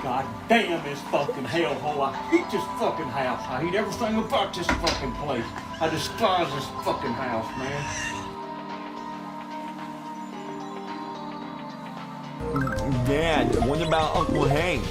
God damn this fucking hellhole. I hate this fucking house. I hate everything about this fucking place. I despise this fucking house, man. Dad, what about Uncle Hank?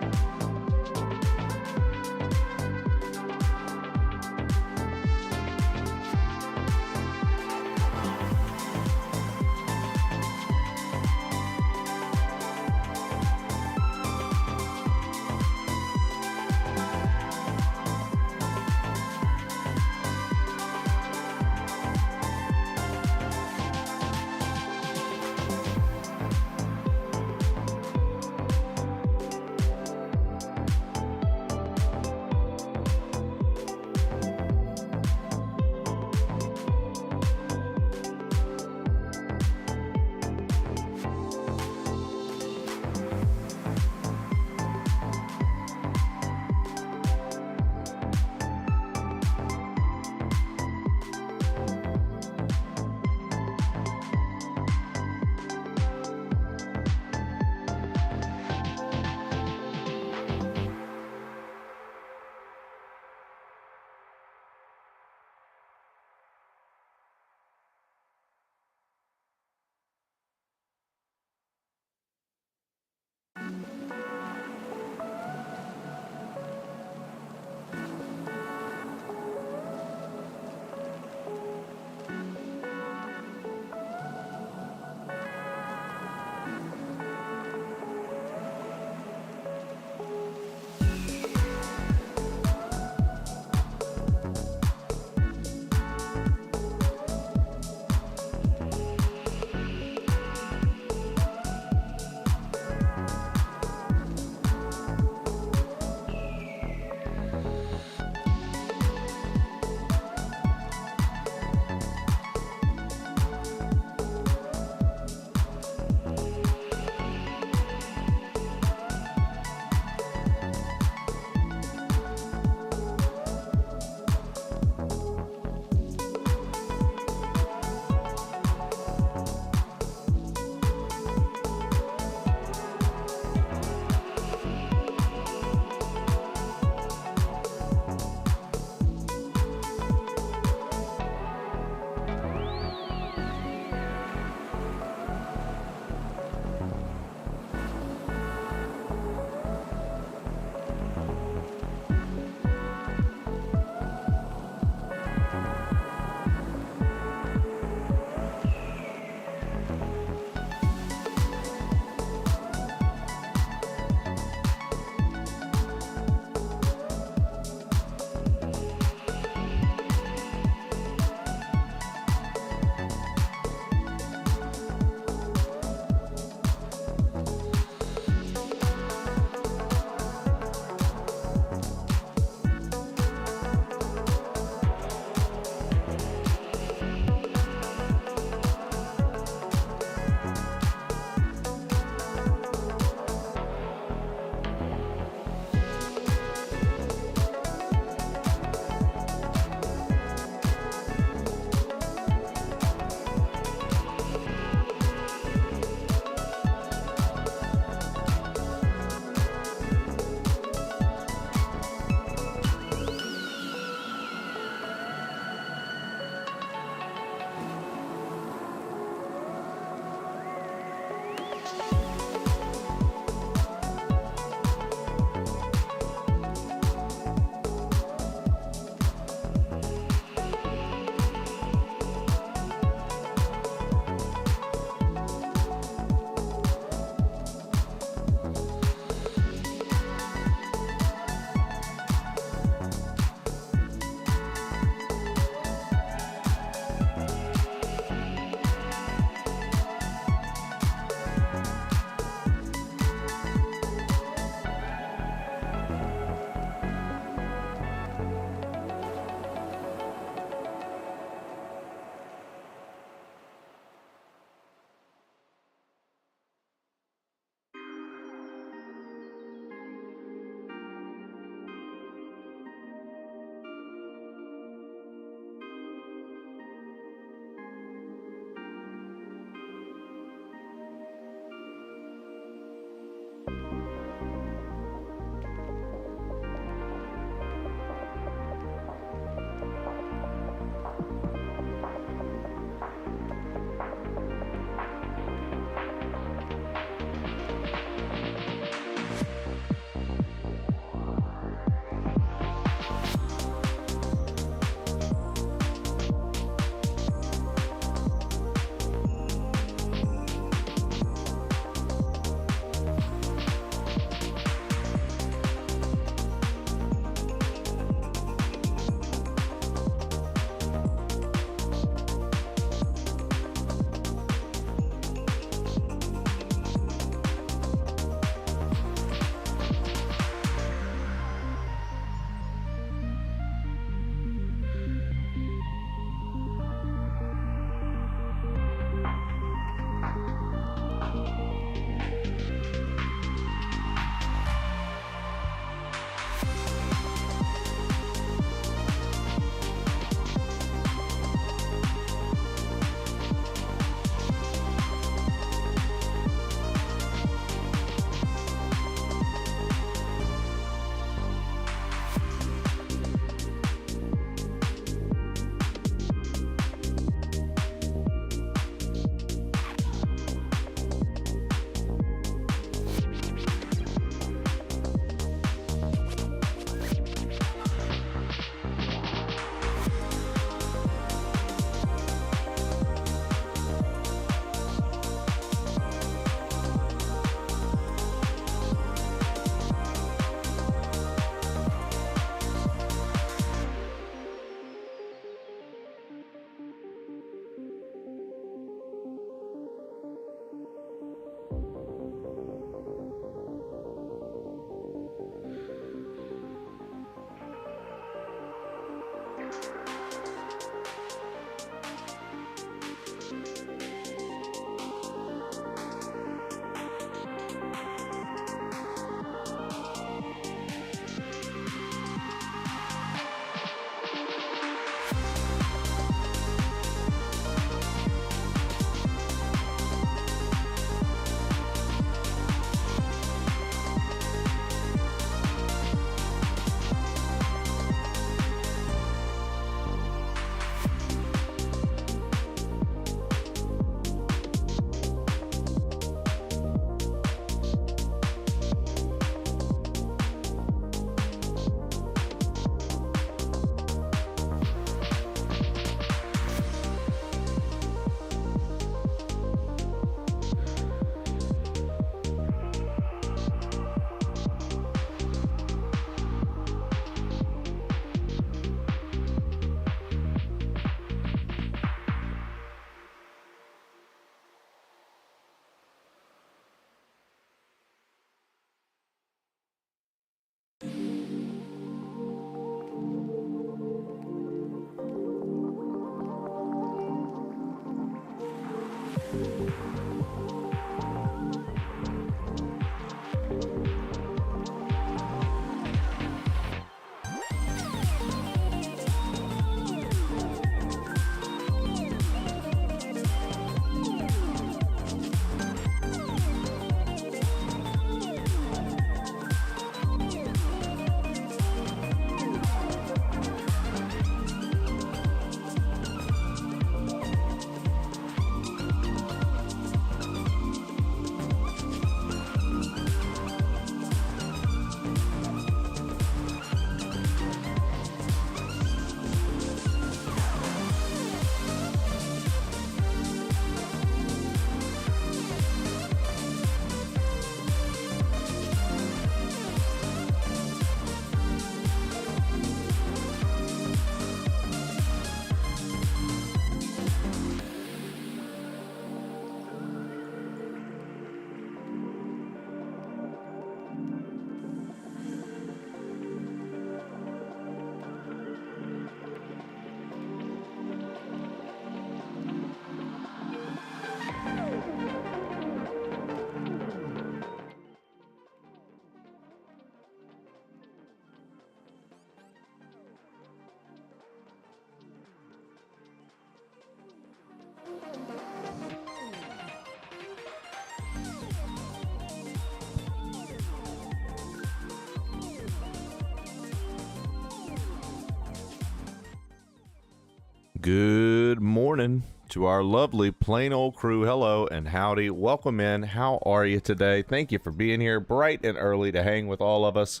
Good morning to our lovely plain old crew. Hello and howdy. Welcome in. How are you today? Thank you for being here bright and early to hang with all of us.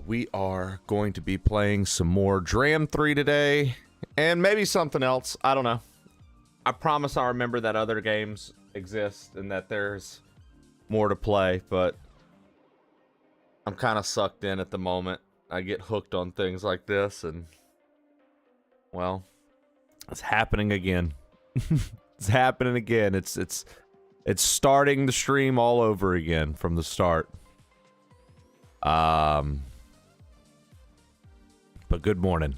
We are going to be playing some more Dram 3 today and maybe something else. I don't know. I promise I'll remember that other games exist and that there's more to play, but I'm kind of sucked in at the moment. I get hooked on things like this and, well, it's happening again. It's happening again. It's starting the stream all over again from the start. But good morning.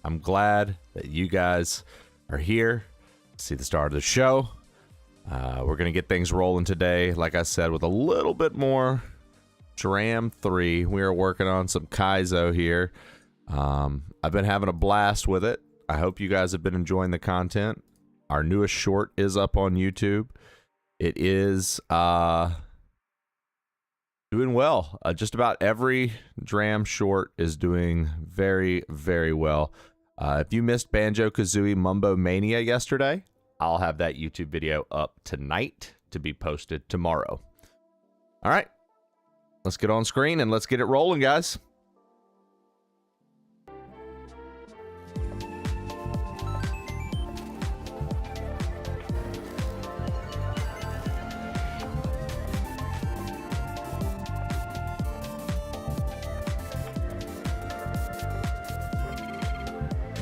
I'm glad that you guys are here to see the start of the show. We're going to get things rolling today, like I said, with a little bit more Dram 3. We are working on some KAIZO here. I've been having a blast with it. I hope you guys have been enjoying the content. Our newest short is up on YouTube. It is doing well. Just about every Dram short is doing very, very well. If you missed Banjo-Kazooie Mumbo Mania yesterday, I'll have that YouTube video up tonight to be posted tomorrow. All right. Let's get on screen and let's get it rolling, guys.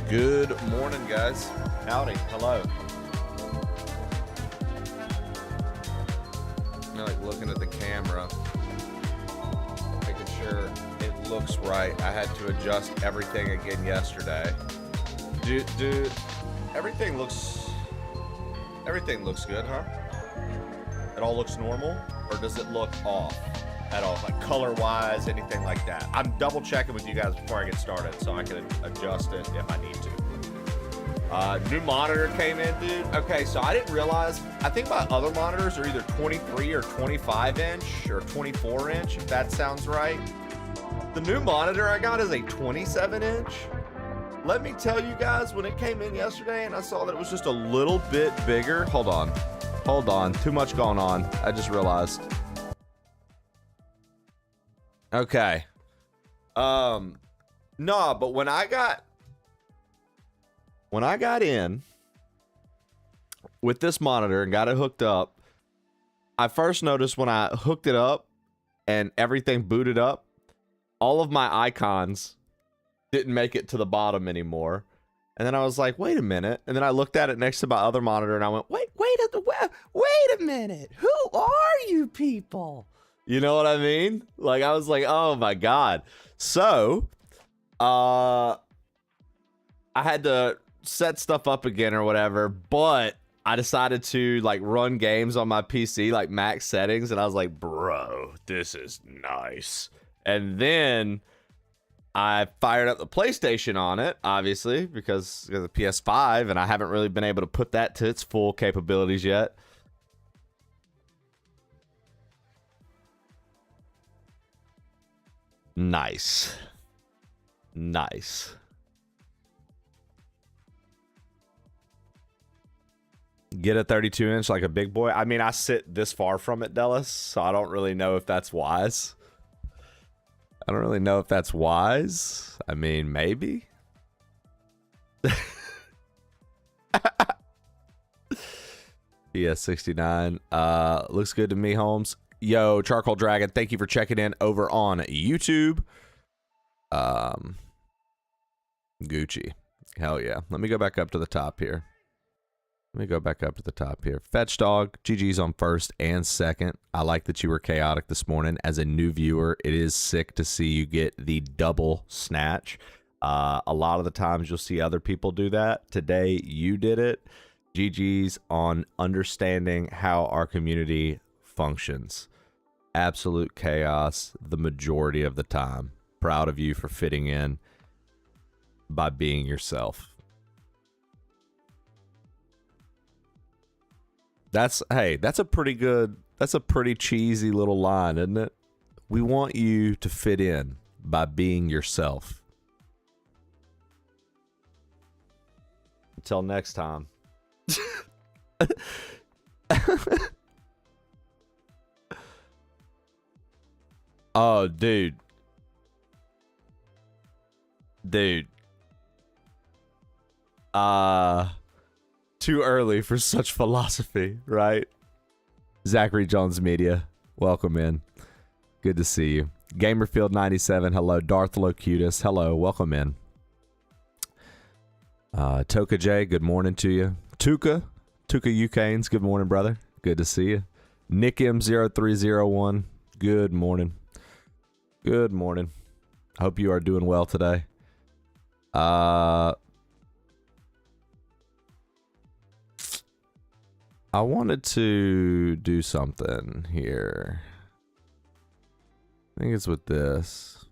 Good morning, guys. Howdy. Hello. I like looking at the camera, making sure it looks right. I had to adjust everything again yesterday. Dude, everything looks good, huh? It all looks normal, or does it look off at all, like color-wise, anything like that? I'm double checking with you guys before I get started so I can adjust it if I need to. New monitor came in, dude. Okay, so I didn't realize, I think my other monitors are either 23 or 25 inch or 24 inch, if that sounds right. The new monitor I got is a 27 inch. Let me tell you guys, when it came in yesterday and I saw that it was just a little bit bigger. Hold on, too much going on. I just realized. Okay. No, but when I got in with this monitor and got it hooked up, I first noticed when I hooked it up and everything booted up, all of my icons didn't make it to the bottom anymore. And then I was like, wait a minute. And then I looked at it next to my other monitor and I went, wait a minute. Who are you people? You know what I mean? Like, I was like, oh my God. So, I had to set stuff up again or whatever, but I decided to like run games on my PC, like max settings. And I was like, bro, this is nice. And then I fired up the PlayStation on it, obviously, because of the PS5, and I haven't really been able to put that to its full capabilities yet. Nice. Get a 32 inch like a big boy. I mean, I sit this far from it, Dallas, so I don't really know if that's wise. I mean, maybe. PS69. Looks good to me, Holmes. Yo, Charcoal Dragon, thank you for checking in over on YouTube. Gucci. Hell yeah. Let me go back up to the top here. Fetch Dog, GG's on first and second. I like that you were chaotic this morning. As a new viewer, it is sick to see you get the double snatch. A lot of the times you'll see other people do that. Today, you did it. GG's on understanding how our community functions. Absolute chaos the majority of the time. Proud of you for fitting in by being yourself. That's a pretty cheesy little line, isn't it? We want you to fit in by being yourself. Until next time. Oh, dude. Dude. Too early for such philosophy, right? Zachary Jones Media, welcome in. Good to see you. Gamerfield97, hello. Darth Locutus, hello. Welcome in. Toka J, good morning to you. Tuka Ucanes, good morning, brother. Good to see you. Nick M0301, good morning. Good morning. I hope you are doing well today. I wanted to do something here. I think it's with this.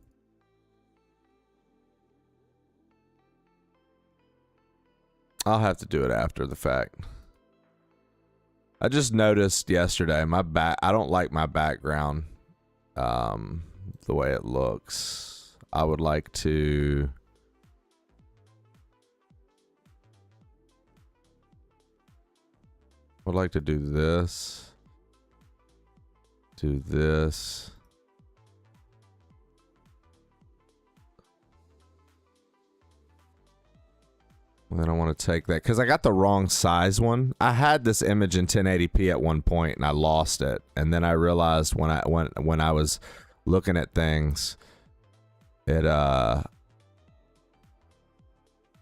I'll have to do it after the fact. I just noticed yesterday I don't like my background the way it looks. I would like to do this. Do this. Then I want to take that because I got the wrong size one. I had this image in 1080p at one point and I lost it, and then I realized when I was looking at things, it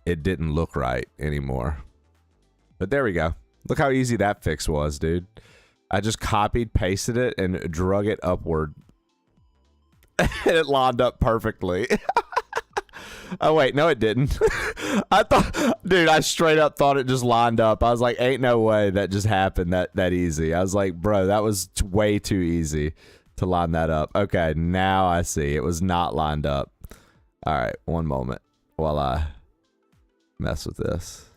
didn't look right anymore. But there we go. Look how easy that fix was, dude. I just copied, pasted it, and drug it upward. And it lined up perfectly. Oh, wait. No, it didn't. I thought... Dude, I straight up thought it just lined up. I was like, ain't no way that just happened that easy. I was like, bro, that was way too easy to line that up. Okay, now I see. It was not lined up. All right, one moment while I mess with this.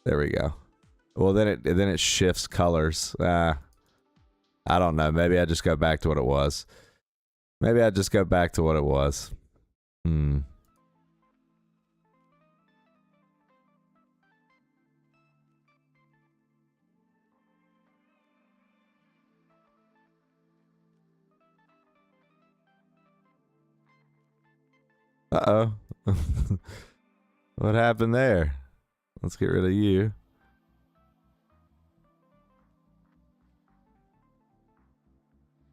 There we go. Well, then it shifts colors. I don't know. Maybe I just go back to what it was. Maybe I just go back to what it was. Uh-oh. What happened there? Let's get rid of you.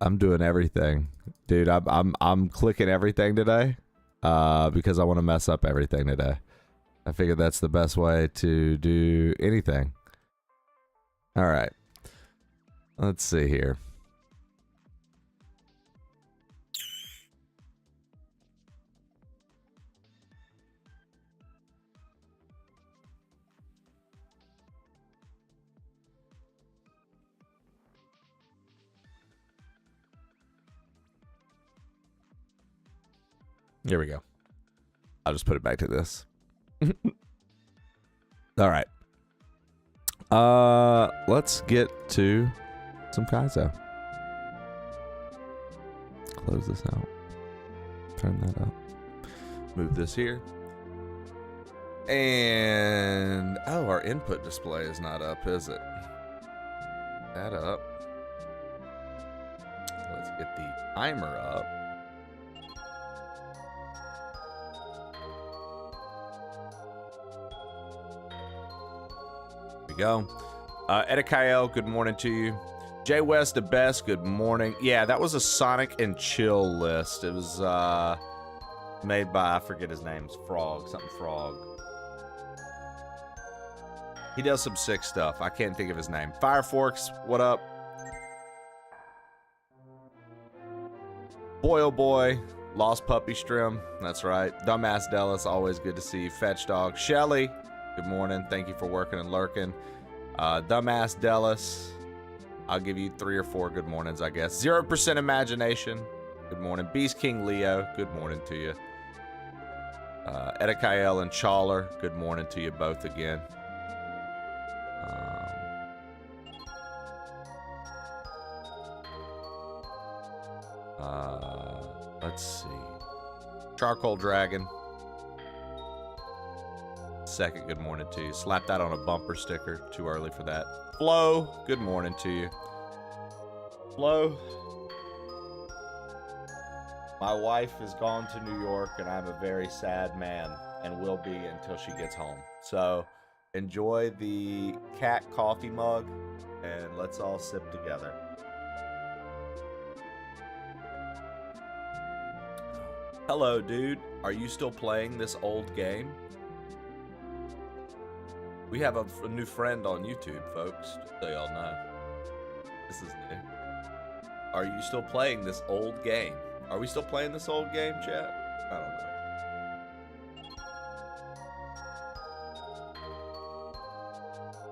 I'm doing everything. Dude, I'm clicking everything today because I want to mess up everything today. I figured that's the best way to do anything. All right. Let's see here. Here we go. I'll just put it back to this. All right. Let's get to some KAIZO. Close this out. Turn that up. Move this here. And oh, our input display is not up, is it? That up. Let's get the timer up. Go. Edikael, good morning to you. Jay West, the best, good morning. Yeah, that was a Sonic and Chill list. It was made by, I forget his name, it's Frog, something Frog. He does some sick stuff. I can't think of his name. Fireforks, what up? Boy, oh boy. Lost Puppy Strim, that's right. Dumbass Dallas, always good to see you. Fetch Dog. Shelly, good morning. Thank you for working and lurking. Dumbass Dallas, I'll give you 3 or 4 good mornings, I guess. 0% Imagination, good morning. Beast King Leo, good morning to you. Edikael and Chawler, good morning to you both again. Let's see. Charcoal Dragon. Second good morning to you. Slap that on a bumper sticker. Too early for that. Flo, good morning to you. Flo, my wife has gone to New York and I'm a very sad man and will be until she gets home. So enjoy the cat coffee mug and let's all sip together. Hello, dude. Are you still playing this old game? We have a new friend on YouTube, folks, just so y'all know. This is new. Are you still playing this old game? Are we still playing this old game, chat? I don't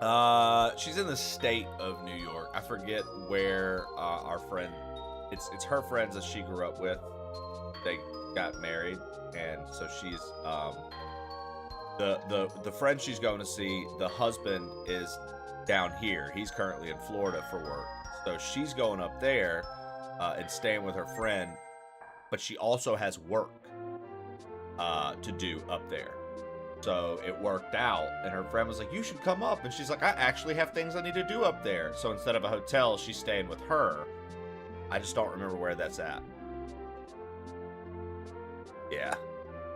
know. She's in the state of New York. I forget where our friend. It's her friends that she grew up with. They got married, and so she's the friend she's going to see. The husband is down here. He's currently in Florida for work, so she's going up there and staying with her friend. But she also has work to do up there. So it worked out, and her friend was like, you should come up. And she's like, I actually have things I need to do up there. So instead of a hotel, she's staying with her. I just don't remember where that's at. Yeah.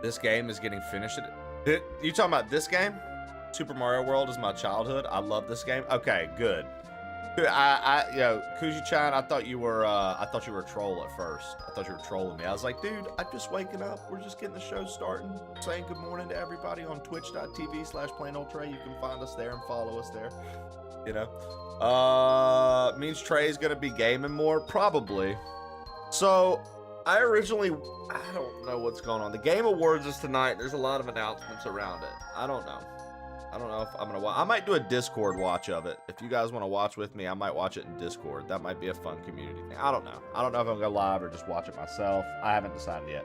This game is getting finished. You talking about this game? Super Mario World is my childhood. I love this game. Okay, good. Yo, Kuji-chan, I thought you were a troll at first. I thought you were trolling me. I was like, dude, I'm just waking up. We're just getting the show starting. Saying good morning to everybody on twitch.tv/plainoldtrey. You can find us there and follow us there. You know? Means Trey's gonna be gaming more? Probably. So, I don't know what's going on. The Game Awards is tonight. There's a lot of announcements around it. I don't know if I'm gonna watch. I might do a Discord watch of it. If you guys want to watch with me, I might watch it in Discord. That might be a fun community thing. I don't know if I'm gonna go live or just watch it myself. I haven't decided yet.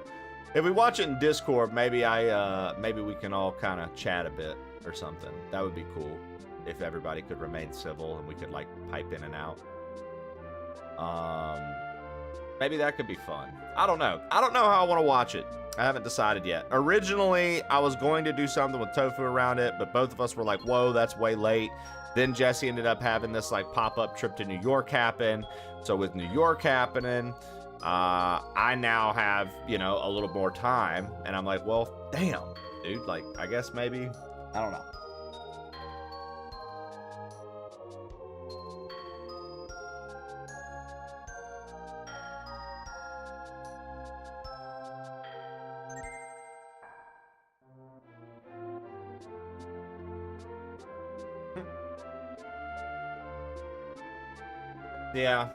If we watch it in Discord, maybe we can all kind of chat a bit or something. That would be cool if everybody could remain civil and we could like pipe in and out. Maybe that could be fun. I don't know how I want to watch it. I haven't decided yet. Originally, I was going to do something with Tofu around it, but both of us were like, whoa, that's way late. Then Jesse ended up having this like pop-up trip to New York happen. So with New York happening, I now have, you know, a little more time. And I'm like, well, damn, dude. Like, I guess maybe, I don't know. Yeah,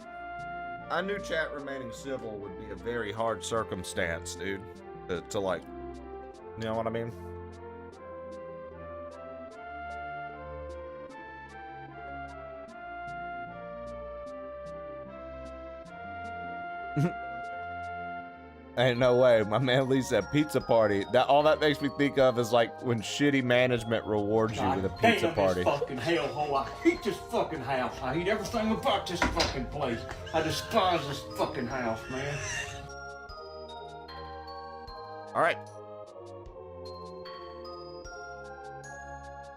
I knew chat remaining civil would be a very hard circumstance, dude. To like, you know what I mean? Ain't no way. My man Lee said pizza party. All that makes me think of is like when shitty management rewards you with a pizza party. This fucking hellhole. I hate this fucking house. I hate everything about this fucking place. I despise this fucking house, man. All right.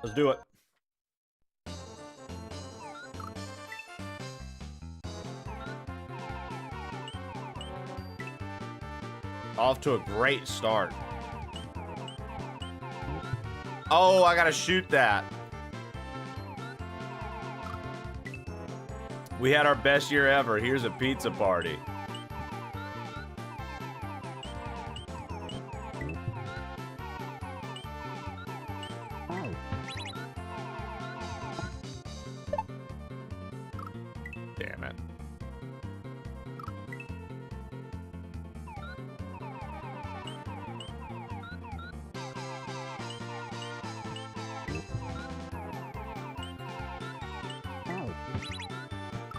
Let's do it. Off to a great start. Oh, I gotta shoot that. We had our best year ever. Here's a pizza party. Damn it.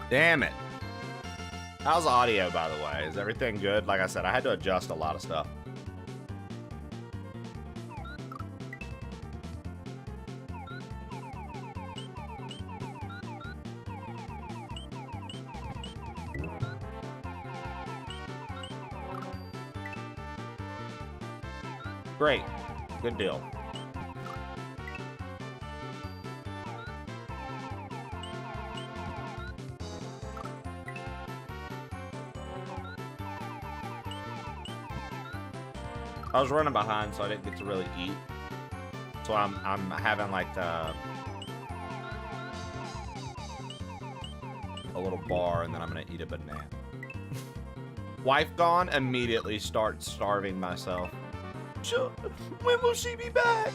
Damn it. How's audio, by the way? Is everything good? Like I said, I had to adjust a lot of stuff. Great. Good deal. I was running behind, so I didn't get to really eat. So I'm having like a little bar, and then I'm gonna eat a banana. Wife gone, immediately start starving myself. Sure. When will she be back?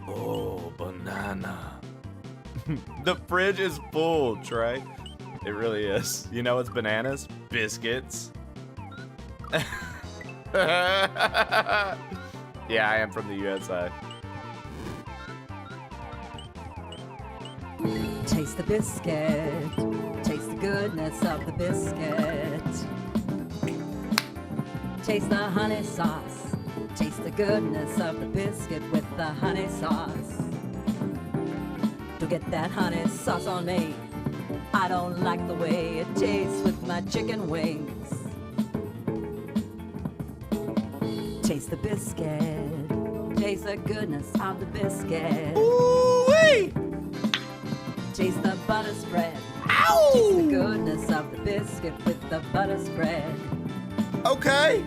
Oh, banana. The fridge is full, Trey. It really is. You know what's bananas? Biscuits. Yeah, I am from the USA. Taste the biscuit. Taste the goodness of the biscuit. Taste the honey sauce. Taste the goodness of the biscuit with the honey sauce. Don't get that honey sauce on me. I don't like the way it tastes with my chicken wings. Taste the biscuit. Taste the goodness of the biscuit. Ooh-wee! Taste the butter spread. Ow! Taste the goodness of the biscuit with the butter spread. Okay.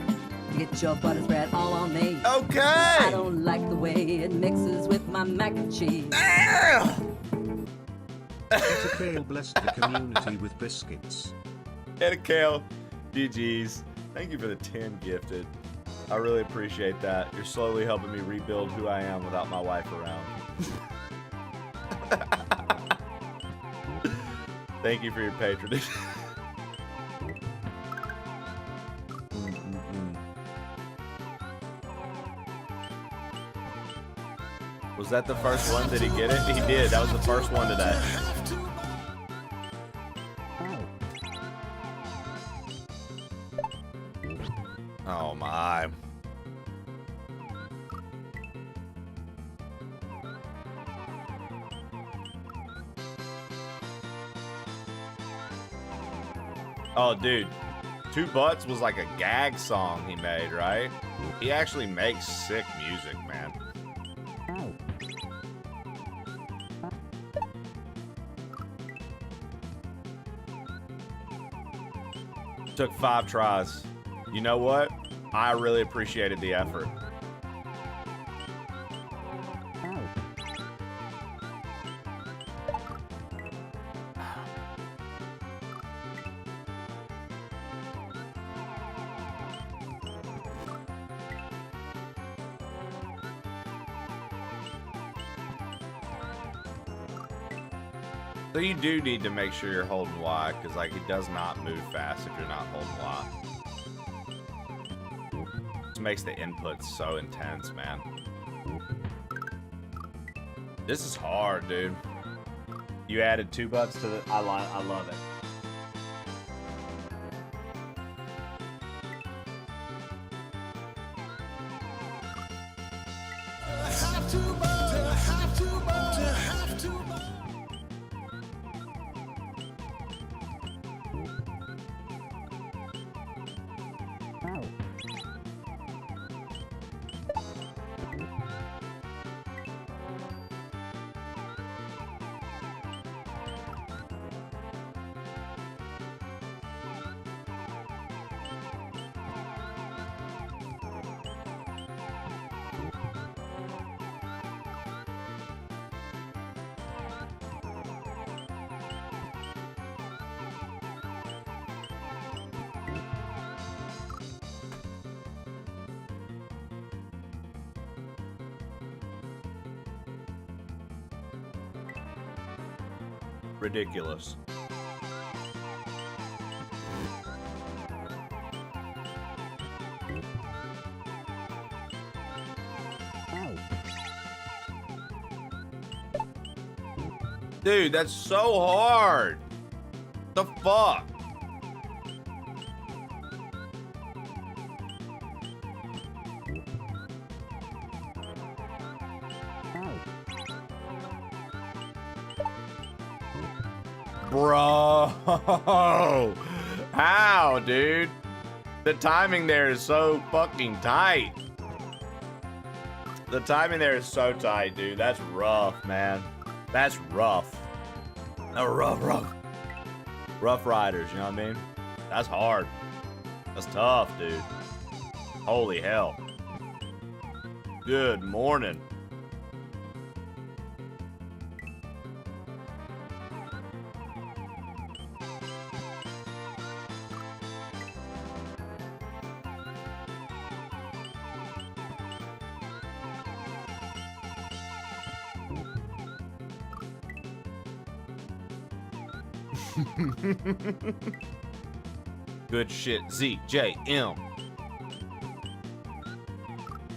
Get your butter spread all on me. Okay. I don't like the way it mixes with my mac and cheese. Etta Kale blessed the community with biscuits. Etta Kale, GG's. Thank you for the 10 gifted. I really appreciate that. You're slowly helping me rebuild who I am without my wife around. Thank you for your patronage. Was that the first one? Did he get it? He did. That was the first one today. Oh my. Oh, dude. Two Butts was like a gag song he made, right? He actually makes sick music, man. Took 5 tries. You know what? I really appreciated the effort. So you do need to make sure you're holding Y, because like it does not move fast if you're not holding Y. This makes the inputs so intense, man. This is hard, dude. You added 2 butts to the. I love it. Ridiculous. Dude, that's so hard. The fuck? Bro, how, dude? The timing there is so fucking tight. The timing there is so tight, dude. That's rough, man. That's rough. Rough riders, you know what I mean? That's hard. That's tough, dude. Holy hell. Good morning. Good shit, ZJM.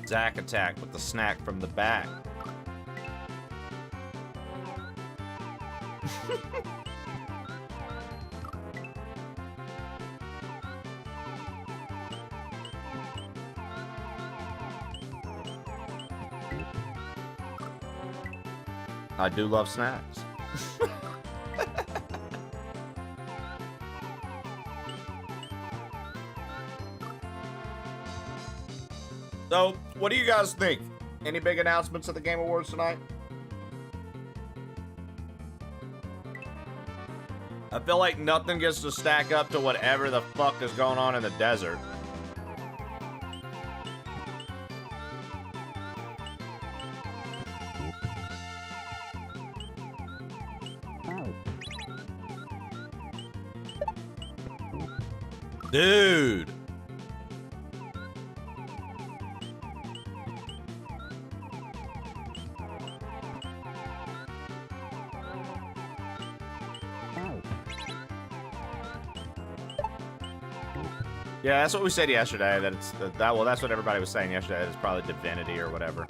Zack attack with the snack from the back. I do love snacks. So, what do you guys think? Any big announcements at the Game Awards tonight? I feel like nothing gets to stack up to whatever the fuck is going on in the desert. Dude. Yeah, that's what we said yesterday. That it's well, that's what everybody was saying yesterday. That it's probably Divinity or whatever.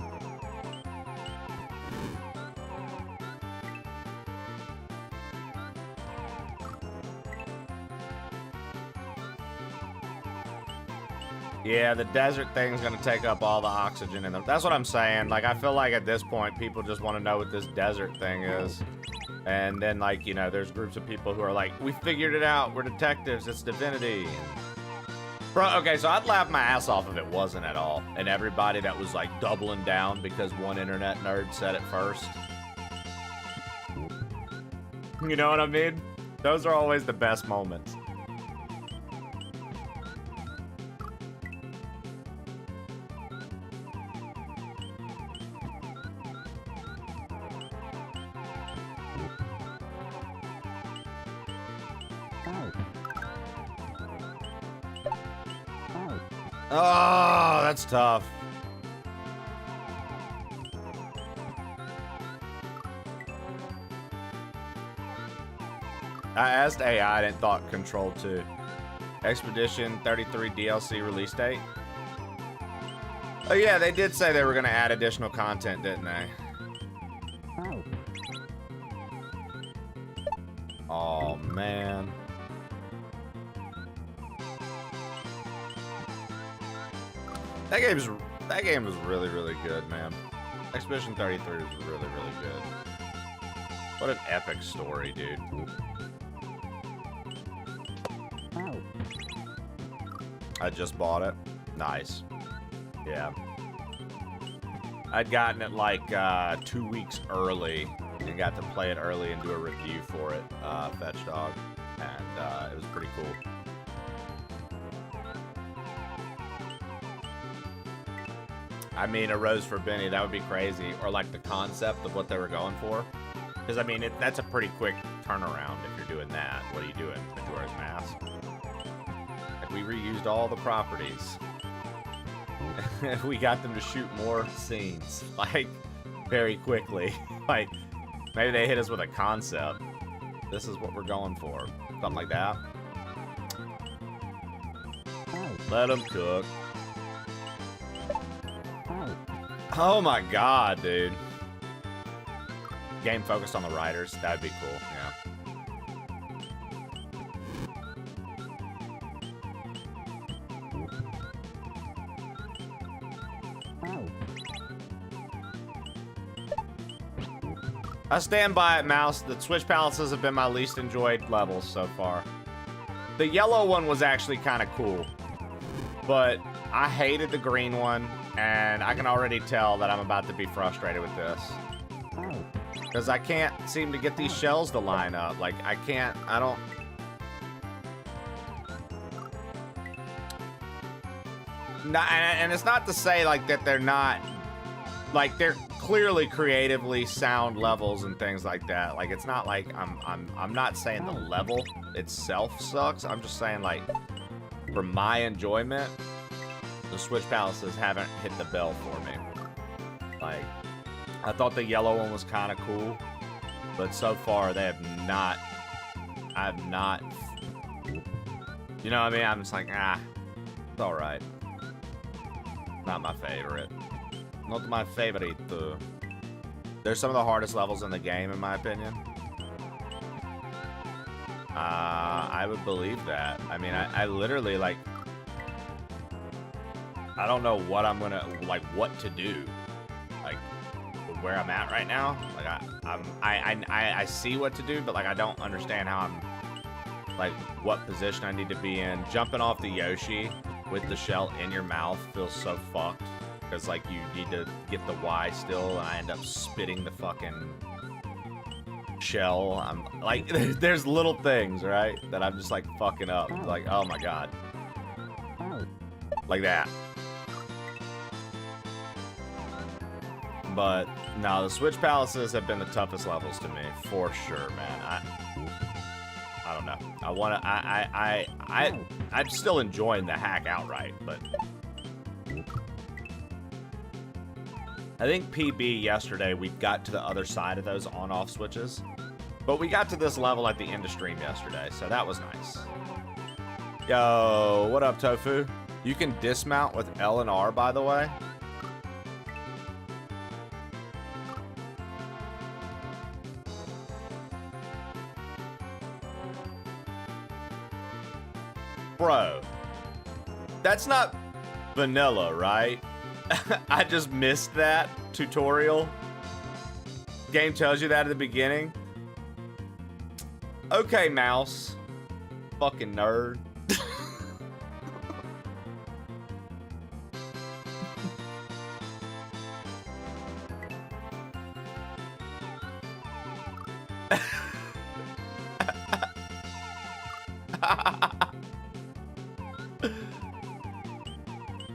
Yeah, the desert thing's gonna take up all the oxygen in them. That's what I'm saying. Like, I feel like at this point, people just want to know what this desert thing is. And then, like, you know, there's groups of people who are like, we figured it out. We're detectives. It's Divinity. Bro, okay, so I'd laugh my ass off if it wasn't at all. And everybody that was, like, doubling down because one internet nerd said it first. You know what I mean? Those are always the best moments. Oh, that's tough. I asked AI, I didn't thought Control 2. Expedition 33 DLC release date. Oh yeah, they did say they were going to add additional content, didn't they? Oh man. That game was really, really good, man. Expedition 33 was really, really good. What an epic story, dude. I just bought it. Nice. Yeah. I'd gotten it like 2 weeks early and got to play it early and do a review for it, Fetch Dog, and it was pretty cool. I mean, a rose for Benny, that would be crazy. Or like the concept of what they were going for. Because, I mean, that's a pretty quick turnaround if you're doing that. What are you doing? Majora's Mask? Like, we reused all the properties. We got them to shoot more scenes. Like, very quickly. Like, maybe they hit us with a concept. This is what we're going for. Something like that. Let them cook. Oh my god, dude. Game focused on the riders. That'd be cool, yeah. I stand by it, Mouse. The Switch Palaces have been my least enjoyed levels so far. The yellow one was actually kind of cool. But I hated the green one. And I can already tell that I'm about to be frustrated with this. Because I can't seem to get these shells to line up. Like, I don't... And it's not to say, like, that they're not... Like, they're clearly creatively sound levels and things like that. Like, it's not like I'm not saying the level itself sucks. I'm just saying, like, for my enjoyment, the Switch Palaces haven't hit the bell for me. Like, I thought the yellow one was kind of cool, but so far they have not. I have not. You know what I mean? I'm just like, it's all right. Not my favorite. Not my favorite. They're some of the hardest levels in the game, in my opinion. I would believe that. I mean, I literally, like, I don't know what I'm gonna, like, what to do. Like, where I'm at right now. Like, I see what to do, but, like, I don't understand how I'm, like, what position I need to be in. Jumping off the Yoshi with the shell in your mouth feels so fucked. Because, like, you need to get the Y still, and I end up spitting the fucking shell. I'm, like, there's little things, right, that I'm just, like, fucking up. Like, oh my god. Like that. But, no, the Switch Palaces have been the toughest levels to me, for sure, man. I don't know. I wanna, I'm still enjoying the hack outright, but... I think PB yesterday, we got to the other side of those on-off switches. But we got to this level at the end of stream yesterday, so that was nice. Yo, what up, Tofu? You can dismount with L and R, by the way. Bro, that's not vanilla, right? I just missed that tutorial. Game tells you that at the beginning. Okay, mouse. Fucking nerd.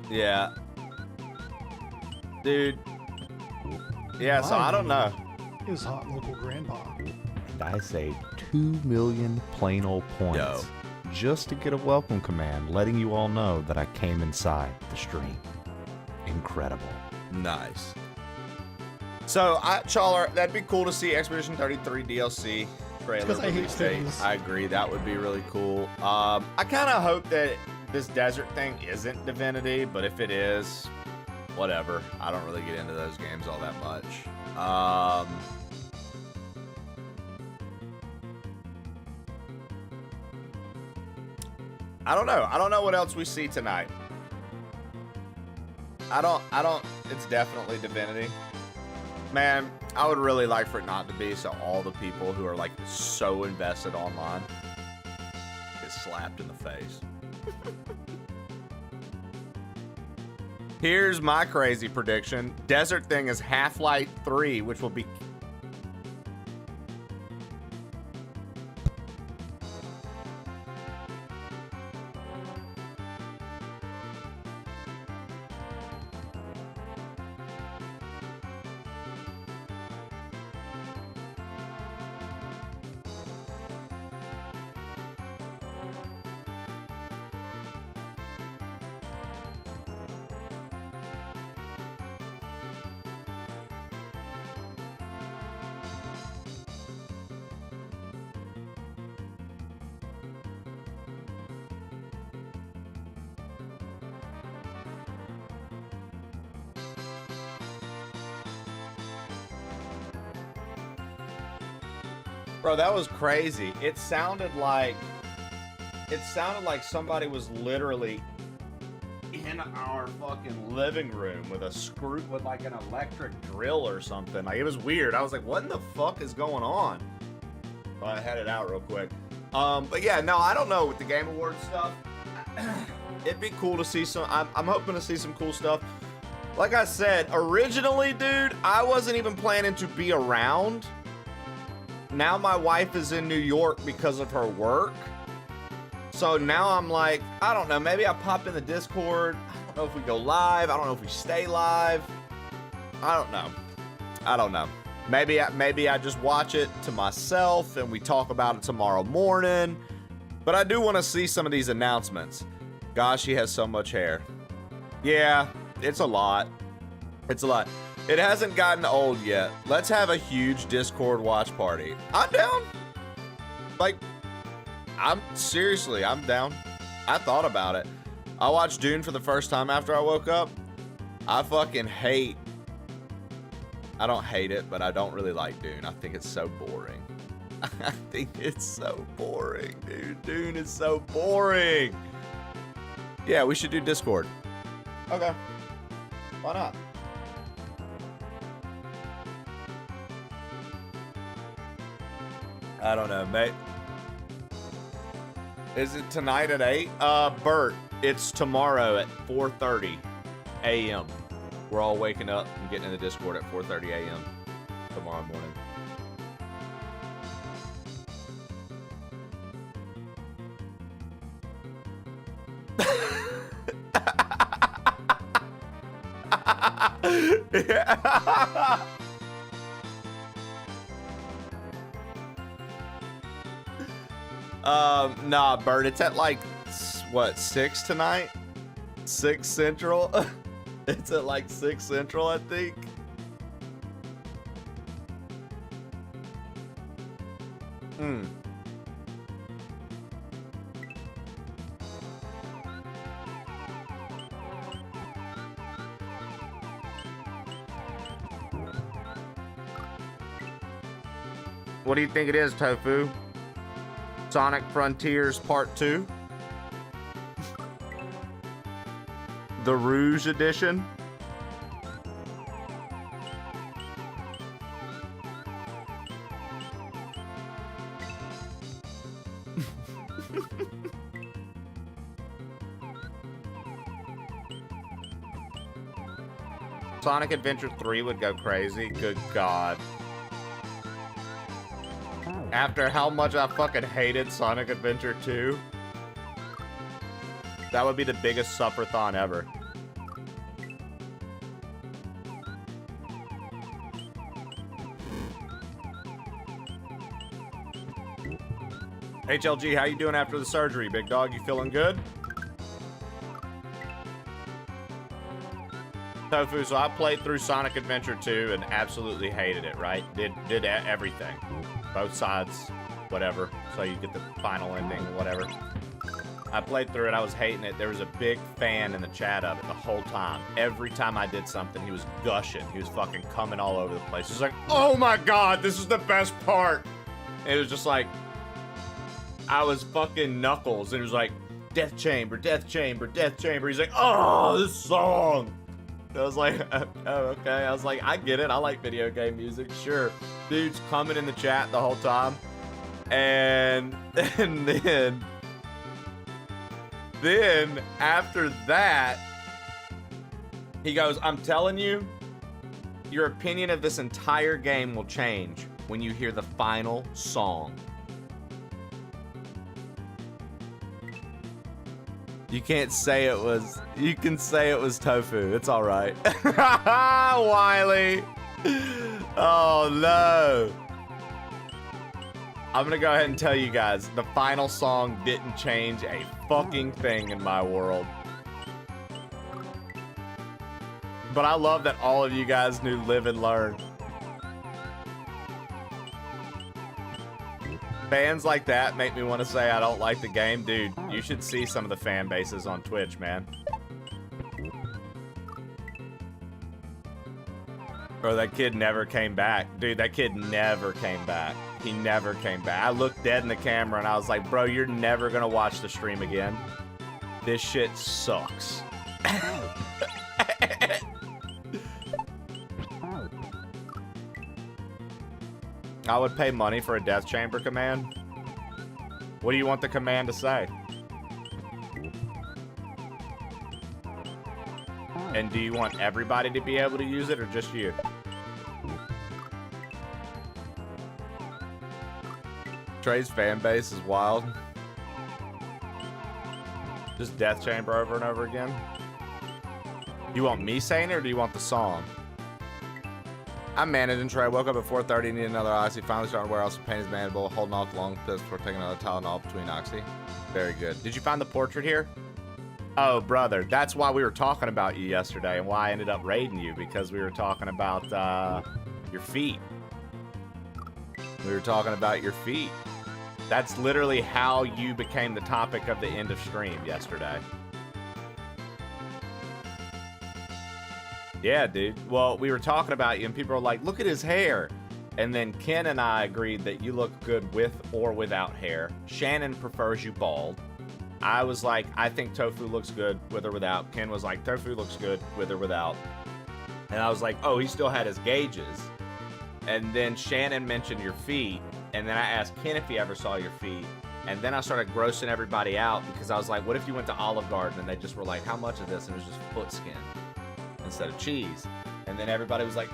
Yeah. Dude. Yeah, so I don't know. His hot local grandpa. And I saved 2 million plain old points. Yo. Just to get a welcome command letting you all know that I came inside the stream. Incredible. Nice. So, Chawler, that'd be cool to see Expedition 33 DLC trailer because I hate release date. fins. I agree, that would be really cool. I kind of hope that this desert thing isn't Divinity, but if it is, whatever. I don't really get into those games all that much. I don't know. I don't know what else we see tonight. I don't, it's definitely Divinity. Man, I would really like for it not to be, so all the people who are, like, so invested online get slapped in the face. Here's my crazy prediction. Desert thing is Half-Life 3, which will be... Bro, that was crazy. It sounded like somebody was literally in our fucking living room with a screw, with like an electric drill or something. Like, it was weird. I was like, what in the fuck is going on? So I had it out real quick. But yeah, no, I don't know with the Game Awards stuff. It'd be cool to see some. I'm hoping to see some cool stuff. Like I said, originally, dude, I wasn't even planning to be around. Now my wife is in New York because of her work. So now I'm like, I don't know, maybe I pop in the Discord. I don't know if we go live. I don't know if we stay live. I don't know. I don't know. Maybe I just watch it to myself and we talk about it tomorrow morning. But I do want to see some of these announcements. Gosh, she has so much hair. Yeah, it's a lot. It's a lot. It hasn't gotten old yet. Let's have a huge Discord watch party. I'm down. Like, I'm down. I thought about it. I watched Dune for the first time after I woke up. I fucking hate. I don't hate it, but I don't really like Dune. I think it's so boring. I think it's so boring, dude. Dune is so boring. Yeah, we should do Discord. Okay. Why not? I don't know, mate. Is it tonight at 8? Bert, it's tomorrow at 4:30 a.m. We're all waking up and getting in the Discord at 4:30 a.m. tomorrow morning. Yeah. Nah, Bert, it's at like, what, 6 tonight? 6 Central? It's at like 6 Central, I think. What do you think it is, Tofu? Sonic Frontiers Part 2? The Rouge Edition? Sonic Adventure 3 would go crazy. Good God. After how much I fucking hated Sonic Adventure 2, that would be the biggest supper-thon ever. HLG, how you doing after the surgery, big dog? You feeling good? Tofu, so I played through Sonic Adventure 2 and absolutely hated it, right? Did everything. Both sides, whatever. So you get the final ending, whatever. I played through it, I was hating it. There was a big fan in the chat of it the whole time. Every time I did something, he was gushing. He was fucking coming all over the place. He was like, oh my God, this is the best part. And it was just like, I was fucking Knuckles, and it was like, Death Chamber, Death Chamber, Death Chamber. He's like, oh, this song. I was like, oh, okay. I was like, I get it. I like video game music. Sure. Dude's coming in the chat the whole time. And then after that, he goes, I'm telling you, your opinion of this entire game will change when you hear the final song. You can't say it was, you can say it was Tofu. It's all right. Wiley. Oh no. I'm gonna go ahead and tell you guys, the final song didn't change a fucking thing in my world. But I love that all of you guys knew Live and Learn. Fans like that make me want to say I don't like the game. Dude, you should see some of the fan bases on Twitch, man. Or that kid never came back. Dude, that kid never came back. He never came back. I looked dead in the camera and I was like, bro, you're never gonna watch the stream again. This shit sucks. I would pay money for a Death Chamber command. What do you want the command to say? And do you want everybody to be able to use it or just you? Trey's fan base is wild. Just Death Chamber over and over again. You want me saying it or do you want the song? I'm managing Trey. Woke up at 4:30, need another Oxy. Finally starting to wear out some pain is manageable. Holding off long piss before taking another Tylenol between Oxy. Very good. Did you find the portrait here? Oh, brother. That's why we were talking about you yesterday and why I ended up raiding you, because we were talking about your feet. We were talking about your feet. That's literally how you became the topic of the end of stream yesterday. Yeah, dude. Well, we were talking about you and people were like, look at his hair. And then Ken and I agreed that you look good with or without hair. Shannon prefers you bald. I was like, I think Tofu looks good with or without. Ken was like, Tofu looks good with or without. And I was like, oh, he still had his gauges. And then Shannon mentioned your feet. And then I asked Ken if he ever saw your feet. And then I started grossing everybody out because I was like, what if you went to Olive Garden and they just were like, how much of this? And it was just foot skin instead of cheese. And then everybody was like,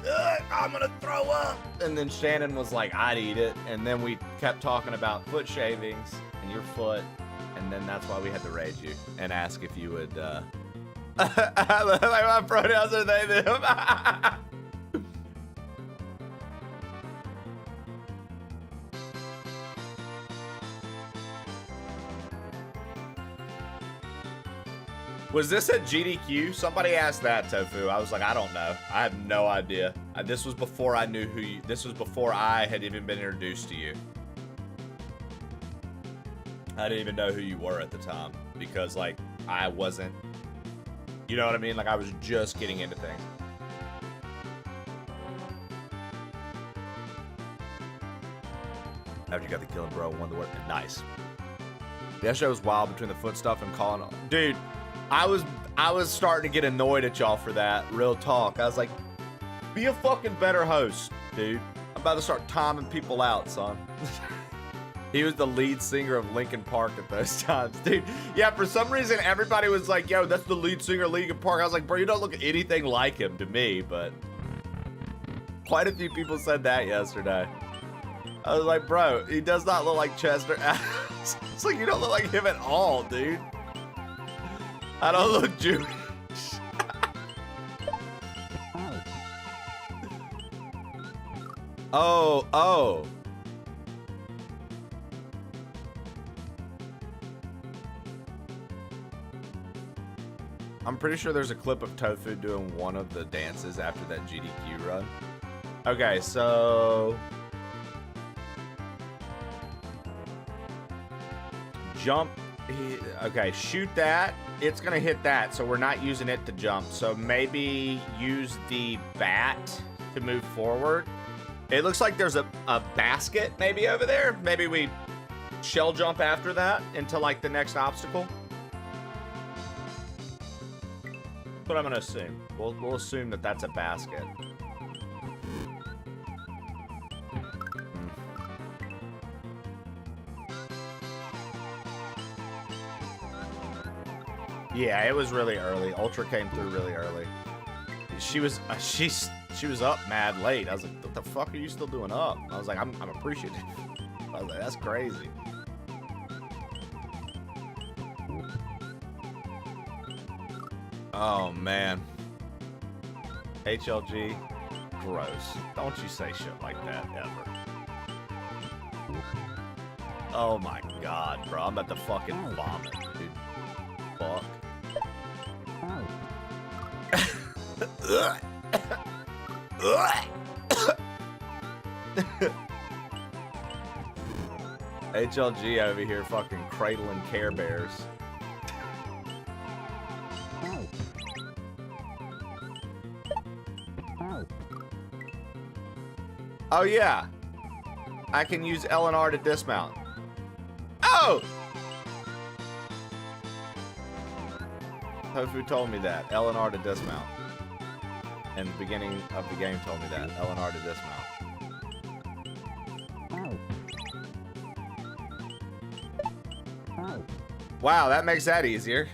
I'm gonna throw up. And then Shannon was like, I'd eat it. And then we kept talking about foot shavings and your foot. And then that's why we had to raid you and ask if you would, like my pronouns are they, them. Was this at GDQ? Somebody asked that, Tofu. I was like, I don't know. I have no idea. This was before I knew who you... This was before I had even been introduced to you. I didn't even know who you were at the time. Because, like, I wasn't... You know what I mean? Like, I was just getting into things. After you got the killing, bro, won the work. Nice. Yesterday was wild between the foot stuff and calling... Dude... I was starting to get annoyed at y'all for that. Real talk. I was like, be a fucking better host, dude. I'm about to start timing people out, son. He was the lead singer of Linkin Park at those times, dude. Yeah, for some reason, everybody was like, yo, that's the lead singer of Linkin Park. I was like, bro, you don't look anything like him to me, but quite a few people said that yesterday. I was like, bro, he does not look like Chester. It's like, you don't look like him at all, dude. I don't look Jewish. Oh. I'm pretty sure there's a clip of Tofu doing one of the dances after that GDQ run. Okay, so... Jump. Okay, shoot that. It's gonna hit that, so we're not using it to jump. So maybe use the bat to move forward. It looks like there's a basket maybe over there. Maybe we shell jump after that into like the next obstacle. That's what I'm gonna assume. We'll assume that that's a basket. Yeah, it was really early. Ultra came through really early. She was up mad late. I was like, what the fuck are you still doing up? I was like, I'm appreciative. I was like, that's crazy. Oh man. HLG, gross. Don't you say shit like that ever. Oh my god, bro. I'm about to fucking vomit, dude. Fuck. HLG over here fucking cradling Care Bears. Oh yeah, I can use L&R to dismount. Oh! Tofu told me that. L&R to dismount. And the beginning of the game told me that. L&R to dismount. Wow, that makes that easier.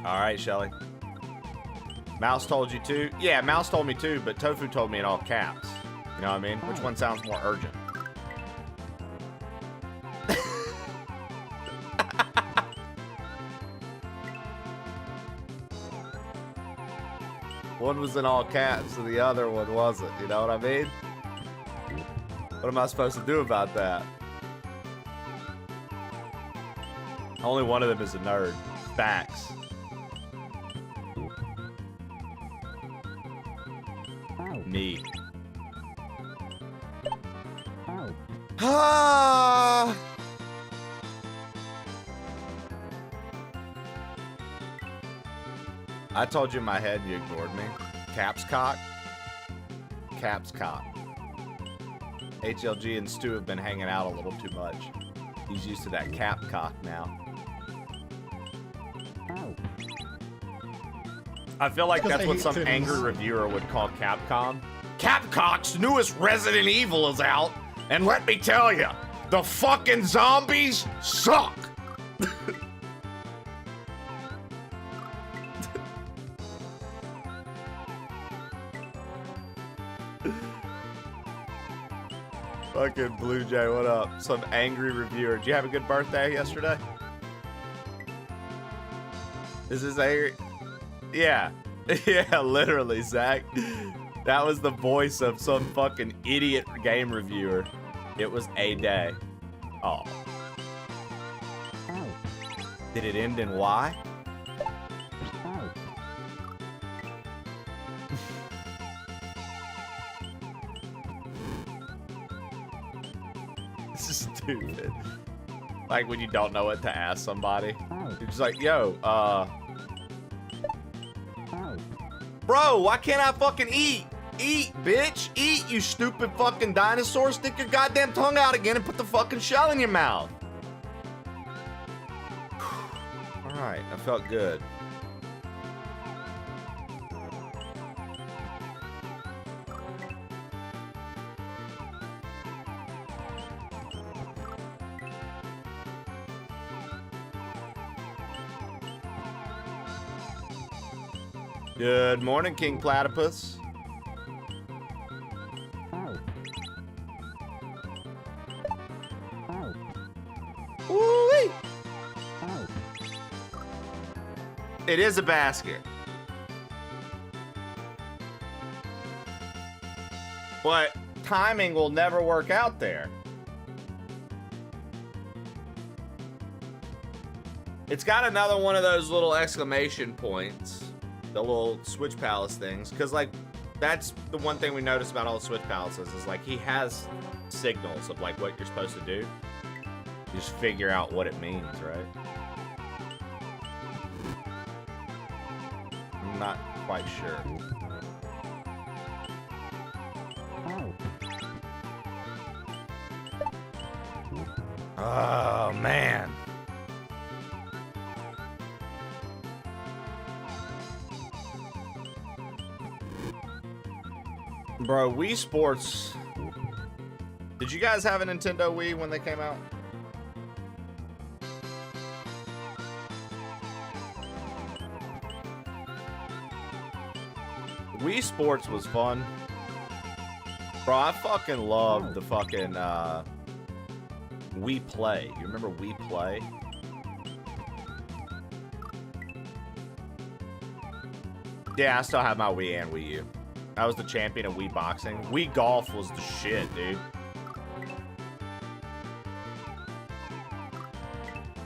All right, Shelly. Mouse told you too? Yeah, Mouse told me too, but Tofu told me in all caps. You know what I mean? Which one sounds more urgent? One was in all caps and the other one wasn't. You know what I mean? What am I supposed to do about that? Only one of them is a nerd. Facts. Me. Ah! I told you in my head and you ignored me. Caps cock. Caps cock. HLG and Stu have been hanging out a little too much. He's used to that cap cock now. I feel like that's what some angry reviewer would call Capcom. Capcom's newest Resident Evil is out, and let me tell you, the fucking zombies suck. Fucking Blue Jay, what up? Some angry reviewer. Did you have a good birthday yesterday? Is this angry? Yeah. Yeah, literally, Zach. That was the voice of some fucking idiot game reviewer. It was a day. Oh. Did it end in Y? This is stupid. Like when you don't know what to ask somebody. You're just like, yo, bro, why can't I fucking eat? Eat, bitch. Eat, you stupid fucking dinosaur. Stick your goddamn tongue out again and put the fucking shell in your mouth. Alright, I felt good. Good morning, King Platypus. Ooh-wee. It is a basket. But timing will never work out there. It's got another one of those little exclamation points. The little Switch Palace things, because like that's the one thing we notice about all the Switch Palaces is like he has signals of like what you're supposed to do. You just figure out what it means, right? I'm not quite sure. Oh man. Bro, Wii Sports. Did you guys have a Nintendo Wii when they came out? Wii Sports was fun. Bro, I fucking loved the fucking Wii Play. You remember Wii Play? Yeah, I still have my Wii and Wii U. I was the champion of Wii Boxing. Wii Golf was the shit, dude.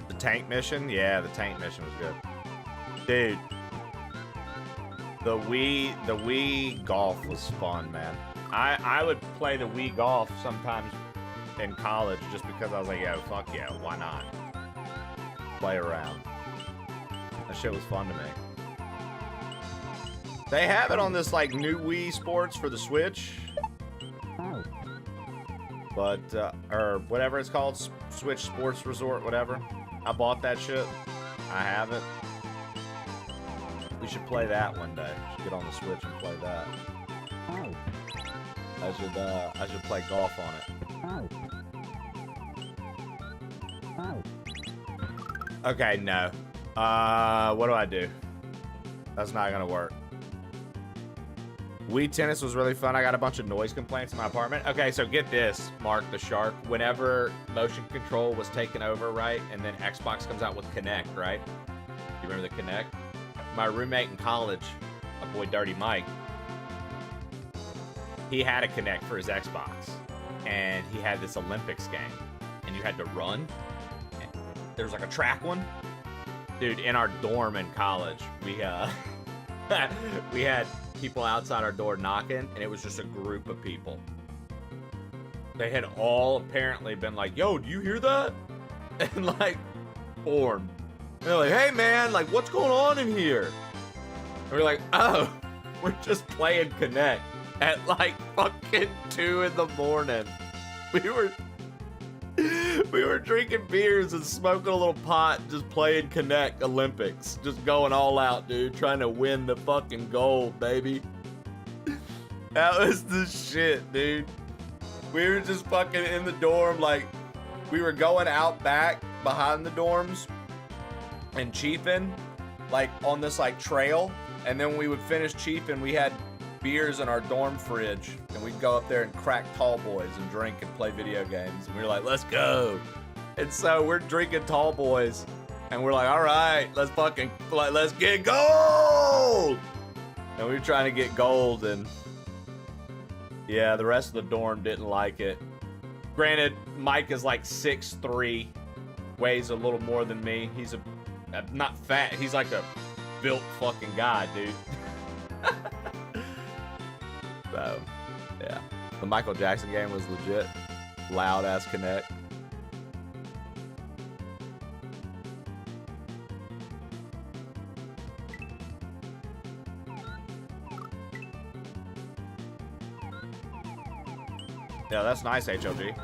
The tank mission? Yeah, the tank mission was good. Dude. The Wii Golf was fun, man. I would play the Wii Golf sometimes in college just because I was like, yo, fuck yeah, why not? Play around. That shit was fun to me. They have it on this like new Wii Sports for the Switch, but or whatever it's called, Switch Sports Resort, whatever. I bought that shit. I have it. We should play that one day. We should get on the Switch and play that. I should play golf on it. Okay, no. What do I do? That's not gonna work. Wii tennis was really fun. I got a bunch of noise complaints in my apartment. Okay, so get this, Mark the Shark. Whenever motion control was taken over, right, and then Xbox comes out with Kinect, right? You remember the Kinect? My roommate in college, my boy Dirty Mike, he had a Kinect for his Xbox, and he had this Olympics game, and you had to run. There was like a track one. Dude, in our dorm in college, we we had people outside our door knocking, and it was just a group of people. They had all apparently been like, yo, do you hear that? And like, formed. They're like, hey man, like what's going on in here? And we're like, oh, we're just playing Kinect at like fucking 2 in the morning. We were drinking beers and smoking a little pot, just playing Kinect Olympics. Just going all out, dude. Trying to win the fucking gold, baby. That was the shit, dude. We were just fucking in the dorm, like, we were going out back behind the dorms and chiefing, like, on this, like, trail. And then when we would finish chiefing, we had beers in our dorm fridge, and we'd go up there and crack tall boys and drink and play video games. And we were like, let's go. And so we're drinking tall boys, and we're like, all right, let's fucking, like, let's get gold. And we were trying to get gold, and yeah, the rest of the dorm didn't like it. Granted, Mike is like 6'3", weighs a little more than me. He's not fat. He's like a built fucking guy, dude. So, yeah. The Michael Jackson game was legit. Loud ass Kinect. Yeah, that's nice, HLG.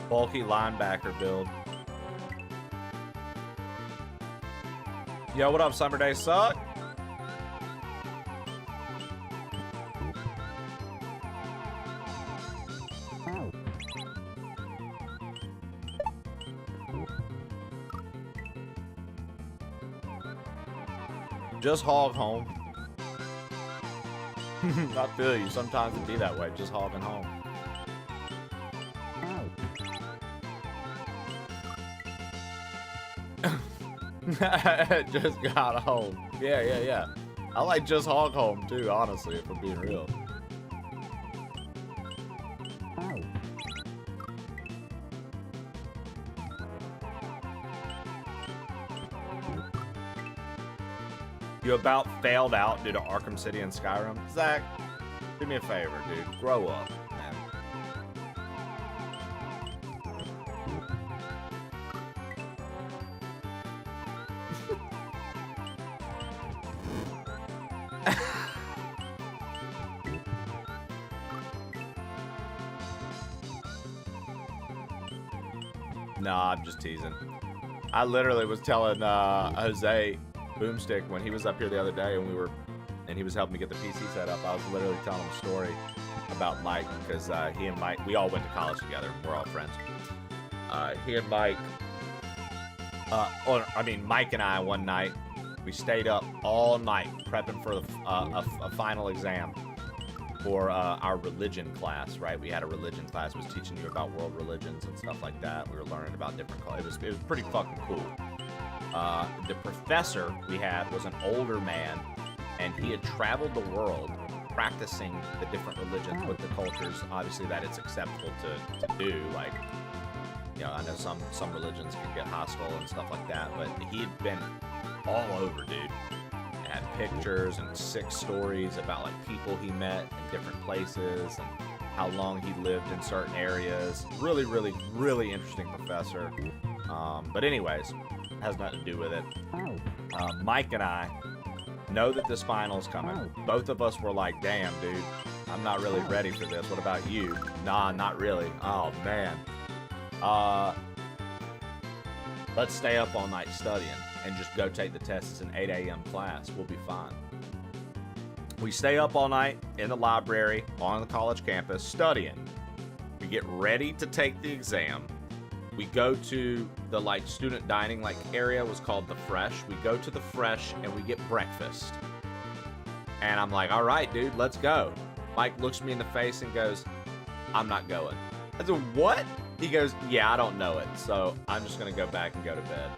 Bulky linebacker build. Yo, what up, Summer Days Suck? Just hog home. I feel you. Sometimes it be that way. Just hogging home. Just got home. Yeah. I like just hog home too, honestly, if I'm being real. You about failed out due to Arkham City and Skyrim? Zach, do me a favor, dude. Grow up, man. Nah, I'm just teasing. I literally was telling Jose Boomstick when he was up here the other day and he was helping me get the PC set up. I was literally telling him a story about Mike because he and Mike, we all went to college together. We're all friends. He and Mike, Mike and I one night, we stayed up all night prepping for a final exam for our religion class, right? We had a religion class. It was teaching you about world religions and stuff like that. We were learning about different cultures. It was pretty fucking cool. The professor we had was an older man, and he had traveled the world practicing the different religions with the cultures, obviously, that it's acceptable to do. Like, you know, I know some religions can get hostile and stuff like that, but he had been all over, dude. And had pictures and sick stories about, like, people he met in different places and how long he lived in certain areas. Really, really, really interesting professor. But anyways, has nothing to do with it. Mike and I know that this final's coming. Both of us were like, damn, dude, I'm not really ready for this. What about you? Nah, not really. Oh, man. Let's stay up all night studying and just go take the test. It's an 8 a.m. class. We'll be fine. We stay up all night in the library on the college campus studying. We get ready to take the exam. We go to the like student dining like area, was called the Fresh. We go to the Fresh and we get breakfast. And I'm like, all right, dude, let's go. Mike looks me in the face and goes, I'm not going. I said, what? He goes, yeah, I don't know it. So I'm just going to go back and go to bed.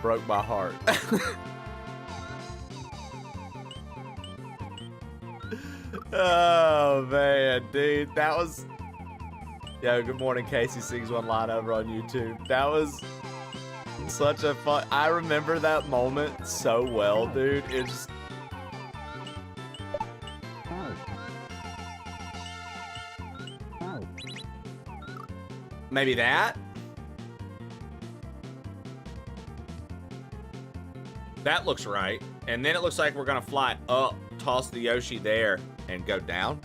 Broke my heart. Oh, man, dude. That was... Yo, good morning, Casey sings one line over on YouTube. That was such a fun... I remember that moment so well, dude. It's... Maybe that? That looks right. And then it looks like we're gonna fly up, toss the Yoshi there, and go down.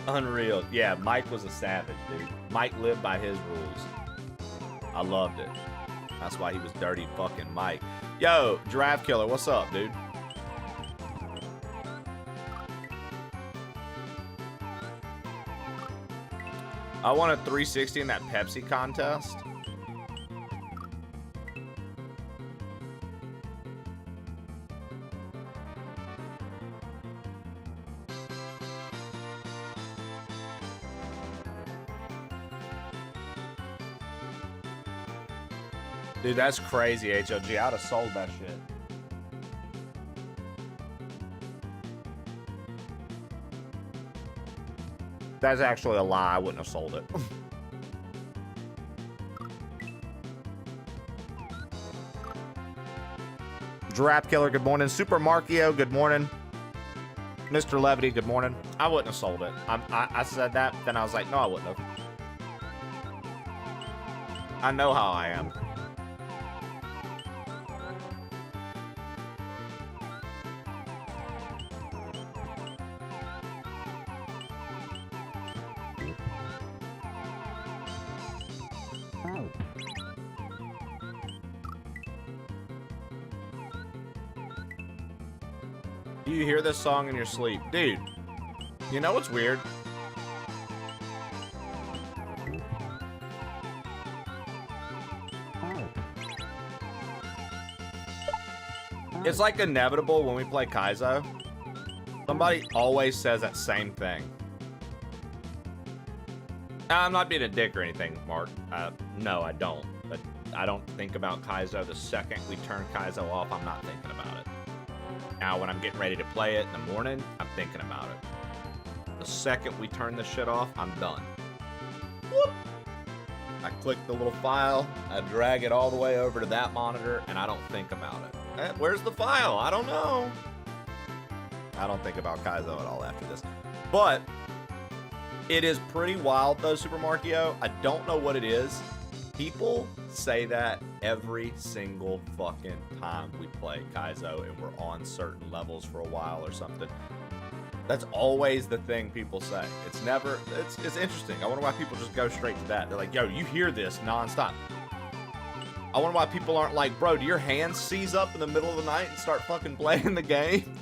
Unreal. Yeah, Mike was a savage, dude. Mike lived by his rules. I loved it. That's why he was dirty fucking Mike. Yo, Giraffe Killer, what's up, dude? I won a 360 in that Pepsi contest. Dude, that's crazy, HLG. I'd have sold that shit. That's actually a lie. I wouldn't have sold it. Giraffe Killer, good morning. Super Markio, good morning. Mr. Levity, good morning. I wouldn't have sold it. I said that, then I was like, no, I wouldn't have. I know how I am. Do you hear this song in your sleep? Dude, you know what's weird? It's like inevitable when we play KAIZO. Somebody always says that same thing. I'm not being a dick or anything, Mark. No, I don't. But I don't think about KAIZO the second we turn KAIZO off. I'm not thinking about it. Now, when I'm getting ready to play it in the morning, I'm thinking about it. The second we turn this shit off, I'm done. Whoop. I click the little file, I drag it all the way over to that monitor, and I don't think about it. Where's the file? I don't know. I don't think about KAIZO at all after this. But it is pretty wild, though, Super Markio. I don't know what it is. People say that every single fucking time we play KAIZO and we're on certain levels for a while or something. That's always the thing people say. It's never, it's interesting. I wonder why people just go straight to that. They're like, yo, you hear this nonstop. I wonder why people aren't like, bro, do your hands seize up in the middle of the night and start fucking playing the game?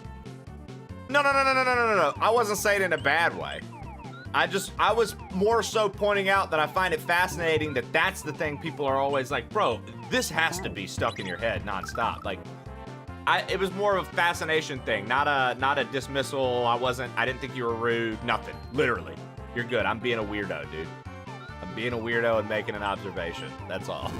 No. I wasn't saying it in a bad way. I was more so pointing out that I find it fascinating that that's the thing people are always like, bro, this has to be stuck in your head nonstop. Like, it was more of a fascination thing, not a dismissal. I didn't think you were rude, nothing. Literally. You're good. I'm being a weirdo, dude. I'm being a weirdo and making an observation. That's all.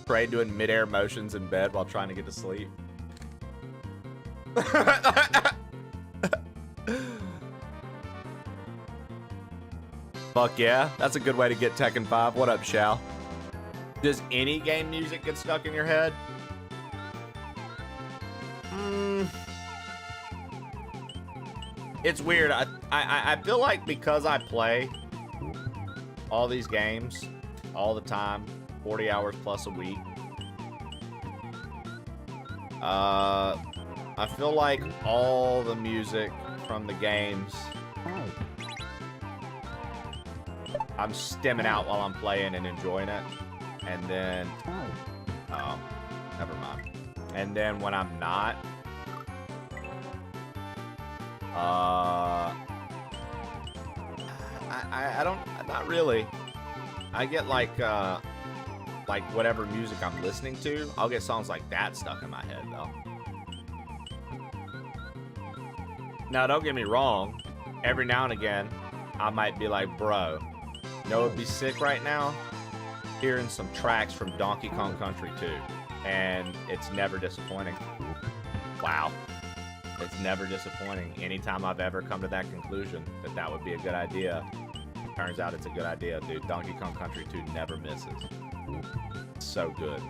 Trey doing mid-air motions in bed while trying to get to sleep. Fuck yeah, that's a good way to get Tekken 5. What up, Shal? Does any game music get stuck in your head? It's weird. I feel like because I play all these games all the time, 40 hours plus a week, I feel like all the music from the games I'm stemming out while I'm playing and enjoying it. And then, oh, never mind. And then when I'm not, I don't, not really. I get like whatever music I'm listening to, I'll get songs like that stuck in my head though. Now, don't get me wrong. Every now and again, I might be like, bro, you know what'd be sick right now? Hearing some tracks from Donkey Kong Country 2. And it's never disappointing. Wow. It's never disappointing. Anytime I've ever come to that conclusion that that would be a good idea, turns out it's a good idea, dude. Donkey Kong Country 2 never misses. It's so good.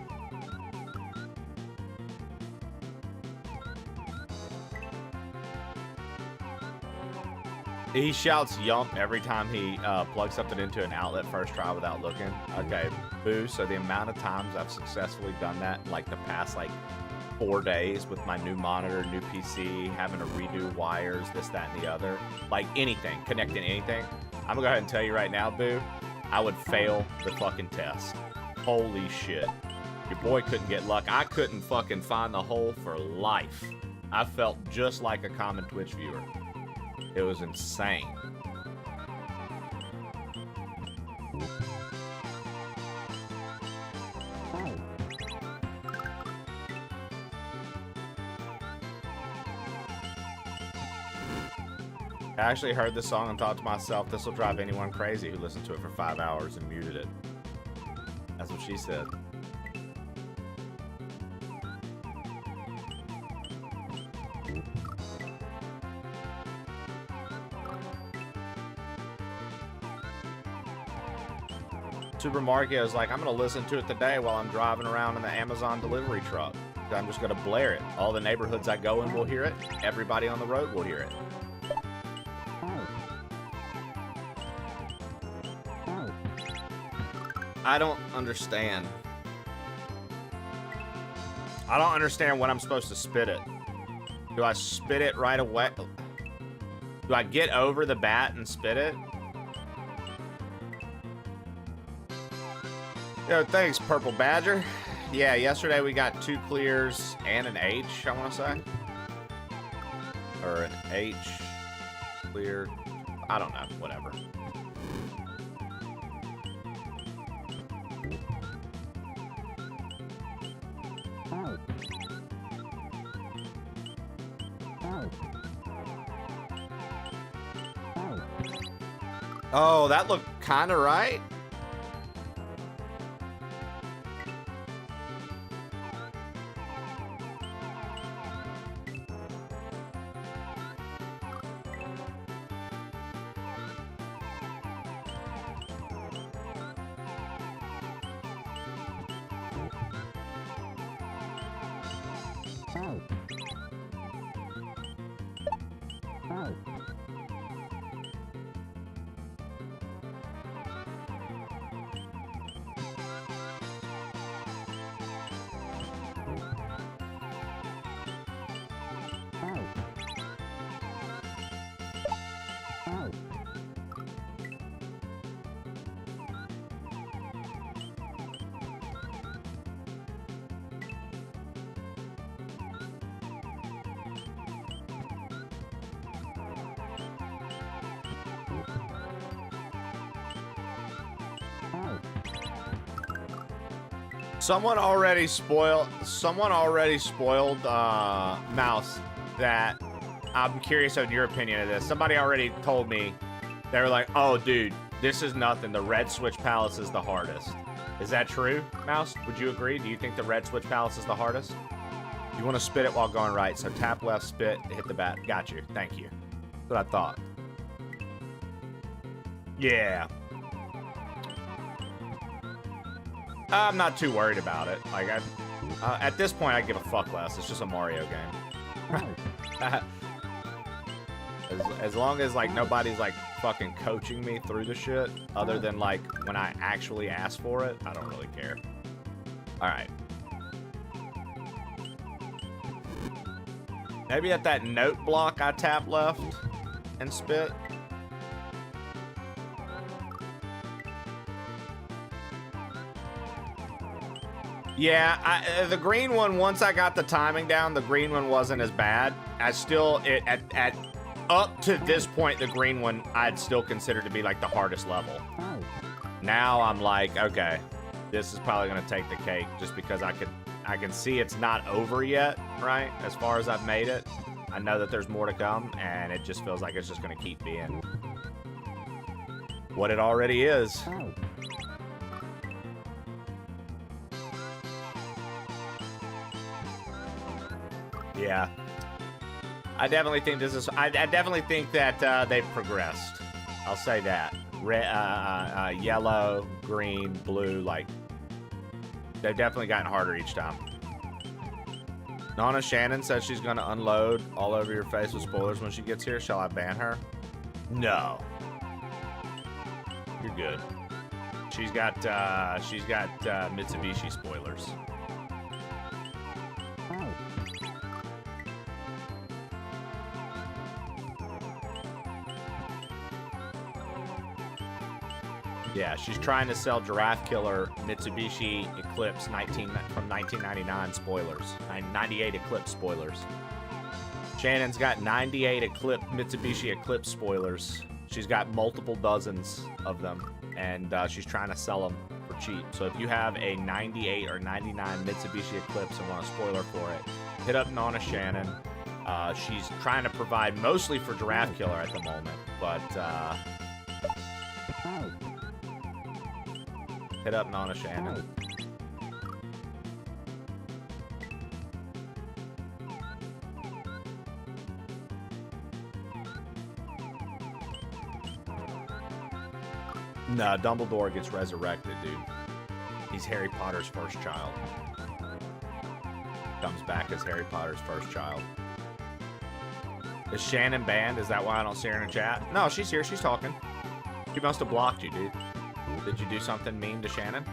He shouts yump every time he plugs something into an outlet first try without looking. Okay, boo. So the amount of times I've successfully done that, like the past 4 days with my new monitor, new PC, having to redo wires, this, that, and the other. Like anything, connecting anything. I'm gonna go ahead and tell you right now, boo, I would fail the fucking test. Holy shit. Your boy couldn't get luck. I couldn't fucking find the hole for life. I felt just like a common Twitch viewer. It was insane. I actually heard this song and thought to myself, this will drive anyone crazy who listened to it for 5 hours and muted it. That's what she said. Super Mario is like, I'm gonna listen to it today while I'm driving around in the Amazon delivery truck. I'm just gonna blare it. All the neighborhoods I go in will hear it. Everybody on the road will hear it. I don't understand. I don't understand when I'm supposed to spit it. Do I spit it right away? Do I get over the bat and spit it? Yo, thanks, Purple Badger. Yeah, yesterday we got 2 clears and an H, I want to say. Or an H clear. I don't know, whatever. Oh, that looked kind of right. Someone already spoiled Mouse that I'm curious on your opinion of this. Somebody already told me, they were like, oh dude, this is nothing. The Red Switch Palace is the hardest. Is that true, Mouse? Would you agree? Do you think the Red Switch Palace is the hardest? You want to spit it while going right. So tap left, spit, hit the bat. Got you. Thank you. That's what I thought. Yeah. I'm not too worried about it. Like, at this point, I give a fuck less. It's just a Mario game. As long as like nobody's like fucking coaching me through the shit, other than like when I actually ask for it, I don't really care. All right. Maybe at that note block I tap left and spit. Yeah, the green one, once I got the timing down, the green one wasn't as bad. I still, at up to this point, the green one I'd still consider to be like the hardest level. Now I'm like, okay, this is probably gonna take the cake just because I can see it's not over yet, right? As far as I've made it. I know that there's more to come, and it just feels like it's just gonna keep being what it already is. Yeah, I definitely think this is. I definitely think that they've progressed. I'll say that. Red, yellow, green, blue, like they've definitely gotten harder each time. Nana Shannon says she's gonna unload all over your face with spoilers when she gets here. Shall I ban her? No. You're good. She's got Mitsubishi spoilers. Yeah, she's trying to sell Giraffe Killer Mitsubishi Eclipse from 1999 spoilers. 98 Eclipse spoilers. Shannon's got 98 Mitsubishi Eclipse spoilers. She's got multiple dozens of them, and she's trying to sell them for cheap. So if you have a 98 or 99 Mitsubishi Eclipse and want a spoiler for it, hit up Nana Shannon. She's trying to provide mostly for Giraffe Killer at the moment, but hit up Nana Shannon. Nah, Dumbledore gets resurrected, dude. He's Harry Potter's first child. Comes back as Harry Potter's first child. Is Shannon banned? Is that why I don't see her in the chat? No, she's here. She's talking. She must have blocked you, dude. Did you do something mean to Shannon?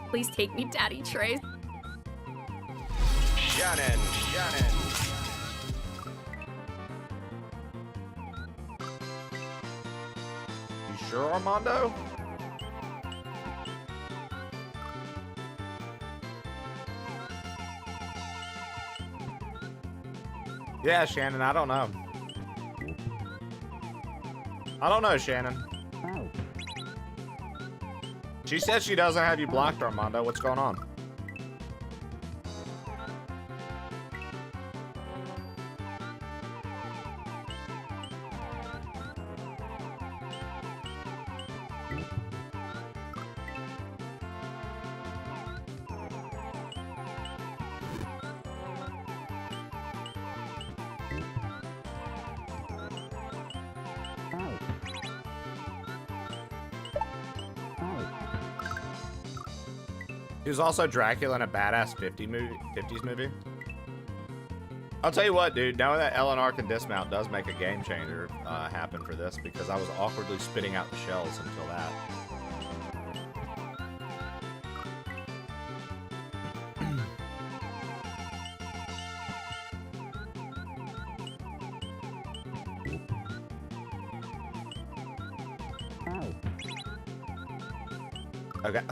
Please take me, Daddy Trace. Shannon. You sure, Armando? Yeah, Shannon, I don't know. I don't know, Shannon. She says she doesn't have you blocked, Armando. What's going on? He was also Dracula in a badass 50s movie. I'll tell you what, dude. Knowing that Eleanor can dismount does make a game changer happen for this, because I was awkwardly spitting out the shells until that. Okay.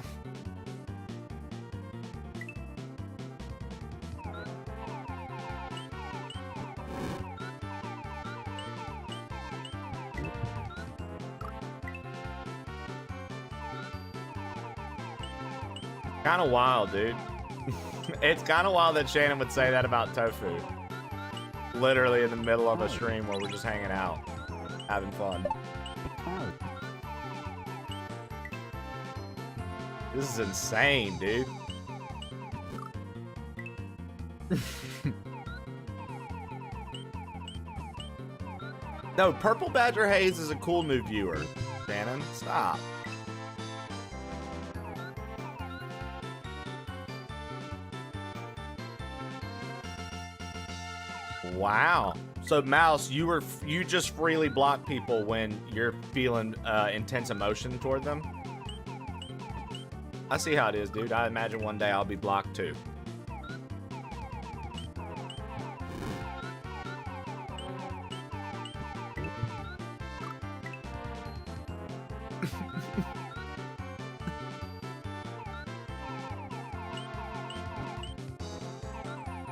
Kind of wild, dude. It's kind of wild that Shannon would say that about tofu. Literally in the middle of a stream where we're just hanging out, having fun. This is insane, dude. No, Purple Badger Haze is a cool new viewer. Shannon, stop. Wow. So Mouse, you just freely block people when you're feeling intense emotion toward them? I see how it is, dude. I imagine one day I'll be blocked too.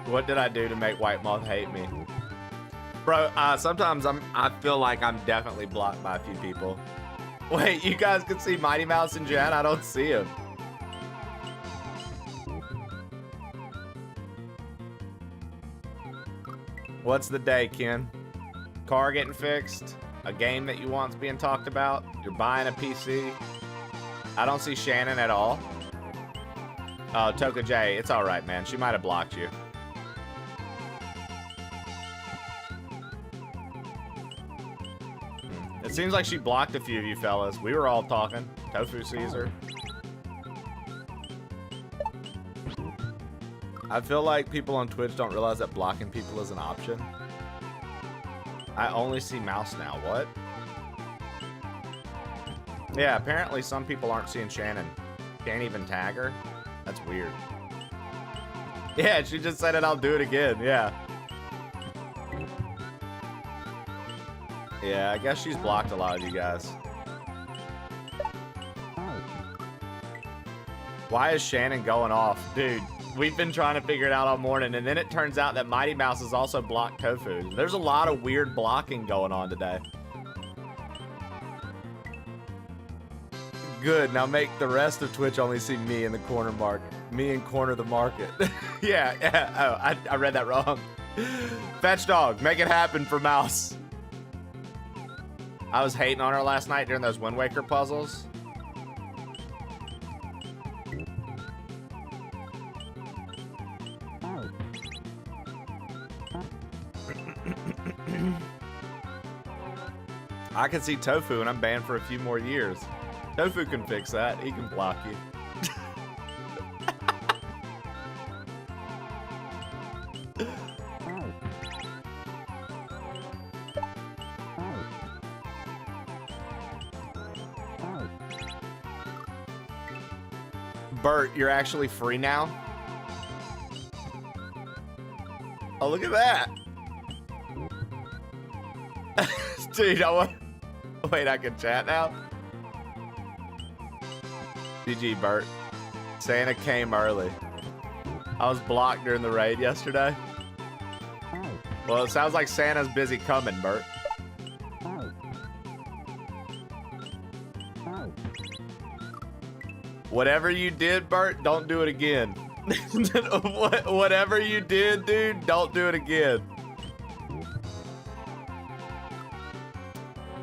What did I do to make White Moth hate me? Bro, sometimes I feel like I'm definitely blocked by a few people. Wait, you guys can see Mighty Mouse and Jen? I don't see him. What's the day, Ken? Car getting fixed? A game that you want's being talked about? You're buying a PC? I don't see Shannon at all. Oh, Toka J, it's all right, man. She might have blocked you. It seems like she blocked a few of you fellas. We were all talking. Tofu Caesar. I feel like people on Twitch don't realize that blocking people is an option. I only see Mouse now. What? Yeah, apparently some people aren't seeing Shannon. Can't even tag her. That's weird. Yeah, she just said it. I'll do it again. Yeah. Yeah, I guess she's blocked a lot of you guys. Why is Shannon going off? Dude, we've been trying to figure it out all morning, and then it turns out that Mighty Mouse has also blocked Tofu. There's a lot of weird blocking going on today. Good, now make the rest of Twitch only see me in the corner market. Me and corner the market. yeah. Oh, I read that wrong. Fetch Dog, make it happen for Mouse. I was hating on her last night during those Wind Waker puzzles. I can see Tofu and I'm banned for a few more years. Tofu can fix that. He can block you. Bert, you're actually free now? Oh, look at that. Dude, I want... Wait, I can chat now? GG, Bert. Santa came early. I was blocked during the raid yesterday. Well, it sounds like Santa's busy coming, Bert. Whatever you did, Bert, don't do it again. Whatever you did, dude, don't do it again.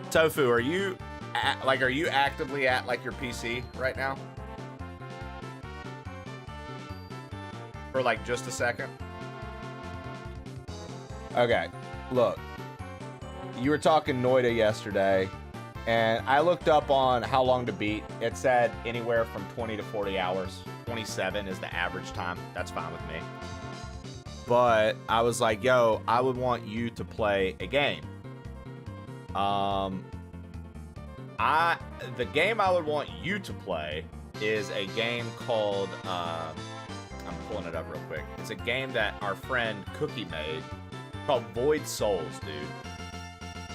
Tofu, are you actively at like your PC right now? For like just a second? Okay, look. You were talking Noida yesterday, and I looked up on how long to beat. It said anywhere from 20 to 40 hours. 27 is the average time. That's fine with me. But I was like, yo, I would want you to play a game. The game I would want you to play is a game called, I'm pulling it up real quick. It's a game that our friend Cookie made called Void Souls, dude.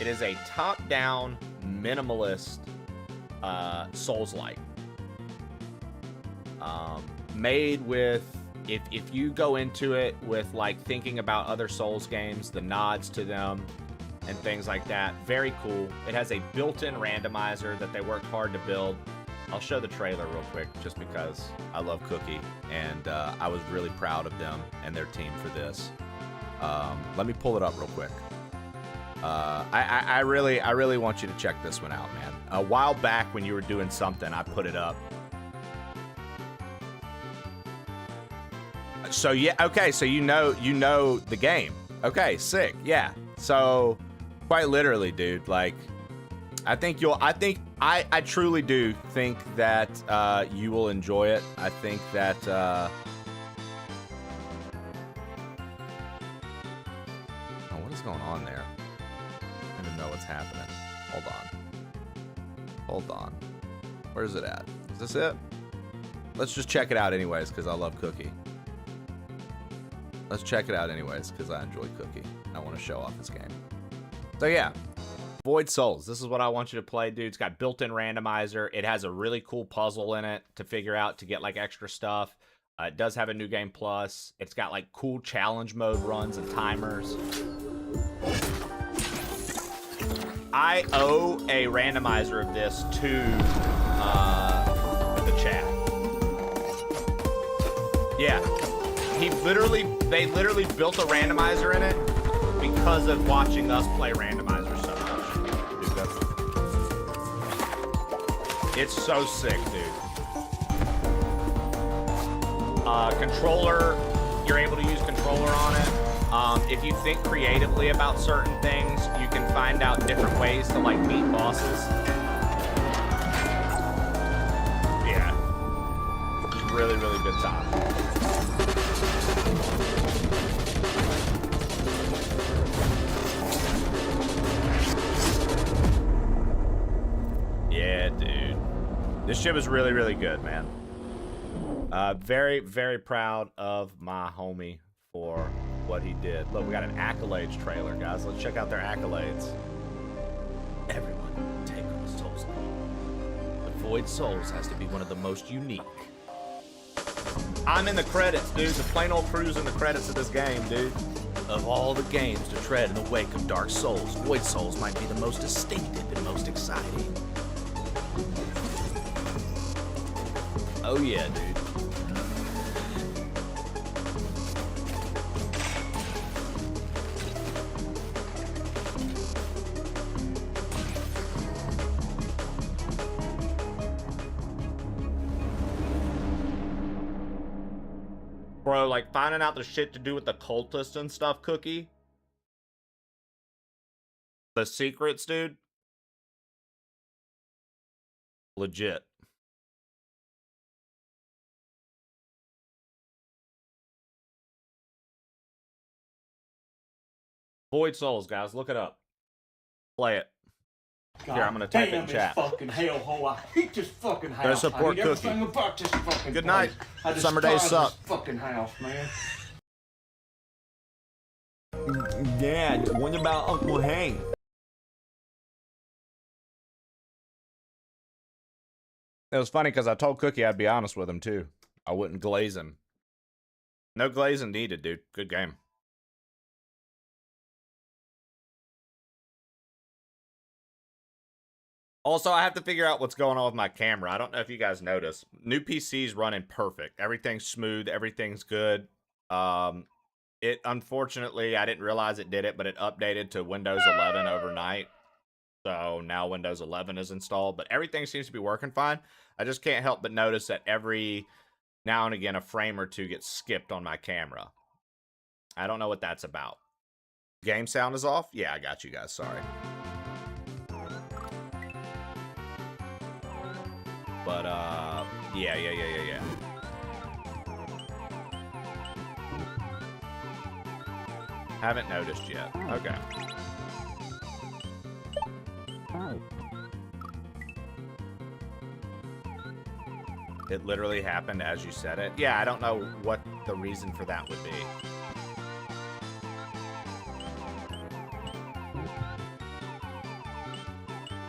It is a top-down, minimalist, Souls-like. Made with, if you go into it with, like, thinking about other Souls games, the nods to them, and things like that. Very cool. It has a built-in randomizer that they worked hard to build. I'll show the trailer real quick just because I love Cookie and I was really proud of them and their team for this. Let me pull it up real quick. I really want you to check this one out, man. A while back when you were doing something, I put it up. So yeah, okay, so you know the game. Okay, sick. Yeah. So quite literally, dude, like, I truly do think that you will enjoy it. I think that oh, what happening. Hold on. Hold on. Where's it at? Is this it? Let's just check it out anyways, because I love Cookie. Let's check it out anyways, because I enjoy Cookie. I want to show off this game. So yeah, Void Souls. This is what I want you to play, dude. It's got built-in randomizer. It has a really cool puzzle in it to figure out to get like extra stuff. It does have a new game plus. It's got like cool challenge mode runs and timers. I owe a randomizer of this to the chat. Yeah, they literally built a randomizer in it because of watching us play randomizer so much. Dude, it's so sick, dude. Controller, you're able to use controller on it. If you think creatively about certain things, you can find out different ways to like beat bosses. Yeah, really, really good time. Yeah, dude, this shit was really, really good, man. Very, very proud of my homie for what he did. Look, we got an accolades trailer, guys. Let's check out their accolades. Everyone, take on Souls. But Void Souls has to be one of the most unique. I'm in the credits, dude. The plain old crew's in the credits of this game, dude. Of all the games to tread in the wake of Dark Souls, Void Souls might be the most distinctive and most exciting. Oh yeah, dude. Bro, like finding out the shit to do with the cultists and stuff, Cookie. The secrets, dude. Legit. Void Souls, guys. Look it up. Play it. God here, I'm gonna type it in damn chat. This fucking hellhole. I hate this fucking house. Gonna support I hate Cookie. everything about this fucking Good place. night. I Summer days despise suck. this fucking house, man. Dad, what about Uncle Hank? It was funny because I told Cookie I'd be honest with him too. I wouldn't glaze him. No glazing needed, dude. Good game. Also, I have to figure out what's going on with my camera. I don't know if you guys noticed. New PC's running perfect. Everything's smooth. Everything's good. It unfortunately, I didn't realize it did it, but it updated to Windows 11 overnight. So now Windows 11 is installed, but everything seems to be working fine. I just can't help but notice that every now and again a frame or two gets skipped on my camera. I don't know what that's about. Game sound is off? Yeah, I got you guys. Sorry. But, yeah. Haven't noticed yet. Okay. It literally happened as you said it. Yeah, I don't know what the reason for that would be.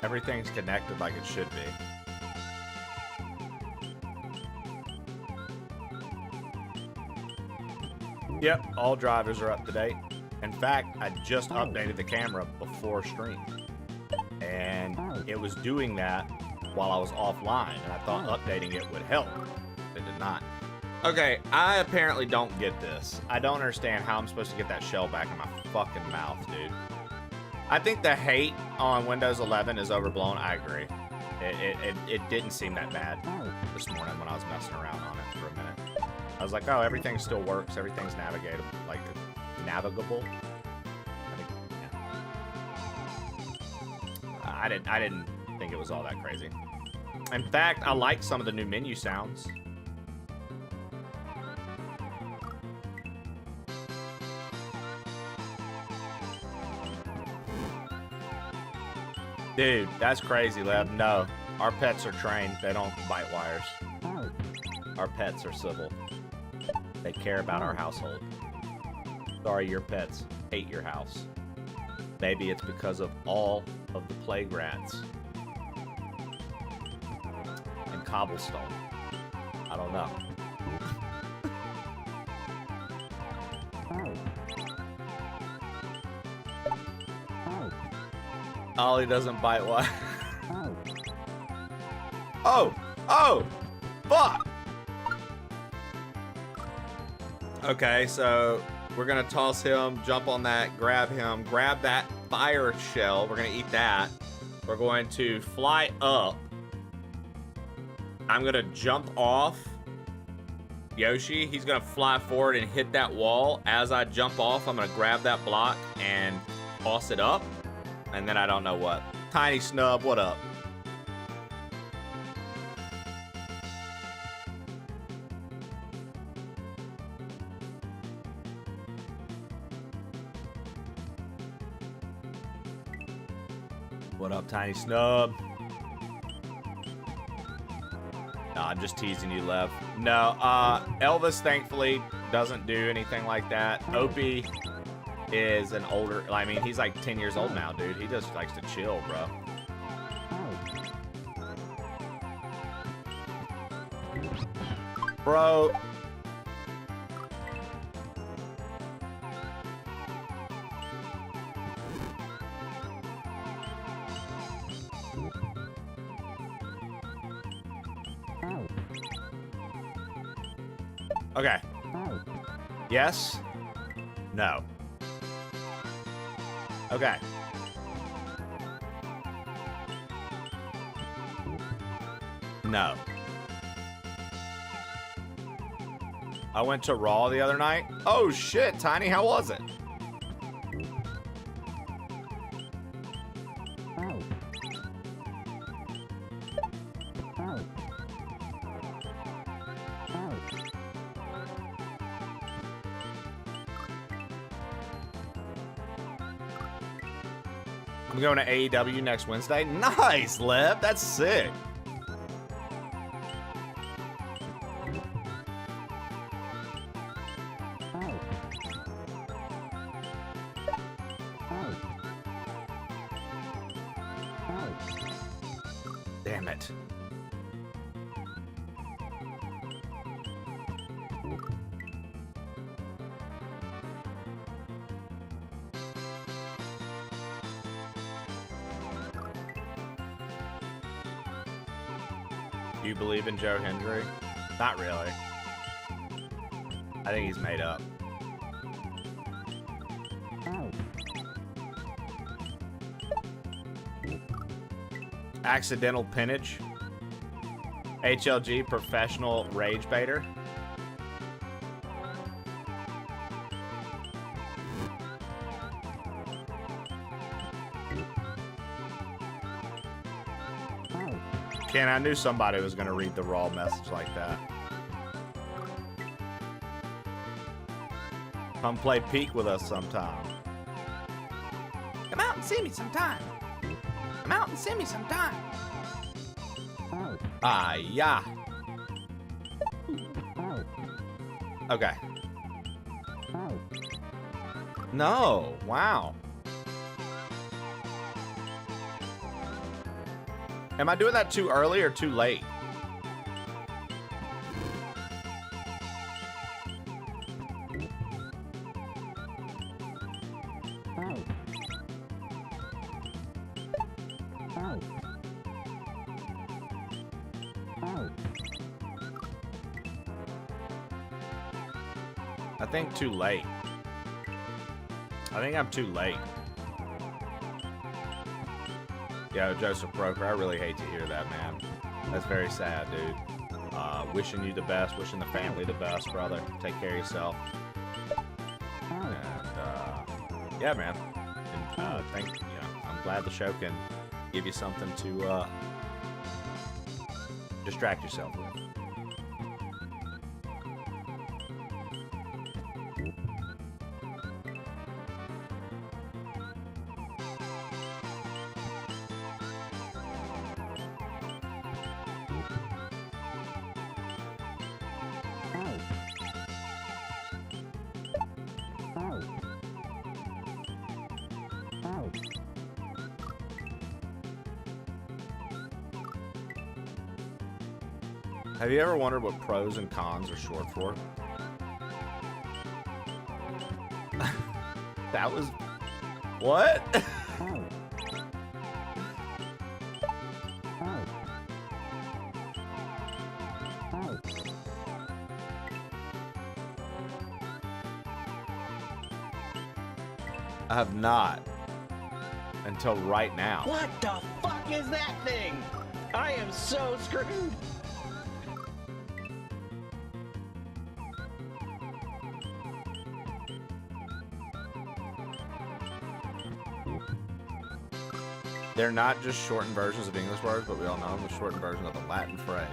Everything's connected like it should be. Yep, all drivers are up to date. In fact, I just updated the camera before stream. And it was doing that while I was offline, and I thought updating it would help. It did not. Okay, I apparently don't get this. I don't understand how I'm supposed to get that shell back in my fucking mouth, dude. I think the hate on Windows 11 is overblown. I agree. It didn't seem that bad this morning when I was messing around on it for a minute. I was like, oh, everything still works. Everything's navigatable, like navigable. I didn't think it was all that crazy. In fact, I like some of the new menu sounds. Dude, that's crazy, Lev. No, our pets are trained. They don't bite wires. Our pets are civil. They care about our household. Sorry, your pets hate your house. Maybe it's because of all of the plague rats and cobblestone. I don't know. Ollie doesn't bite wire. Oh! Oh! Fuck! Okay, so we're gonna toss him, jump on that, grab him, grab that fire shell. We're gonna eat that. We're going to fly up. I'm gonna jump off Yoshi. He's gonna fly forward and hit that wall. As I jump off, I'm gonna grab that block and toss it up. And then I don't know what. Tiny Snub, what up? What up, Tiny Snub? No, I'm just teasing you, Lev. No, Elvis thankfully doesn't do anything like that. Opie is an older, I mean, he's like 10 years old now, dude. He just likes to chill, bro. Bro. Okay. Yes. No. Okay. No. I went to Raw the other night. Oh shit, Tiny, how was it? I'm going to AEW next Wednesday. Nice, Lev. That's sick. Damn it. Do you believe in Joe Hendry? Not really. I think he's made up. Accidental pinnage. HLG, professional rage baiter. Ken, I knew somebody was going to read the raw message like that. Come play Peak with us sometime. Come out and see me sometime. Come out and see me sometime. Ah, yeah. Okay. No, wow. Am I doing that too early or too late? I think too late. I think I'm too late. Yo, Joseph Broker, I really hate to hear that, man. That's very sad, dude. Wishing you the best, wishing the family the best, brother. Take care of yourself. And, yeah, man. And, I'm glad the show can give you something to, distract yourself with. Have you ever wondered what pros and cons are short for? That was... What? I have not. Until right now. What the fuck is that thing? I am so screwed. They're not just shortened versions of English words, but we all know them as shortened version of the Latin phrase.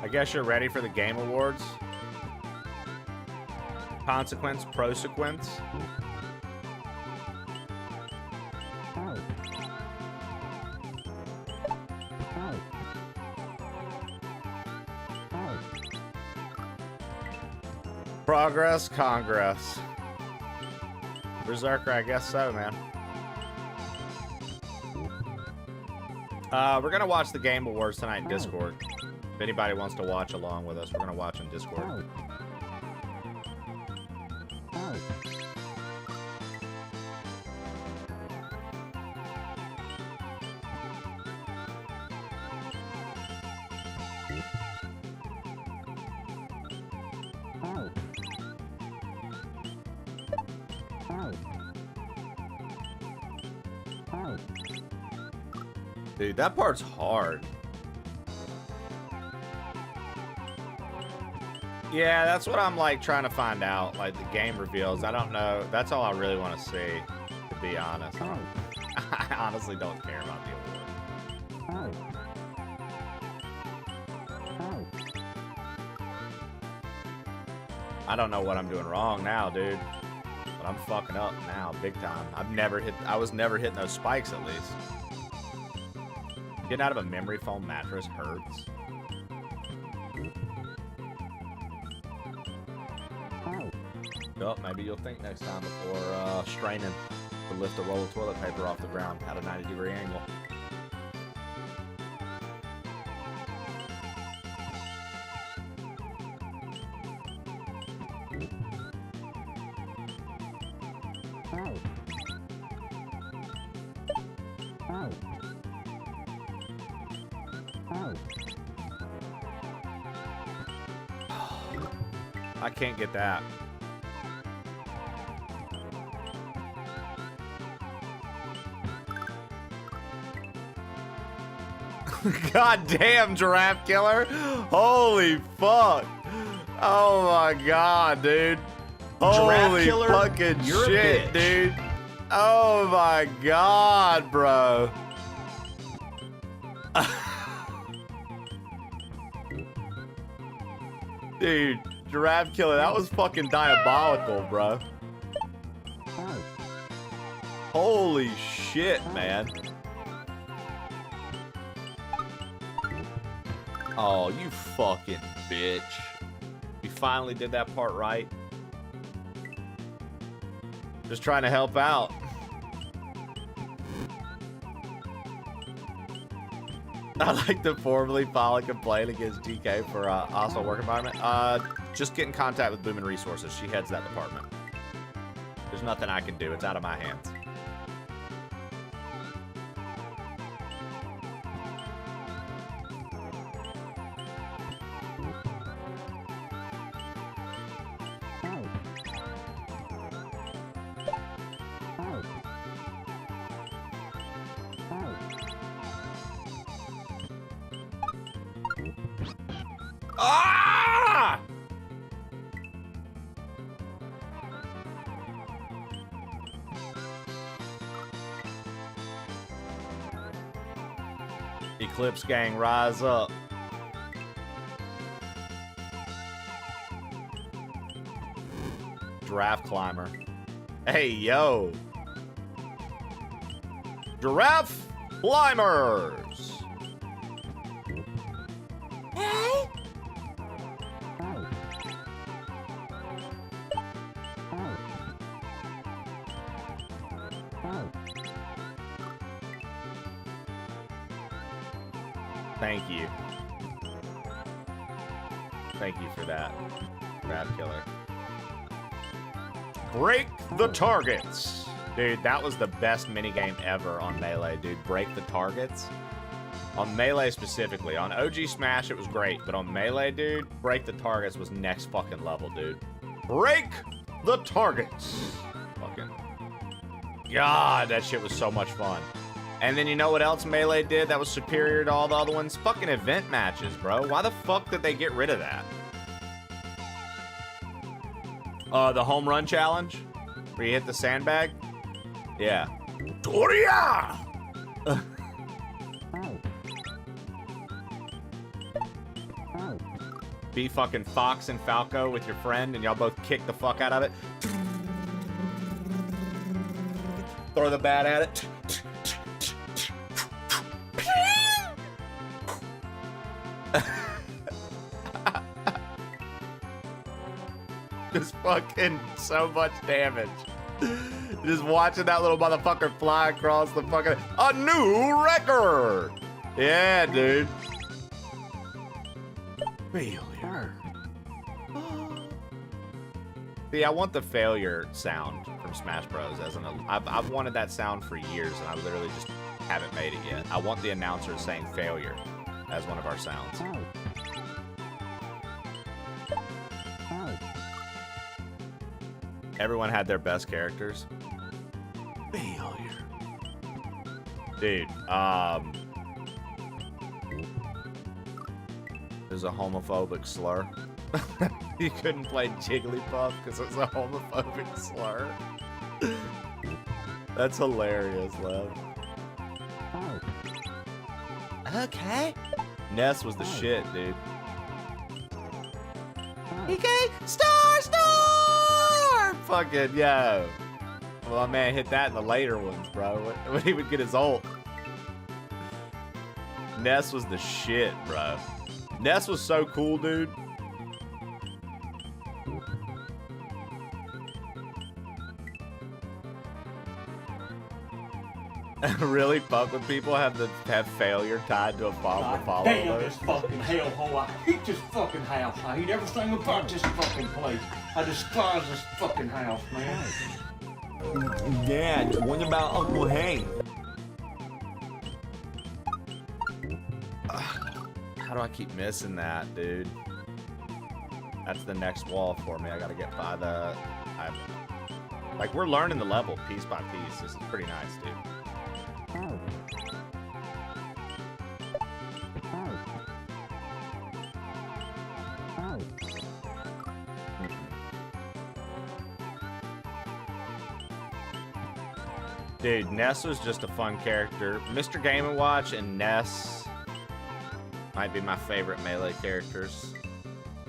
I guess you're ready for the Game Awards. Consequence, prosequence. Progress, Congress. Berserker, I guess so, man. We're gonna watch the Game Awards tonight in Discord. If anybody wants to watch along with us, we're gonna watch in Discord. Dude, that part's hard. Yeah, that's what I'm like trying to find out. Like the game reveals. I don't know. That's all I really want to see, to be honest. I honestly don't care about the award. I don't know what I'm doing wrong now, dude. But I'm fucking up now, big time. I was never hitting those spikes at least. Getting out of a memory foam mattress hurts. Well, maybe you'll think next time before straining to lift a roll of toilet paper off the ground at a 90-degree angle. I can't get that. God damn, Giraffe Killer. Holy fuck. Oh my god, dude. Holy Killer, fucking you're a shit, bitch. dude. Oh my god, bro. Dude, Giraffe Killer, that was fucking diabolical, bro. Holy shit, man. Oh, you fucking bitch. You finally did that part right. Just trying to help out. I'd like to formally file a complaint against DK for hostile work environment. Just get in contact with Boomin' Resources. She heads that department. There's nothing I can do. It's out of my hands. Ah! Eclipse Gang, rise up. Draft Climber. Hey, yo. Giraffe climbers. Hey. Thank you. Thank you for that, Rap Killer. Break the targets. Dude, that was the best minigame ever on Melee, dude. Break the targets. On Melee specifically. On OG Smash, it was great. But on Melee, dude, break the targets was next fucking level, dude. Break the targets. Fucking. God, that shit was so much fun. And then you know what else Melee did that was superior to all the other ones? Fucking event matches, bro. Why the fuck did they get rid of that? The home run challenge? Where you hit the sandbag? Yeah. Toria! Be fucking Fox and Falco with your friend and y'all both kick the fuck out of it. Throw the bat at it. Just fucking so much damage. Just watching that little motherfucker fly across the fucking... A new record! Yeah, dude. Failure. See, I want the failure sound from Smash Bros. I've wanted that sound for years, and I literally just haven't made it yet. I want the announcer saying failure as one of our sounds. Everyone had their best characters. Failure. Dude, there's a homophobic slur. You couldn't play Jigglypuff because it's a homophobic slur. That's hilarious, Lev. Okay. Ness was the shit, dude. EK, star! Fucking, yo. Well, my man hit that in the later ones, bro. When he would get his ult. Ness was the shit, bro. Ness was so cool, dude. Really fuck with people have failure tied to a follow Damn alert. this fucking hellhole. I hate this fucking house. I hate everything about this fucking place. I despise this fucking house, man. Dad, what about Uncle Hank? How do I keep missing that, dude? That's the next wall for me. I gotta get by the... Like, we're learning the level piece by piece. This is pretty nice, dude. Dude, Ness was just a fun character. Mr. Game & Watch and Ness might be my favorite Melee characters.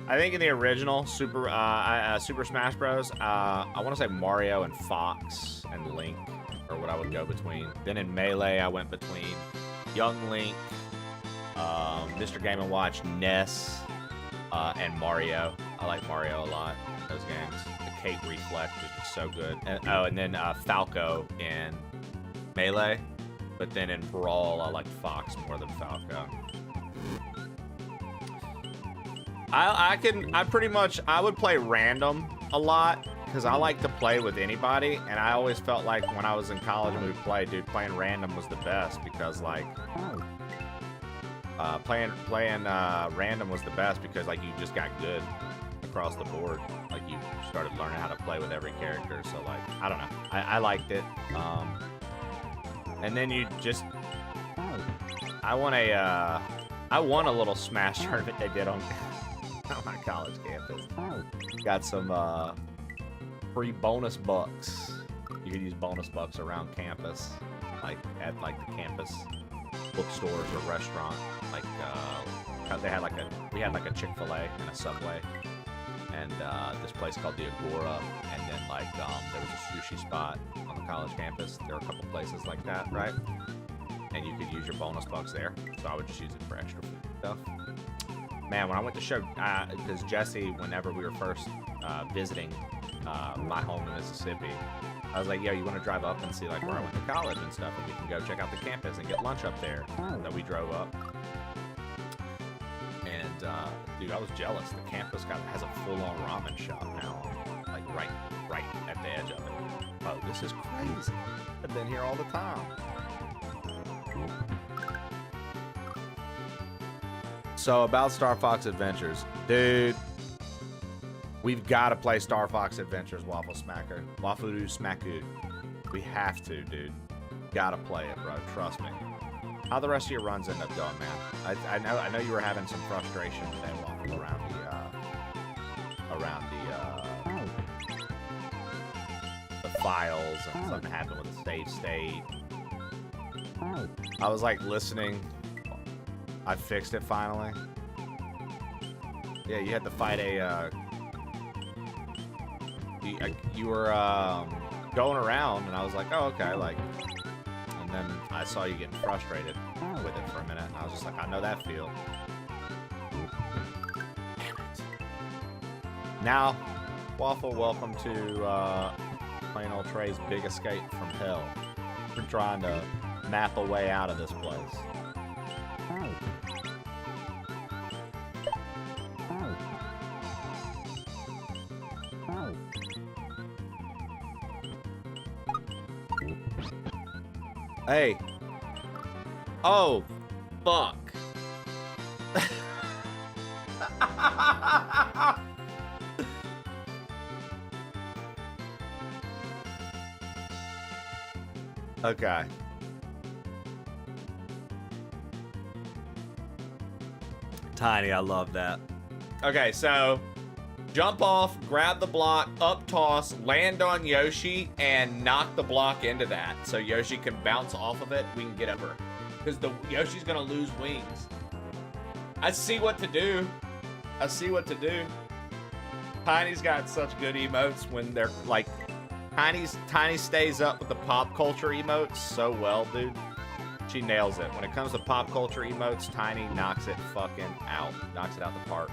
I think in the original Super Smash Bros, I want to say Mario and Fox and Link are what I would go between. Then in Melee, I went between Young Link, Mr. Game & Watch, Ness, and Mario. I like Mario a lot in those games. The cape reflect is just so good. And then Falco in Melee, but then in Brawl, I like Fox more than Falco. I would play random a lot because I like to play with anybody, and I always felt like when I was in college and we would play, dude, playing random was the best because like playing random was the best because like you just got good across the board. Like you started learning how to play with every character. So like I don't know, I liked it. And then you just I won a little Smash tournament they did on my college campus. Got some free bonus bucks. You could use bonus bucks around campus, like at like the campus bookstores or restaurant. Like we had like a Chick-fil-A and a Subway, and this place called the Agora, and then like like there was a sushi spot on the college campus. There were a couple places like that, right? And you could use your bonus bucks there. So I would just use it for extra food stuff. Man, when I went to show, because Jesse, whenever we were first visiting my home in Mississippi, I was like, yo, you want to drive up and see like where I went to college and stuff, and we can go check out the campus and get lunch up there. So we drove up. And dude, I was jealous. The campus has a full-on ramen shop now, like right at the edge of it. Oh, this is crazy. I've been here all the time. So about Star Fox Adventures, dude, we've got to play Star Fox Adventures, Waffle Smacker. We have to, dude. Gotta play it, bro. Trust me. How the rest of your runs end up going, man? I know you were having some frustration today, Waffle, around the files, and something happened with the save state. I was like listening. I fixed it finally. Yeah, you had to fight you were going around, and I was like, oh, okay, like, and then I saw you getting frustrated with it for a minute, and I was just like, I know that feel. Now, Waffle, welcome to Plain Old Trey's Big Escape from Hell. We're trying to map a way out of this place. Hey. Oh, fuck. Okay. Tiny, I love that. Okay, so jump off, grab the block, up toss, land on Yoshi, and knock the block into that so Yoshi can bounce off of it. We can get over. Because the Yoshi's gonna lose wings. I see what to do. I see what to do. Tiny's got such good emotes when they're like Tiny stays up with the pop culture emotes so well, dude. She nails it. When it comes to pop culture emotes, Tiny knocks it fucking out. Knocks it out the park.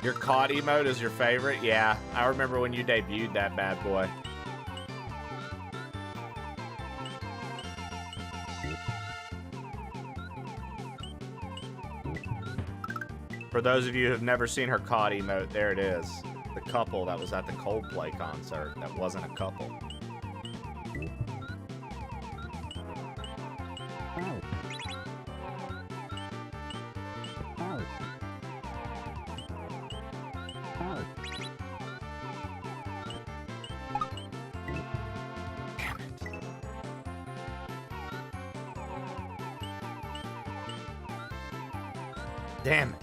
Your COD emote is your favorite? Yeah, I remember when you debuted that bad boy. For those of you who have never seen her COD emote, there it is. The couple that was at the Coldplay concert that wasn't a couple. Damn it.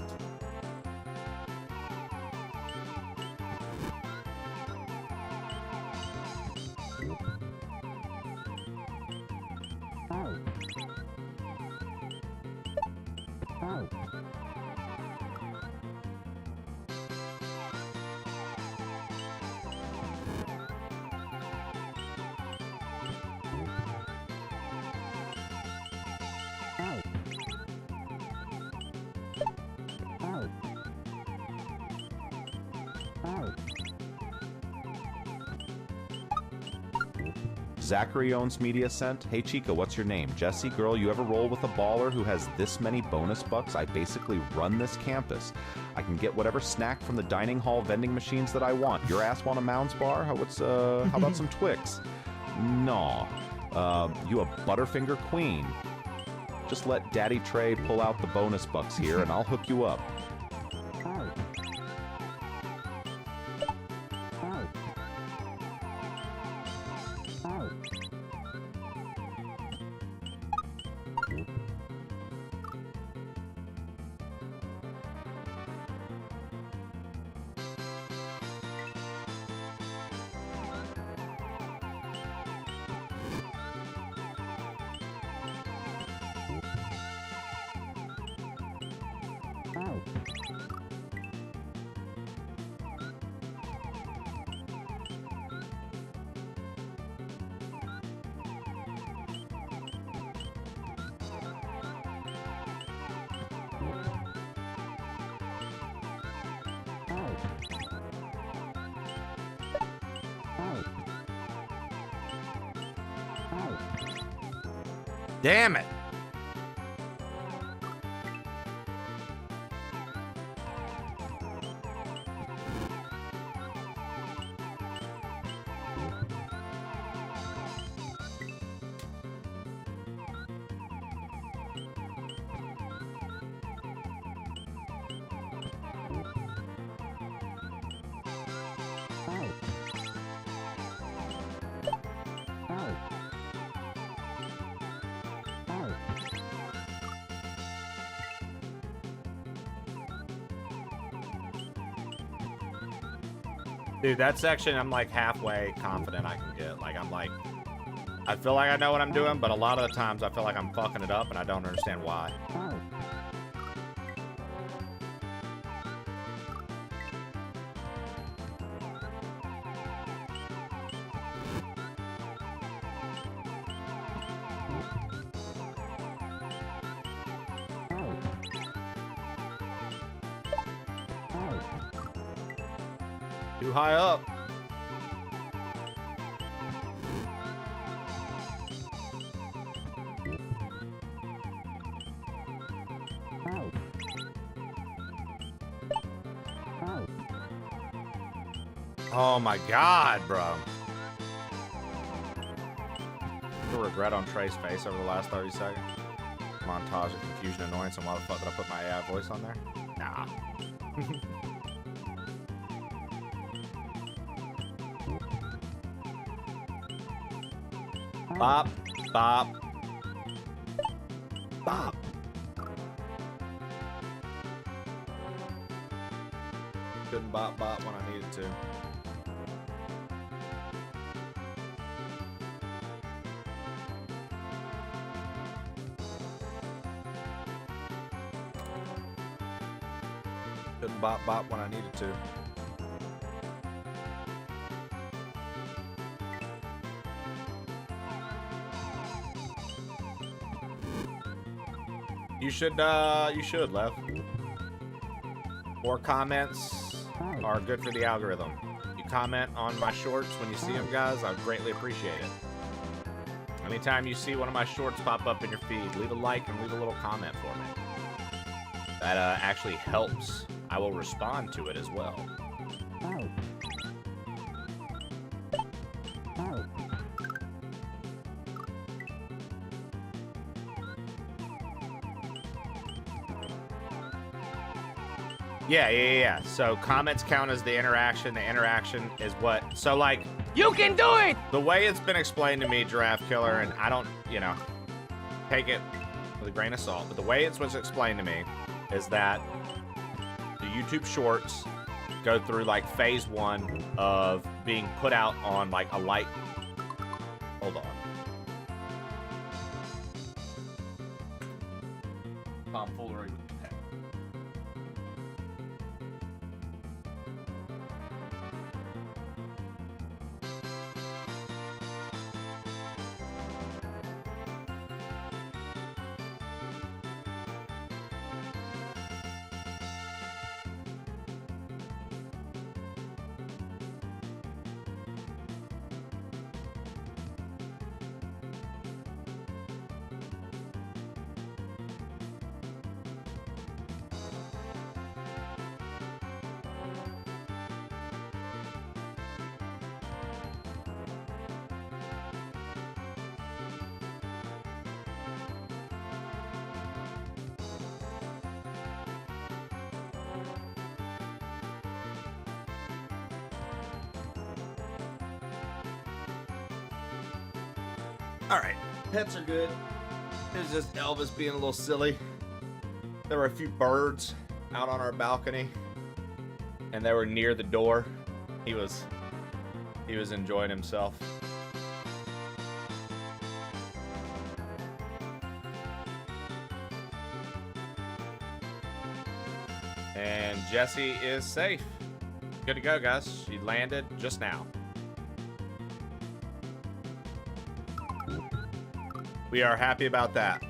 Zachary owns Media sent. Hey Chica, what's your name? Jesse, girl, you ever roll with a baller who has this many bonus bucks? I basically run this campus. I can get whatever snack from the dining hall vending machines that I want. Your ass want a Mounds bar? How about some Twix? No. You a Butterfinger queen? Just let Daddy Trey pull out the bonus bucks here and I'll hook you up. Damn it. Dude, that section I'm like halfway confident I can get. Like I'm like, I feel like I know what I'm doing, but a lot of the times I feel like I'm fucking it up and I don't understand why. Too high up. Oh my god, bro. The regret on Trey's face over the last 30 seconds. Montage of confusion, annoyance, and why the fuck did I put my AI voice on there? Nah. Bop, bop, bop. Couldn't bop bop when I needed to. Couldn't bop bop when I needed to. You should, Lev. More comments are good for the algorithm. You comment on my shorts when you see them, guys, I would greatly appreciate it. Anytime you see one of my shorts pop up in your feed, leave a like and leave a little comment for me. That actually helps. I will respond to it as well. Yeah. So comments count as the interaction. The interaction is what. So like, you can do it. The way it's been explained to me, Giraffe Killer, and I don't, take it with a grain of salt. But the way it was explained to me is that the YouTube Shorts go through like phase 1 of being put out on like a light. Hold on. Tomfoolery. All right, pets are good. It was just Elvis being a little silly. There were a few birds out on our balcony, and they were near the door. He was enjoying himself. And Jessie is safe. Good to go, guys. She landed just now. We are happy about that.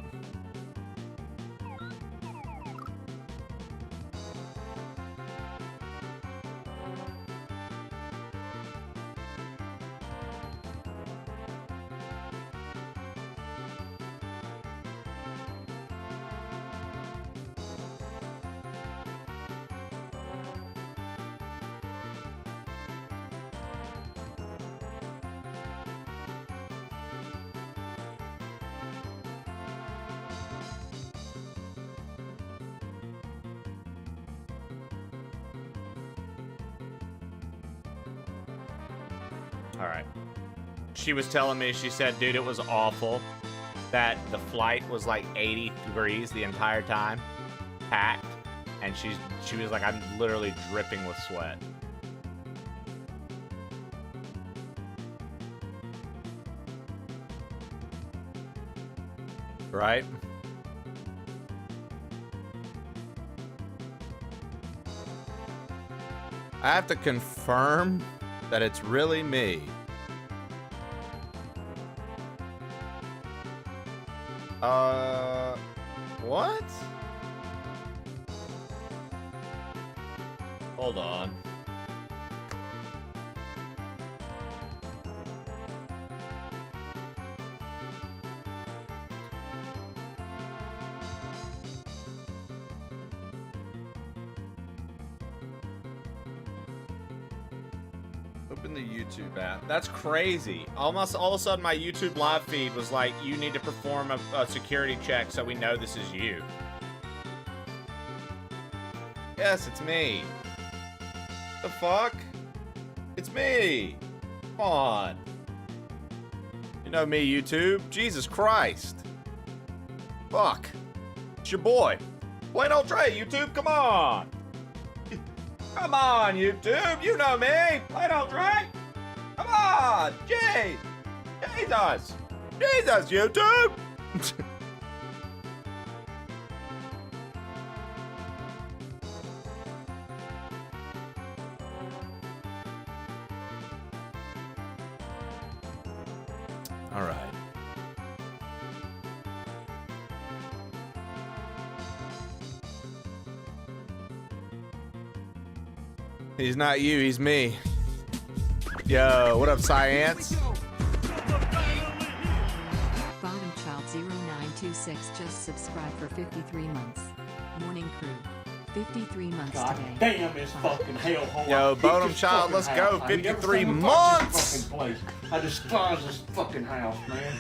All right. She was telling me, she said, dude, it was awful. That the flight was like 80 degrees the entire time, packed. And she was like, I'm literally dripping with sweat. Right? I have to confirm that it's really me. What? Hold on. Open the YouTube app. That's crazy. Almost all of a sudden my YouTube live feed was like, you need to perform a security check so we know this is you. Yes, it's me. The fuck? It's me. Come on. You know me, YouTube. Jesus Christ. Fuck. It's your boy. Plain old Trey, YouTube. Come on. Come on, YouTube. You know me. Plain old Trey. Come on. Jeez. Jesus. Jesus, YouTube. All right. He's not you, he's me. Yo, what up, Science? Bottom Child 0926 just subscribed for 53 months. Morning Crew. 53 months God today. damn, it's fucking hellhole. Yo, I hate Bottom this Child, fucking let's house. go. I hate 53 everything about months. this fucking place. I despise this fucking house, man.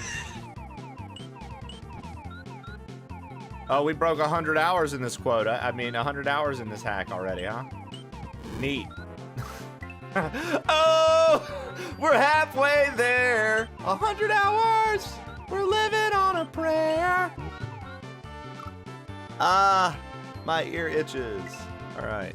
Oh, we broke 100 hours in this quota. I mean, 100 hours in this hack already, huh? Neat. Oh, we're halfway there. 100 hours. We're living on a prayer. Ah, my ear itches. All right.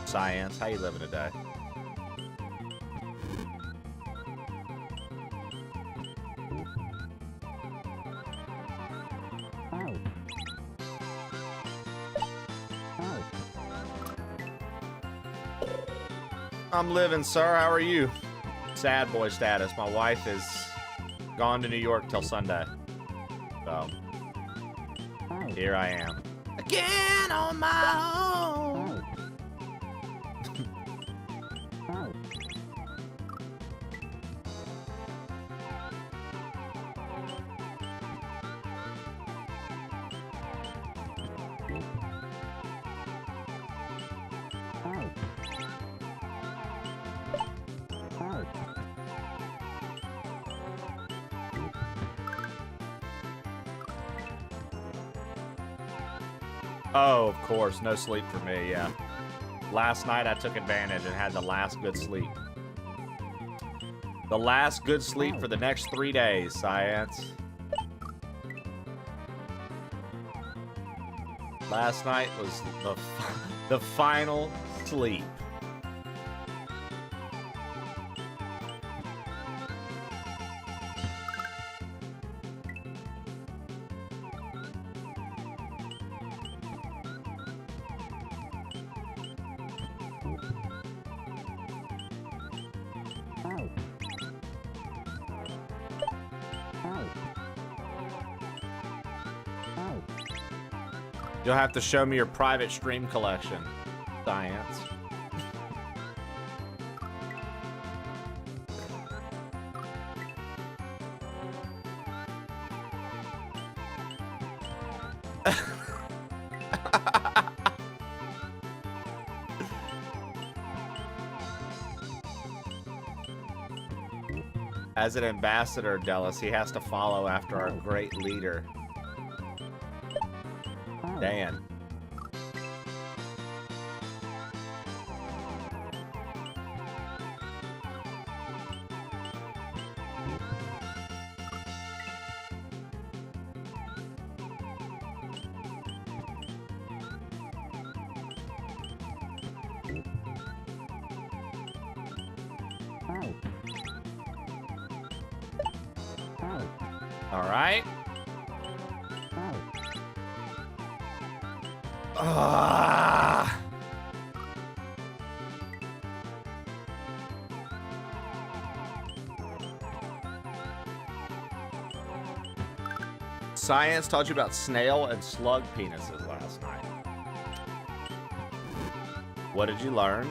Science, how you living today? I'm living, sir. How are you? Sad boy status. My wife is gone to New York till Sunday. So, here I am. Again on my own. Oh, of course. No sleep for me, yeah. Last night I took advantage and had the last good sleep. The last good sleep for the next 3 days, Science. Last night was the final sleep. You'll have to show me your private stream collection, Science. As an ambassador, Dallas, he has to follow after our great leader, Dan. All right. Ah. Science taught you about snail and slug penises last night. What did you learn?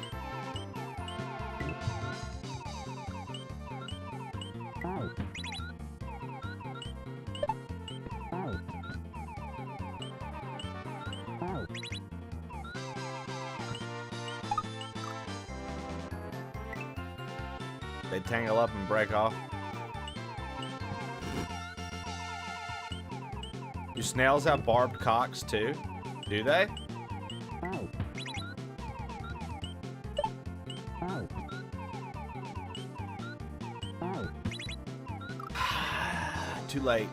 They tangle up and break off. Do snails have barbed cocks too? Do they? Too late.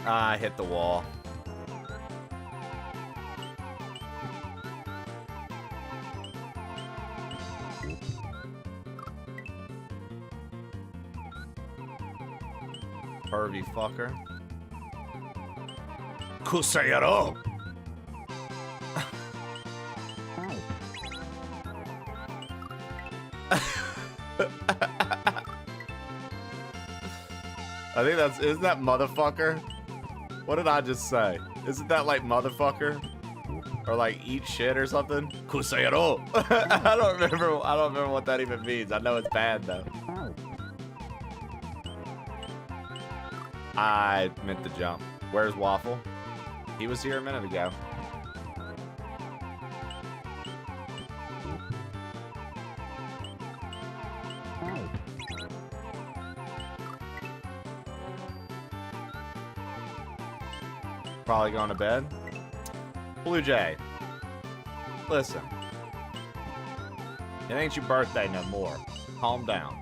I hit the wall. Pervy fucker. Kusayaro. I think that's, isn't that motherfucker? What did I just say? Isn't that like motherfucker? Or like eat shit or something? Kusayaro. I don't remember what that even means. I know it's bad though. I meant to jump. Where's Waffle? He was here a minute ago. Probably going to bed. Blue Jay, listen. It ain't your birthday no more. Calm down.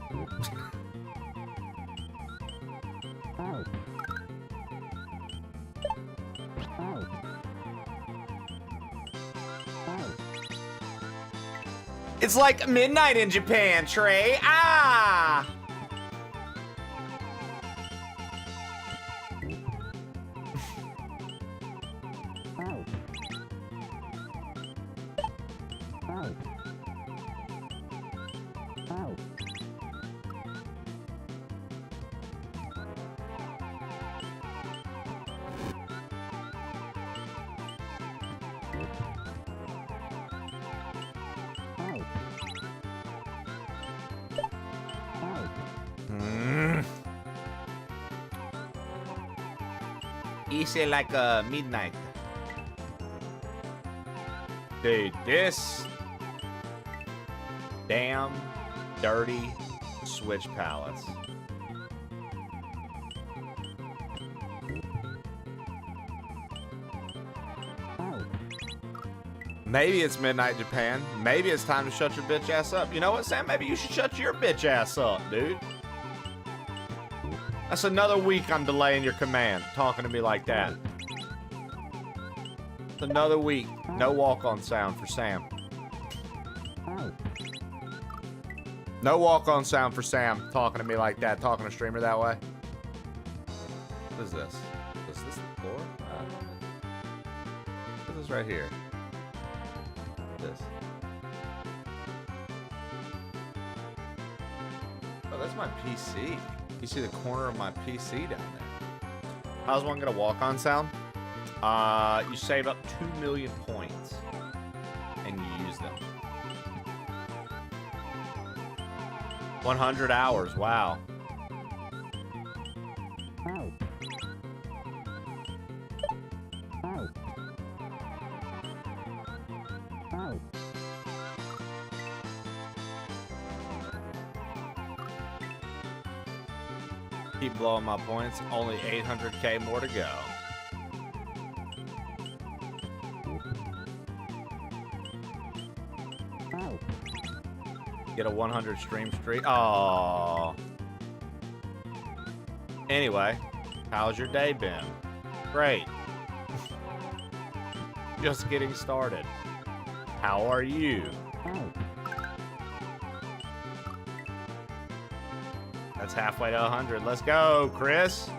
It's like midnight in Japan, Trey. Ah! You say like midnight. Dude, this damn dirty Switch Palace. Maybe it's midnight Japan. Maybe it's time to shut your bitch ass up. You know what, Sam? Maybe you should shut your bitch ass up, dude. That's another week I'm delaying your command, talking to me like that. It's another week. No walk-on sound for Sam. No walk-on sound for Sam, talking to me like that, talking to streamer that way. What is this? Is this the floor? What is this right here? This. Oh, that's my PC. You see the corner of my PC down there. How's one gonna walk on sound? You save up 2 million points and you use them. 100 hours. Wow. Keep blowing my points. Only 800K more to go. Get a 100 stream streak. Oh. Anyway, how's your day been? Great. Just getting started. How are you? That's halfway to 100. Let's go, Chris.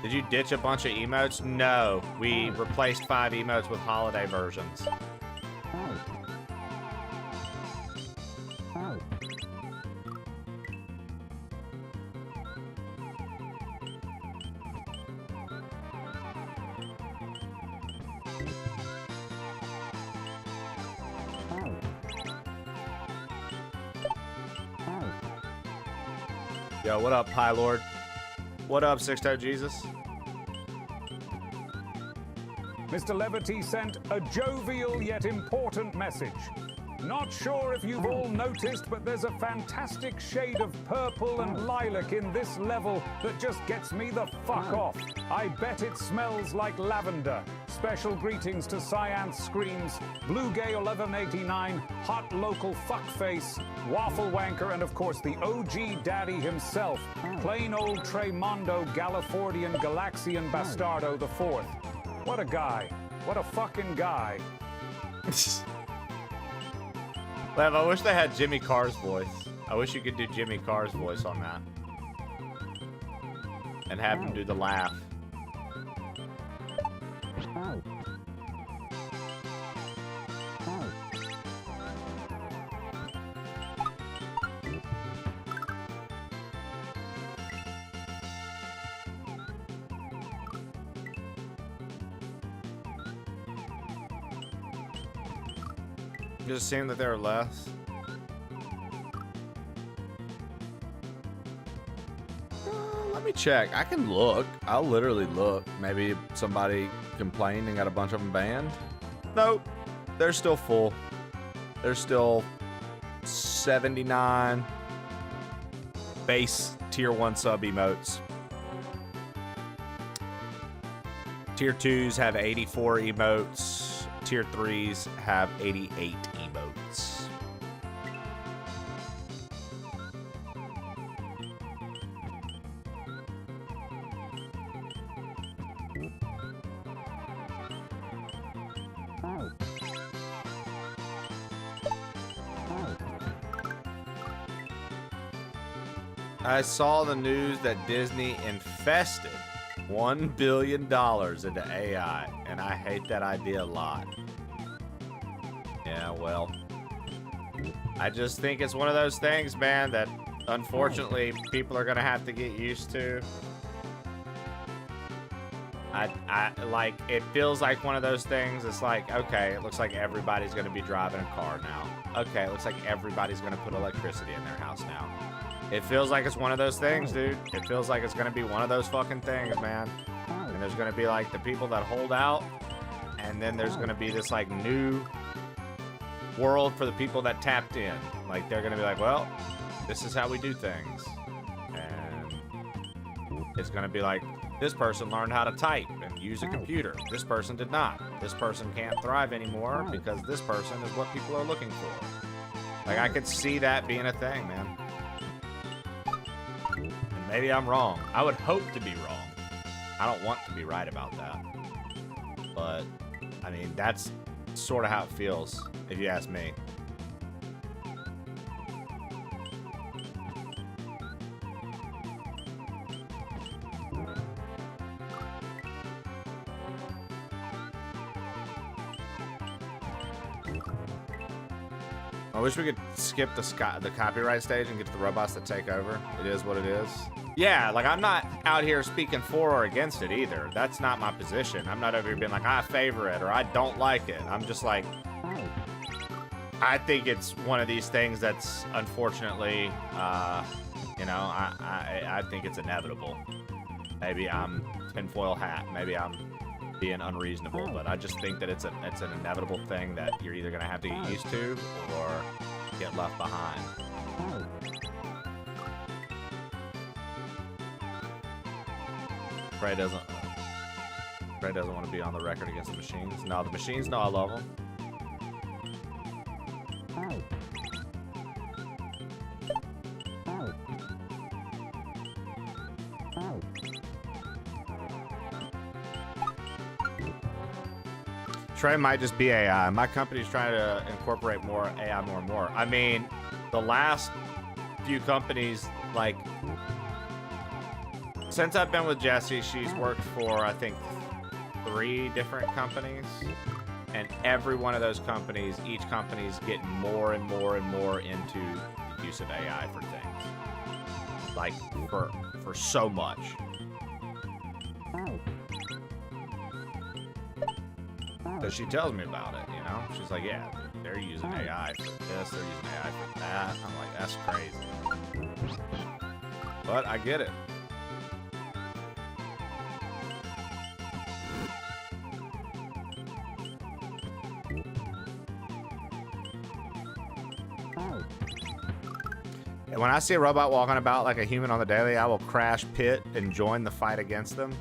Did you ditch a bunch of emotes? No, we replaced 5 emotes with holiday versions. Yo, what up, Pie Lord? What up, Six-Toe Jesus? Mr. Levity sent a jovial yet important message. Not sure if you've all noticed, but there's a fantastic shade of purple and lilac in this level that just gets me the fuck off. I bet it smells like lavender. Special greetings to Cyanth Screams, Blue Gay 1189, Hot Local Fuckface, Waffle Wanker, and of course the OG Daddy himself, plain old Tremondo Galifordian Galaxian Bastardo IV. What a guy. What a fucking guy. Lev, I wish they had Jimmy Carr's voice. I wish you could do Jimmy Carr's voice on that. And have him do the laugh. Just seemed that there were less. Let me check. I can look. I'll literally look. Maybe somebody complained and got a bunch of them banned. Nope. They're still full. There's still 79 base tier 1 sub emotes. Tier 2s have 84 emotes. Tier 3s have 88 emotes. I saw the news that Disney invested $1 billion into AI, and I hate that idea a lot. Yeah, well, I just think it's one of those things, man, that unfortunately people are gonna have to get used to. I like, it feels like one of those things. It's like, okay, it looks like everybody's gonna be driving a car now. Okay, it looks like everybody's gonna put electricity in their house now. It feels like it's one of those things, dude. It feels like it's gonna be one of those fucking things, man. And there's gonna be like the people that hold out, and then there's gonna be this like new world for the people that tapped in. Like, they're gonna be like, well, this is how we do things. And it's gonna be like, this person learned how to type and use a computer. This person did not. This person can't thrive anymore because this person is what people are looking for. Like, I could see that being a thing, man. And maybe I'm wrong. I would hope to be wrong. I don't want to be right about that. But, I mean, that's sort of how it feels, if you ask me. I wish we could skip the copyright stage and get to the robots that take over. It is what it is. Yeah, like, I'm not out here speaking for or against it either. That's not my position. I'm not over here being like, I favor it or I don't like it. I'm just like, I think it's one of these things that's unfortunately, you know, I think it's inevitable. Maybe I'm tinfoil hat. Maybe I'm being unreasonable, but I just think that it's an inevitable thing that you're either gonna have to get used to or get left behind. Trey doesn't want to be on the record against the machines. No, the machines know I love them. Trey might just be AI. My company's trying to incorporate more AI more and more. I mean, the last few companies, like, since I've been with Jessie, she's worked for, I think, 3 different companies. And every one of those companies, each company's getting more and more and more into the use of AI for things. Like, for so much. Because she tells me about it, you know? She's like, yeah, they're using AI for this, they're using AI for that. I'm like, that's crazy. But I get it. And when I see a robot walking about like a human on the daily, I will crash pit and join the fight against them.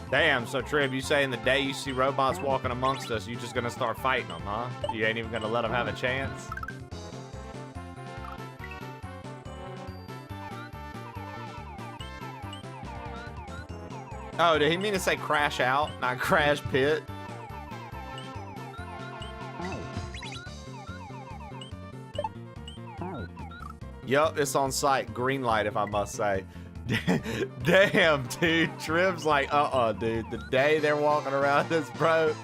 Damn, so Trib, you saying the day you see robots walking amongst us, you just gonna start fighting them, huh? You ain't even gonna let them have a chance? Oh, did he mean to say crash out, not crash pit? Yup, it's on site. Green light, if I must say. Damn, dude. Trib's like, dude. The day they're walking around this, bro.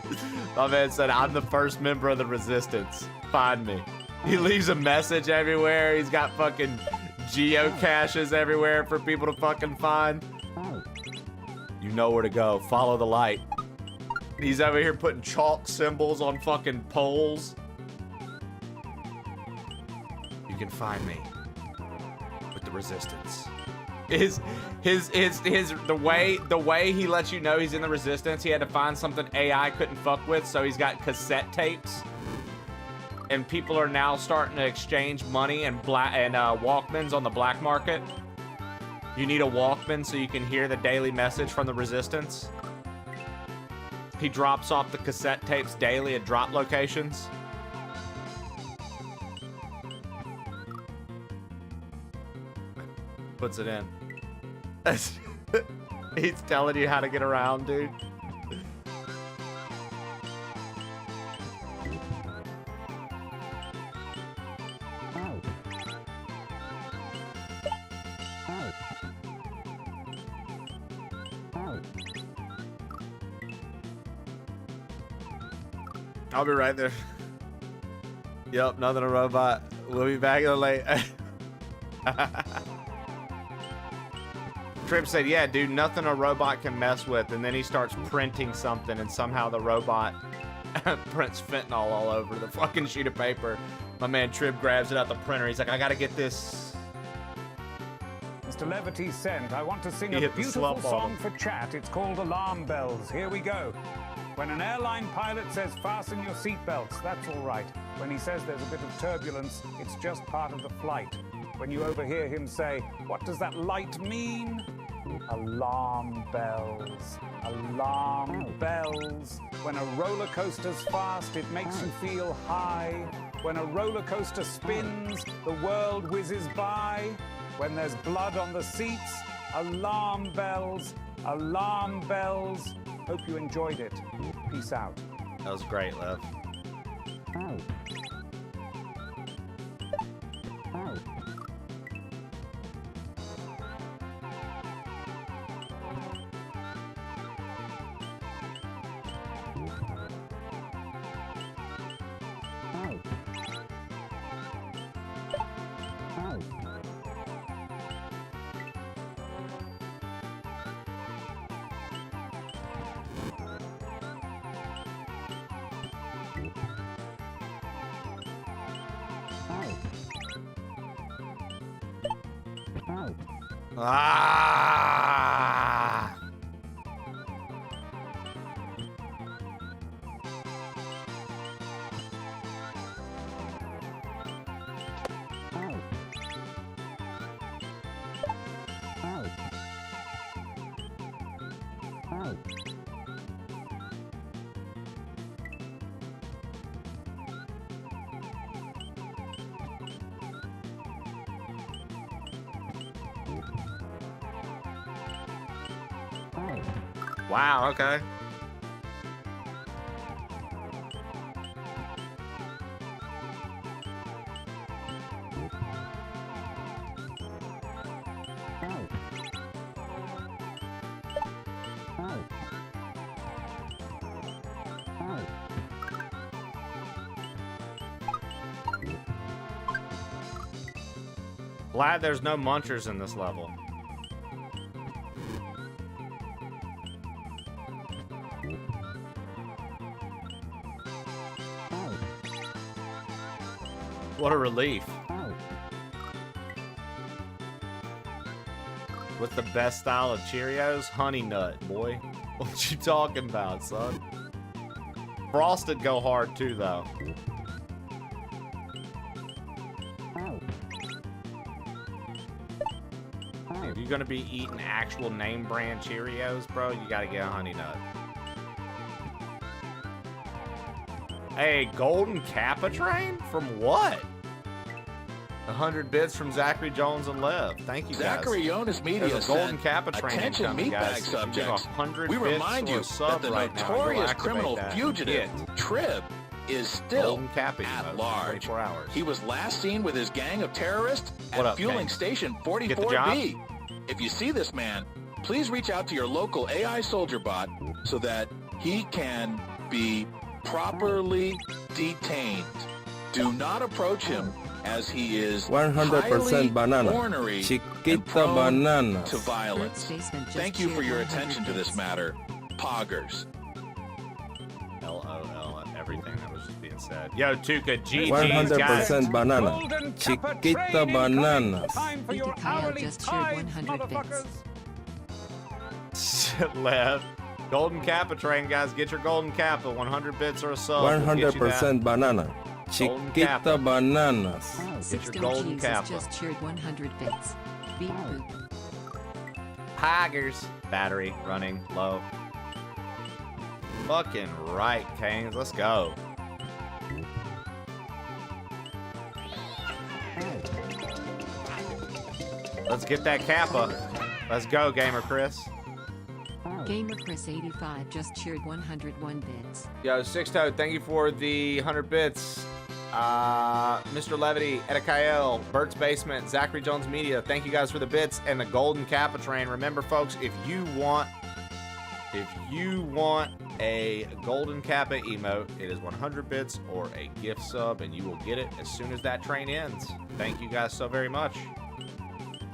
My man said, I'm the first member of the resistance. Find me. He leaves a message everywhere. He's got fucking geocaches everywhere for people to fucking find. You know where to go. Follow the light. He's over here putting chalk symbols on fucking poles. You can find me with the resistance. The way he lets you know he's in the resistance, he had to find something AI couldn't fuck with, so he's got cassette tapes. And people are now starting to exchange money and Walkmans on the black market. You need a Walkman so you can hear the daily message from the resistance. He drops off the cassette tapes daily at drop locations. Puts it in. He's telling you how to get around, dude. I'll be right there. Yep, nothing a robot. We'll be back in late. Trip said, yeah, dude, nothing a robot can mess with. And then he starts printing something, and somehow the robot prints fentanyl all over the fucking sheet of paper. My man Trip grabs it out the printer. He's like, I gotta get this. Mr. Levity sent, I want to sing a beautiful song for chat. It's called Alarm Bells. Here we go. When an airline pilot says, fasten your seatbelts, that's all right. When he says there's a bit of turbulence, it's just part of the flight. When you overhear him say, what does that light mean? Alarm bells, alarm bells. When a roller coaster's fast, it makes you feel high. When a roller coaster spins, the world whizzes by. When there's blood on the seats, alarm bells, alarm bells. Hope you enjoyed it. Peace out. That was great, Lev. Ah! Wow, okay. Glad there's no munchers in this level. What a relief. With the best style of Cheerios? Honey Nut, boy. What you talking about, son? Frosted go hard too, though. If you're gonna be eating actual name brand Cheerios, bro, you gotta get a Honey Nut. Hey, Golden Kappa Train? From what? 100 bits from Zachary Jones and Lev. Thank you, guys. Zachary Jonas Media There's a Golden Kappa Train attention incoming, meatbag guys. subjects. We We remind you that the notorious criminal fugitive Trib is still at large. 24 hours. He was last seen with his gang of terrorists What at up, fueling gang? station Get the job? 44B. If you see this man, please reach out to your local AI soldier bot so that he can be properly detained. Do not approach him as he is 100% banana. ornery Chiquita banana. to violence. Thank you for your attention to this matter, Poggers. LOL at everything that was just being said. Yo, Tuca, GG's, 100% banana. Golden Kappa Chiquita train bananas. Time for your Kyle hourly just cheered tithe, 100 bits. Shit, Lev. Golden Kappa Train, guys. Get your Golden Kappa. 100 bits or a sub. 100% banana. Golden Chiquita Kappa. bananas. Get your Sixto Golden Jesus Kappa. just cheered 100 bits. Beep boop. Tigers. Battery running low. Fucking right, Canes. Let's go. Let's get that Kappa. Let's go, Gamer Chris. Gamer Chris 85 just cheered 101 bits. Yo, Six Toad, thank you for the 100 bits. Mr. Levity, Edikael, Bert's Basement, Zachary Jones Media, thank you guys for the bits and the Golden Kappa Train. Remember, folks, if you want a Golden Kappa emote, it is 100 bits or a gift sub, and you will get it as soon as that train ends. Thank you guys so very much.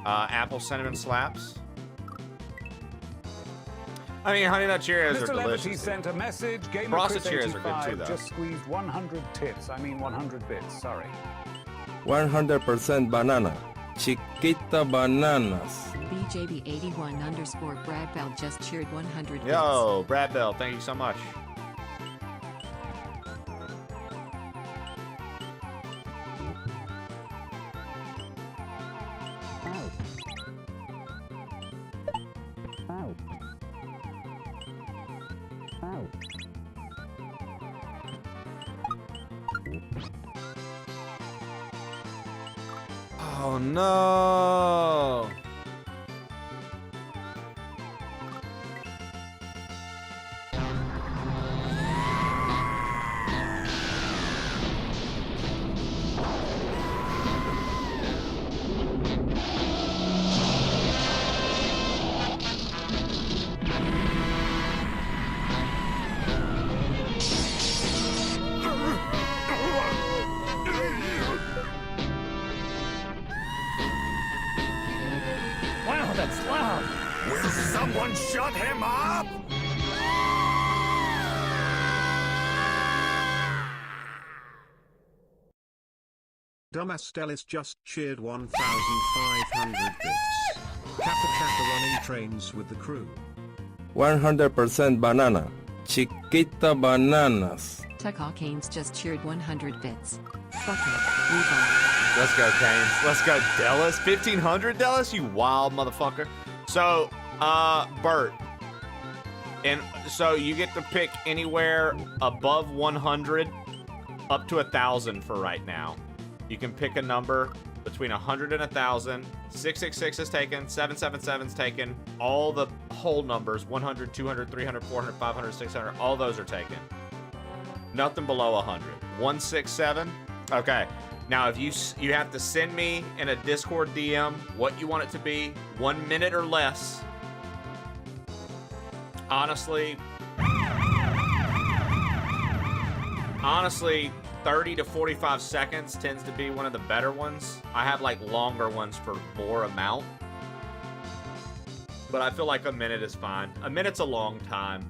Apple Cinnamon Slaps. I mean, Honey Nut Cheerios are Mr. Levity delicious. sent a message. Gamer Frosted Chris Cheerios are good 85 too, though. just squeezed 100 tits. I mean 100 bits. Sorry. 100% banana. Chiquita bananas. BJB81 _ Brad Bell just cheered 100 bits. Yo, Brad Bell, thank you so much. Oh no! Wow, that's loud. Will someone shut him up? Dumbass Stellis just cheered 1,500 bits. Kappa Kappa running trains with the crew. 100% banana. Chiquita bananas. Tuck Hawkins just cheered 100 bits. Fuck it, we bought. Let's go, Canes. Let's go, Dallas. 1,500, Dallas, you wild motherfucker. So, Bert. And so you get to pick anywhere above 100 up to 1,000 for right now. You can pick a number between 100 and 1,000. 666 is taken. 777 is taken. All the whole numbers, 100, 200, 300, 400, 500, 600, all those are taken. Nothing below 100. 167. Okay. Now, if you have to send me in a Discord DM what you want it to be, 1 minute or less. Honestly, 30 to 45 seconds tends to be one of the better ones. I have like longer ones for more amount. But I feel like a minute is fine. A minute's a long time.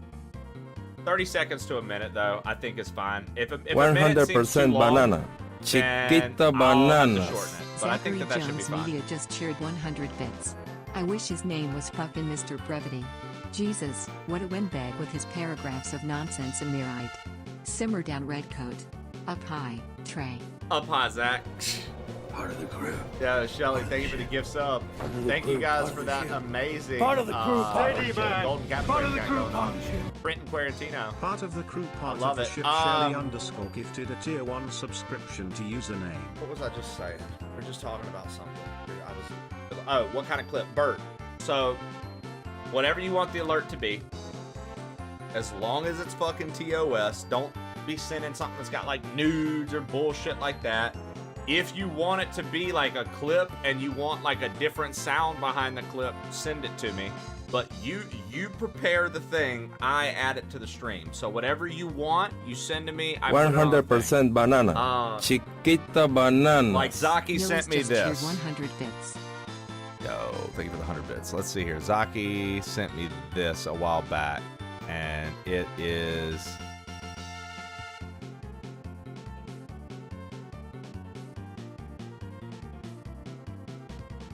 30 seconds to a minute, though, I think is fine. If a minute seems too 100% long, banana. Chiquita then I'll have to bananas. shorten it. But I think that should be Jones fine. Media just cheered 100 bits. I wish his name was fucking Mr. Brevity. Jesus, what a windbag with his paragraphs of nonsense and mirite. Simmer down, Redcoat. Up high, Trey. Up high, Zach. Part of the crew. Yeah, Shelly, thank you for the gift sub. Thank you guys for that amazing Part of the crew partnership. Golden Cap Part of the got crew going on. partnership. Brenton Quarantino. Part of the crew, part love of the it. ship. Shelly _ gifted a tier 1 subscription to username. What was I just saying? We're just talking about something. Oh, what kind of clip? Bert. So, whatever you want the alert to be, as long as it's fucking TOS, don't be sending something that's got like nudes or bullshit like that. If you want it to be like a clip and you want like a different sound behind the clip, send it to me. But you prepare the thing, I add it to the stream. So whatever you want, you send to me. I put it on the thing. 100% banana. Chiquita bananas. Like Zaki sent me just cheered this. 100 bits. Yo, thank you for the 100 bits. Let's see here. Zaki sent me this a while back, and it is...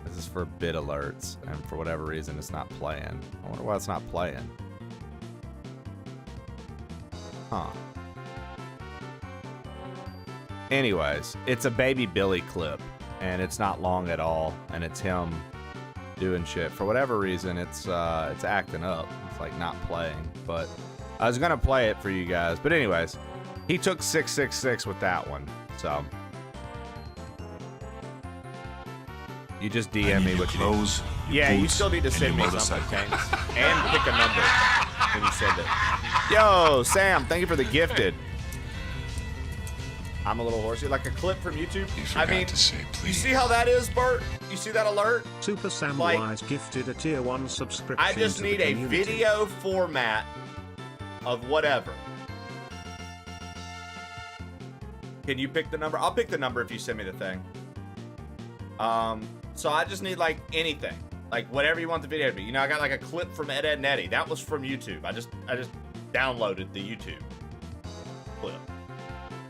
This is for bit alerts, and for whatever reason, it's not playing. I wonder why it's not playing. Huh. Anyways, it's a Baby Billy clip, and it's not long at all, and it's him doing shit. For whatever reason, it's acting up. It's like not playing, but I was gonna play it for you guys. But anyways, he took 666 with that one, so you just DM me what you need. Yeah, you still need to send me something, James, and pick a number when you send it. Yo, Sam, thank you for the gifted. I'm a little horsey. Like a clip from YouTube. I mean, you see how that is, Bert? You see that alert? Super Sam Like, Wise gifted a tier 1 subscription. I just to the need a community. video format of whatever. Can you pick the number? I'll pick the number if you send me the thing. So I just need like anything, like whatever you want the video to be. You know, I got like a clip from Ed and Eddie. That was from YouTube. I just downloaded the YouTube clip.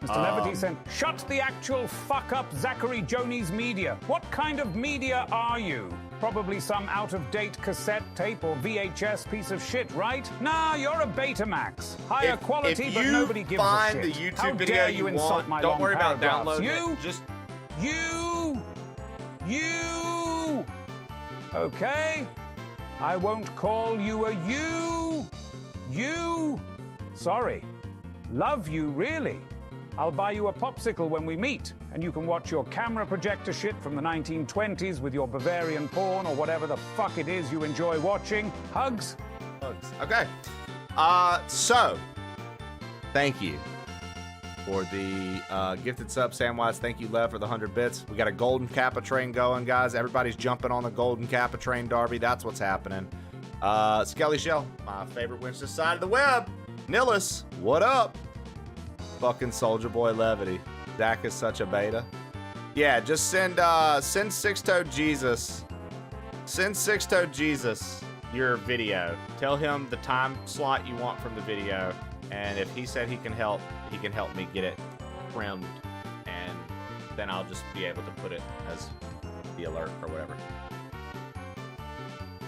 Mr. Levity sent, shut the actual fuck up, Zachary Jonies Media. What kind of media are you? Probably some out-of-date cassette tape or VHS piece of shit, right? Nah, you're a Betamax. Higher quality, but nobody gives a find shit. the YouTube How video dare you insult want, my don't long worry about paragraphs. downloading it. Just you. Okay? I won't call you a you. You. Sorry. Love you, really. I'll buy you a popsicle when we meet, and you can watch your camera projector shit from the 1920s with your Bavarian porn or whatever the fuck it is you enjoy watching. Hugs? Hugs. Okay. So, thank you for the gifted sub, Samwise. Thank you, Lev, for the 100 bits. We got a Golden Kappa train going, guys. Everybody's jumping on the Golden Kappa train, Darby. That's what's happening. Skelly Shell, my favorite winch this side of the web. Nillis, what up? Fucking Soldier Boy Levity. Zach is such a beta. Yeah, just send Six-Toed Jesus. Send Six-Toed Jesus your video. Tell him the time slot you want from the video, and if he said he can help me get it trimmed, and then I'll just be able to put it as the alert or whatever.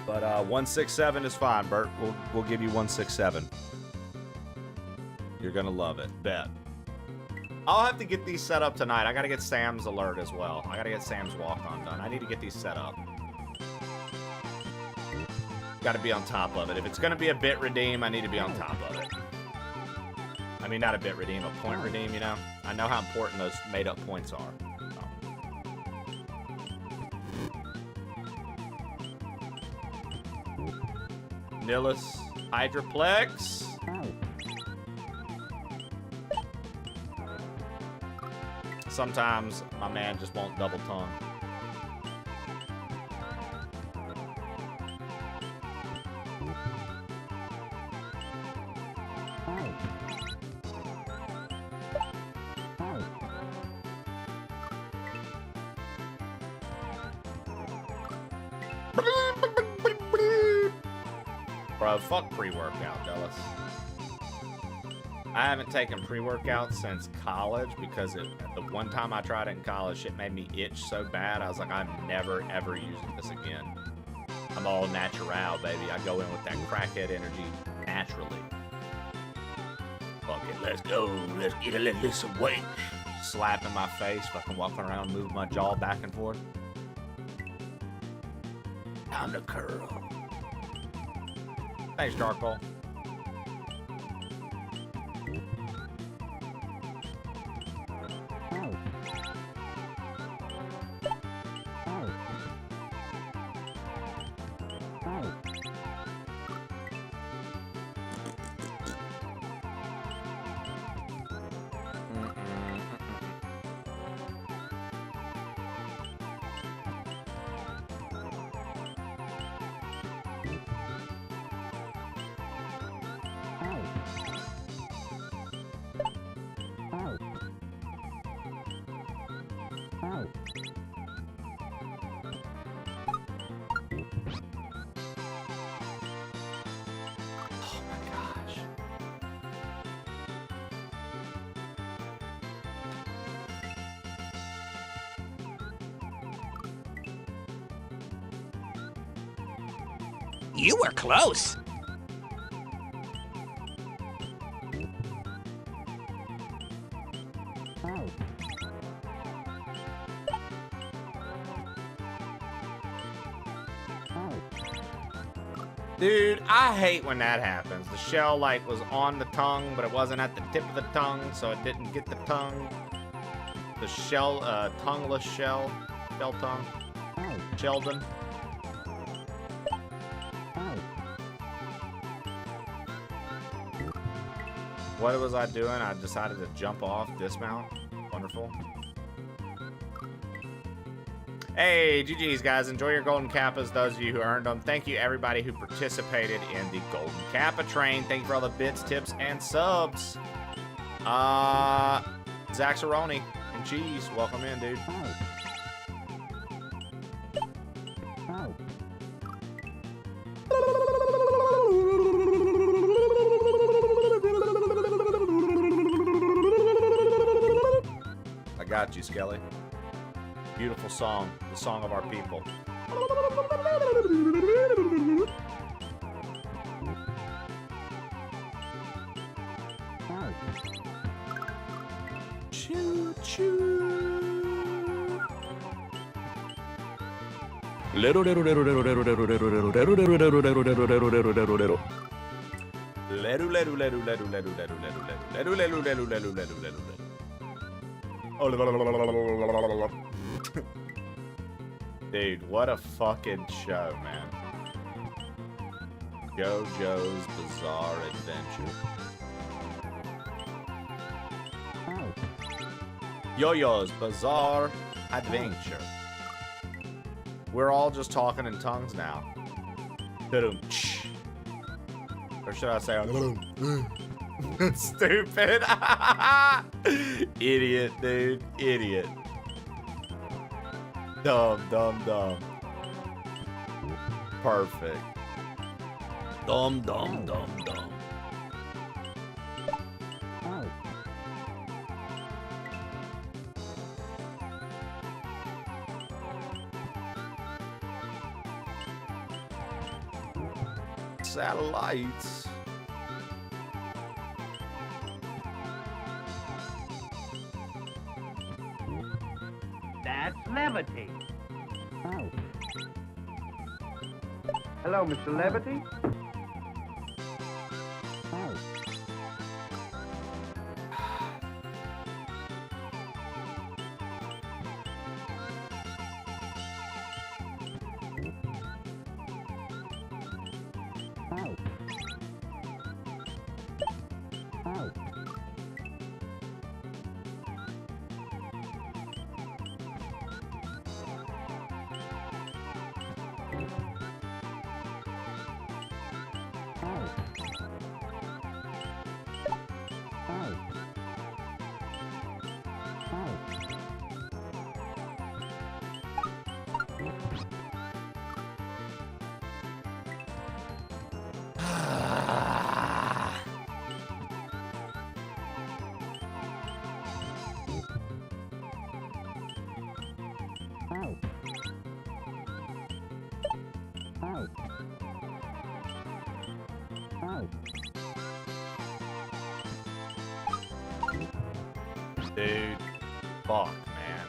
But 167 is fine, Bert. We'll give you 167. You're gonna love it, bet. I'll have to get these set up tonight. I gotta get Sam's alert as well. I gotta get Sam's walk-on done. I need to get these set up. Gotta be on top of it. If it's gonna be a bit redeem, I need to be on top of it. I mean, not a bit redeem, a point redeem, you know? I know how important those made-up points are. Nihilus Hydroplex. Sometimes my man just won't double tongue. Bro, fuck pre-workout, Dallas. I haven't taken pre-workout since college because the one time I tried it in college, it made me itch so bad. I was like, I'm never, ever using this again. I'm all natural, baby. I go in with that crackhead energy naturally. Fuck it, let's go. Let's get a little lift some weight. Slap in my face, fucking walking around, move my jaw back and forth. Time to curl. Thanks, Charcoal. You were close. Dude, I hate when that happens. The shell, like, was on the tongue, but it wasn't at the tip of the tongue, so it didn't get the tongue. The shell, tongueless shell. Shell tongue. Sheldon. What was I doing? I decided to jump off, dismount. Wonderful. Hey, GG's, guys. Enjoy your golden kappas, those of you who earned them. Thank you, everybody who participated in the golden kappa train. Thank you for all the bits, tips, and subs. Zaxaroni and cheese. Welcome in, dude. I got you, Skelly. Beautiful song, the song of our people. Choo choo. Dude, what a fucking show, man. JoJo's Bizarre Adventure. Yo-Yo's Bizarre Adventure. We're all just talking in tongues now. Or should I say, stupid? Idiot, dude. Idiot. Dumb, dumb, dumb. Perfect. Dumb, dumb, dumb, dumb. satellites. That's Levity. Hello, Mr. Levity. Dude, fuck, man.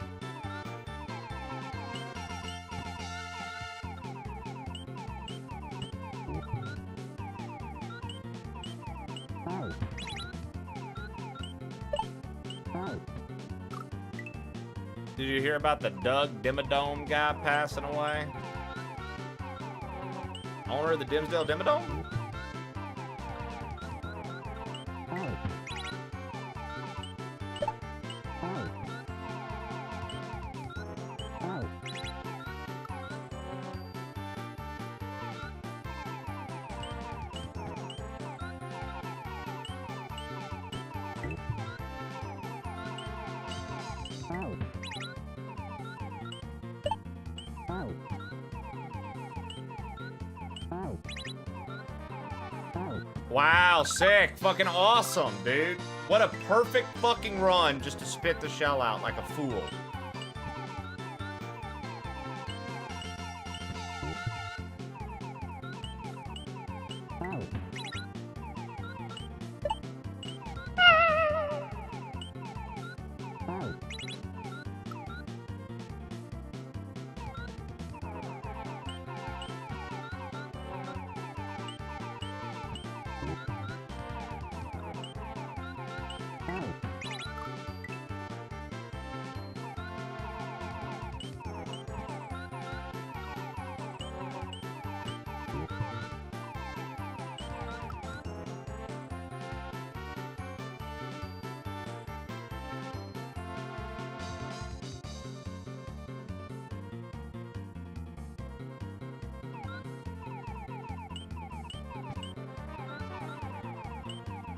Did you hear about the Doug Dimmadome guy passing away? Owner of the Dimsdale Dimmadome? Wow, sick. Fucking awesome, dude. What a perfect fucking run just to spit the shell out like a fool.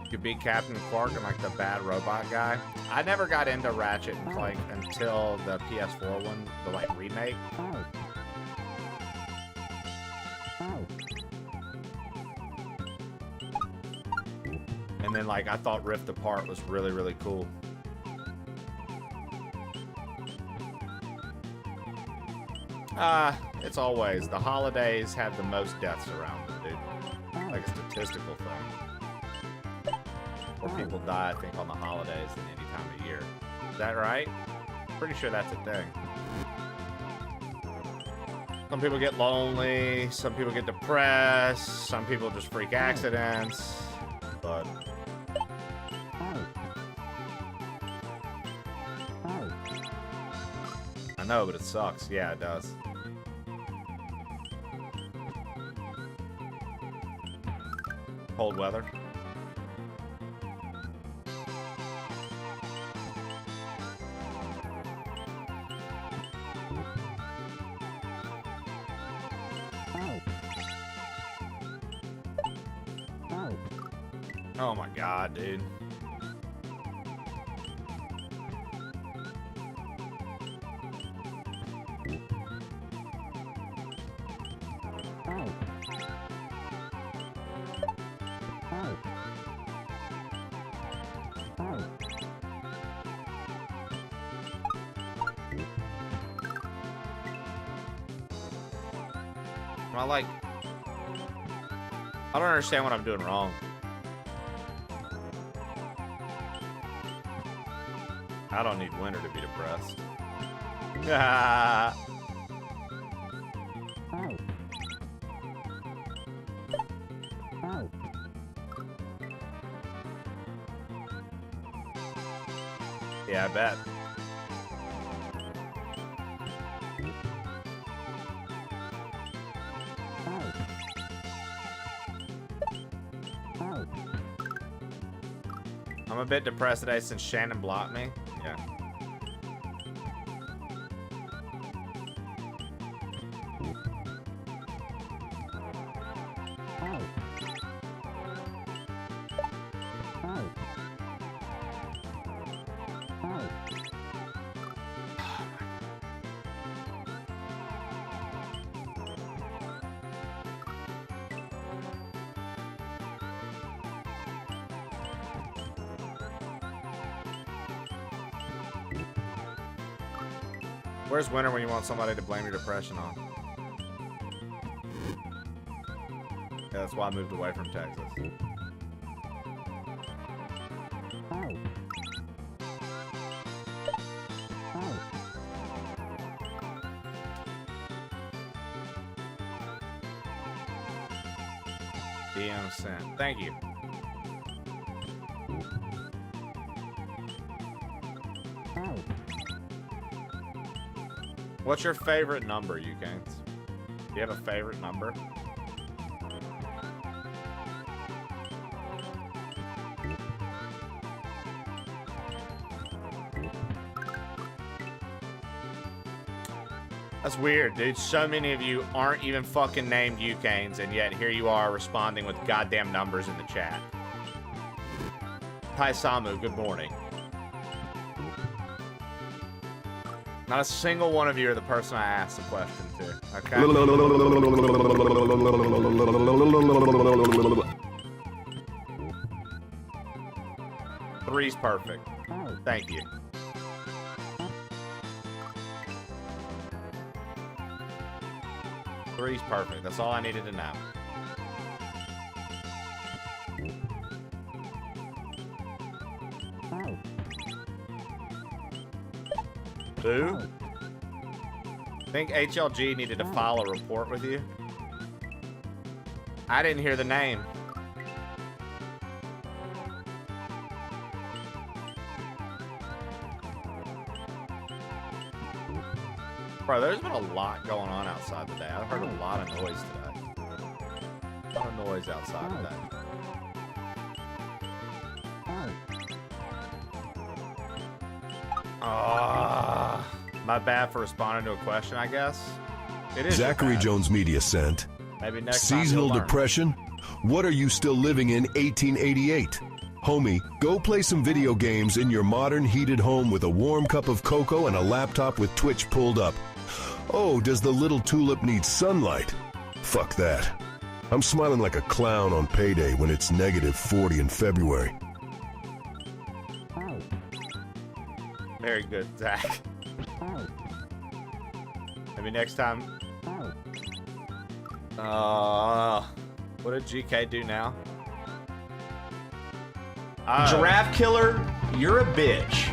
You beat Captain Quark and like the bad robot guy. I never got into Ratchet and Clank until the PS4 one, the like remake. And then like I thought Rift Apart was really, really cool. It's always the holidays have the most deaths around them, dude. Like a statistical thing. More people die, I think, on the holidays than any time of year. Is that right? Pretty sure that's a thing. Some people get lonely, some people get depressed, some people just freak accidents, but... I know, but it sucks. Yeah, it does. Cold weather. Oh my god, dude. I don't understand what I'm doing wrong. I don't need winter to be depressed. Yeah, I bet. I'm a bit depressed today since Shannon blocked me. Yeah. Where's winter when you want somebody to blame your depression on? Yeah, that's why I moved away from Texas. DM sent. Thank you. What's your favorite number, you Canes? Do you have a favorite number? That's weird, dude. So many of you aren't even fucking named Ucanes, and yet here you are responding with goddamn numbers in the chat. Hi, Samu. Good morning. Not a single one of you are the person I asked the question to, okay? Three's perfect. Thank you. Three's perfect. That's all I needed to know. Boo? Think HLG needed to file a report with you? I didn't hear the name. Bro, there's been a lot going on outside today. I've heard a lot of noise today. A lot of noise outside today. My bad for responding to a question, I guess. It is Zachary Jones Media sent. Maybe next Seasonal time you'll learn. depression? What are you still living in 1888? Homie, go play some video games in your modern heated home with a warm cup of cocoa and a laptop with Twitch pulled up. Oh, does the little tulip need sunlight? Fuck that. I'm smiling like a clown on payday when it's -40 in February. Very good, Zach. Maybe next time. What did GK do now? Giraffe killer, you're a bitch.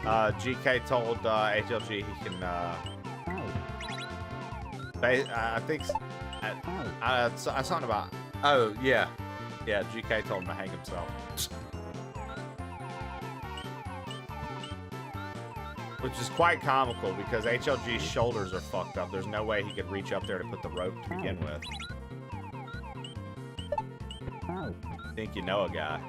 GK told HLG he can. I think. I something about. Oh yeah, yeah. GK told him to hang himself. Which is quite comical because HLG's shoulders are fucked up. There's no way he could reach up there to put the rope to begin with. Think you know a guy.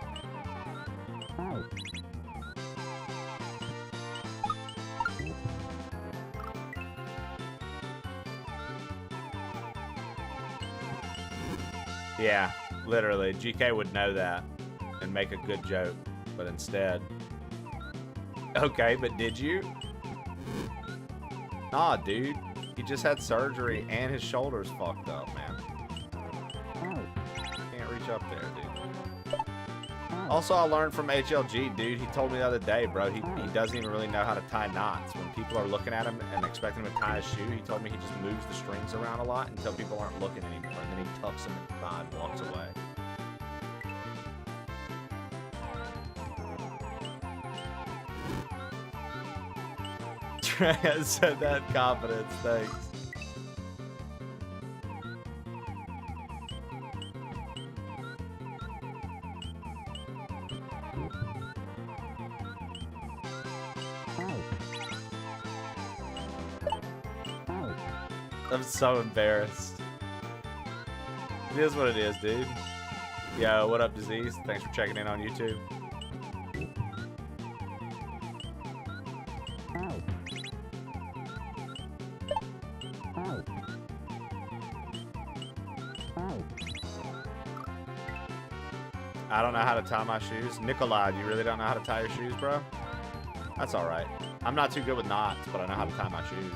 Yeah, literally. GK would know that and make a good joke, but instead... Okay, but did you? Nah, dude. He just had surgery and his shoulder's fucked up, man. Can't reach up there, dude. Also, I learned from HLG, dude. He told me the other day, bro, he doesn't even really know how to tie knots. When people are looking at him and expecting him to tie his shoe, he told me he just moves the strings around a lot until people aren't looking anymore, and then he tucks them in the thigh and walks away. Trey said that confidence, thanks. I'm so embarrassed. It is what it is, dude. Yo, what up, Disease? Thanks for checking in on YouTube. I don't know how to tie my shoes. Nikolai, you really don't know how to tie your shoes, bro? That's alright. I'm not too good with knots, but I know how to tie my shoes.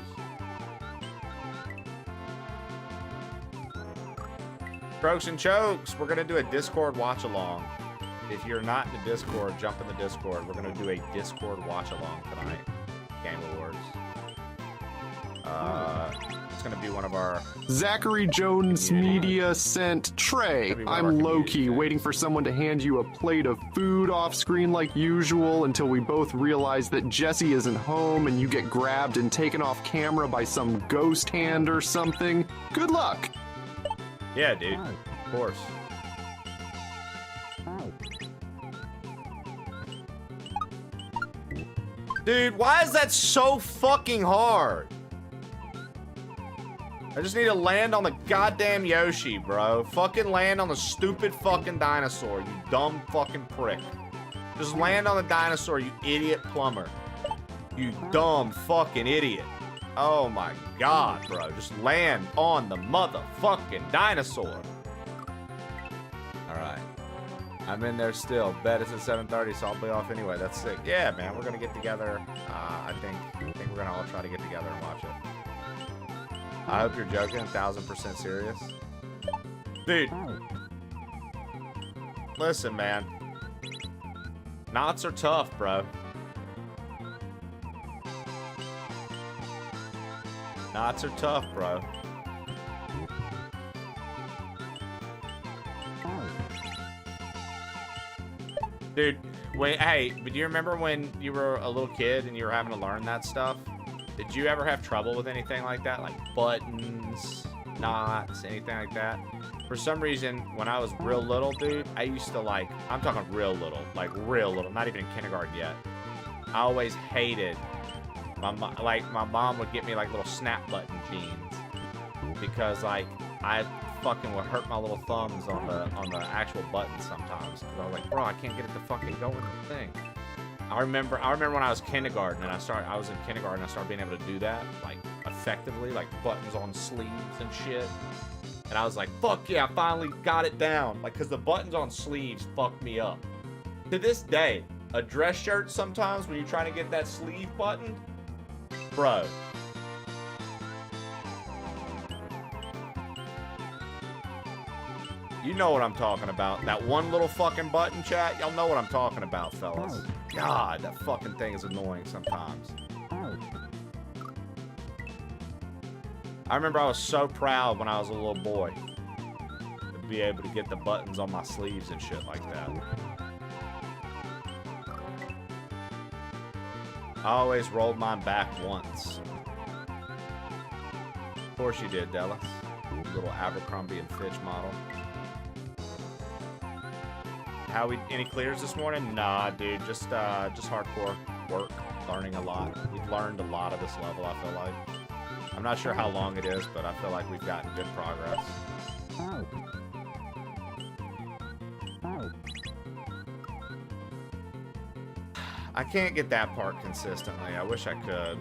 Strokes and Chokes, we're going to do a Discord watch-along. If you're not in the Discord, jump in the Discord. We're going to do a Discord watch-along tonight. Game Awards. It's going to be one of our... Zachary Jones Media sent Trey. I'm low-key waiting for someone to hand you a plate of food off screen like usual until we both realize that Jesse isn't home and you get grabbed and taken off camera by some ghost hand or something. Good luck! Yeah, dude. Of course. Dude, why is that so fucking hard? I just need to land on the goddamn Yoshi, bro. Fucking land on the stupid fucking dinosaur, you dumb fucking prick. Just land on the dinosaur, you idiot plumber. You dumb fucking idiot. Oh my god, bro. Just land on the motherfucking dinosaur. Alright. I'm in there still. Bet it's at 7:30, so I'll be off anyway. That's sick. Yeah, man. We're gonna get together. I think we're gonna all try to get together and watch it. I hope you're joking. 1000% serious. Dude. Listen, man. Knots are tough, bro. Knots are tough, bro. Dude, wait, hey, but do you remember when you were a little kid and you were having to learn that stuff? Did you ever have trouble with anything like that? Like buttons, knots, anything like that? For some reason, when I was real little, dude, I used to like, I'm talking real little, not even in kindergarten yet. I always hated my mom would get me like little snap button jeans because like I fucking would hurt my little thumbs on the actual buttons sometimes. Cause I was like, bro, I can't get it to fucking go in the thing. I remember when I was kindergarten and I was in kindergarten, I started being able to do that like effectively, like buttons on sleeves and shit. And I was like, fuck yeah, I finally got it down. Like, cause the buttons on sleeves fucked me up. To this day, a dress shirt sometimes when you're trying to get that sleeve buttoned, bro. You know what I'm talking about. That one little fucking button, chat. Y'all know what I'm talking about, fellas. God, that fucking thing is annoying sometimes. I remember I was so proud when I was a little boy to be able to get the buttons on my sleeves and shit like that. I always rolled mine back once. Of course you did, Dallas. Little Abercrombie and Fitch model. Any clears this morning? Nah, dude, just hardcore work, learning a lot. We've learned a lot of this level, I feel like. I'm not sure how long it is, but I feel like we've gotten good progress. I can't get that part consistently. I wish I could.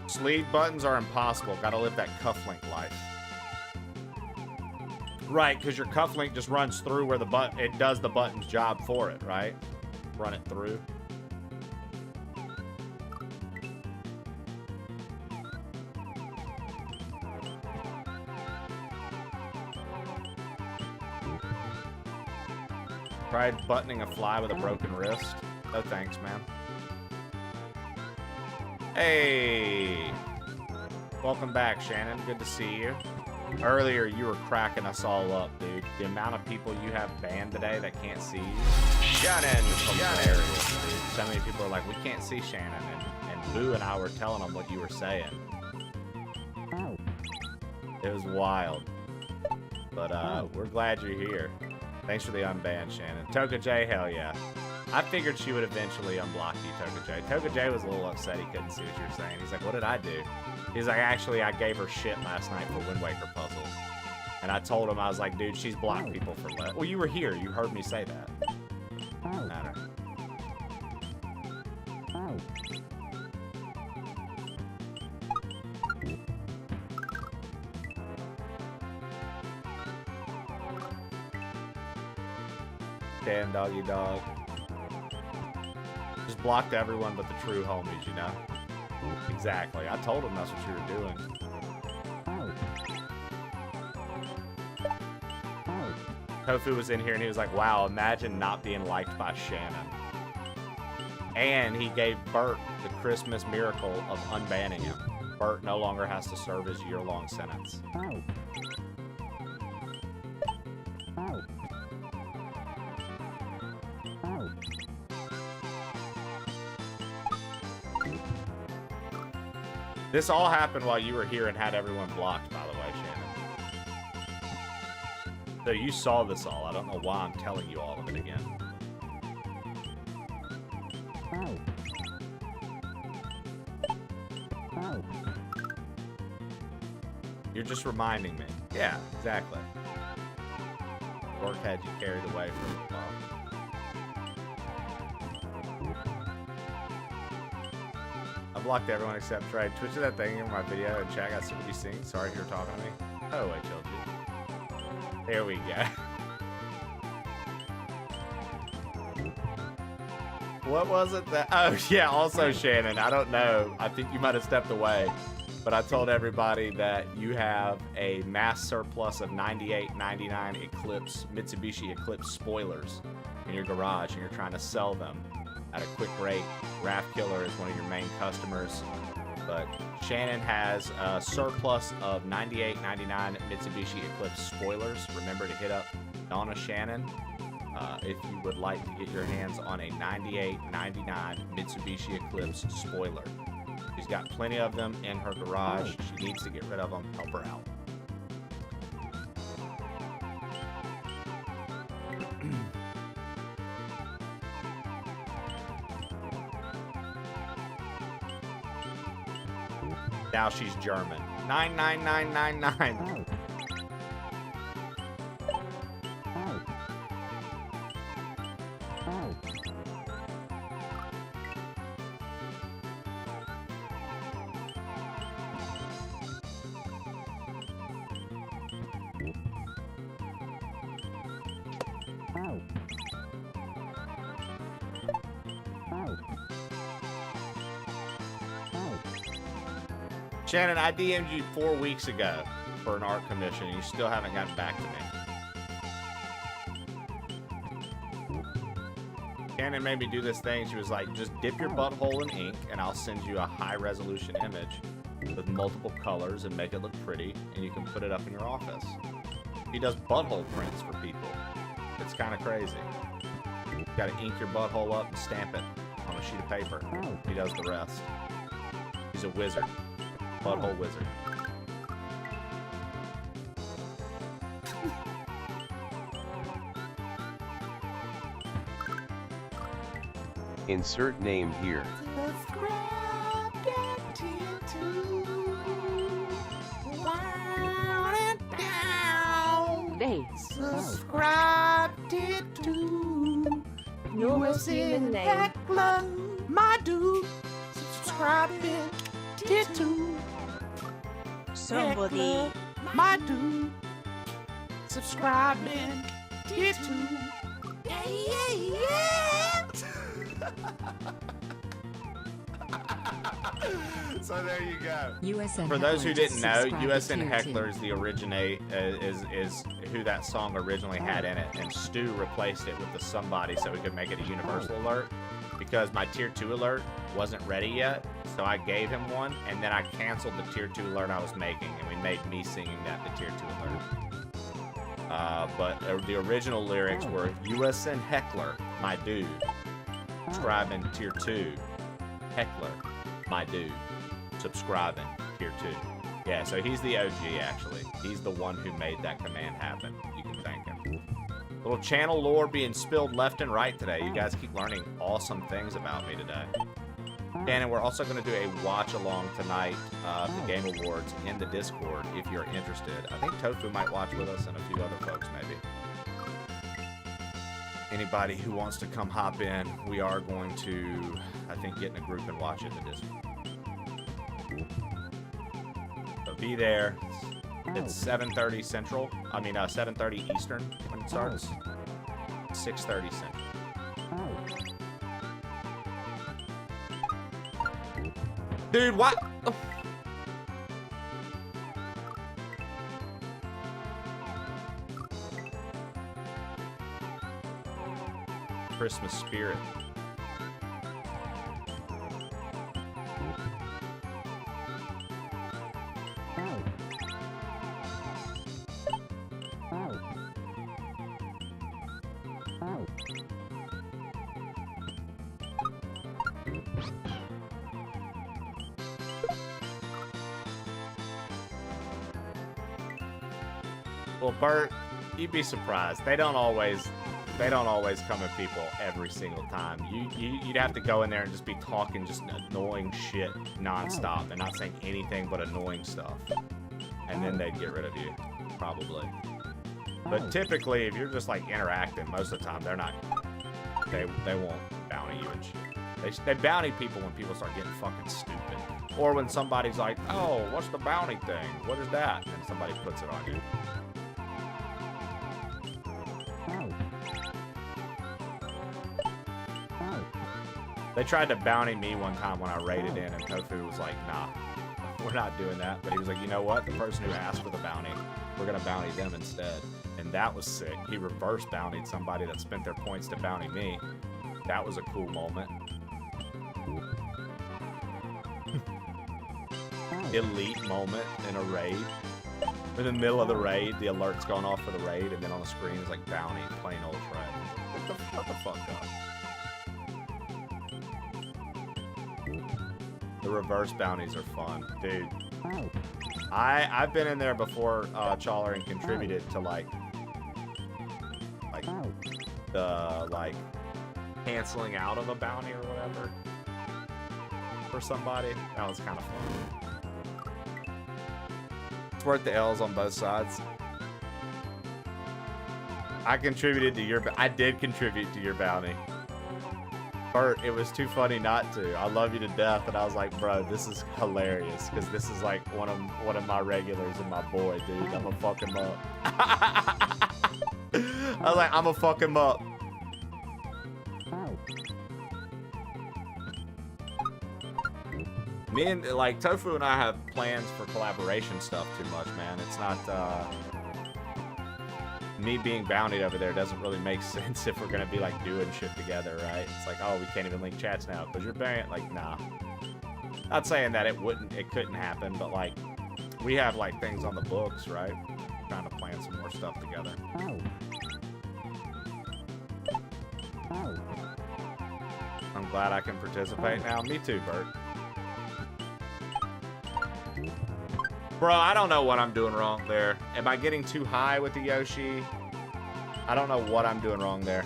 Sleeve buttons are impossible. Gotta live that cufflink life. Right, because your cufflink just runs through where the button, it does the button's job for it, right? Run it through. Tried buttoning a fly with a broken wrist. No thanks, man. Hey! Welcome back, Shannon. Good to see you. Earlier, you were cracking us all up, dude. The amount of people you have banned today that can't see you. Shannon! Hilarious, dude. So many people are like, we can't see Shannon. And Boo and I were telling them what you were saying. It was wild. But we're glad you're here. Thanks for the unban, Shannon. Toka J, hell yeah. I figured she would eventually unblock you, Toka J. Toka J was a little upset he couldn't see what you were saying. He's like, what did I do? He's like, actually, I gave her shit last night for Wind Waker puzzles. And I told him, I was like, dude, she's blocked people for less. Well, you were here. You heard me say that. Doesn't matter. Damn doggy dog. Just blocked everyone but the true homies, you know? Exactly. I told him that's what you were doing. Tofu was in here and he was like, wow, imagine not being liked by Shannon. And he gave Bert the Christmas miracle of unbanning him. Bert no longer has to serve his year-long sentence. This all happened while you were here and had everyone blocked, by the way, Shannon. So you saw this all. I don't know why I'm telling you all of it again. You're just reminding me. Yeah, exactly. Work had you carried away for a while. I blocked everyone except Trey. Twitch did that thing in my video and chat got super desync. Sorry if you were talking to me. Oh, I killed you. There we go. What was it that... Oh, yeah, also Shannon. I don't know. I think you might have stepped away. But I told everybody that you have a mass surplus of 98.99 Eclipse, Mitsubishi Eclipse spoilers in your garage and you're trying to sell them at a quick rate. Raft Killer is one of your main customers, but Shannon has a surplus of 98.99 Mitsubishi Eclipse spoilers. Remember to hit up Donna Shannon if you would like to get your hands on a 98.99 Mitsubishi Eclipse spoiler. She's got plenty of them in her garage. She needs to get rid of them. Help her out. Now she's German. 99999. Shannon, I DM'd you 4 weeks ago for an art commission, and you still haven't gotten back to me. Shannon made me do this thing. She was like, just dip your butthole in ink, and I'll send you a high-resolution image with multiple colors and make it look pretty, and you can put it up in your office. He does butthole prints for people. It's kind of crazy. You gotta ink your butthole up and stamp it on a sheet of paper. He does the rest. He's a wizard. Butthole wizard. Insert name here. Subscribe to newest human name. My dude. Subscribe to somebody. My dude. Subscribing to. Yeah, yeah, yeah. So there you go. USN For those who Heckler didn't just know, subscribed to USN Tier Heckler 2. is the originate is who that song originally had in it, and Stu replaced it with the Somebody so we could make it a universal alert because my Tier 2 alert wasn't ready yet, so I gave him one, and then I canceled the Tier 2 alert I was making, and we made me singing that the Tier 2 alert. But the original lyrics were USN Heckler, my dude. Subscribing Tier 2. Heckler, my dude. Subscribing Tier 2. Yeah, so he's the OG, actually. He's the one who made that command happen. You can thank him. Little channel lore being spilled left and right today. You guys keep learning awesome things about me today. And we're also going to do a watch-along tonight of the Game Awards in the Discord if you're interested. I think Tofu might watch with us and a few other folks, maybe. Anybody who wants to come hop in, we are going to, I think, get in a group and watch it in the Discord. So be there. It's 7:30 Central. I mean, 7:30 Eastern when it starts. 6:30 Central. Dude, what? Oh. Christmas spirit. Well, Bert, you'd be surprised. They don't always come at people every single time. You'd have to go in there and just be talking just annoying shit nonstop. They're not saying anything but annoying stuff. And then they'd get rid of you, probably. But typically, if you're just like interacting, most of the time they're not. They won't bounty you and shit. They bounty people when people start getting fucking stupid, or when somebody's like, "Oh, what's the bounty thing? What is that?" And somebody puts it on you. They tried to bounty me one time when I raided in, and Tofu was like, "Nah, we're not doing that." But he was like, "You know what? The person who asked for the bounty, we're gonna bounty them instead." And that was sick. He reverse bountied somebody that spent their points to bounty me. That was a cool moment. Elite moment in a raid. In the middle of the raid, the alert's gone off for the raid, and then on the screen is like bounty, plain old Trey. What the fuck up? The reverse bounties are fun, dude. I've been in there before, Chawler, and contributed to like the canceling out of a bounty or whatever for somebody. That was kind of fun. It's worth the L's on both sides. I contributed to your. I did contribute to your bounty. Bert, it was too funny not to. I love you to death, and I was like, bro, this is hilarious because this is like one of my regulars and my boy, dude. I'm gonna fuck him up. I was like, I'm gonna fuck him up. Me and like Tofu and I have plans for collaboration stuff too much, man. It's not me being bountied over there doesn't really make sense if we're gonna be like doing shit together, right? It's like, oh, we can't even link chats now because you're banned. Like, nah. Not saying that it couldn't happen, but like we have like things on the books, right? Trying to plan some more stuff together. I'm glad I can participate now. Me too, Bert. Bro, I don't know what I'm doing wrong there. Am I getting too high with the Yoshi? I don't know what I'm doing wrong there.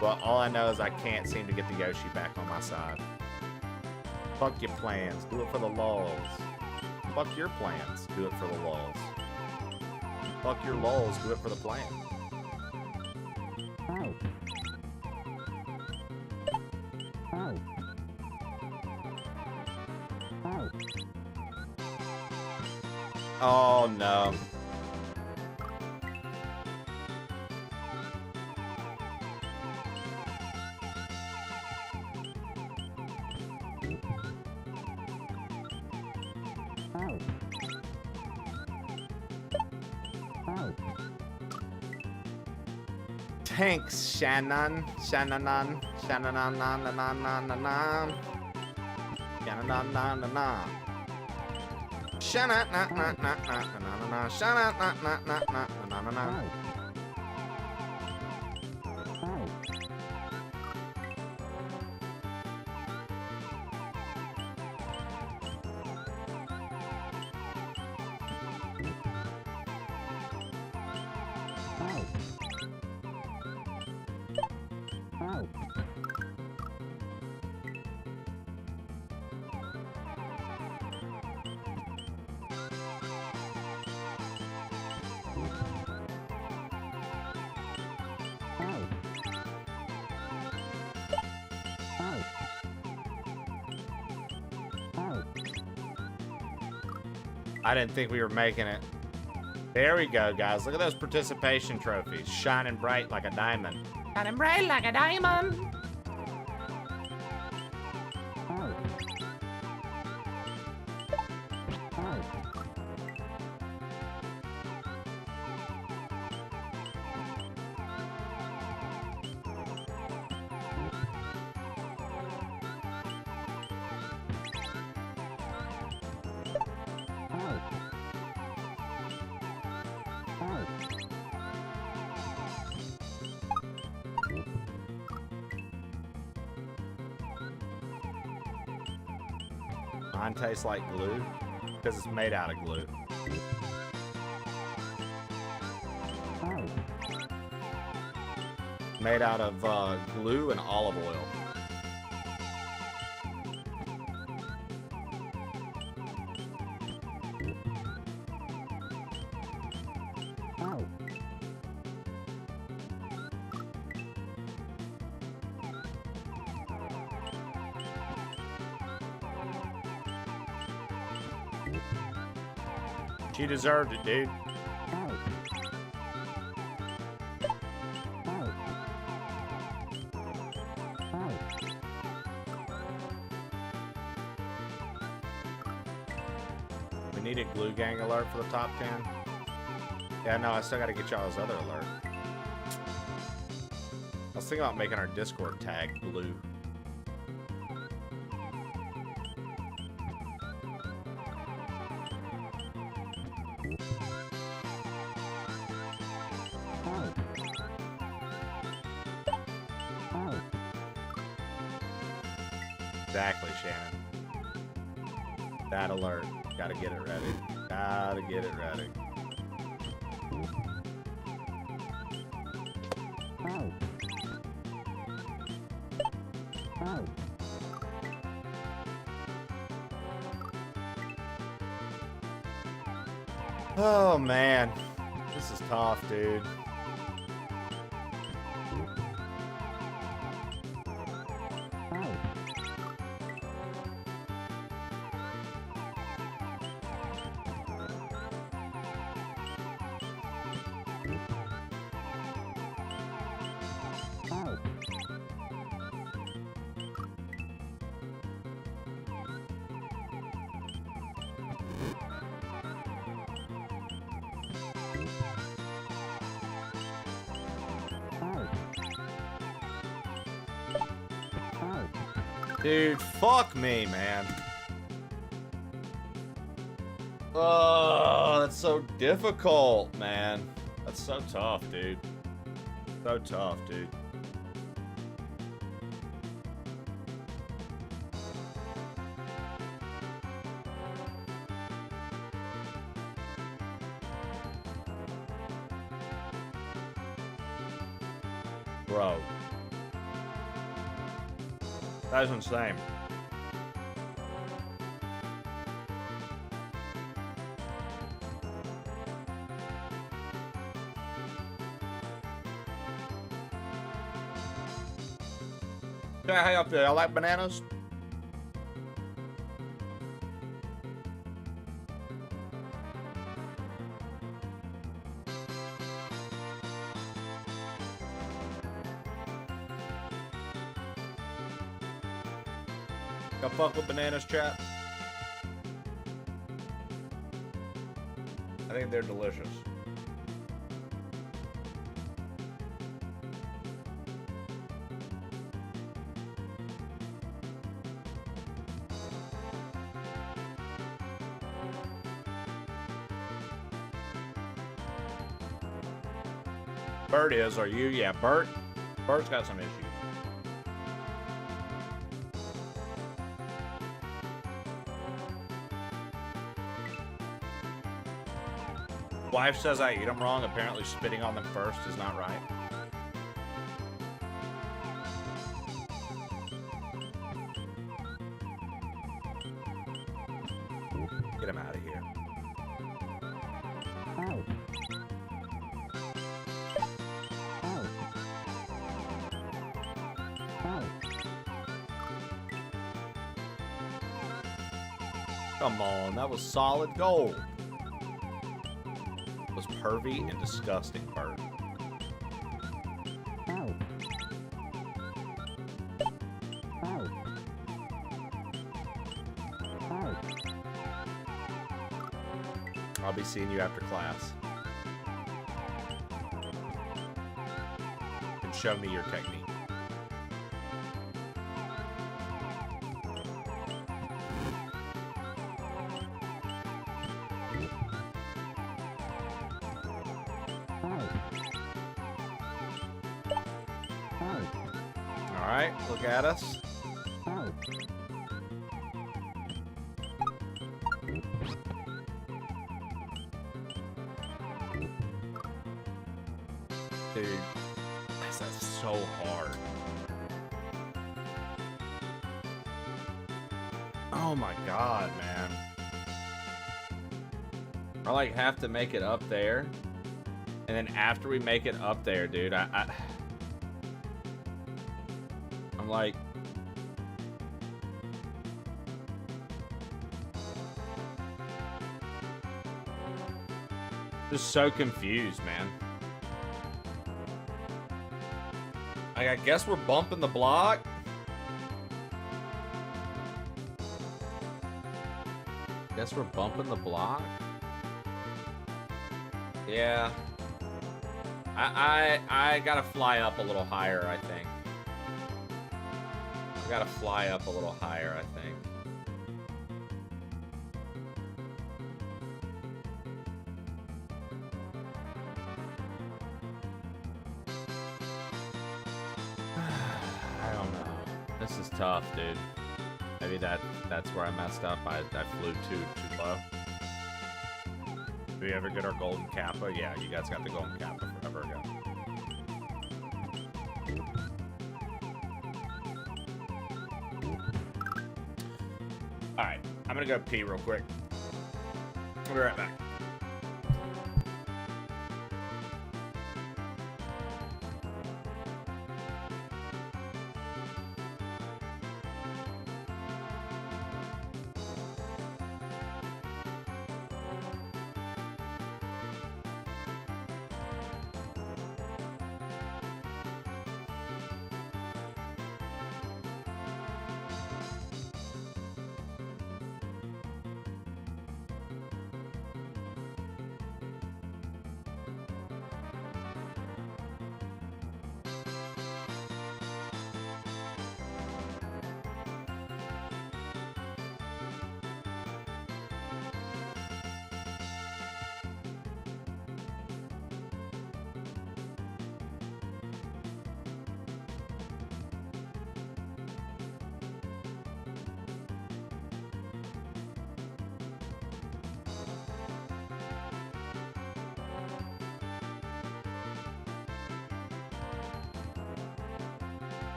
But all I know is I can't seem to get the Yoshi back on my side. Fuck your plans. Do it for the lulz. Fuck your plans. Do it for the lulz. Fuck your lulz. Do it for the plan. Oh no. Thanks, Shannon. Shannon. Shannon. Shannon. I didn't think we were making it. There we go, guys. Look at those participation trophies. Shining bright like a diamond. Shining bright like a diamond. Mine tastes like glue because it's made out of glue. Made out of glue and olive oil. She deserved it, dude. We need a glue gang alert for the top 10. Yeah, no, I still gotta get y'all's other alert. I was thinking about making our Discord tag blue. Exactly, Shannon. That alert. Gotta get it ready. Gotta get it ready. Oh, man. This is tough, dude. Dude, fuck me, man. Oh, that's so difficult, man. That's so tough, dude. So tough, dude. Bro. That's insane. Yeah, how y'all feel? Y'all like bananas? Y'all fuck with bananas, chat? I think they're delicious. Bert is, are you? Yeah, Bert's got some issues. Wife says I eat them wrong. Apparently spitting on them first is not right. Get him out of here. Come on, that was solid gold. It was pervy and disgusting, Bert. I'll be seeing you after class. And show me your technique. All right, look at us. Dude, that's so hard. Oh my god, man. I like have to make it up there. And then after we make it up there, dude, I'm like, just so confused, man. Like, I guess we're bumping the block. Guess we're bumping the block. Yeah. I gotta fly up a little higher, I think. I gotta fly up a little higher, I think. I don't know. This is tough, dude. Maybe that's where I messed up. I flew too low. Do we ever get our golden kappa? Yeah, you guys got the golden kappa forever ago. Alright, I'm gonna go pee real quick. I'll be right back.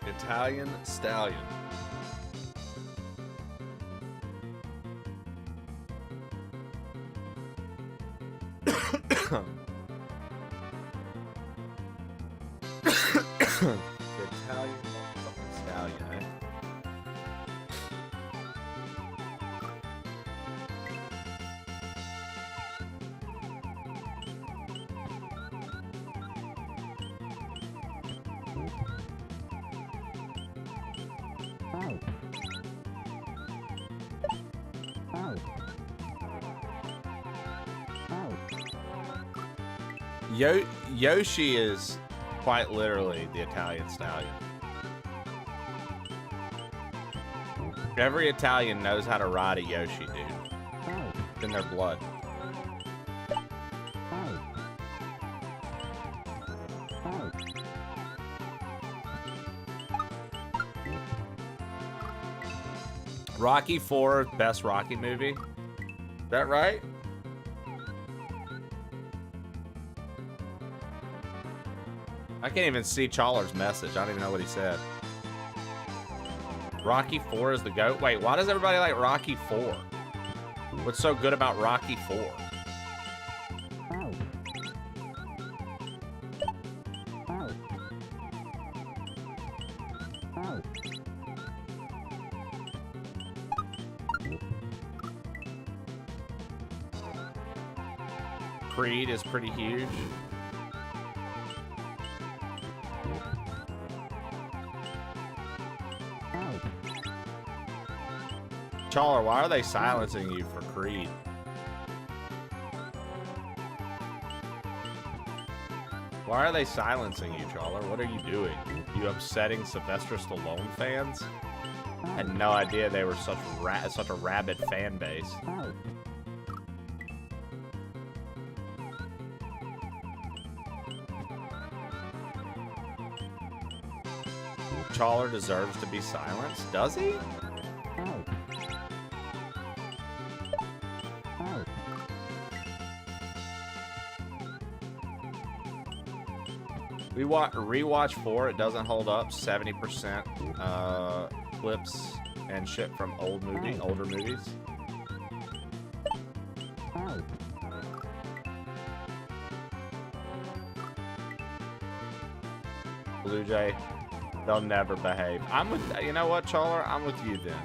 Italian stallion. Italian motherfucking stallion, eh? Yoshi is quite literally the Italian stallion. Every Italian knows how to ride a Yoshi, dude. It's in their blood. Rocky IV, best Rocky movie. Is that right? I can't even see Challer's message. I don't even know what he said. Rocky IV is the GOAT? Wait, why does everybody like Rocky IV? What's so good about Rocky IV? Creed is pretty huge. Challer, why are they silencing you for Creed? Why are they silencing you, Challer? What are you doing? You upsetting Sylvester Stallone fans? I had no idea they were such a rabid fan base. Challer deserves to be silenced, does he? Rewatch 4, it doesn't hold up. 70% clips and shit from older movies. Blue Jay, they'll never behave. I'm with, you know what, Challer? I'm with you then.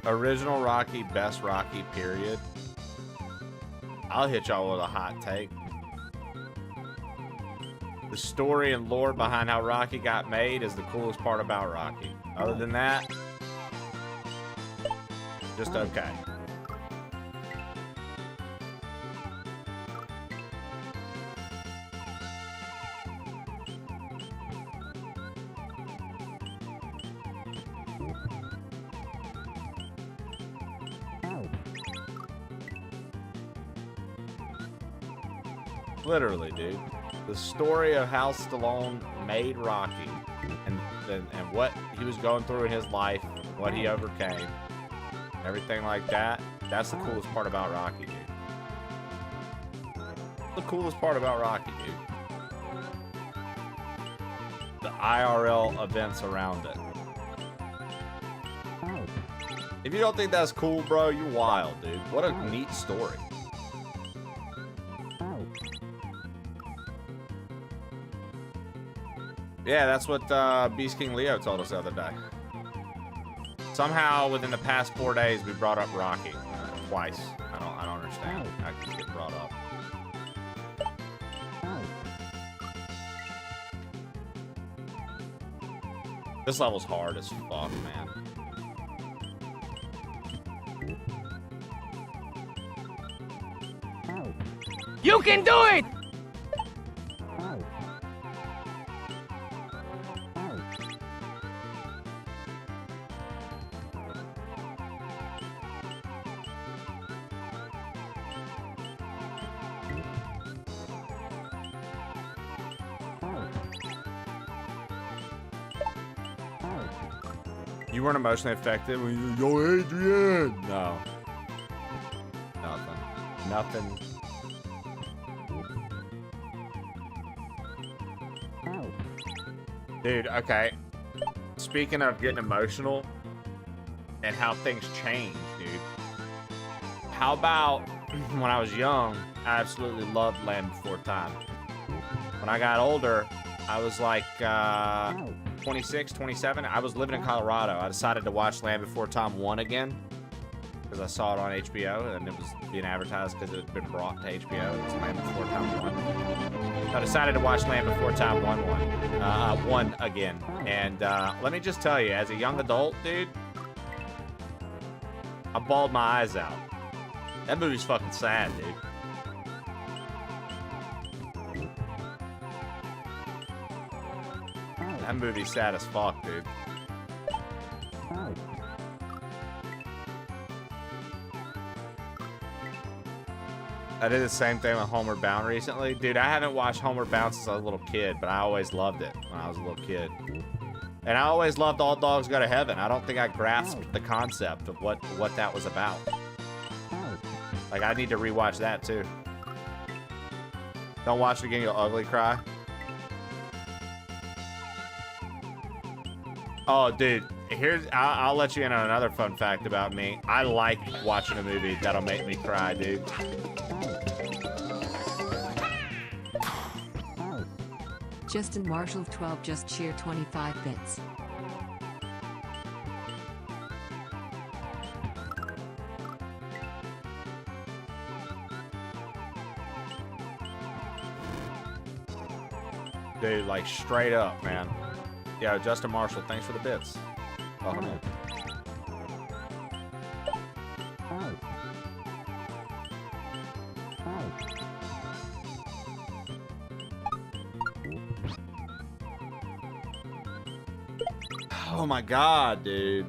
Original Rocky, best Rocky, period. I'll hit y'all with a hot take. The story and lore behind how Rocky got made is the coolest part about Rocky. Other than that, just okay. Literally, dude. The story of how Stallone made Rocky and what he was going through in his life, what he overcame, everything like that. That's the coolest part about Rocky, dude. The coolest part about Rocky, dude. The IRL events around it. If you don't think that's cool, bro, you're wild, dude. What a neat story. Yeah, that's what Beast King Leo told us the other day. Somehow, within the past 4 days, we brought up Rocky twice. I don't understand. I can get brought up. This level's hard as fuck, man. You can do it! You weren't emotionally affected when you yo, Adrian. No. Nothing. Dude, okay. Speaking of getting emotional and how things change, dude. How about when I was young, I absolutely loved Land Before Time. When I got older, I was like 26, 27. I was living in Colorado. I decided to watch Land Before Time 1 again because I saw it on HBO and it was being advertised because it had been brought to HBO. It was Land Before Time 1. So I decided to watch Land Before Time 1 again. And let me just tell you, as a young adult, dude, I bawled my eyes out. That movie's fucking sad, dude. That movie's sad as fuck, dude. I did the same thing with Homeward Bound recently. Dude, I haven't watched Homeward Bound since I was a little kid, but I always loved it when I was a little kid. And I always loved All Dogs Go to Heaven. I don't think I grasped the concept of what that was about. Like, I need to rewatch that, too. Don't watch it again, you'll ugly cry. Oh, dude, I'll let you in on another fun fact about me. I like watching a movie that'll make me cry, dude. Justin Marshall 12 just shared 25 bits. Dude, like straight up, man. Yeah, Justin Marshall, thanks for the bits. Welcome in. Oh my god, dude.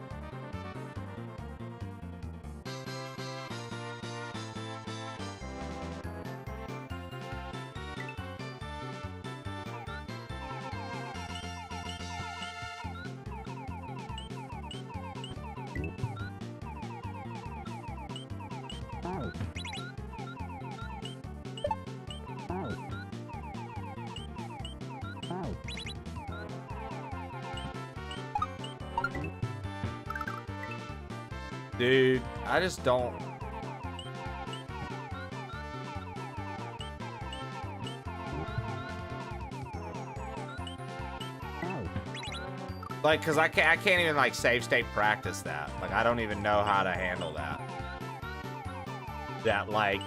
Dude, I just don't. Like, cause I can't even like save state practice that. Like, I don't even know how to handle that. That like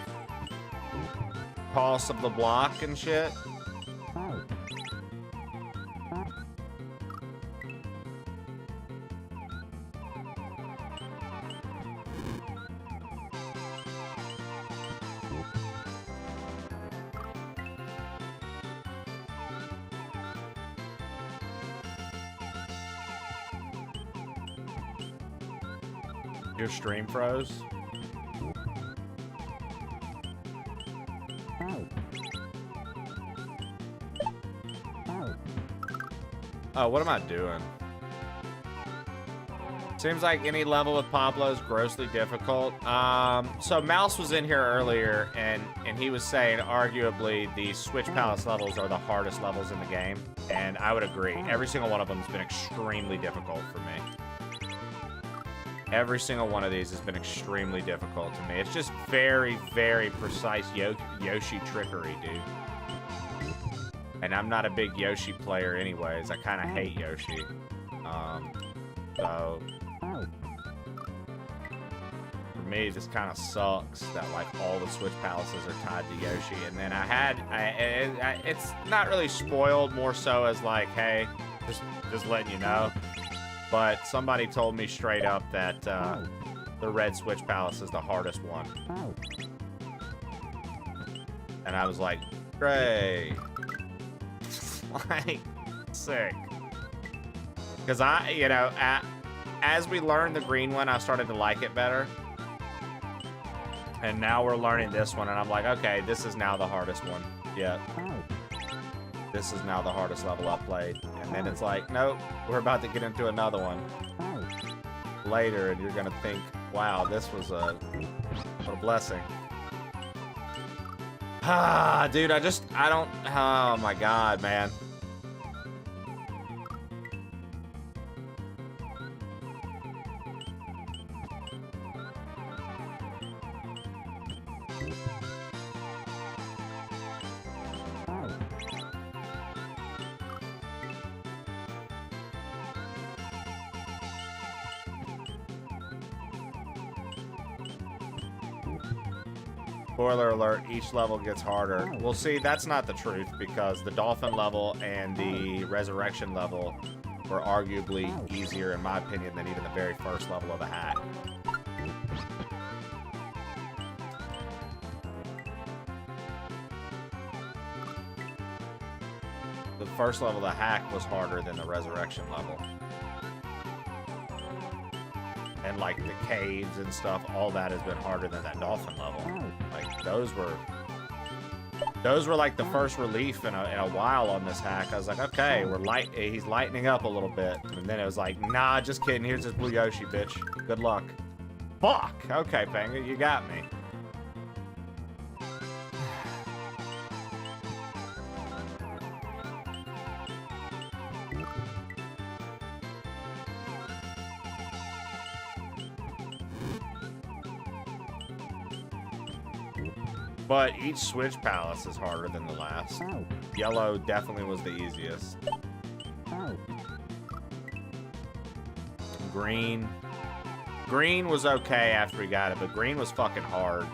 pulse of the block and shit. Your stream froze. Oh, what am I doing? Seems like any level with Pablo is grossly difficult. So Mouse was in here earlier, and he was saying arguably the Switch Palace levels are the hardest levels in the game, and I would agree. Every single one of them has been extremely difficult for me. Every single one of these has been extremely difficult to me. It's just very, very precise Yoshi trickery, dude. And I'm not a big Yoshi player anyways. I kind of hate Yoshi. So for me, this kind of sucks that like all the Switch Palaces are tied to Yoshi. And then it's not really spoiled, more so as like, hey, just letting you know. But somebody told me straight up that the Red Switch Palace is the hardest one. And I was like, great. Like, sick. Because as we learned the green one, I started to like it better. And now we're learning this one, and I'm like, okay, this is now the hardest one. Yeah. This is now the hardest level I've played. And then it's like, nope, we're about to get into another one. later, and you're gonna think, wow, this was what a blessing. Ah, dude, I don't, oh my God, man. Spoiler alert, each level gets harder. Well, see, that's not the truth, because the dolphin level and the resurrection level were arguably easier, in my opinion, than even the very first level of the hack. The first level of the hack was harder than the resurrection level. And like the caves and stuff, all that has been harder than that dolphin level. Like those were like the first relief in a while on this hack. I was like, okay, he's lightening up a little bit. And then it was like, nah, just kidding. Here's this blue Yoshi, bitch. Good luck. Fuck. Okay, Panga, you got me. But each Switch Palace is harder than the last. Yellow definitely was the easiest. Green. Green was okay after we got it, but green was fucking hard.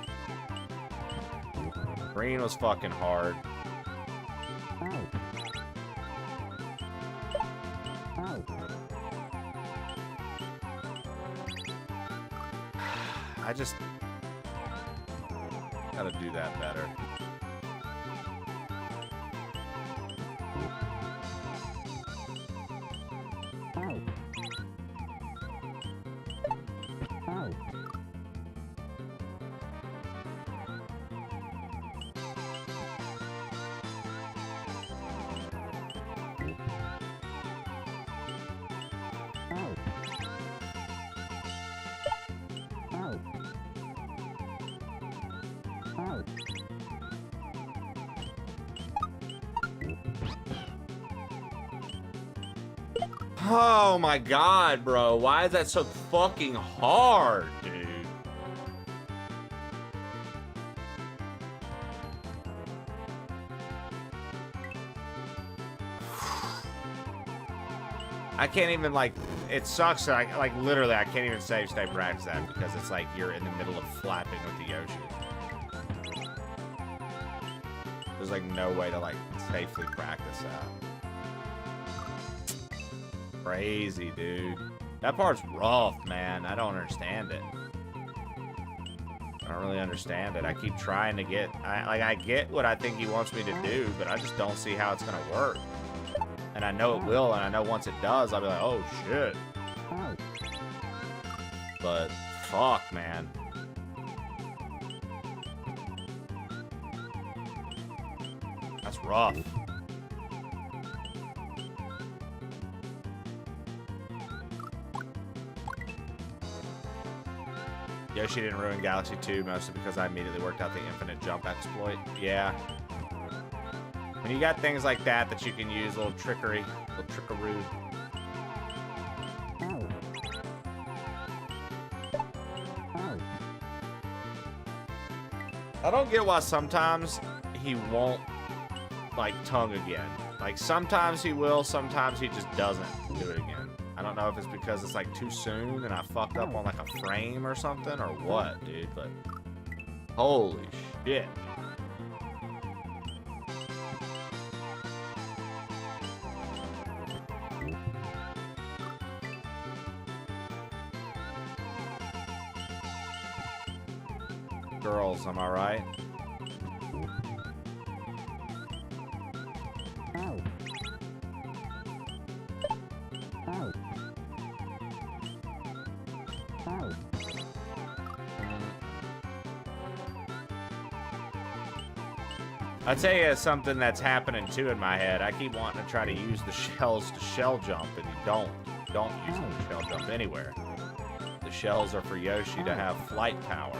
Green was fucking hard. I just gotta do that better. Oh my God, bro. Why is that so fucking hard, dude? I can't even, like, it sucks. Like literally, I can't even save stay practice that because it's like you're in the middle of flapping with the Yoshi. There's like no way to like safely practice that. Crazy, dude. That part's rough, man. I don't understand it. I don't really understand it. I keep trying to get... I get what I think he wants me to do, but I just don't see how it's gonna work. And I know it will, and I know once it does, I'll be like, oh, shit. But, fuck, man. That's rough. Yoshi didn't ruin Galaxy 2 mostly because I immediately worked out the infinite jump exploit. Yeah. When you got things like that that you can use, a little trickery, a little trickaroo. I don't get why sometimes he won't, like, tongue again. Like, sometimes he will, sometimes he just doesn't do it again. I don't know if it's because it's like too soon and I fucked up on like a frame or something or what, dude, but holy shit. Girls, am I right? I'll tell you something that's happening too in my head. I keep wanting to try to use the shells to shell jump, and you don't use them to shell jump anywhere. The shells are for Yoshi to have flight power.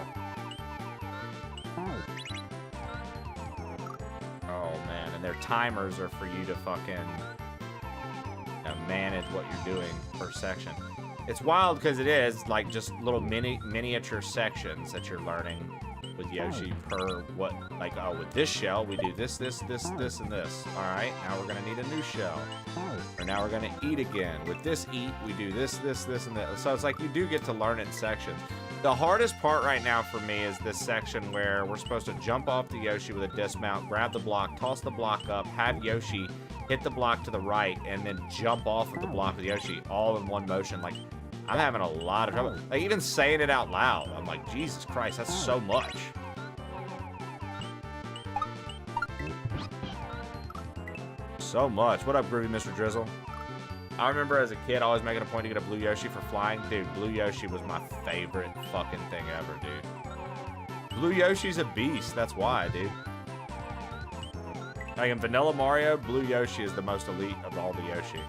Oh man, and their timers are for you to fucking manage what you're doing per section. It's wild because it is like just little miniature sections that you're learning with Yoshi per what, like, oh, with this shell we do this, this, and this. All right, now we're gonna need a new shell. Or now we're gonna eat again. With this eat, we do this, and this. So it's like you do get to learn it in sections. The hardest part right now for me is this section where we're supposed to jump off the Yoshi with a dismount, grab the block, toss the block up, have Yoshi hit the block to the right, and then jump off of the block with Yoshi all in one motion. Like, I'm having a lot of trouble. Like, even saying it out loud, I'm like, Jesus Christ, that's so much. So much. What up, Groovy Mr. Drizzle? I remember as a kid always making a point to get a blue Yoshi for flying. Dude, blue Yoshi was my favorite fucking thing ever, dude. Blue Yoshi's a beast. That's why, dude. Like in Vanilla Mario, blue Yoshi is the most elite of all the Yoshi.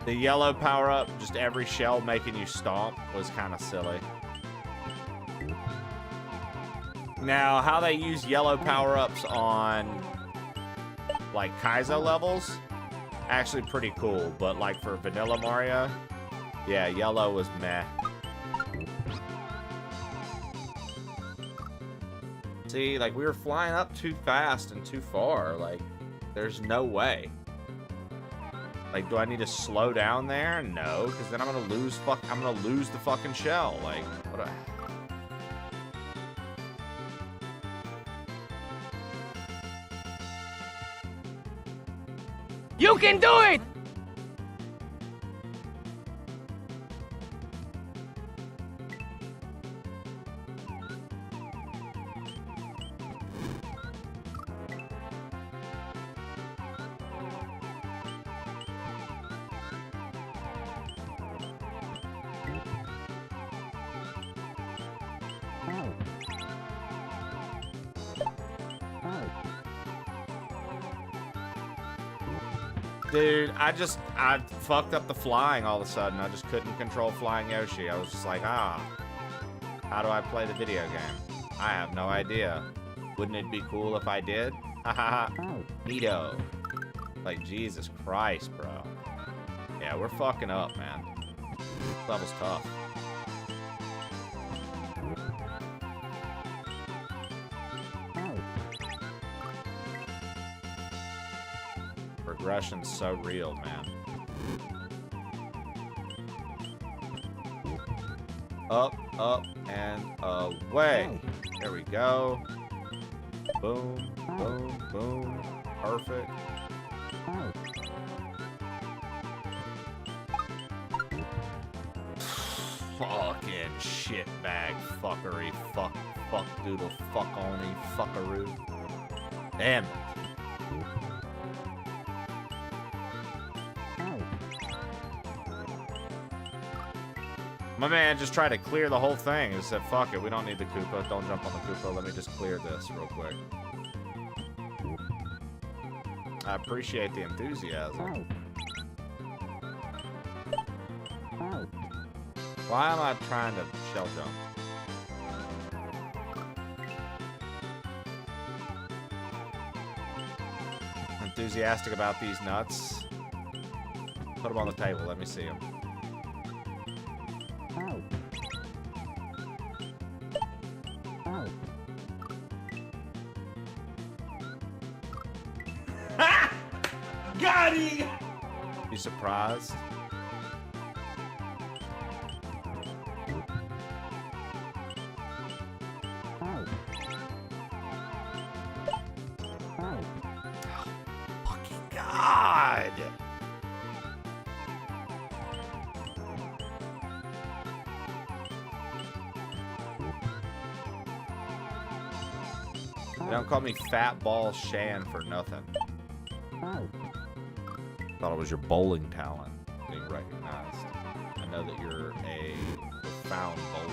The yellow power-up, just every shell making you stomp, was kind of silly. Now, how they use yellow power-ups on, like, KAIZO levels, actually pretty cool. But, like, for Vanilla Mario, yeah, yellow was meh. See, like, we were flying up too fast and too far. Like, there's no way. Like, do I need to slow down there? No, because then I'm gonna lose the fucking shell. Like, what a... You can do it! Dude, I fucked up the flying all of a sudden. I just couldn't control flying Yoshi. I was just like, how do I play the video game? I have no idea. Wouldn't it be cool if I did? Haha, neato. Like, Jesus Christ, bro. Yeah, we're fucking up, man. This level's tough. Progression's so real, man. Up, and away. There we go. Boom, boom, boom. Perfect. Fucking shitbag fuckery. Fuck doodle, fuck only, fuckaroo. Damn it. My man just tried to clear the whole thing. He said, fuck it, we don't need the Koopa. Don't jump on the Koopa. Let me just clear this real quick. I appreciate the enthusiasm. Why am I trying to shell jump? Enthusiastic about these nuts. Put them on the table. Let me see them. Got him! You surprised? They don't call me Fat Ball Shan for nothing. Thought it was your bowling talent being recognized. I know that you're a profound bowler.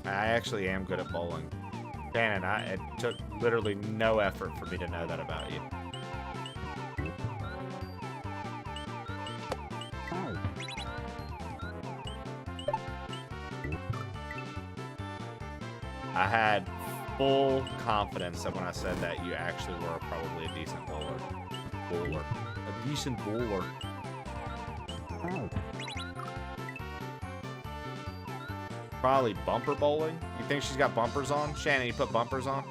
I actually am good at bowling. Shannon, it took literally no effort for me to know that about you. I had full confidence that when I said that, you actually were probably a decent bowler. A decent bowler. Probably bumper bowling. You think she's got bumpers on? Shannon, you put bumpers on?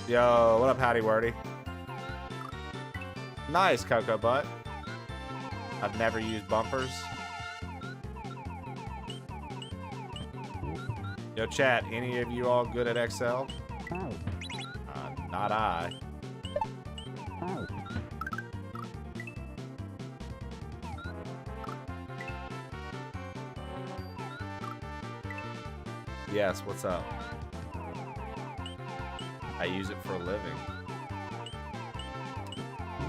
Yo, what up, Howdy Wordy? Nice, Cocoa Butt. I've never used bumpers. Yo, chat, any of you all good at Excel? Not I. Yes, what's up? I use it for a living.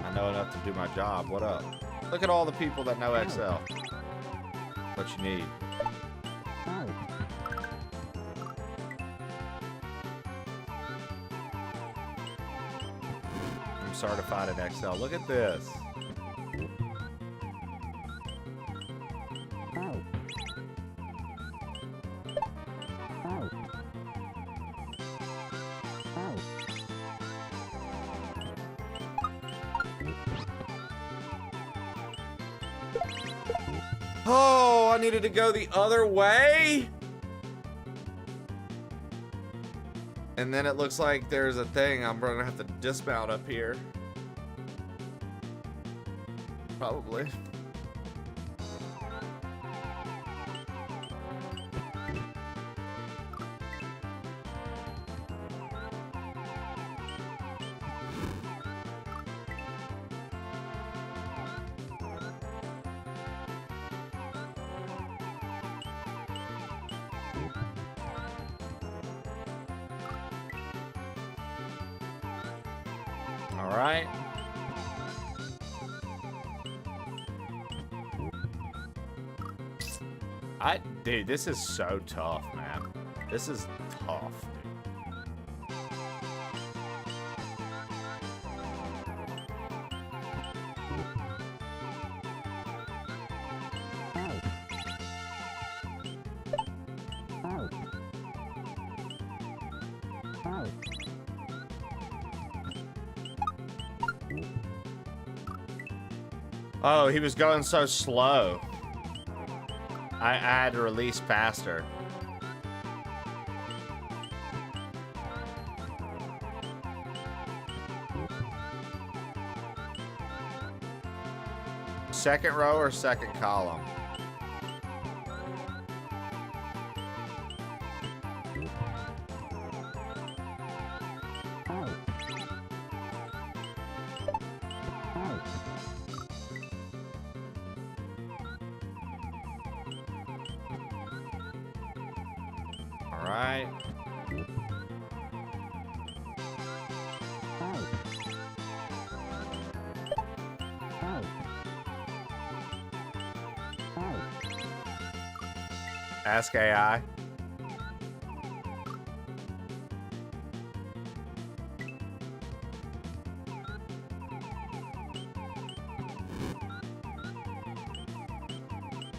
I know enough to do my job. What up? Look at all the people that know Excel. What you need. I'm certified in Excel. Look at this. Oh, I needed to go the other way? And then it looks like there's a thing I'm gonna have to dismount up here. Probably. All right. Dude, this is so tough, man. This is tough, dude. Oh, he was going so slow. I had to release faster. Second row or second column? All right. Ask AI.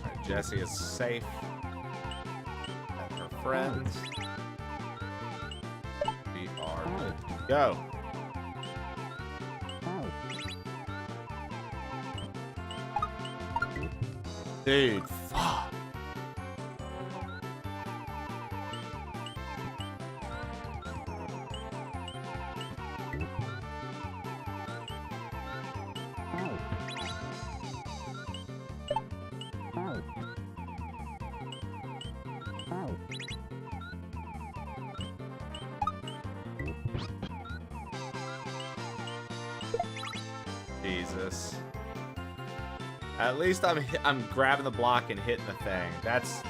Alright, Jessie is safe. And her friends. We are good to go. Dude, fuck. Jesus. At least I'm grabbing the block and hitting the thing. That's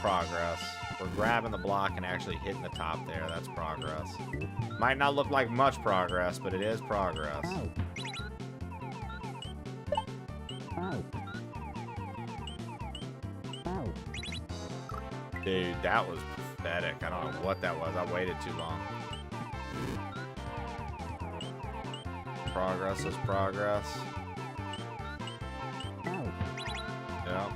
progress. We're grabbing the block and actually hitting the top there. That's progress. Might not look like much progress, but it is progress. Dude, that was pathetic. I don't know what that was. I waited too long. Progress is progress. Yep.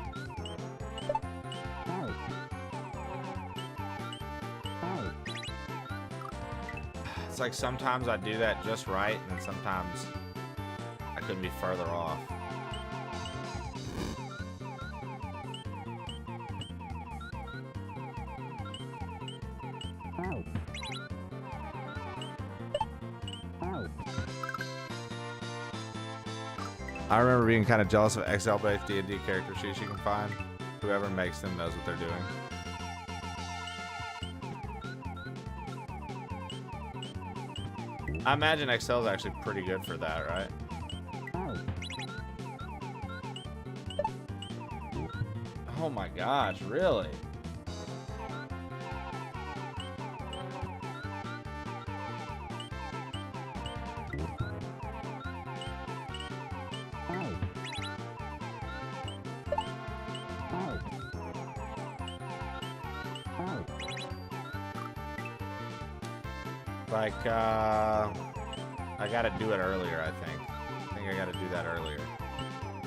It's like sometimes I do that just right, and then sometimes I couldn't be further off. I remember being kind of jealous of XL-based D&D character sheets you can find. Whoever makes them knows what they're doing. I imagine XL is actually pretty good for that, right? Oh my gosh, really? Like, I gotta do it earlier, I think. I think I gotta do that earlier.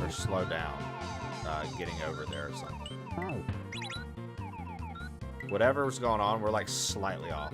Or slow down, getting over there or something. Whatever's going on, we're like slightly off.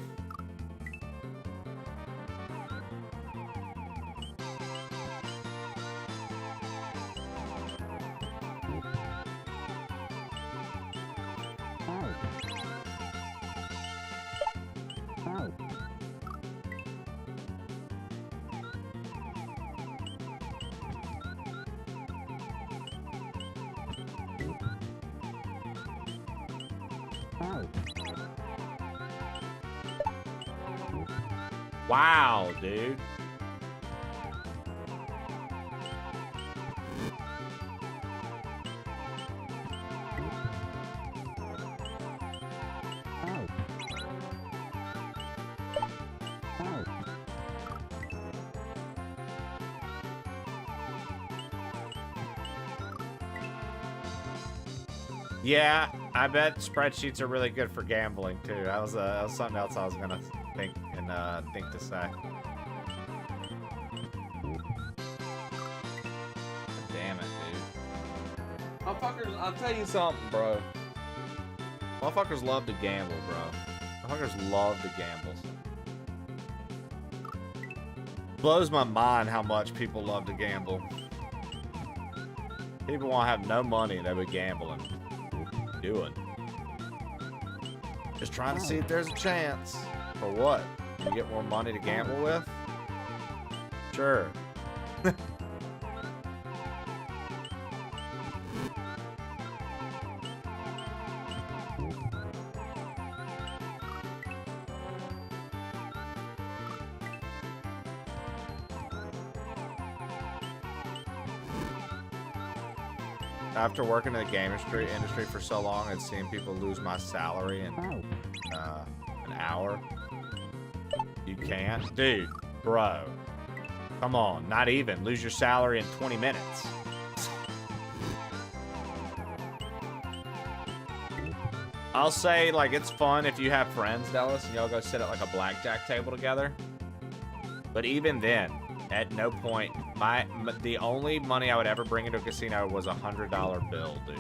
Wow, dude. Yeah, I bet spreadsheets are really good for gambling too. That was something else I was gonna think to say. Damn it, dude. Motherfuckers, I'll tell you something, bro. Motherfuckers love to gamble, bro. Motherfuckers love to gamble. Blows my mind how much people love to gamble. People want to have no money, they be gambling. Doing. Just trying to see if there's a chance. For what? You get more money to gamble with? Sure. After working in the game industry for so long and seeing people lose my salary in an hour, you can't? Dude, bro. Come on, not even. Lose your salary in 20 minutes. I'll say, like, it's fun if you have friends, Dallas, and y'all go sit at, like, a blackjack table together. But even then, at no point, the only money I would ever bring into a casino was a $100 bill, dude.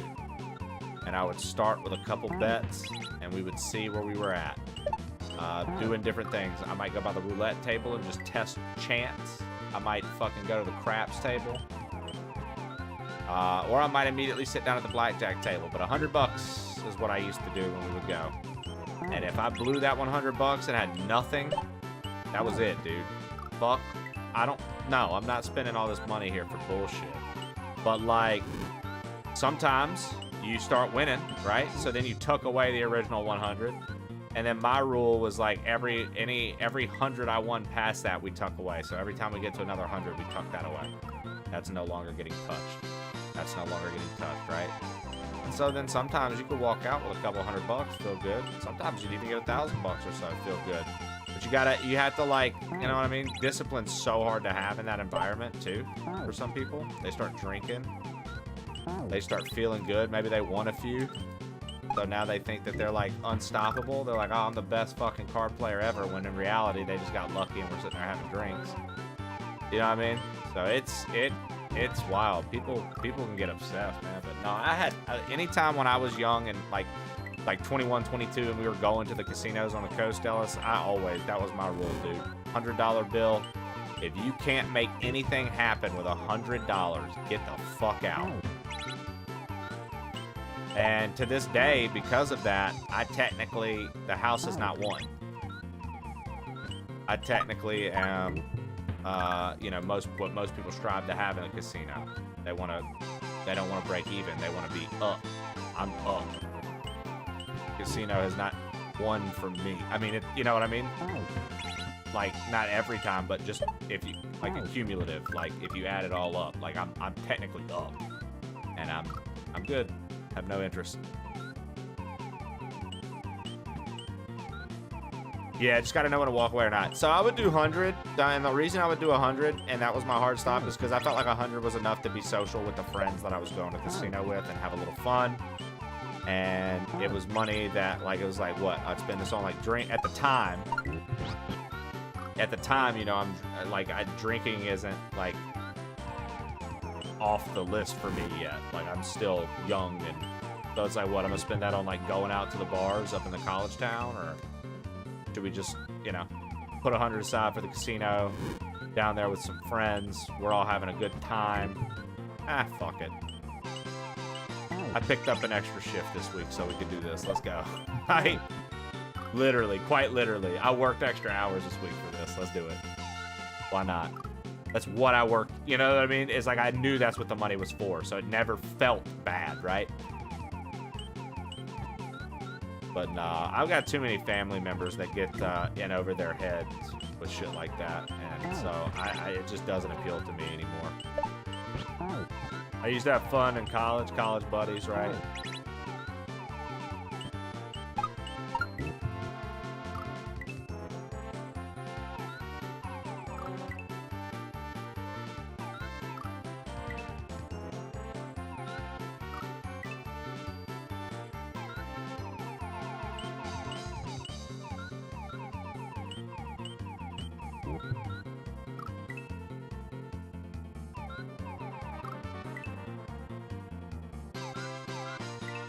And I would start with a couple bets, and we would see where we were at. Doing different things. I might go by the roulette table and just test chance. I might fucking go to the craps table. Or I might immediately sit down at the blackjack table. But $100 is what I used to do when we would go. And if I blew that $100 and had nothing, that was it, dude. Fuck. No, I'm not spending all this money here for bullshit. But, like, sometimes you start winning, right? So then you tuck away the original 100. And then my rule was, like, every 100 I won past that, we tuck away. So every time we get to another 100, we tuck that away. That's no longer getting touched. That's no longer getting touched, right? And so then sometimes you could walk out with a couple $100, feel good. Sometimes you'd even get $1,000 or so, feel good. But you have to like, you know what I mean? Discipline's so hard to have in that environment too. For some people, they start drinking. They start feeling good. Maybe they won a few. So now they think that they're like unstoppable. They're like, oh, I'm the best fucking card player ever. When in reality, they just got lucky and we're sitting there having drinks. You know what I mean? So it's wild. People can get obsessed, man. But no, I had anytime when I was young and like 21, 22, and we were going to the casinos on the coast, Ellis, that was my rule, dude. $100 bill. If you can't make anything happen with $100, get the fuck out. And to this day, because of that, the house is not won. I technically am, what most people strive to have in a casino. They don't want to break even. They want to be up. I'm up. Casino has not won for me. I mean, you know what I mean? Like, not every time, but just if you, like, a cumulative, like, if you add it all up, like, I'm technically up. And I'm good. Have no interest. Yeah, just gotta know when to walk away or not. So I would do 100, and the reason I would do 100, and that was my hard stop, is because I felt like 100 was enough to be social with the friends that I was going to the casino with and have a little fun. And it was money that, like, it was like, what? I'd spend this on, like, drink at the time. At the time, you know, I'm like, drinking isn't like off the list for me yet. Like, I'm still young, and so it's like, what? I'm gonna spend that on like going out to the bars up in the college town, or do we just, you know, put 100 aside for the casino, down there with some friends? We're all having a good time. Fuck it. I picked up an extra shift this week so we could do this. Let's go. Literally, quite literally, I worked extra hours this week for this. Let's do it. Why not? That's what I worked. You know what I mean? It's like I knew that's what the money was for, so it never felt bad, right? But nah, I've got too many family members that get in over their heads with shit like that, and so it just doesn't appeal to me anymore. I used to have fun in college buddies, right?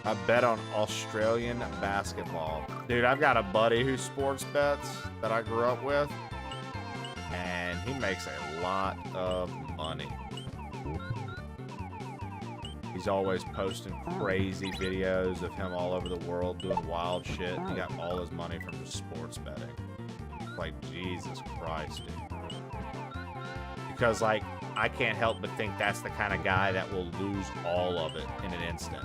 I bet on Australian basketball. Dude, I've got a buddy who sports bets that I grew up with, and he makes a lot of money. He's always posting crazy videos of him all over the world doing wild shit. He got all his money from just sports betting. Like, Jesus Christ, dude. Because, like, I can't help but think that's the kind of guy that will lose all of it in an instant.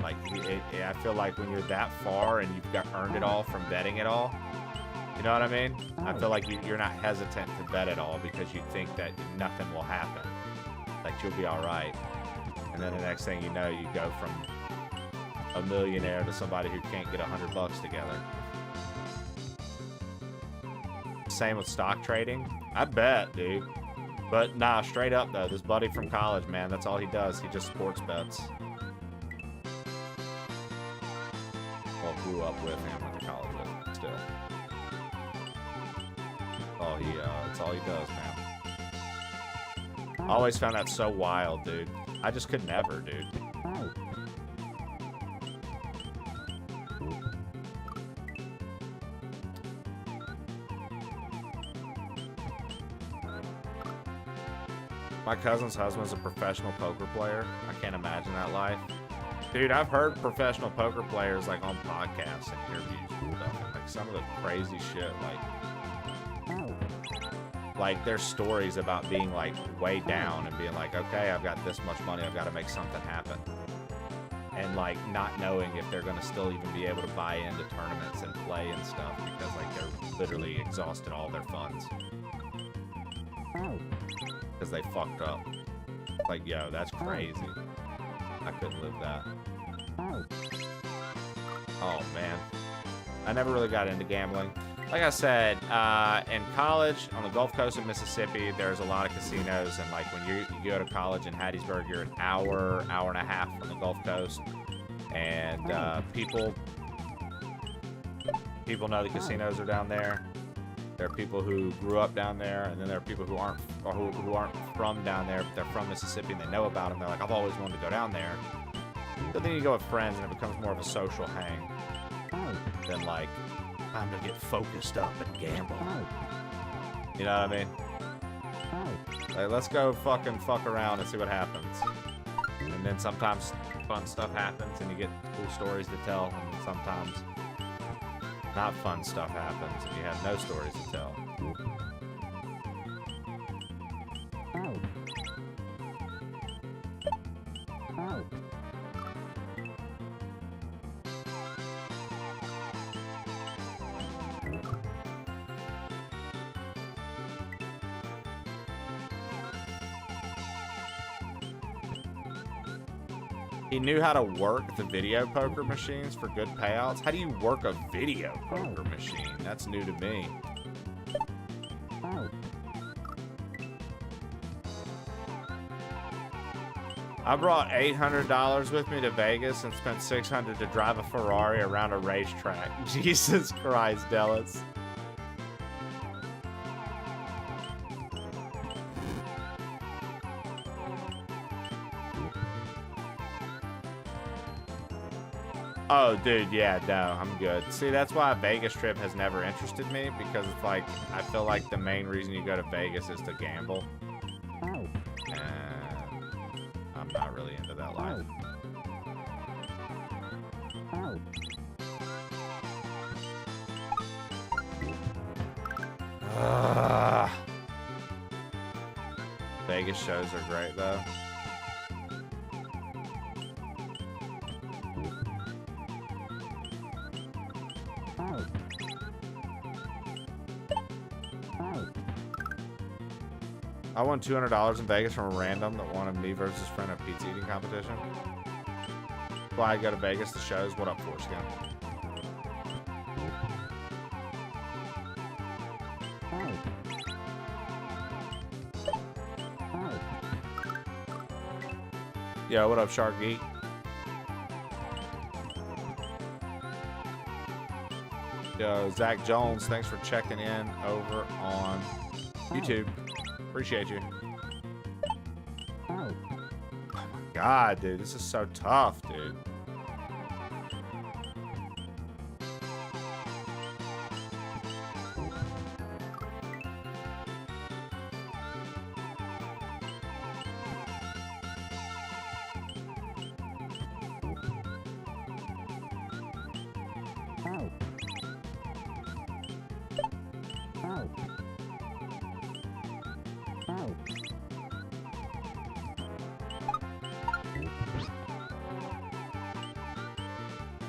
Like, I feel like when you're that far and you've earned it all from betting it all, you know what I mean? I feel like you're not hesitant to bet it all because you think that nothing will happen. Like, you'll be all right. And then the next thing you know, you go from a millionaire to somebody who can't get $100 together. Same with stock trading. I bet, dude. But nah, straight up though, this buddy from college, man, that's all he does. He just sports bets. Well, grew up with him, went to college with him, still. Oh, that's all he does, man. I always found that so wild, dude. I just could never, dude. My cousin's husband's a professional poker player. I can't imagine that life. Dude, I've heard professional poker players like on podcasts and interviews and stuff. And, like some of the crazy shit, like their stories about being like way down and being like, okay, I've got this much money, I've got to make something happen. And like not knowing if they're gonna still even be able to buy into tournaments and play and stuff because like they're literally exhausted all their funds. Because they fucked up. Like, yo, that's crazy. I couldn't live that. Oh, man. I never really got into gambling. Like I said, in college, on the Gulf Coast of Mississippi, there's a lot of casinos. And, like, when you go to college in Hattiesburg, you're an hour and a half from the Gulf Coast. And people know the casinos are down there. There are people who grew up down there, and then there are people who aren't from down there, but they're from Mississippi and they know about them. They're like, I've always wanted to go down there. But then you go with friends and it becomes more of a social hang than like time to get focused up and gamble. You know what I mean? Like, let's go fucking fuck around and see what happens. And then sometimes fun stuff happens and you get cool stories to tell, and sometimes not fun stuff happens and you have no stories to tell. He knew how to work the video poker machines for good payouts. How do you work a video poker machine? That's new to me. I brought $800 with me to Vegas and spent $600 to drive a Ferrari around a racetrack. Jesus Christ, Dallas. Oh, dude, yeah, no, I'm good. See, that's why a Vegas trip has never interested me, because it's like, I feel like the main reason you go to Vegas is to gamble. And I'm not really into that life. Vegas shows are great, though. I won $200 in Vegas from a random that wanted me versus his friend at a pizza eating competition. Why I go to Vegas to shows. What up, Foreskin? Yo, what up, Shark Geek? Yo, Zach Jones, thanks for checking in over on YouTube. Appreciate you. Oh my god, dude. This is so tough, dude.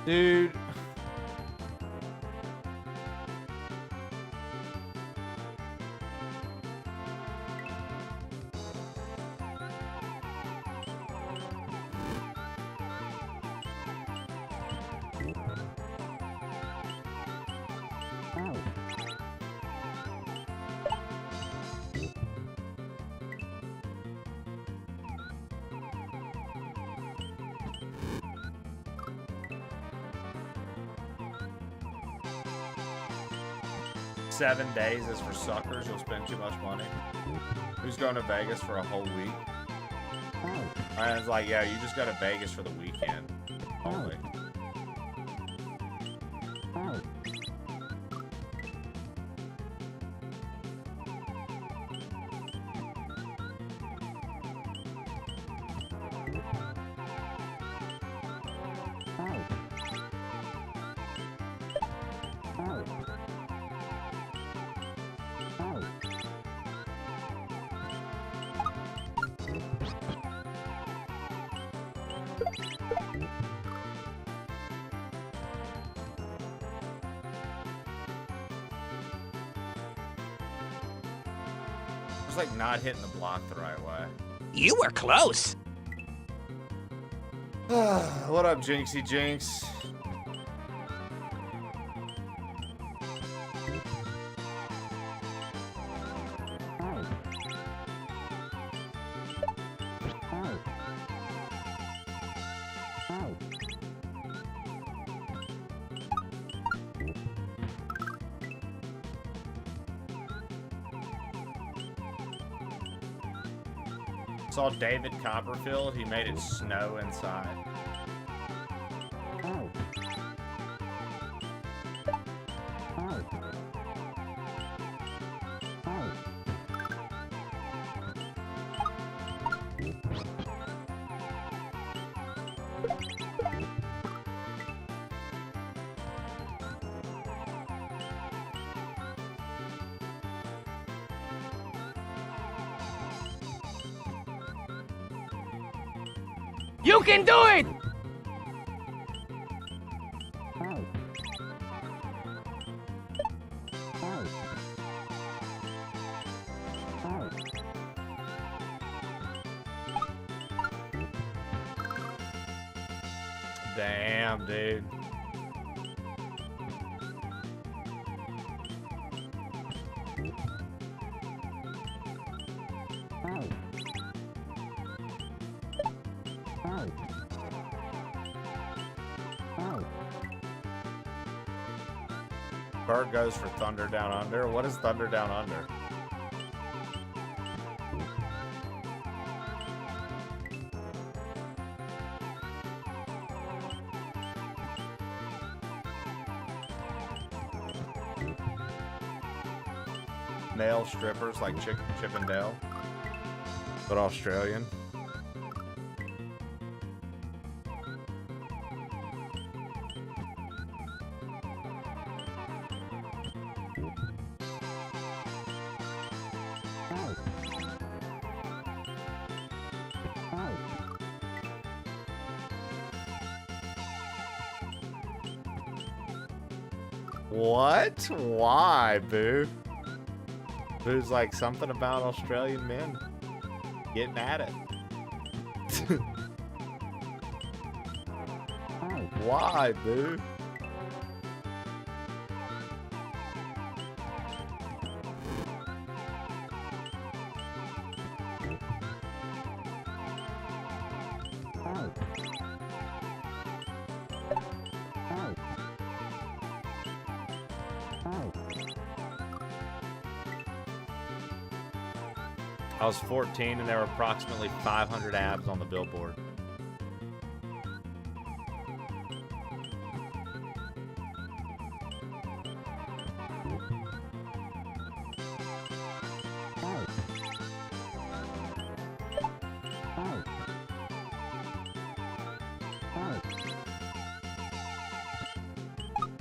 Dude. $7 days is for suckers. You'll spend too much money. Who's going to Vegas for a whole week? And it's like, yeah, you just go to Vegas for the weekend only. Like not hitting the block the right way. You were close. What up, Jinxie Jinx? Saw David Copperfield. He made it snow inside. You can do it! Damn, dude. Bird goes for Thunder Down Under. What is Thunder Down Under? Male strippers like Chip and Dale, but Australian. What? Why, Boo? Boo's like something about Australian men getting at it. Why, Boo? I was 14 and there were approximately 500 abs on the billboard.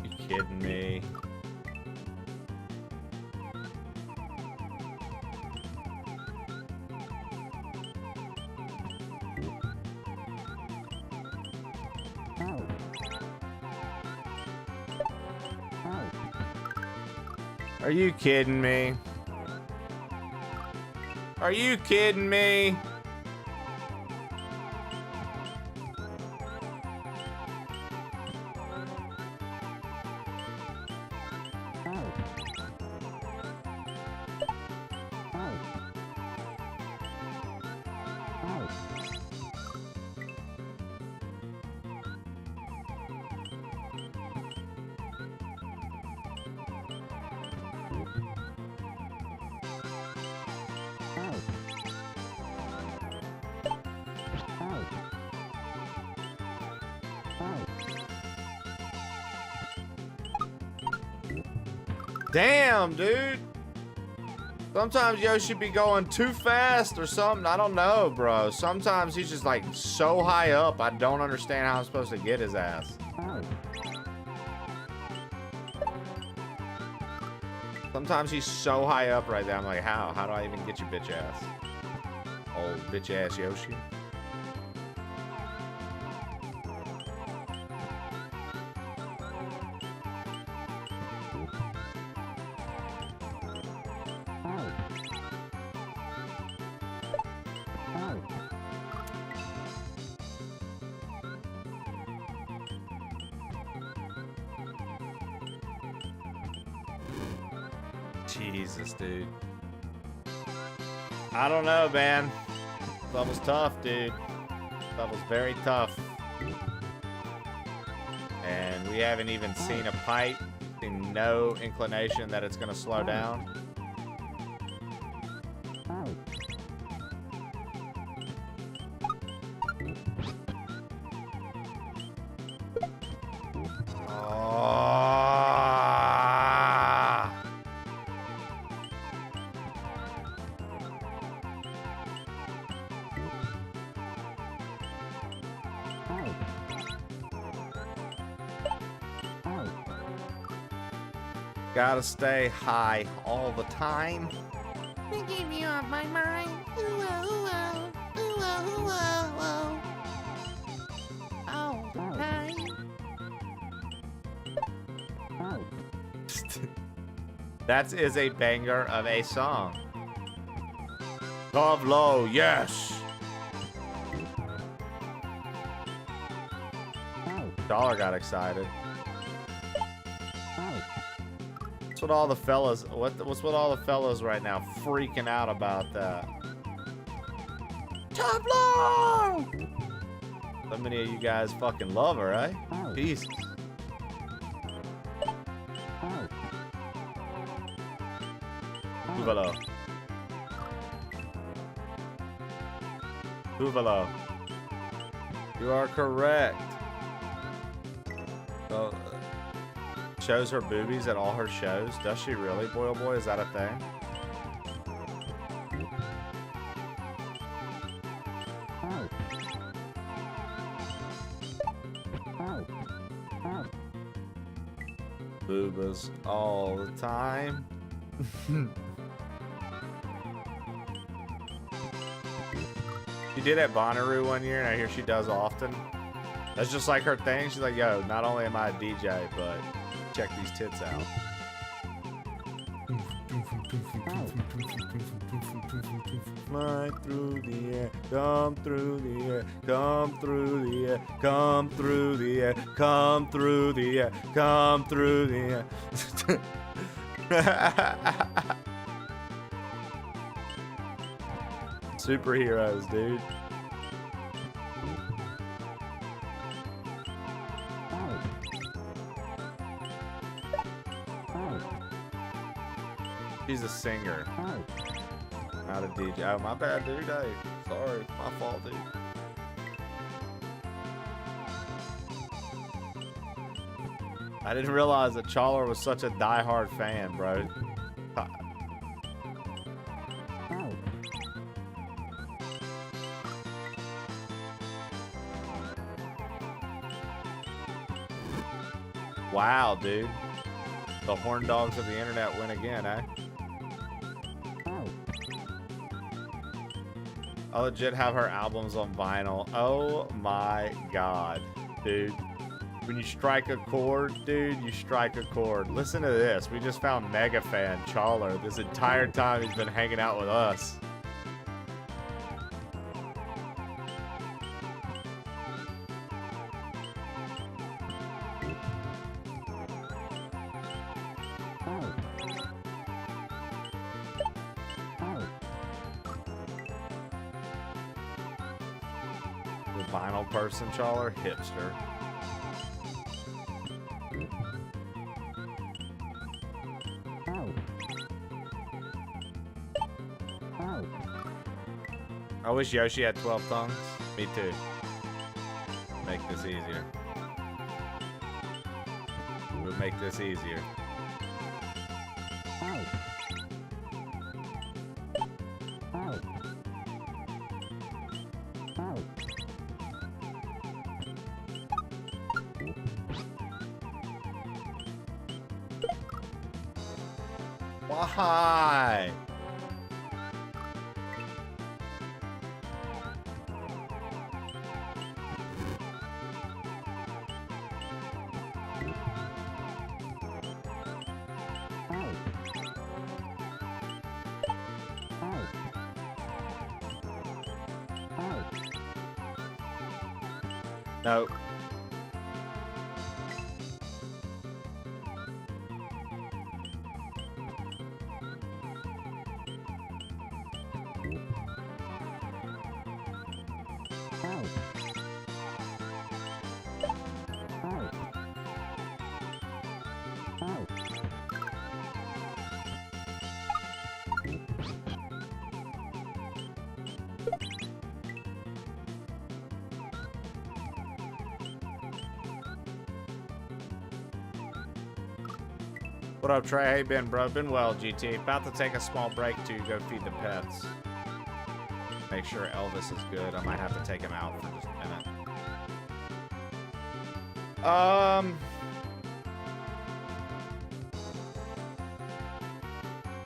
You kidding me? Are you kidding me? Are you kidding me? Damn, dude. Sometimes Yoshi be going too fast or something. I don't know, bro. Sometimes he's just like so high up. I don't understand how I'm supposed to get his ass. Sometimes he's so high up right there. I'm like, how? How do I even get your bitch ass? Old bitch ass Yoshi. Jesus, dude. I don't know, man. This level's tough, dude. This level's very tough. And we haven't even seen a pipe. Seen no inclination that it's gonna slow down. Gotta stay high all the time. I gave you off my mind. Ooh, ooh, ooh, ooh, ooh, ooh, all the time. That is a banger of a song. Love low, yes. Dollar got excited. What's with all the fellas? What's with all the fellas right now freaking out about that? Top low! So many of you guys fucking love her, eh? Jesus. Tuvalo. Tuvalo. You are correct. So, shows her boobies at all her shows. Does she really, boy oh boy? Is that a thing? Boobas all the time. She did at Bonnaroo one year, and I hear she does often. That's just like her thing. She's like, yo, not only am I a DJ, but check these tits out. Fly through the air, come through the air, come through the air, come through the air, come through the air, come through the air. Superheroes, dude. She's a singer, not a DJ. Oh, my bad, dude. Hey, sorry, my fault, dude. I didn't realize that Chawler was such a diehard fan, bro. Wow, dude. The horn dogs of the internet win again, eh? I legit have her albums on vinyl. Oh my god, dude. When you strike a chord, dude, you strike a chord. Listen to this. We just found mega fan Chawler. This entire time he's been hanging out with us. Vinyl person, Chawler, hipster. I wish Yoshi had 12 tongues. Me too. Make this easier. We'll make this easier. Why? No. What up, Trey? Hey, Ben, bro. Been well, GT. About to take a small break to go feed the pets. Make sure Elvis is good. I might have to take him out for just a minute.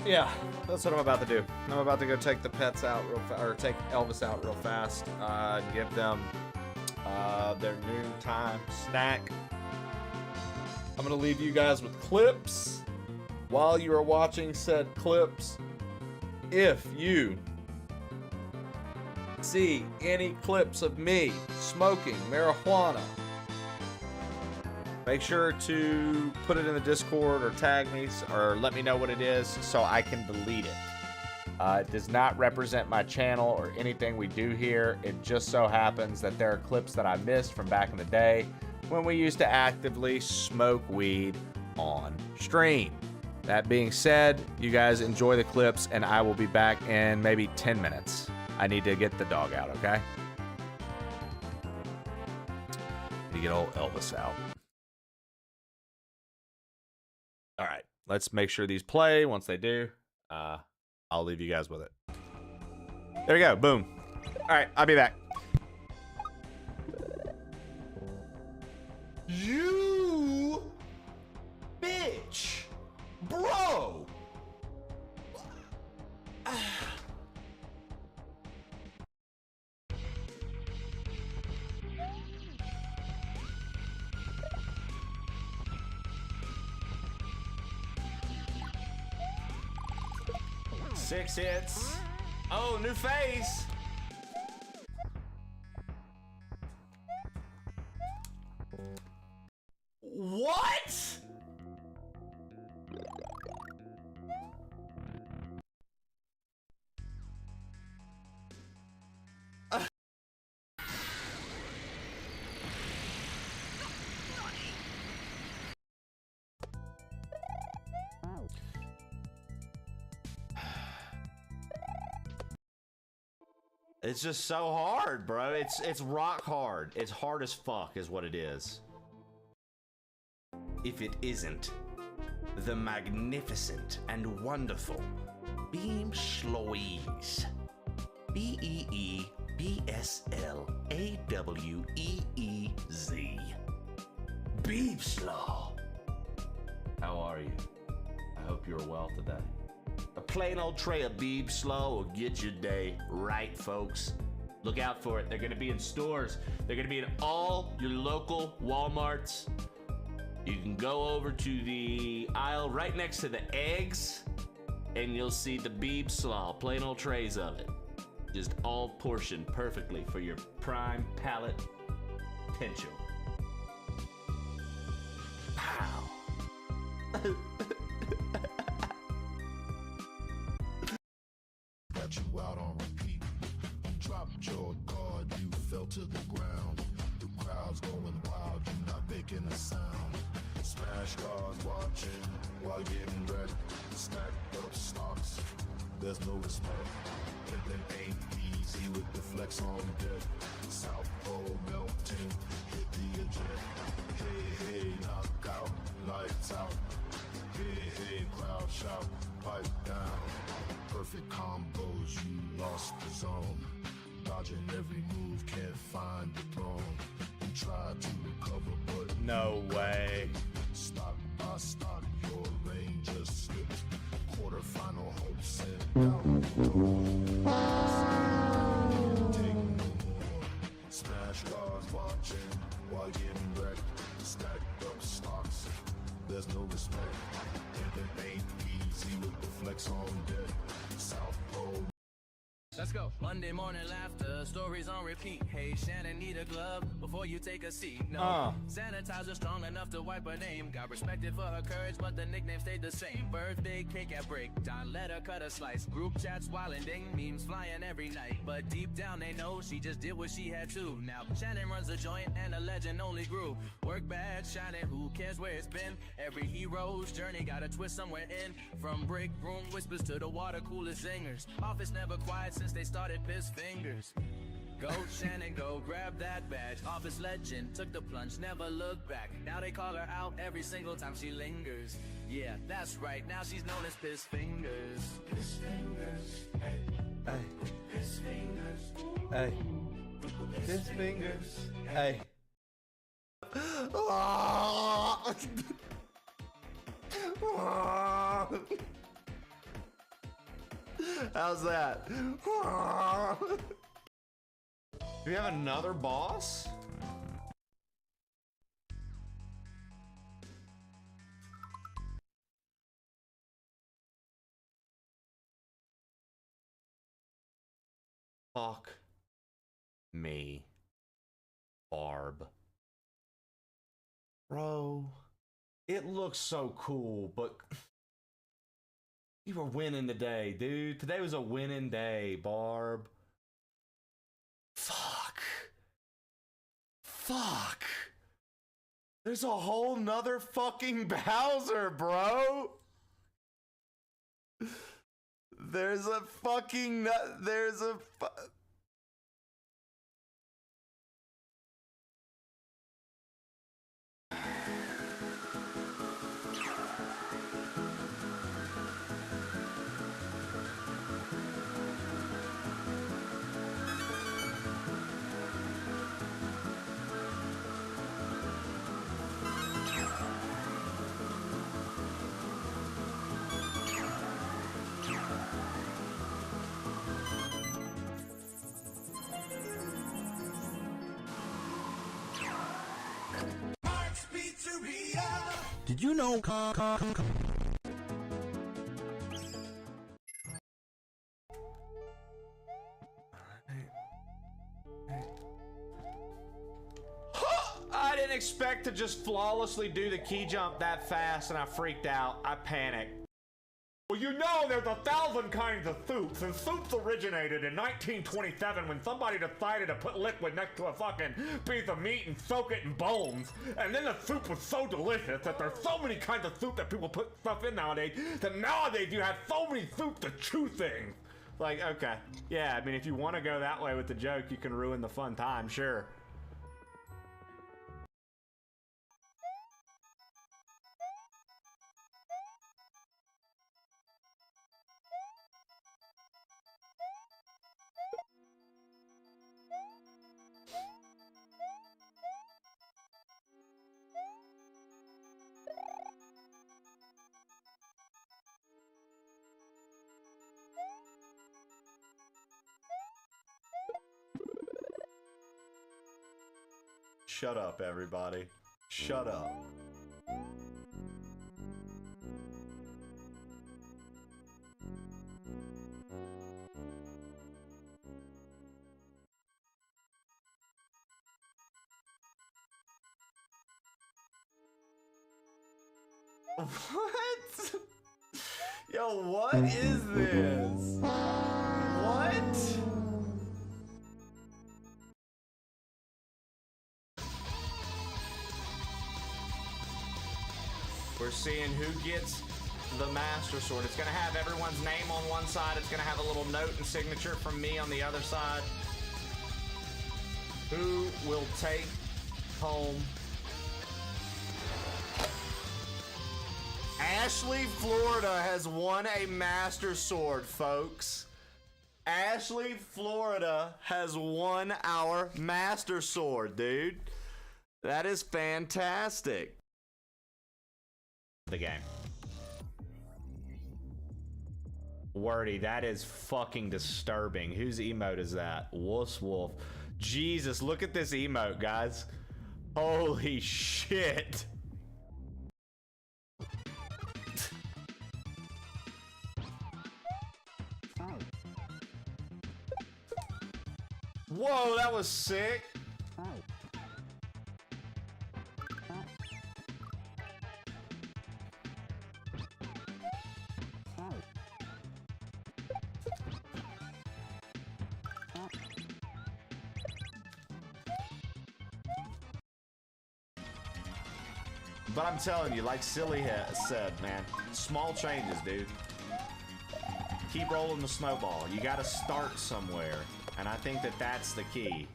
Yeah, that's what I'm about to do. I'm about to go take the pets out or take Elvis out real fast. Give them their noontime snack. I'm gonna leave you guys with clips. While you are watching said clips, if you see any clips of me smoking marijuana, make sure to put it in the Discord or tag me or let me know what it is so I can delete it. It does not represent my channel or anything we do here. It just so happens that there are clips that I missed from back in the day when we used to actively smoke weed on stream. That being said, you guys enjoy the clips and I will be back in maybe 10 minutes. I need to get the dog out, okay? Need to get old Elvis out. All right, let's make sure these play. Once they do, I'll leave you guys with it. There we go, boom. All right, I'll be back. You bitch, bro. Six hits. Oh, new face. What? It's just so hard, bro. It's rock hard. It's hard as fuck is what it is. If it isn't the magnificent and wonderful Beam Schloeeze. B-E-E-B-S-L-A-W-E-E-Z. Beam Slaw. How are you? I hope you're well today. A plain old tray of Beeb Slaw will get your day right, folks. Look out for it. They're going to be in stores. They're going to be in all your local Walmarts. You can go over to the aisle right next to the eggs, and you'll see the Beeb Slaw, plain old trays of it. Just all portioned perfectly for your prime palate potential. Pow. Got you out on repeat. You dropped your guard, you fell to the ground. The crowd's going wild, you're not making a sound. Smash cars watching while getting ready. Stacked up stocks, there's no respect. Pimpin' ain't easy with the flex on deck. South Pole melting, hit the eject. Hey, hey, knock out, lights out. Hey, hey, crowd shout, pipe down. Perfect combos, you lost the zone. Dodging every move, can't find the throne. You tried to recover, but no way. Stock by stock, your lane just slipped. Quarterfinal hopes and down. Take no more. Smash cars watching while getting wrecked. Stacked up stocks, there's no respect. If it ain't easy with the flex on deck. South Pole. Let's go. Monday morning laughter, stories on repeat. Hey, Shannon, need a glove before you take a seat. No, sanitizer strong enough to wipe her name. Got respected for her courage, but the nickname stayed the same. Birthday cake at breakdown, let her cut a slice. Group chats wilding, memes flying every night. But deep down they know she just did what she had to. Now Shannon runs a joint and a legend only grew. Work bad, shining, who cares where it's been? Every hero's journey got a twist somewhere in. From break room whispers to the water cooler singers. Office never quiet since they started piss fingers. Go, Shannon, go, grab that badge. Office legend, took the plunge, never looked back. Now they call her out every single time she lingers. Yeah, that's right, now she's known as Piss Fingers. Piss Fingers, hey. Piss Fingers, Hey. Piss Fingers, hey. How's that? Do we have another boss? Fuck me, Barb. Bro, it looks so cool, but you were winning today, dude. Today was a winning day, Barb. Fuck. There's a whole nother fucking Bowser, bro. There's a fucking... Did you know I didn't expect to just flawlessly do the key jump that fast, and I freaked out. I panicked. Well, you know there's 1,000 kinds of soups, and soups originated in 1927 when somebody decided to put liquid next to a fucking piece of meat and soak it in bones. And then the soup was so delicious that there's so many kinds of soup that people put stuff in nowadays, that nowadays you have so many soups to chew things. Like, okay. Yeah, I mean, if you want to go that way with the joke, you can ruin the fun time, sure. Shut up, everybody. Shut up. What? Yo, what is this? What? We're seeing who gets the Master Sword. It's gonna have everyone's name on one side. It's gonna have a little note and signature from me on the other side. Who will take home? Ashley, Florida has won a Master Sword, folks. Ashley, Florida has won our Master Sword, dude. That is fantastic. The game. Wordy, that is fucking disturbing. Whose emote is that? Wuss Wolf. Jesus, look at this emote, guys. Holy shit. Whoa, that was sick. But I'm telling you, like Silly said, man, small changes, dude. Keep rolling the snowball. You gotta start somewhere. And I think that that's the key.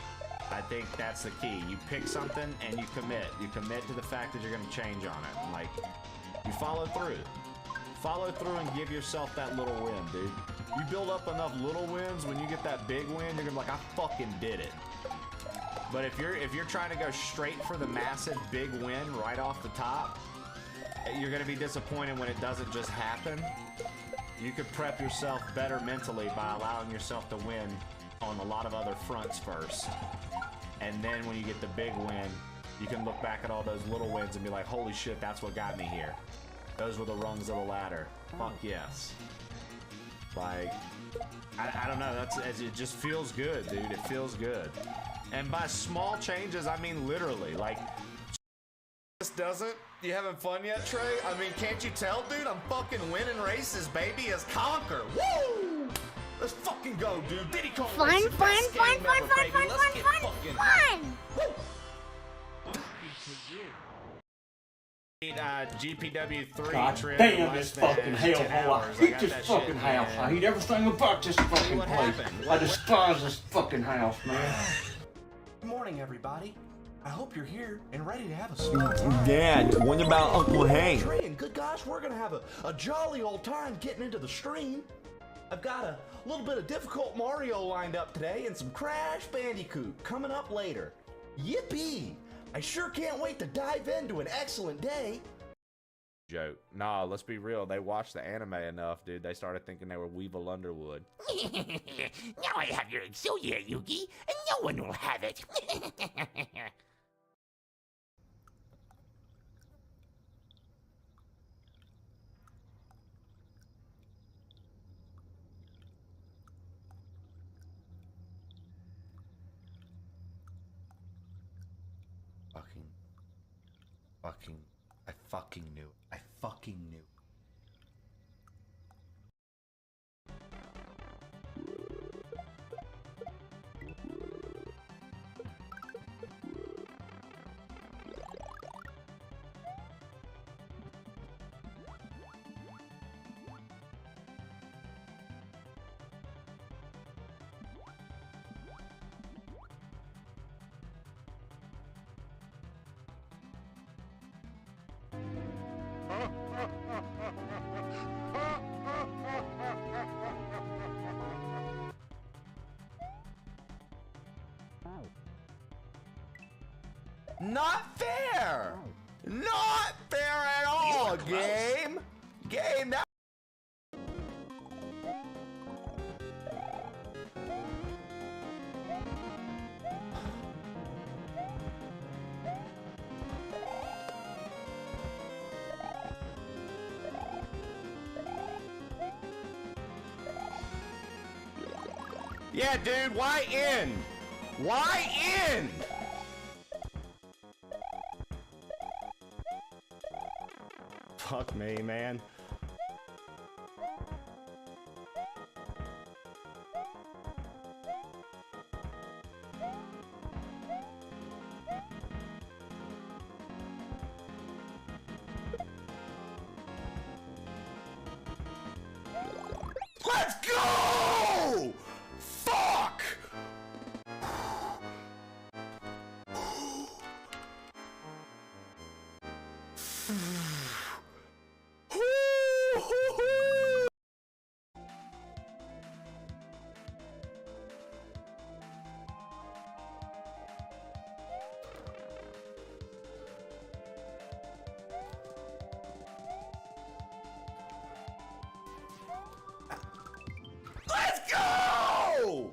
I think that's the key. You pick something and you commit. You commit to the fact that you're going to change on it. Like, you follow through. Follow through and give yourself that little win, dude. You build up enough little wins, when you get that big win, you're gonna be like, I fucking did it. But if you're trying to go straight for the massive big win right off the top, you're gonna be disappointed when it doesn't just happen. You could prep yourself better mentally by allowing yourself to win on a lot of other fronts first. And then when you get the big win, you can look back at all those little wins and be like, holy shit, that's what got me here. Those were the rungs of the ladder. Fuck yes. Like, I don't know, it just feels good, dude. It feels good. And by small changes, I mean literally. Like, this doesn't? You having fun yet, Trey? I mean, can't you tell, dude? I'm fucking winning races, baby, as Conquer. Woo! Let's fucking go, dude. Diddy Kong Fun, Racing, fun, best fun, game fun, ever, fun, baby. fun, Let's fun, get fun, fucking fun. GPW3 God trip. damn this fucking hellhole. I hate this fucking house. I hate everything about this fucking what place. happened? I despise this fucking house, man. Good morning, everybody. I hope you're here and ready to have a small time. Dad, what about Uncle Hank? Trey, and good gosh, we're gonna have a jolly old time getting into the stream. I've got a little bit of difficult Mario lined up today and some Crash Bandicoot coming up later. Yippee! I sure can't wait to dive into an excellent day. Joke. Nah, let's be real. They watched the anime enough, dude. They started thinking they were Weevil Underwood. Now I have your Exodia, Yugi, and no one will have it. I fucking knew. I fucking knew. Not fair! Not fair at all, game! Game, that... Yeah, dude, why in? Why in? Fuck me, man. Let's go! Fuck! Let's go!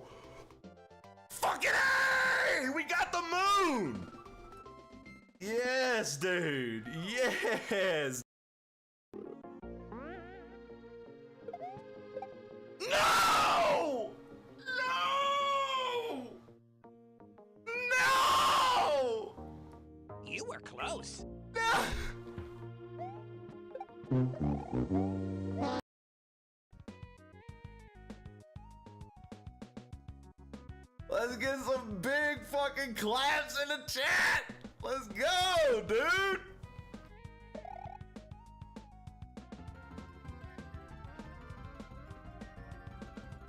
Fucking A! We got the moon! Yes, dude. Yes. No! No! No! You were close. Let's get some big fucking claps in the chat! Let's go, dude!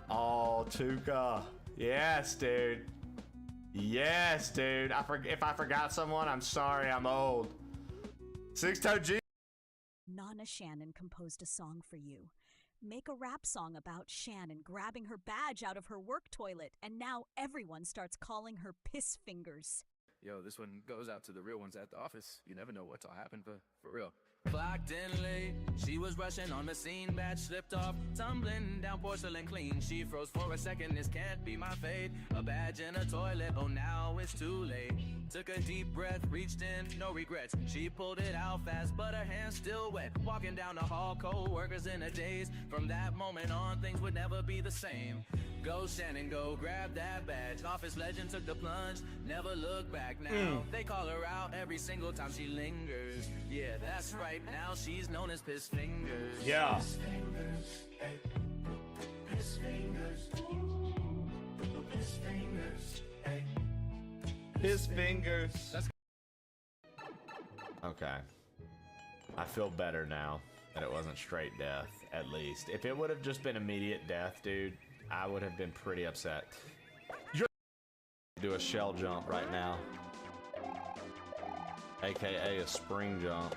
Oh, Tuka. Yes, dude. Yes, dude. If I forgot someone, I'm sorry. I'm old. Six-Toe G. Nana Shannon composed a song for you. Make a rap song about Shannon grabbing her badge out of her work toilet, and now everyone starts calling her Piss Fingers. Yo, this one goes out to the real ones at the office. You never know what'll happen, for real. Clocked in late, she was rushing on the scene, badge slipped off, tumbling down porcelain clean. She froze for a second, this can't be my fate. A badge in a toilet, oh now it's too late. Took a deep breath, reached in, no regrets. She pulled it out fast, but her hands still wet. Walking down the hall, co-workers in a daze. From that moment on, things would never be the same. Go Shannon, go grab that badge. Office legend took the plunge, never look back now. They call her out every single time she lingers. Yeah, that's right, now she's known as Piss Fingers. Yeah. Piss Fingers, hey. Piss Fingers. Piss Fingers, hey. His fingers. Okay. I feel better now that it wasn't straight death, at least. If it would have just been immediate death, dude, I would have been pretty upset. You're do a shell jump right now. AKA a spring jump.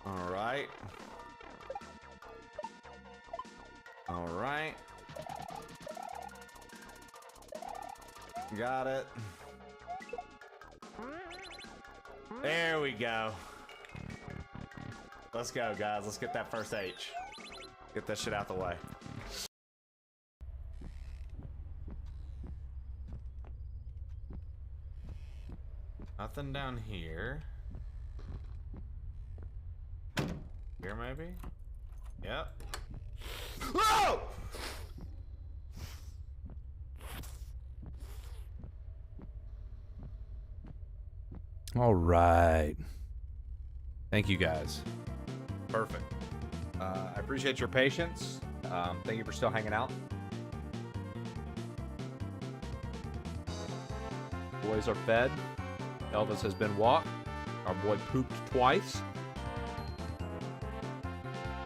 All right. All right. Got it. There we go. Let's go, guys. Let's get that first H. Get that shit out the way. Nothing down here. Here, maybe? Yep. Whoa! All right. Thank you, guys. Perfect. I appreciate your patience. Thank you for still hanging out. Boys are fed. Elvis has been walked. Our boy pooped twice.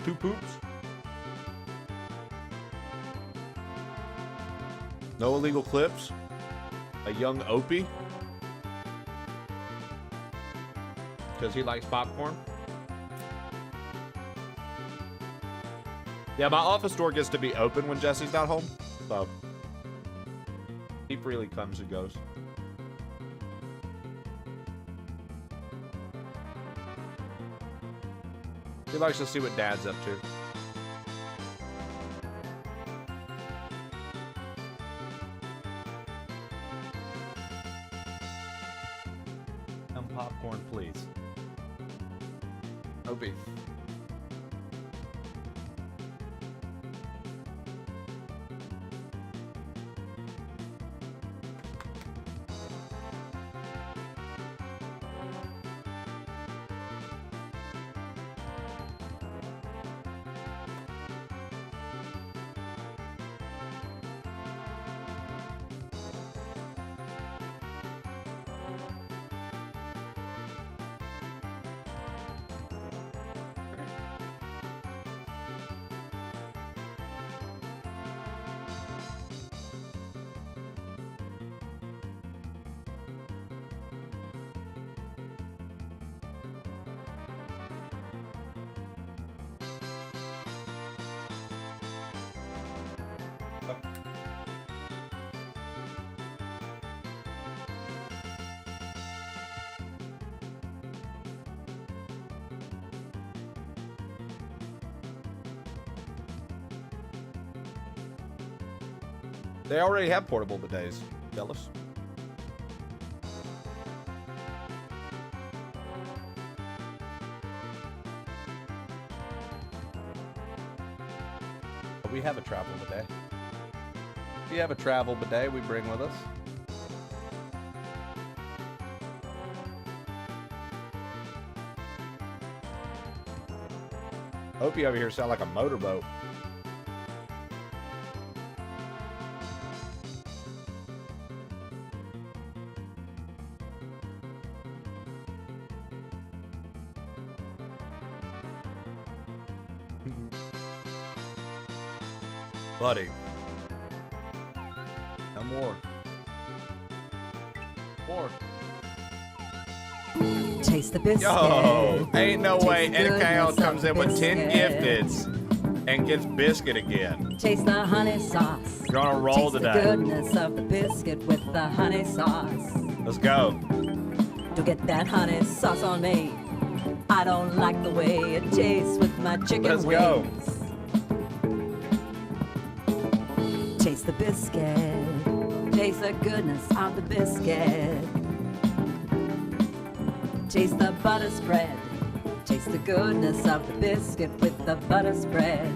2 poops. No illegal clips. A young Opie. Because he likes popcorn. Yeah, my office door gets to be open when Jesse's not home. So he freely comes and goes. He likes to see what Dad's up to. Some popcorn, please. Opie. They already have portable bidets. Jealous? We have a travel bidet. We have a travel bidet we bring with us. Opie over here sound like a motorboat. Buddy. No more. More. Taste the biscuit. Yo, ain't no way Taste the NKL goodness comes of in the with 10 biscuit. gifteds and gets biscuit again. Taste the honey sauce. You're on a roll Taste today. the goodness of the biscuit with the honey sauce. Let's go. To get that honey sauce on me. I don't like the way it tastes with my chicken Let's go. wings. Taste the biscuit. Taste the goodness of the biscuit. Taste the butter spread. Taste the goodness of the biscuit with the butter spread.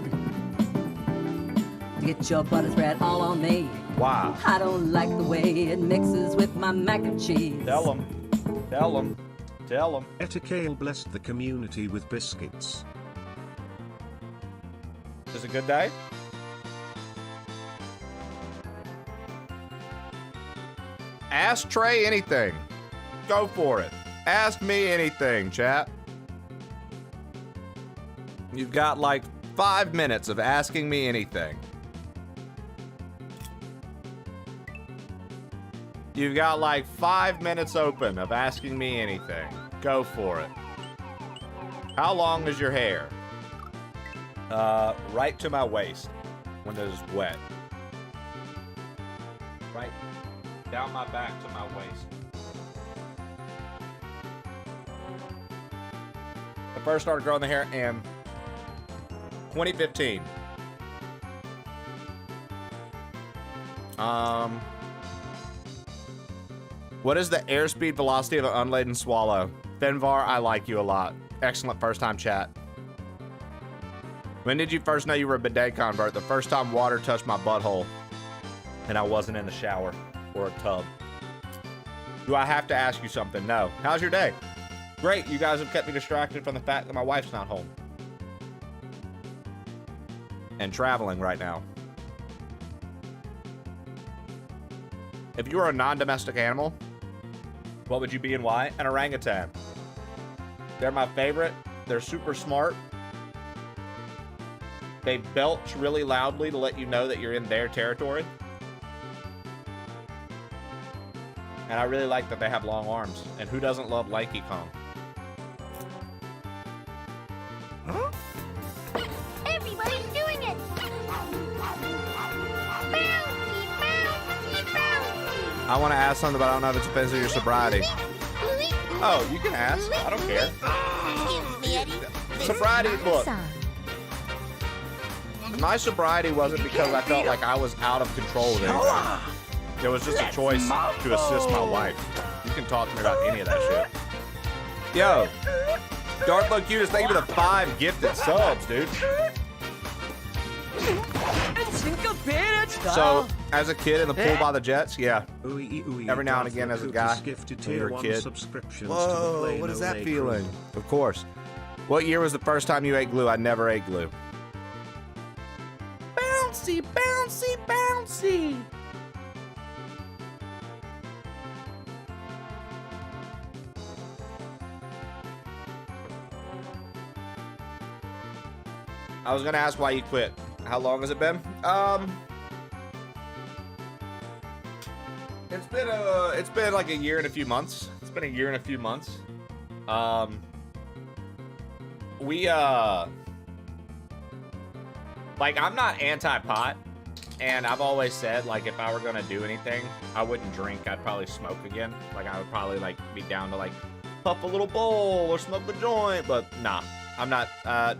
Get your butter spread all on me. Wow. I don't like the way it mixes with my mac and cheese. Tell them. Tell them. Tell them. Etikale blessed the community with biscuits. Is it a good day? Ask Trey anything. Go for it. Ask me anything, chat. You've got like 5 minutes of asking me anything. You've got like 5 minutes open of asking me anything. Go for it. How long is your hair? Right to my waist when it is wet. Right down my back to my waist. I first started growing the hair in 2015. What is the airspeed velocity of an unladen swallow? Finvar, I like you a lot. Excellent first time chat. When did you first know you were a bidet convert? The first time water touched my butthole and I wasn't in the shower or a tub. Do I have to ask you something? No. How's your day? Great. You guys have kept me distracted from the fact that my wife's not home. And traveling right now. If you were a non-domestic animal, what would you be and why? An orangutan. They're my favorite. They're super smart. They belch really loudly to let you know that you're in their territory. And I really like that they have long arms. And who doesn't love Lanky Kong? Huh? Everybody's doing it! Bouncy, bouncy, bouncy! I want to ask something, but I don't know if it depends on your sobriety. Oh, you can ask. I don't care. Excuse me, Eddie. Sobriety, look. My sobriety wasn't because I felt like I was out of control of anything. It was just a choice to assist my wife. You can talk to me about any of that shit. Yo, Darkbug Cutest, thank you for the 5 gifted subs, dude. So, as a kid in the pool by the Jets, yeah. Every now and again as a guy, when you're a kid. Whoa, what is that feeling? Of course. What year was the first time you ate glue? I never ate glue. Bouncy, bouncy, bouncy! I was gonna ask why you quit. How long has it been? It's been like a year and a few months. It's been a year and a few months. Like, I'm not anti-pot, and I've always said, like, if I were gonna do anything, I wouldn't drink. I'd probably smoke again. Like, I would probably, like, be down to, like, puff a little bowl or smoke a joint, but nah. I'm not,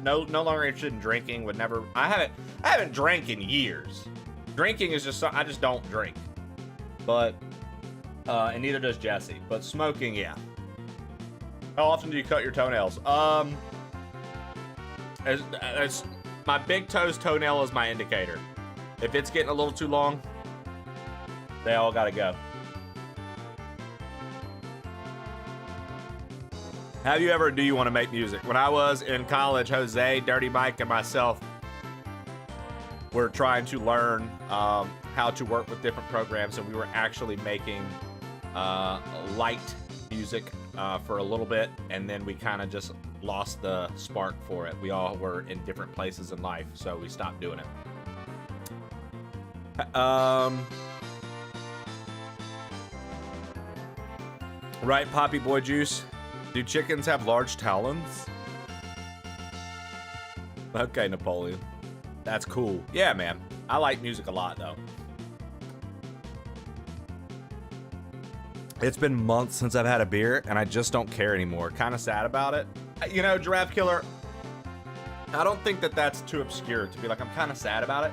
no longer interested in drinking, would never, I haven't drank in years. Drinking is just, I just don't drink. But, and neither does Jesse. But smoking, yeah. How often do you cut your toenails? It's my big toe's toenail is my indicator. If it's getting a little too long, they all gotta go. Have you ever, do you want to make music? When I was in college, Jose, Dirty Mike, and myself were trying to learn how to work with different programs, and we were actually making light music for a little bit, and then we kind of just lost the spark for it. We all were in different places in life, so we stopped doing it. Right, Poppy Boy Juice. Do chickens have large talons? Okay, Napoleon. That's cool. Yeah, man. I like music a lot, though. It's been months since I've had a beer, and I just don't care anymore. Kind of sad about it. You know, Giraffe Killer, I don't think that that's too obscure to be like, I'm kind of sad about it.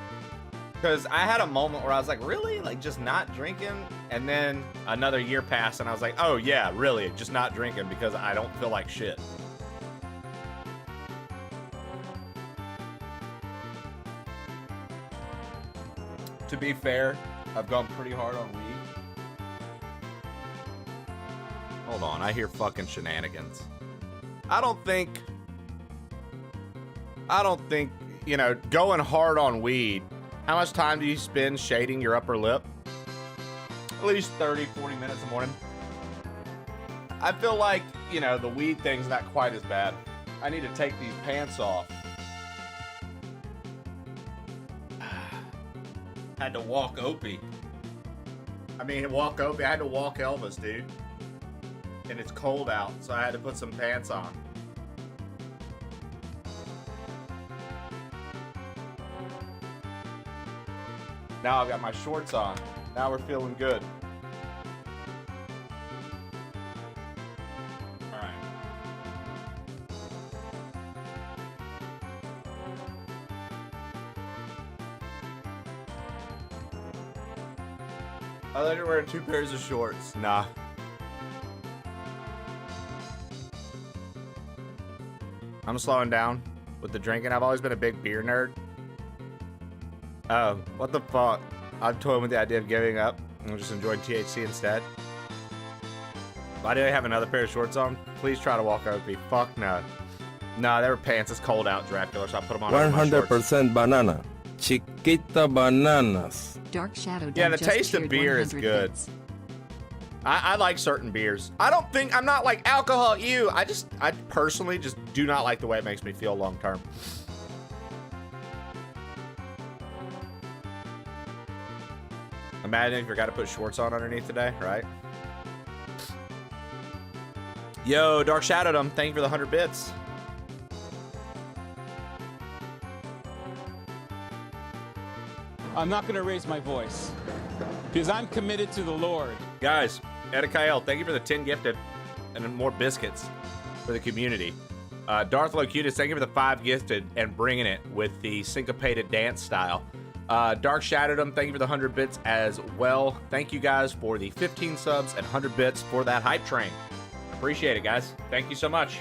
Because I had a moment where I was like, really? Like, just not drinking? And then another year passed, and I was like, oh, yeah, really, just not drinking because I don't feel like shit. To be fair, I've gone pretty hard on weed. Hold on, I hear fucking shenanigans. I don't think, you know, going hard on weed, how much time do you spend shading your upper lip? At least 30, 40 minutes a morning. I feel like, you know, the weed thing's not quite as bad. I need to take these pants off. Had to walk Opie. I mean, walk Opie. I had to walk Elvis, dude. And it's cold out, so I had to put some pants on. Now I've got my shorts on. Now we're feeling good. All right. I thought you were wearing 2 pairs of shorts. Nah. I'm slowing down with the drinking. I've always been a big beer nerd. Oh, what the fuck? I'm toying with the idea of giving up and just enjoying THC instead. Why do I have another pair of shorts on? Please try to walk Opie. Fuck no. No, they were pants. It's cold out, Dracula, so I put them on. 100% banana. Chiquita bananas. Dark Shadow. Yeah, the taste of beer is good. I like certain beers. I'm not like alcohol. I personally just do not like the way it makes me feel long term. Imagine if you forgot to put shorts on underneath today, right? Yo, Dark Shadowdom, thank you for the 100 bits. I'm not going to raise my voice because I'm committed to the Lord. Guys, Edikael, thank you for the 10 gifted and more biscuits for the community. Darth Locutus, thank you for the 5 gifted and bringing it with the syncopated dance style. Dark Shadowdom, thank you for the 100 bits as well. Thank you guys for the 15 subs and 100 bits for that hype train. Appreciate it, guys. Thank you so much.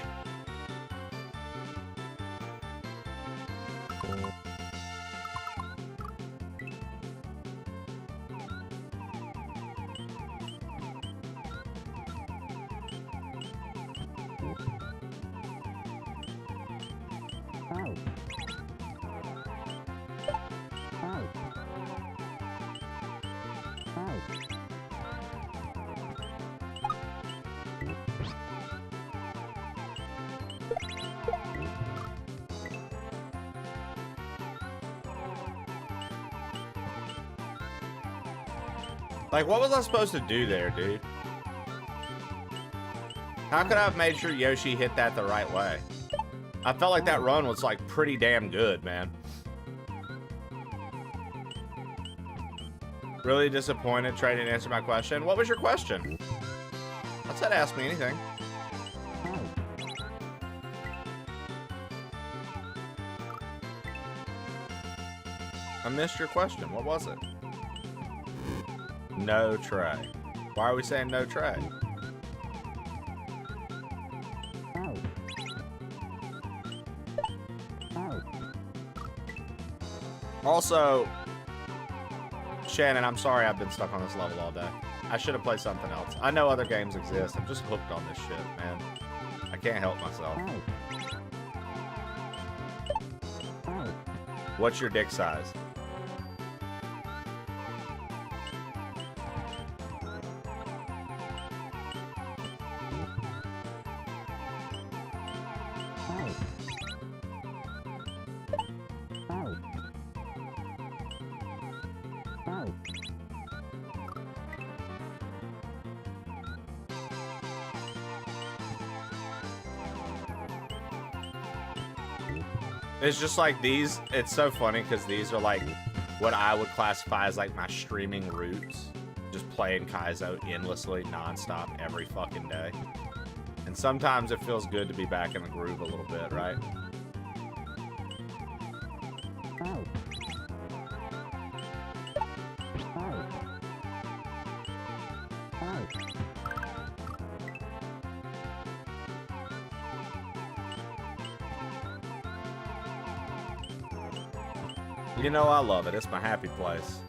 Like, what was I supposed to do there, dude? How could I have made sure Yoshi hit that the right way? I felt like that run was, like, pretty damn good, man. Really disappointed Trey didn't answer my question. What was your question? I said ask me anything. I missed your question. What was it? No Trey. Why are we saying no Trey? Also, Shannon, I'm sorry I've been stuck on this level all day. I should have played something else. I know other games exist. I'm just hooked on this shit, man. I can't help myself. What's your dick size? It's just like these. It's so funny because these are like what I would classify as like my streaming roots. Just playing KAIZO endlessly, nonstop, every fucking day. And sometimes it feels good to be back in the groove a little bit, right? You know, I love it. It's my happy place.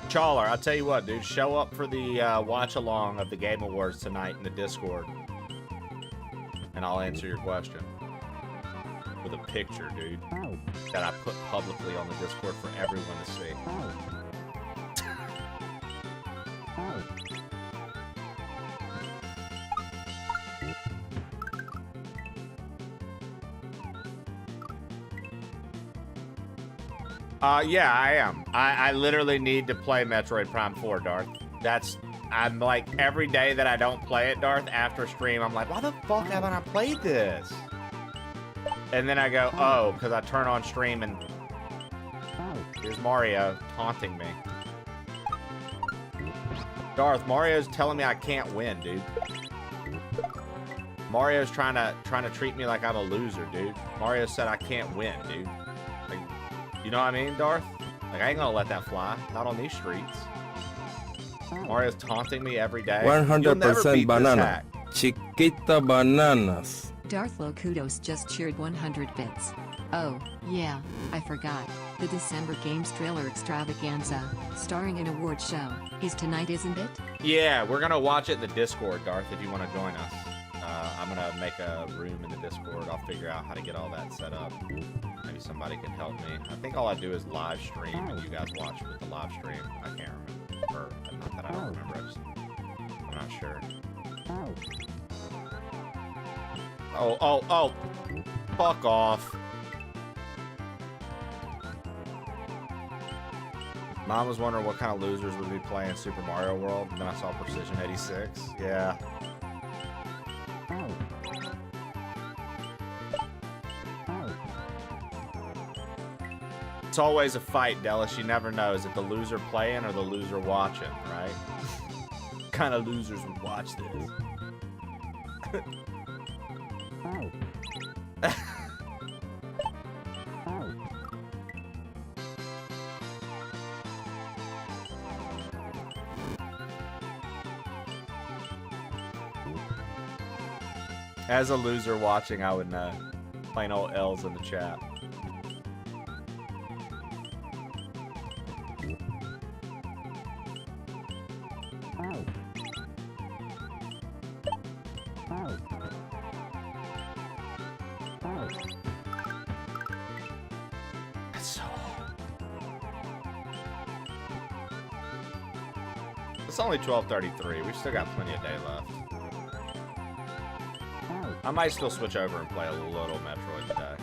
Challer, I'll tell you what, dude. Show up for the watch-along of the Game Awards tonight in the Discord. And I'll answer your question. With a picture, dude. That I put publicly on the Discord for everyone to see. Yeah, I am. I literally need to play Metroid Prime 4, Darth. I'm like, every day that I don't play it, Darth, after stream, I'm like, why the fuck haven't I played this? And then I go, oh, because I turn on stream and here's Mario taunting me. Darth, Mario's telling me I can't win, dude. Mario's trying to treat me like I'm a loser, dude. Mario said I can't win, dude. Like, you know what I mean, Darth? Like, I ain't gonna let that fly. Not on these streets. Mario's taunting me every day. 100% banana. Chiquita bananas. Darth Locutos just cheered 100 bits. Oh, yeah, I forgot. The December Games Trailer Extravaganza, starring an award show, is tonight, isn't it? Yeah, we're gonna watch it in the Discord, Darth, if you want to join us. I'm gonna make a room in the Discord. I'll figure out how to get all that set up. Maybe somebody can help me. I think all I do is live stream, and you guys watch with the live stream. I can't remember. Or, not that I don't remember. I'm not sure. Oh. Fuck off. Mom was wondering what kind of losers would be playing Super Mario World, and then I saw Precision 86. Yeah. It's always a fight, Dallas. You never know. Is it the loser playing or the loser watching, right? What kind of losers would watch this? As a loser watching, I would know. Plain old L's in the chat. It's only 12:33. We've still got plenty of day left. I might still switch over and play a little Metroid today.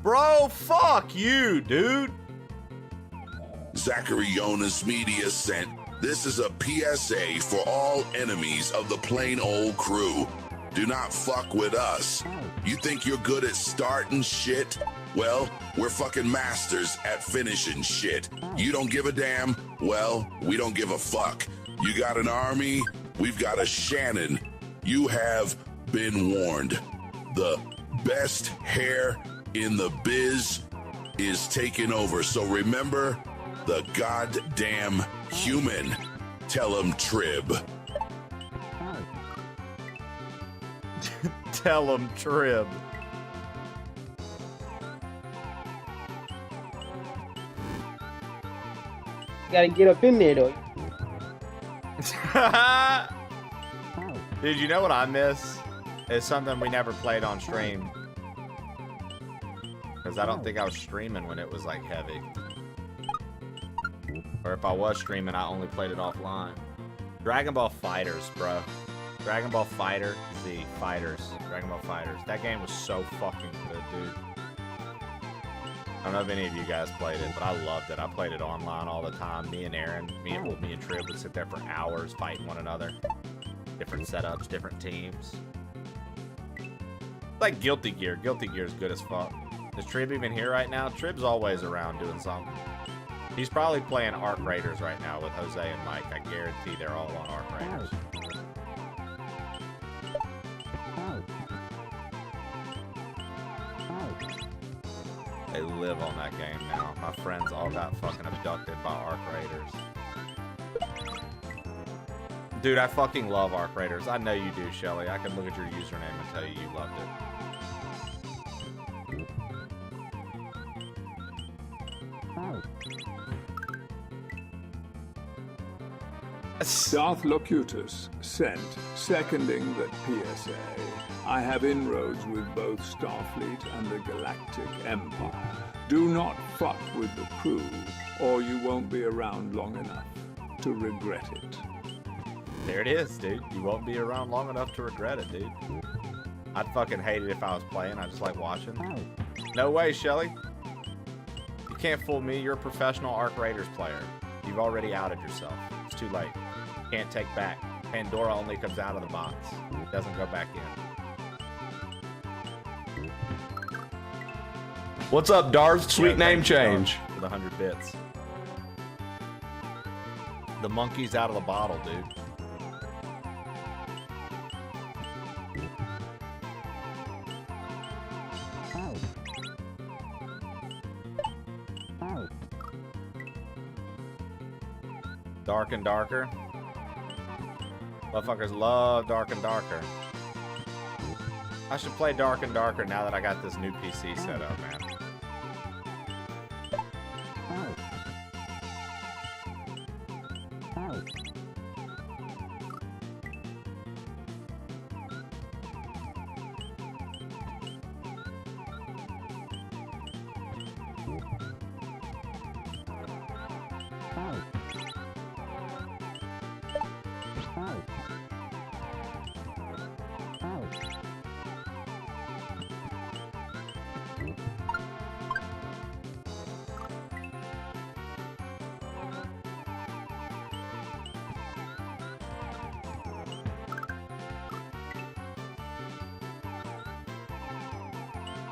Bro, fuck you, dude. Zachary Jonas Media sent, this is a PSA for all enemies of the plain old crew. Do not fuck with us. You think you're good at starting shit? Well, we're fucking masters at finishing shit. You don't give a damn? Well, we don't give a fuck. You got an army? We've got a Shannon. You have been warned. The best hair in the biz is taking over. So remember the goddamn human. Tell him Trib. Tell him Trib. Gotta get up in there though. Dude, you know what I miss? It's something we never played on stream. Because I don't think I was streaming when it was like heavy. Or if I was streaming, I only played it offline. Dragon Ball Fighters, bro. Dragon Ball Fighter Z. Fighters. Dragon Ball Fighters. That game was so fucking good, dude. I don't know if any of you guys played it, but I loved it. I played it online all the time. Me and Aaron, me and Trib would sit there for hours fighting one another. Different setups, different teams. Like Guilty Gear. Guilty Gear is good as fuck. Is Trib even here right now? Trib's always around doing something. He's probably playing Arc Raiders right now with Jose and Mike. I guarantee they're all on Arc Raiders. They live on that game now. My friends all got fucking abducted by Arc Raiders. Dude, I fucking love Arc Raiders. I know you do, Shelly. I can look at your username and tell you loved it. Darth Locutus sent, seconding that PSA. I have inroads with both Starfleet and the Galactic Empire. Do not fuck with the crew, or you won't be around long enough to regret it. There it is, dude. You won't be around long enough to regret it, dude. I'd fucking hate it if I was playing. I just like watching. No way, Shelly. You can't fool me. You're a professional Arc Raiders player. You've already outed yourself. It's too late. Can't take back. Pandora only comes out of the box. It doesn't go back in. What's up, Darth? Sweet name change. For the 100 bits. The monkey's out of the bottle, dude. Dark and Darker. Motherfuckers love Dark and Darker. I should play Dark and Darker now that I got this new PC set up, man.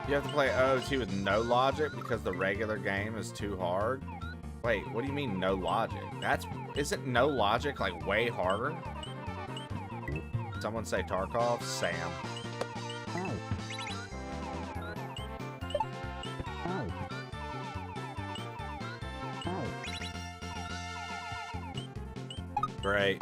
You have to play OOT with no logic because the regular game is too hard? Wait, what do you mean no logic? Isn't no logic like way harder? Someone say Tarkov? Sam. Great.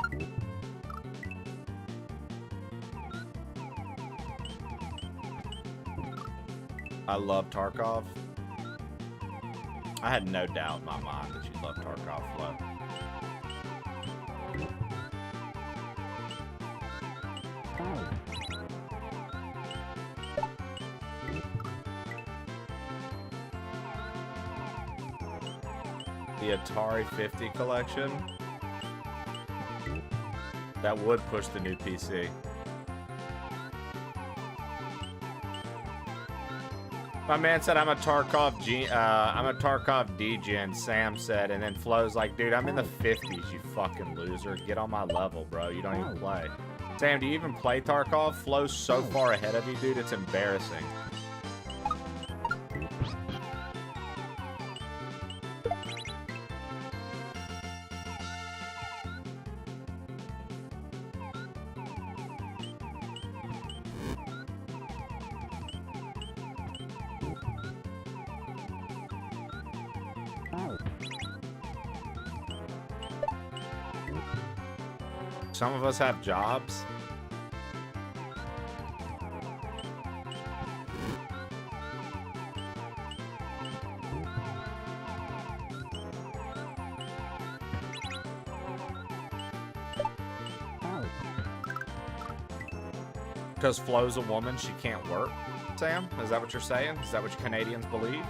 I love Tarkov. I had no doubt in my mind that you love Tarkov Flow. The Atari 50 collection. That would push the new PC. My man said I'm a Tarkov degen, Sam said, and then Flo's like, dude, I'm in the 50s, you fucking loser. Get on my level, bro. You don't even play. Sam, do you even play Tarkov? Flo's so far ahead of you, dude, it's embarrassing. Some of us have jobs. Because Flo's a woman, she can't work, Sam? Is that what you're saying? Is that what you Canadians believe?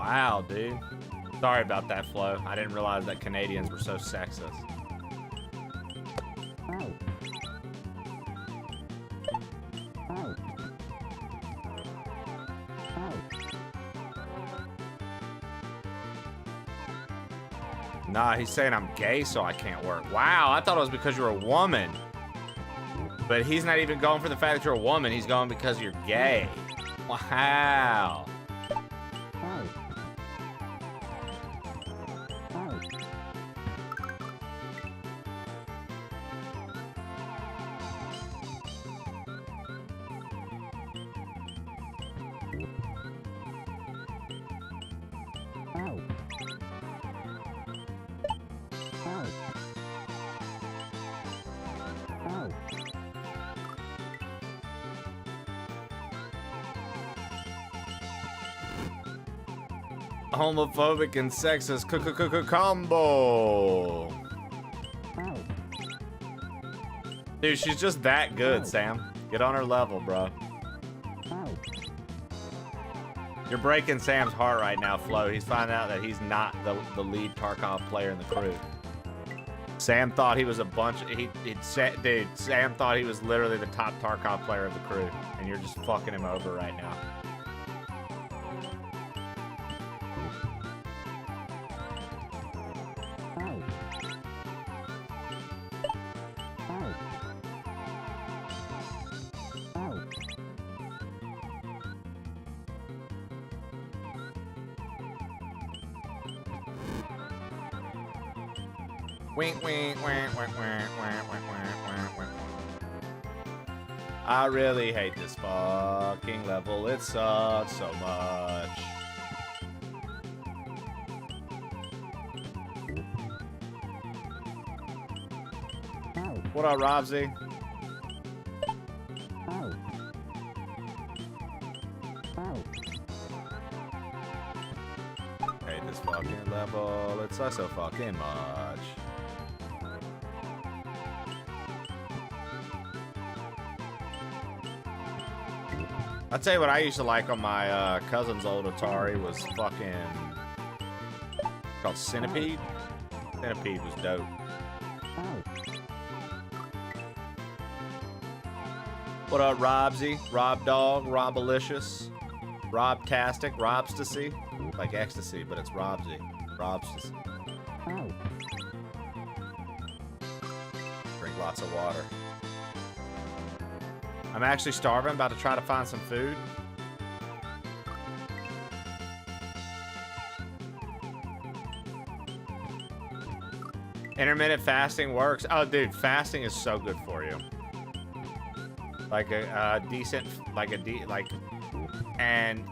Wow, dude. Sorry about that, Flo. I didn't realize that Canadians were so sexist. Nah, he's saying I'm gay, so I can't work. Wow, I thought it was because you're a woman. But he's not even going for the fact that you're a woman. He's going because you're gay. Wow. Homophobic and sexist combo. Dude, she's just that good, Sam. Get on her level, bro. You're breaking Sam's heart right now, Flo. He's finding out that he's not the lead Tarkov player in the crew. Sam thought he was a bunch of, dude, Sam thought he was literally the top Tarkov player of the crew, and you're just fucking him over right now. Wink, wink, wink, wink, wink, wink, wink, wink, wink. I really hate this fucking level. It sucks so much. What up, Robsy? Hate this fucking level. It sucks so fucking much. I'll tell you what I used to like on my cousin's old Atari was fucking called Centipede. Centipede was dope. What up, Robsy? Rob Dog, Robalicious, Robtastic, Robstasy. Like ecstasy, but it's Robsy. Robstasy. Drink lots of water. I'm actually starving, about to try to find some food. Intermittent fasting works. Oh, dude, fasting is so good for you. Like a decent, and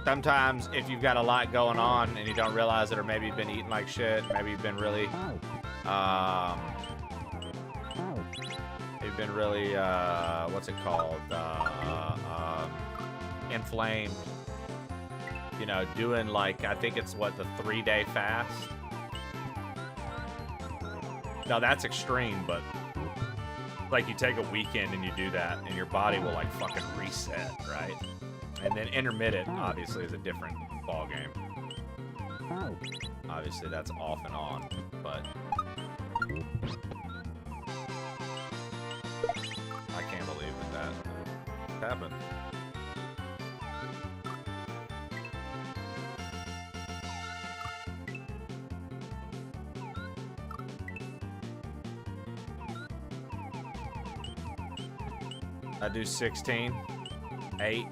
sometimes if you've got a lot going on and you don't realize it, or maybe you've been eating like shit, maybe you've been really, what's it called? Inflamed. You know, doing like, I think it's what, the 3-day fast? No, that's extreme, but like you take a weekend and you do that and your body will like fucking reset, right? And then intermittent obviously is a different ball game. Obviously that's off and on, but I can't believe that happened. I do 16, 8.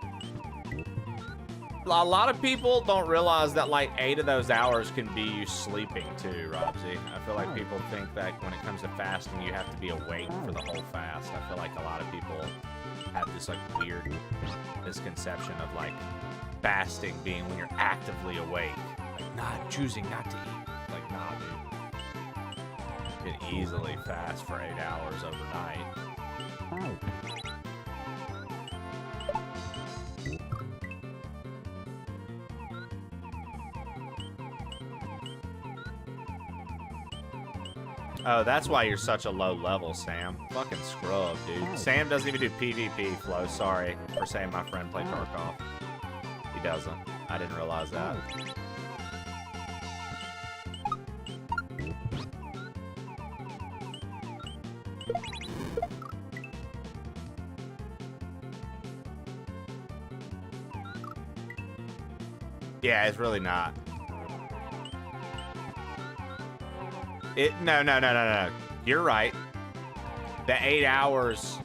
A lot of people don't realize that like 8 of those hours can be you sleeping too, Robsy. I feel like people think that when it comes to fasting, you have to be awake for the whole fast. I feel like a lot of people have this like weird misconception of like fasting being when you're actively awake, like not choosing not to eat. Like, nah, dude. You can easily fast for 8 hours overnight. Oh, that's why you're such a low level, Sam. Fucking scrub, dude. Sam doesn't even do PvP, Flo. Sorry for saying my friend played Tarkov. He doesn't. I didn't realize that. Yeah, it's really not. No. You're right. The 8 hours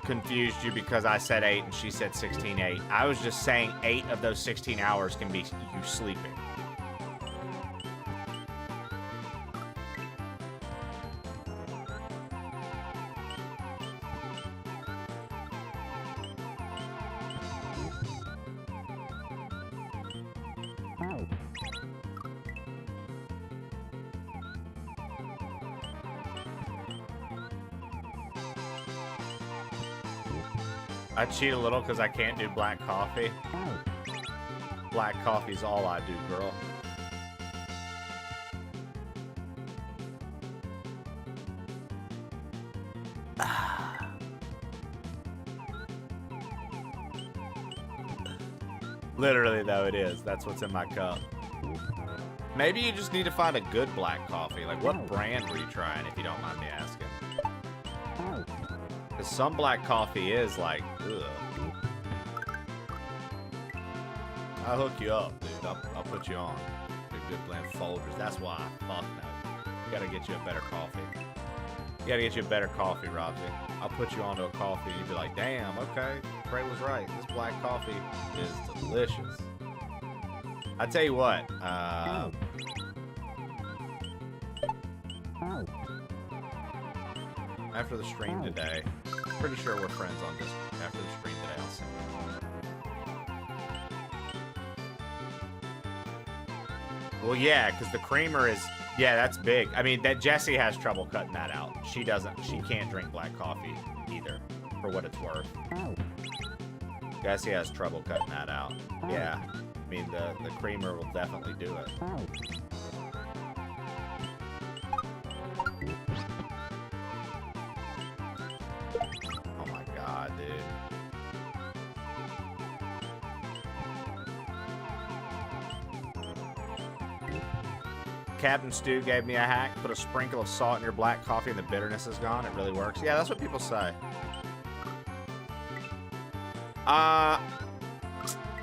confused you because I said 8 and she said 16:8. I was just saying 8 of those 16 hours can be you sleeping. I cheat a little because I can't do black coffee. Black coffee's all I do, girl. Literally, though, it is. That's what's in my cup. Maybe you just need to find a good black coffee. Like, what brand were you trying, if you don't mind me asking? Because some black coffee is like, ugh. I'll hook you up, dude. I'll put you on. A good blend Folgers. That's why. Fuck no. Gotta get you a better coffee. You gotta get you a better coffee, Robsy. I'll put you onto a coffee and you'll be like, damn, okay. Trey was right. This black coffee is delicious. I tell you what, after the stream today, pretty sure we're friends on this. After the stream today, I'll send you. Well, yeah, because the creamer is, yeah, that's big. I mean, that Jessie has trouble cutting that out. She can't drink black coffee either, for what it's worth. Jessie has trouble cutting that out. Yeah, I mean, the creamer will definitely do it. Oh my god, dude. Captain Stu gave me a hack. Put a sprinkle of salt in your black coffee and the bitterness is gone. It really works. Yeah, that's what people say.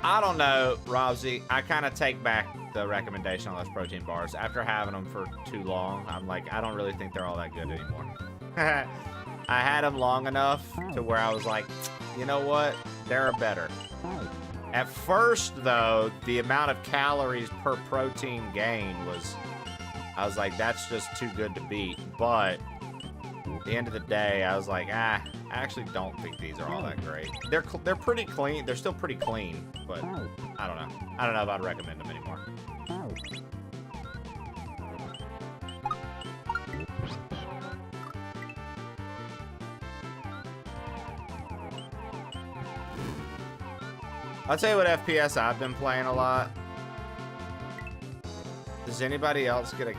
I don't know, Robsy. I kind of take back the recommendation on those protein bars. After having them for too long, I'm like, I don't really think they're all that good anymore. I had them long enough to where I was like, you know what? They're better. At first, though, the amount of calories per protein gain was, I was like, that's just too good to beat. But at the end of the day, I was like, I actually don't think these are all that great. They're pretty clean. They're still pretty clean, but I don't know. I don't know if I'd recommend them anymore. I'll tell you what FPS I've been playing a lot. Does anybody else get a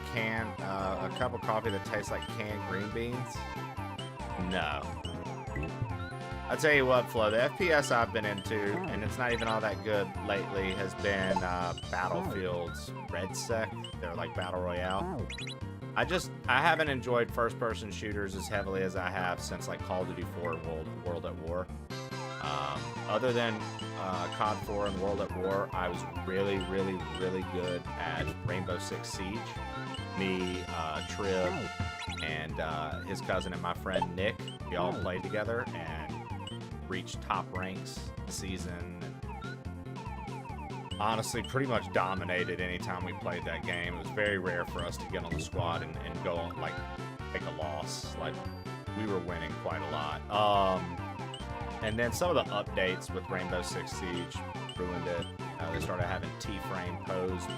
cup of coffee that tastes like canned green beans? No. I'll tell you what, Flo, the FPS I've been into, and it's not even all that good lately, has been Battlefield's Red Sec. They're like Battle Royale. I haven't enjoyed first-person shooters as heavily as I have since like Call of Duty 4 and World at War. Other than COD 4 and World at War, I was really, really, really good at Rainbow Six Siege. Me, Trib, and his cousin and my friend Nick, we all played together and reached top ranks this season. And honestly, pretty much dominated anytime we played that game. It was very rare for us to get on the squad and go on, like, take a loss. Like, we were winning quite a lot. And then some of the updates with Rainbow Six Siege ruined it. They started having T-frame posed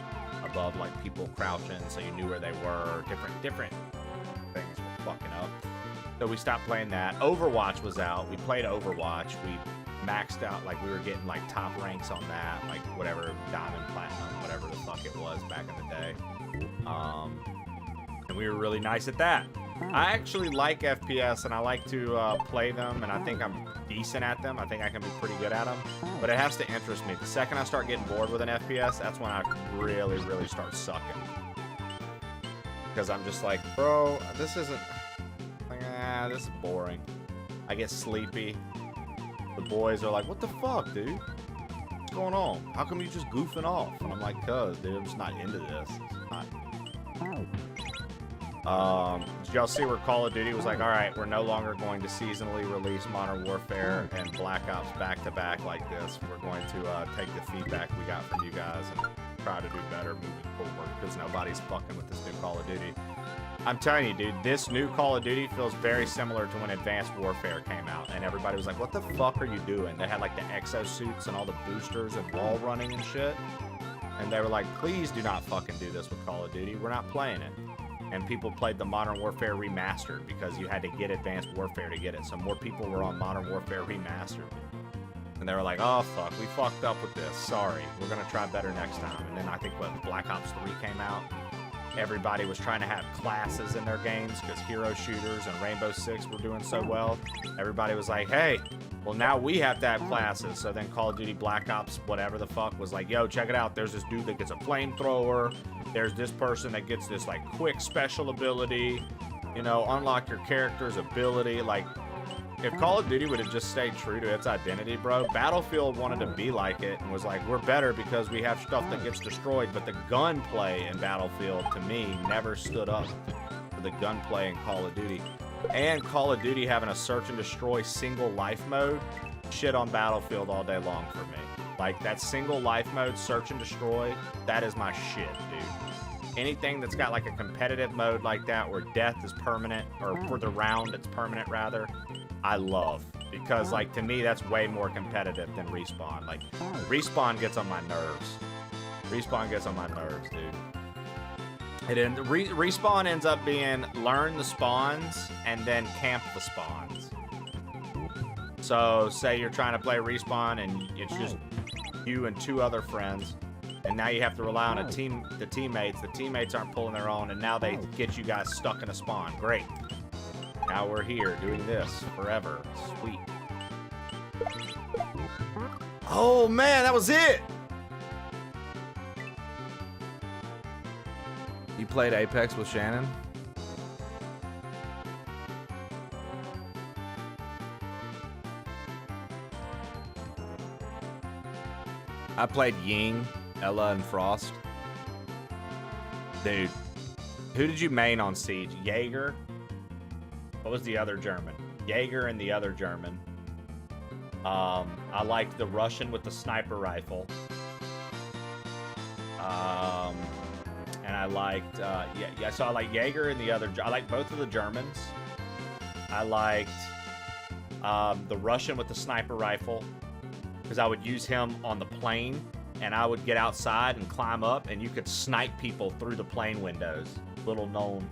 above, like, people crouching, so you knew where they were. Different things were fucking up. So we stopped playing that. Overwatch was out. We played Overwatch. We maxed out, like, we were getting, like, top ranks on that, like, whatever, Diamond, Platinum, whatever the fuck it was back in the day. And we were really nice at that. I actually like FPS, and I like to play them, and I think I'm decent at them. I think I can be pretty good at them, but it has to interest me. The second I start getting bored with an FPS, that's when I really, really start sucking. Because I'm just like, bro, this isn't... Like, this is boring. I get sleepy. The boys are like, what the fuck, dude? going on? How come you just goofing off? And I'm like, cuz, dude, I'm just not into this. Did y'all see where Call of Duty was like, all right, we're no longer going to seasonally release Modern Warfare and Black Ops back-to-back like this. We're going to take the feedback we got from you guys and try to do better moving forward because nobody's fucking with this new Call of Duty. I'm telling you, dude, this new Call of Duty feels very similar to when Advanced Warfare came out, and everybody was like, what the fuck are you doing? They had, like, the exosuits and all the boosters and wall running and shit, and they were like, please do not fucking do this with Call of Duty. We're not playing it. And people played the Modern Warfare Remastered because you had to get Advanced Warfare to get it, so more people were on Modern Warfare Remastered. And they were like, oh, fuck, we fucked up with this. Sorry. We're going to try better next time. And then I think when Black Ops 3 came out, everybody was trying to have classes in their games because hero shooters and Rainbow Six were doing so well. Everybody was like, hey, well, now we have to have classes. So then Call of Duty Black Ops, whatever the fuck, was like, yo, check it out. There's this dude that gets a flamethrower. There's this person that gets this, like, quick special ability. You know, unlock your character's ability. Like, if Call of Duty would have just stayed true to its identity, bro, Battlefield wanted to be like it and was like, we're better because we have stuff that gets destroyed. But the gunplay in Battlefield, to me, never stood up for the gunplay in Call of Duty. And Call of Duty having a search and destroy single life mode, shit on Battlefield all day long for me. Like, that single life mode, search and destroy, that is my shit, dude. Anything that's got, like, a competitive mode like that where death is permanent, or for the round it's permanent, rather, I love. Because, like, to me, that's way more competitive than Respawn. Like, Respawn gets on my nerves. Respawn gets on my nerves, dude. Respawn ends up being learn the spawns and then camp the spawns. So, say you're trying to play Respawn and it's just you and 2 other friends, and now you have to rely on the teammates. The teammates aren't pulling their own, and now they get you guys stuck in a spawn. Great. Now we're here doing this forever. Sweet. Oh, man, that was it. You played Apex with Shannon? I played Ying, Ella, and Frost. Dude, who did you main on Siege? Jaeger? What was the other German? Jaeger and the other German. I liked the Russian with the sniper rifle. And I liked, so I like Jaeger and the other, I like both of the Germans. I liked the Russian with the sniper rifle, because I would use him on the plane, and I would get outside and climb up, and you could snipe people through the plane windows. Little known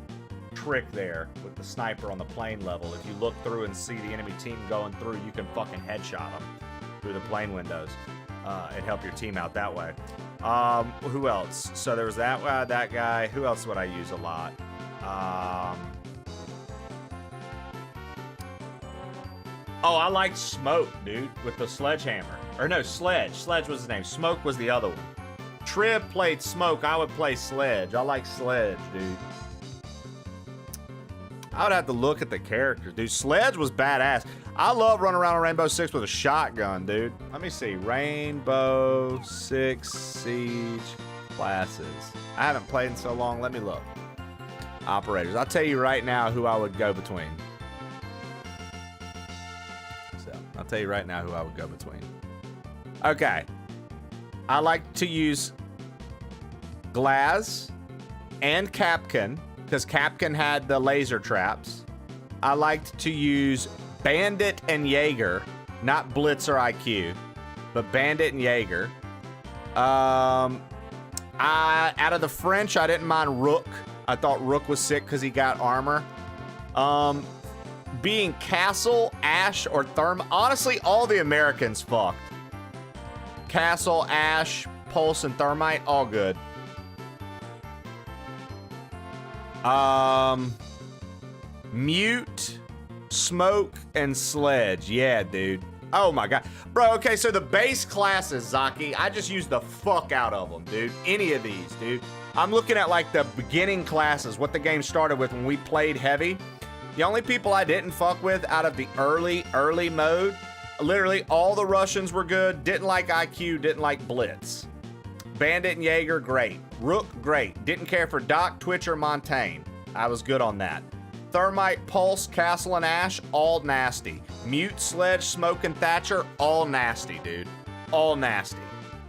trick there with the sniper on the plane level. If you look through and see the enemy team going through, you can fucking headshot them through the plane windows and help your team out that way. Who else? So there was that guy. Who else would I use a lot? Oh, I liked Smoke, dude, with the sledgehammer. Or no, Sledge. Sledge was his name. Smoke was the other one. Trib played Smoke. I would play Sledge. I like Sledge, dude. I would have to look at the characters, dude. Sledge was badass. I love running around on Rainbow Six with a shotgun, dude. Let me see. Rainbow Six Siege classes. I haven't played in so long. Let me look. Operators. I'll tell you right now who I would go between. I'll tell you right now who I would go between. Okay. I like to use Glaz and Capcan, because Capcan had the laser traps. I liked to use Bandit and Jaeger, not Blitz or IQ, but Bandit and Jaeger. Out of the French, I didn't mind Rook. I thought Rook was sick because he got armor. Being Castle, Ash, or Therm. Honestly, all the Americans fucked. Castle, Ash, Pulse, and Thermite, all good. Mute, Smoke, and Sledge. Yeah, dude. Oh my god. Bro, okay, so the base classes, Zaki, I just use the fuck out of them, dude. Any of these, dude. I'm looking at, like, the beginning classes, what the game started with when we played heavy. The only people I didn't fuck with out of the early mode, Literally, all the Russians were good. Didn't like IQ, didn't like Blitz. Bandit and Jaeger, great. Rook, great. Didn't care for Doc, Twitch, or Montaigne. I was good on that. Thermite, Pulse, Castle, and Ash, all nasty. Mute, Sledge, Smoke, and Thatcher, all nasty, dude. All nasty.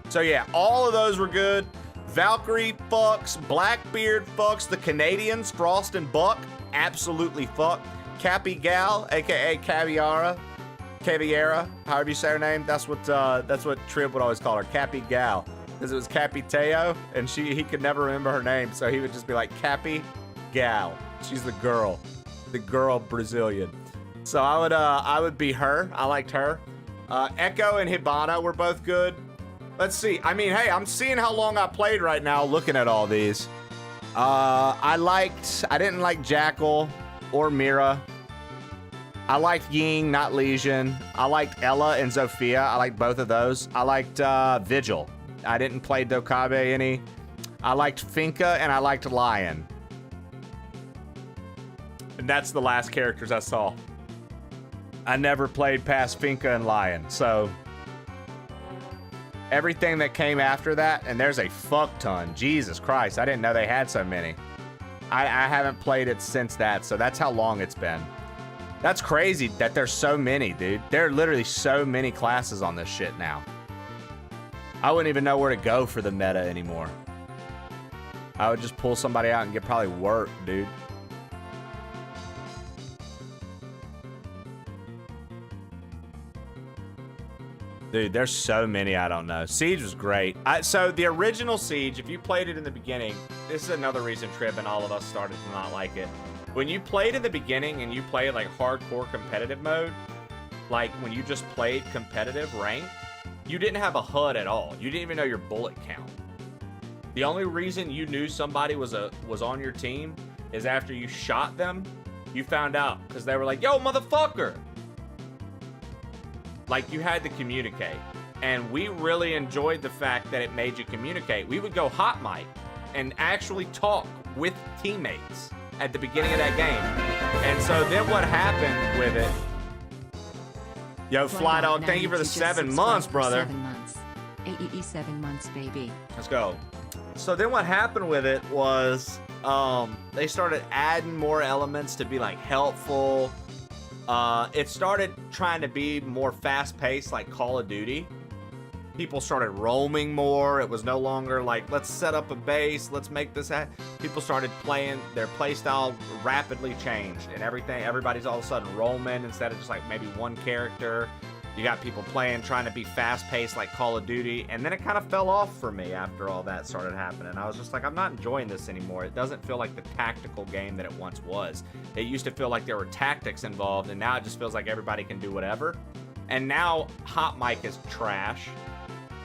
So yeah, all of those were good. Valkyrie fucks, Blackbeard fucks, the Canadians, Frost and Buck, absolutely fuck. Cappy Gal, aka Caviara, however you say her name. That's what Trib would always call her, Cappy Gal, because it was Cappy Teo, and he could never remember her name, so he would just be like Cappy Gal. She's the girl Brazilian. So I would be her. I liked her. Echo and Hibana were both good. Let's see. I mean, hey, I'm seeing how long I played right now looking at all these. I didn't like Jackal or Mira. I liked Ying, not Legion. I liked Ella and Zofia. I liked both of those. I liked Vigil. I didn't play Dokabe any. I liked Finka and I liked Lion. And that's the last characters I saw. I never played past Finka and Lion, so everything that came after that, and there's a fuck ton. Jesus Christ, I didn't know they had so many. I haven't played it since that, so that's how long it's been. That's crazy that there's so many, dude. There are literally so many classes on this shit now. I wouldn't even know where to go for the meta anymore. I would just pull somebody out and get probably work, dude. Dude, there's so many I don't know. Siege was great. So the original Siege, if you played it in the beginning, this is another reason Trib and all of us started to not like it. When you played in the beginning and you played like hardcore competitive mode, like when you just played competitive ranked, you didn't have a HUD at all. You didn't even know your bullet count. The only reason you knew somebody was on your team is after you shot them, you found out because they were like, yo, motherfucker. Like, you had to communicate. And we really enjoyed the fact that it made you communicate. We would go hot mic and actually talk with teammates at the beginning of that game. And so then what happened with it... Yo, Fly Dog, thank you for the 7 months, brother. 7 months. AEE 7 months, baby. Let's go. So then what happened with it was they started adding more elements to be, like, helpful. It started trying to be more fast-paced, like Call of Duty. People started roaming more. It was no longer like, let's set up a base, let's make this happen. People started playing, their playstyle rapidly changed, and everybody's all of a sudden roaming instead of just like maybe one character. You got people playing, trying to be fast-paced like Call of Duty, and then it kind of fell off for me after all that started happening. I was just like, I'm not enjoying this anymore. It doesn't feel like the tactical game that it once was. It used to feel like there were tactics involved, and now it just feels like everybody can do whatever. And now Hot Mic is trash.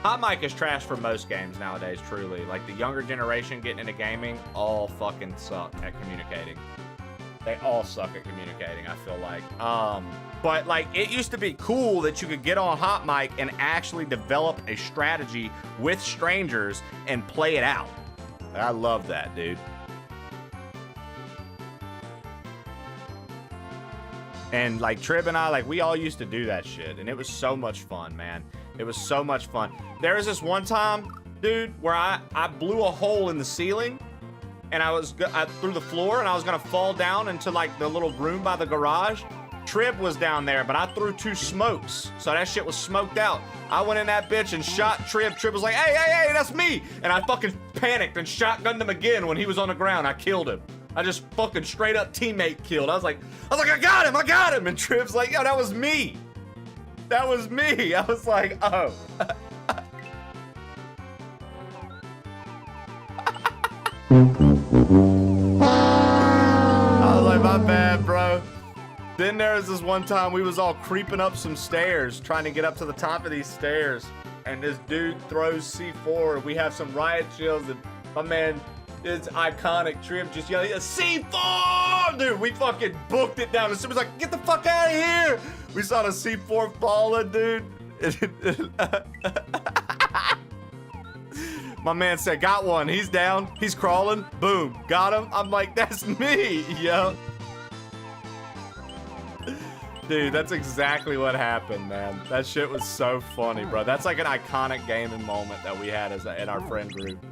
Hot Mic is trash for most games nowadays, truly. Like, the younger generation getting into gaming all fucking suck at communicating. They all suck at communicating, I feel like. But, like, it used to be cool that you could get on Hot Mic and actually develop a strategy with strangers and play it out. I love that, dude. And, like, Trib and I, like, we all used to do that shit. And it was so much fun, man. It was so much fun. There was this one time, dude, where I blew a hole in the ceiling. And I through the floor, and I was gonna fall down into like the little room by the garage. Trib was down there, but I threw 2 smokes, so that shit was smoked out. I went in that bitch and shot Trib. Trib was like, hey, hey, hey, that's me. And I fucking panicked and shotgunned him again when he was on the ground. I killed him. I just fucking straight up teammate killed. I was like, I got him. And Trib's like, yo, that was me. That was me. I was like, oh. I was like, my bad, bro. Then there was this one time we was all creeping up some stairs, trying to get up to the top of these stairs, and this dude throws C4. We have some riot shields, and my man, it's iconic. Trib just yelling, C4! Dude, we fucking booked it down. And Trib was like, get the fuck out of here! We saw the C4 falling, dude. My man said, got one. He's down. He's crawling. Boom. Got him. I'm like, that's me, yo. Dude, that's exactly what happened, man. That shit was so funny, bro. That's like an iconic gaming moment that we had in our friend group.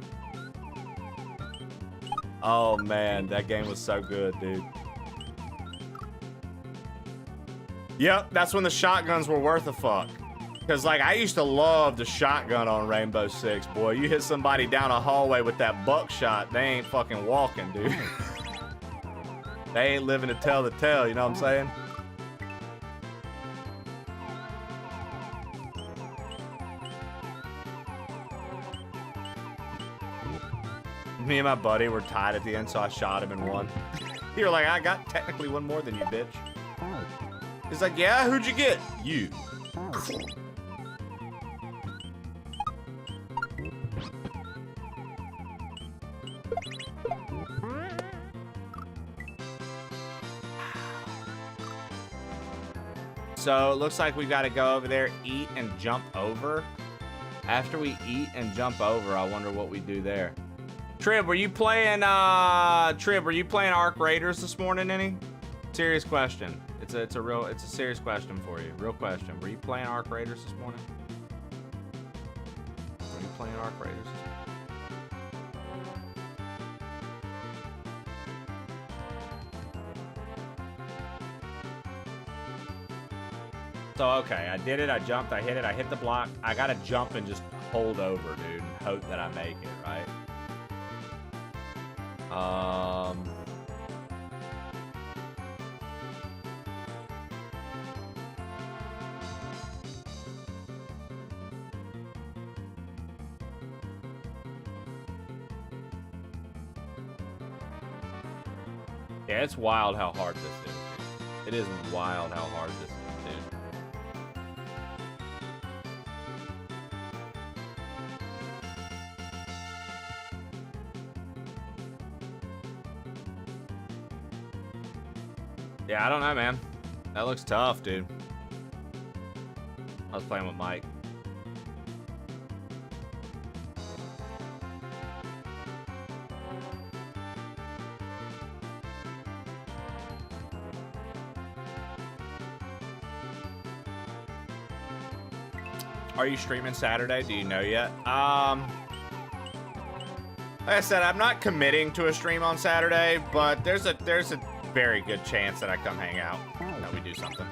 Oh, man. That game was so good, dude. Yep, that's when the shotguns were worth a fuck. Because, like, I used to love the shotgun on Rainbow Six, boy. You hit somebody down a hallway with that buckshot, they ain't fucking walking, dude. They ain't living to tell the tale, you know what I'm saying? Me and my buddy were tied at the end, so I shot him and won. You were like, I got technically one more than you, bitch. He's like, yeah, who'd you get? You. So it looks like we got to go over there, eat, and jump over. After we eat and jump over, I wonder what we do there. Trib, were you playing Arc Raiders this morning? Any? Serious question. It's a serious question for you. Real question. Were you playing Arc Raiders this morning? Were you playing Arc Raiders? So, okay, I did it, I jumped, I hit it, I hit the block. I gotta jump and just hold over, dude, and hope that I make it, right? Yeah, it's wild how hard this is, dude. It is wild how hard this is, dude. Yeah, I don't know, man. That looks tough, dude. I was playing with Mike. Are you streaming Saturday? Do you know yet? Like I said, I'm not committing to a stream on Saturday, but there's a very good chance that I come hang out, that we do something.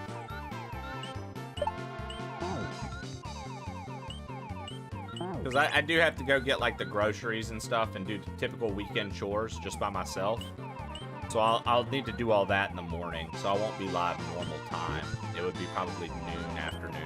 Because I do have to go get like the groceries and stuff and do typical weekend chores just by myself. So I'll need to do all that in the morning, so I won't be live normal time. It would be probably noon, afternoon.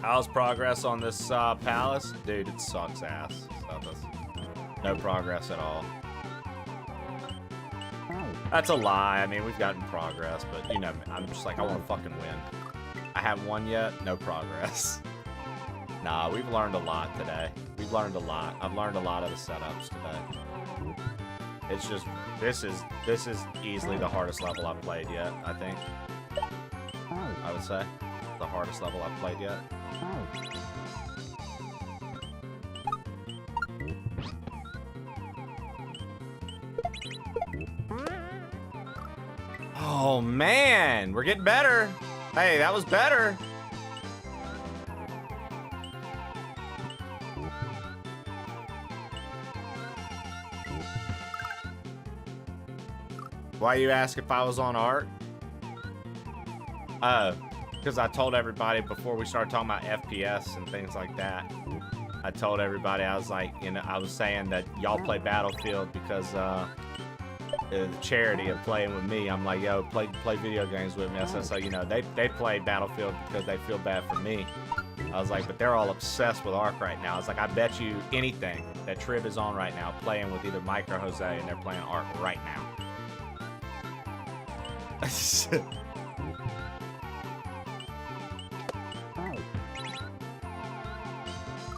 How's progress on this palace? Dude, it sucks ass. No progress at all. That's a lie. I mean, we've gotten progress, but you know, I'm just like, I want to fucking win. I haven't won yet. No progress. Nah, we've learned a lot today. We've learned a lot. I've learned a lot of the setups today. It's just, this is easily the hardest level I've played yet, I think. I would say. The hardest level I've played yet. Oh man, we're getting better. Hey, that was better. Why you ask if I was on art? Because I told everybody before we started talking about FPS and things like that. I told everybody, I was like, you know, I was saying that y'all play Battlefield because the charity of playing with me. I'm like, yo, play video games with me. I said, so, you know, they play Battlefield because they feel bad for me. I was like, but they're all obsessed with Ark right now. I was like, I bet you anything that Trib is on right now playing with either Mike or Jose, and they're playing Ark right now.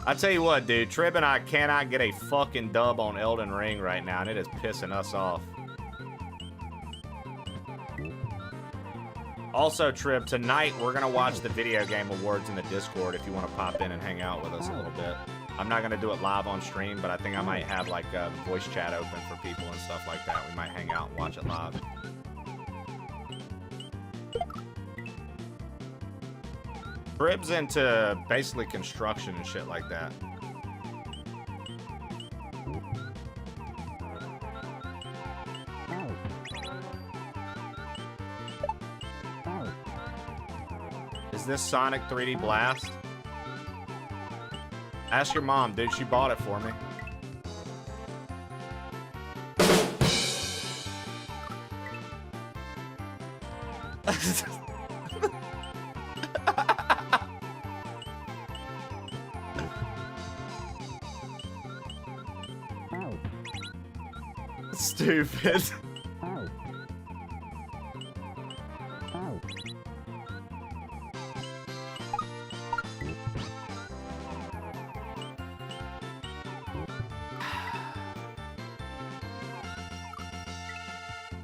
I tell you what, dude, Trib and I cannot get a fucking dub on Elden Ring right now, and it is pissing us off. Also, Trib, tonight we're going to watch the Video Game Awards in the Discord if you want to pop in and hang out with us a little bit. I'm not going to do it live on stream, but I think I might have like a voice chat open for people and stuff like that. We might hang out and watch it live. Trib's into basically construction and shit like that. Is this Sonic 3D Blast? Ask your mom, dude. She bought it for me. Stupid.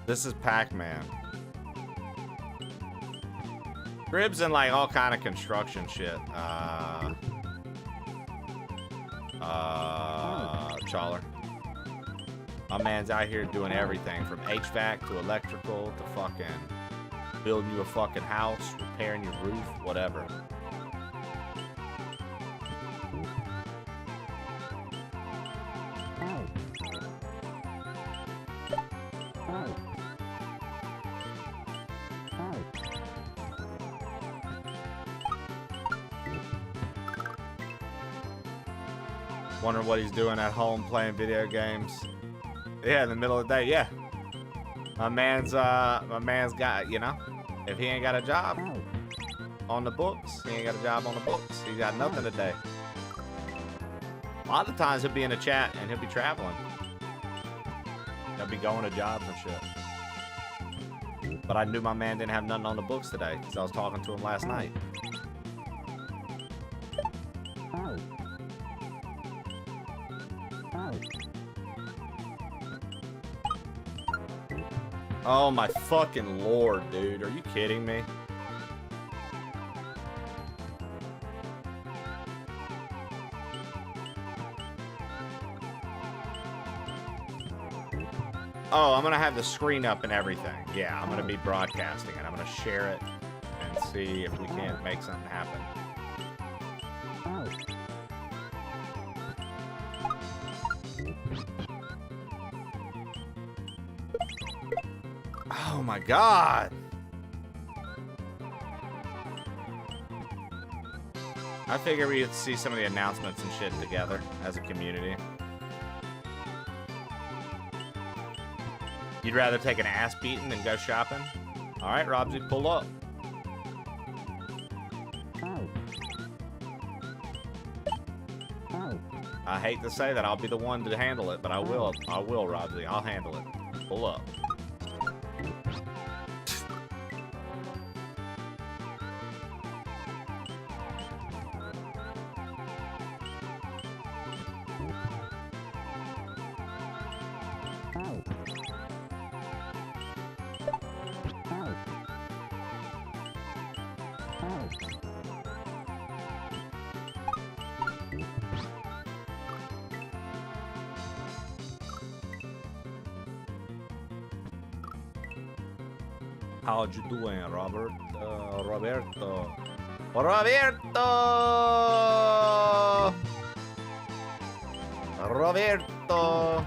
This is Pac-Man. Ribs and like all kind of construction shit. Challer. My man's out here doing everything from HVAC to electrical to fucking building you a fucking house, repairing your roof, whatever. Wondering what he's doing at home playing video games. Yeah, in the middle of the day, yeah. My man's got, you know, if he ain't got a job on the books, he ain't got a job on the books. He's got nothing today. A lot of times he'll be in a chat and he'll be traveling. He'll be going to jobs and shit. But I knew my man didn't have nothing on the books today because I was talking to him last night. Oh my fucking lord, dude. Are you kidding me? Oh, I'm gonna have the screen up and everything. Yeah, I'm gonna be broadcasting it. I'm gonna share it and see if we can't make something happen. Oh my god! I figure we'd see some of the announcements and shit together as a community. You'd rather take an ass beating than go shopping? Alright, Robsy, pull up. I hate to say that I'll be the one to handle it, but I will, Robsy. I'll handle it. Pull up. How you doing, Robert? Roberto. Roberto! Roberto!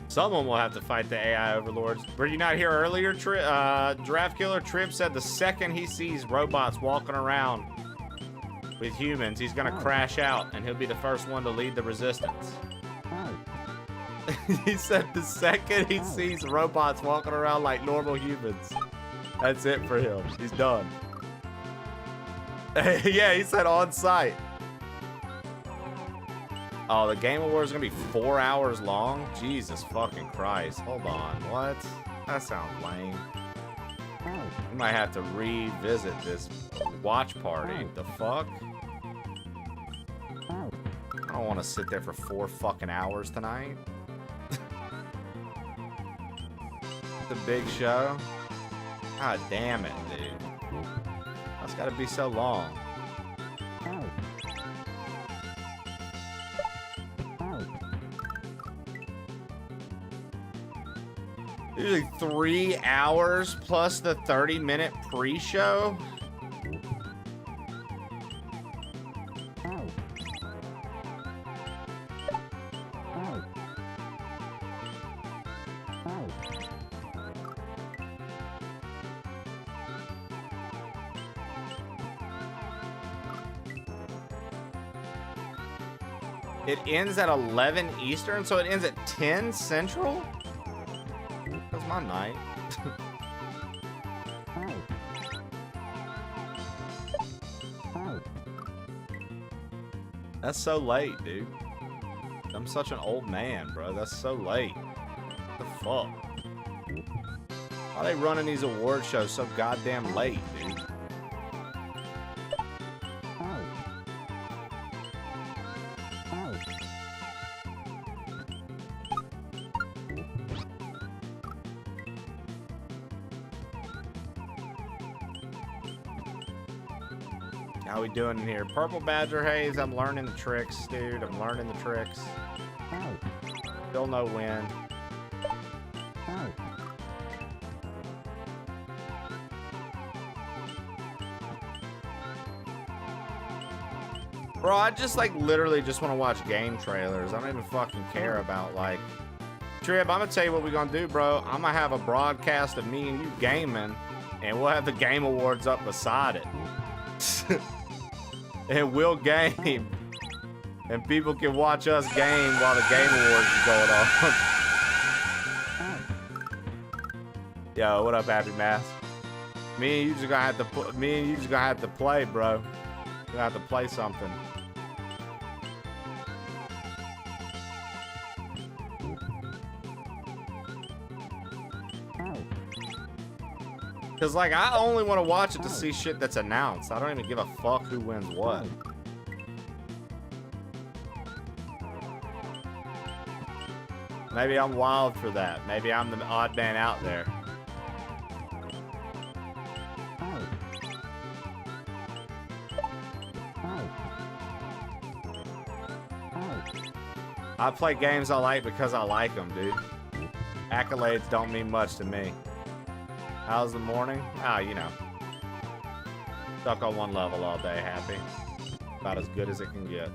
Someone will have to fight the AI overlords. Were you not here earlier, Draft Killer? Trib said the second he sees robots walking around with humans, he's gonna crash out and he'll be the first one to lead the resistance. He said the second he sees robots walking around like normal humans, that's it for him. He's done. Yeah, he said on site. Oh, the Game Awards is gonna be 4 hours long? Jesus fucking Christ. Hold on, what? That sounds lame. We might have to revisit this watch party. The fuck? I don't want to sit there for 4 fucking hours tonight. The big show. God damn it, dude. That's gotta be so long. Usually 3 hours plus the 30-minute pre-show. It ends at 11 Eastern, so it ends at 10 Central? That's my night. That's so late, dude. I'm such an old man, bro. That's so late. What the fuck? Why are they running these award shows so goddamn late, dude? How we doing in here? Purple Badger Haze, I'm learning the tricks, dude. I'm learning the tricks. Still no win. Bro, I just like literally just want to watch game trailers. I don't even fucking care about like... Trib, I'm gonna tell you what we're gonna do, bro. I'm gonna have a broadcast of me and you gaming, and we'll have the Game Awards up beside it. And we'll game. And people can watch us game while the Game Awards is going on. Yo, what up, Happy Mask? Me and you just gonna have to play, bro. We're gonna have to play something. Cause like I only want to watch it to see shit that's announced. I don't even give a fuck who wins what. Maybe I'm wild for that. Maybe I'm the odd man out there. I play games I like because I like them, dude. Accolades don't mean much to me. How's the morning? Ah, you know. Stuck on one level all day, happy. About as good as it can get.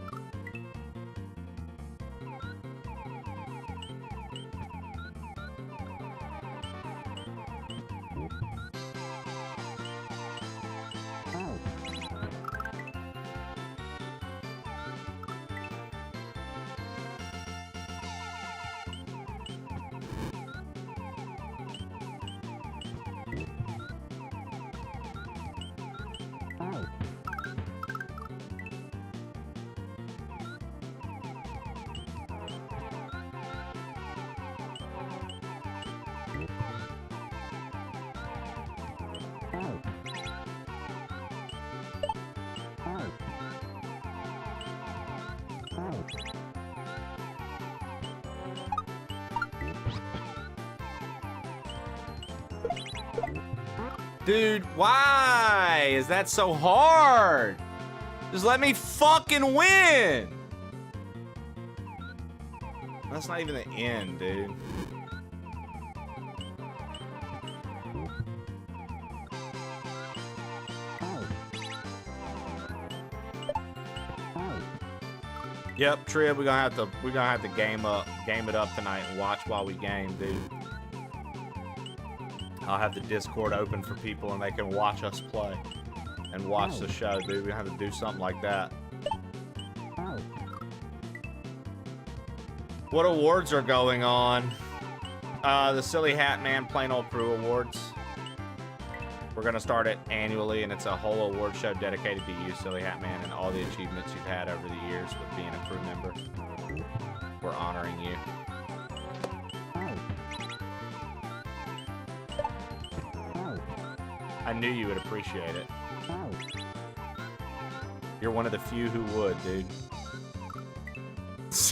Dude, why is that so hard? Just let me fucking win. That's not even the end, dude. Yep, Trib, we're gonna have to game it up tonight and watch while we game, dude. I'll have the Discord open for people and they can watch us play and watch the show, dude. We have to do something like that. What awards are going on? The Silly Hat Man Plain Old Crew Awards. We're gonna start it annually, and it's a whole award show dedicated to you, Silly Hat Man, and all the achievements you've had over the years with being a crew member. We're honoring you. I knew you would appreciate it. You're one of the few who would, dude.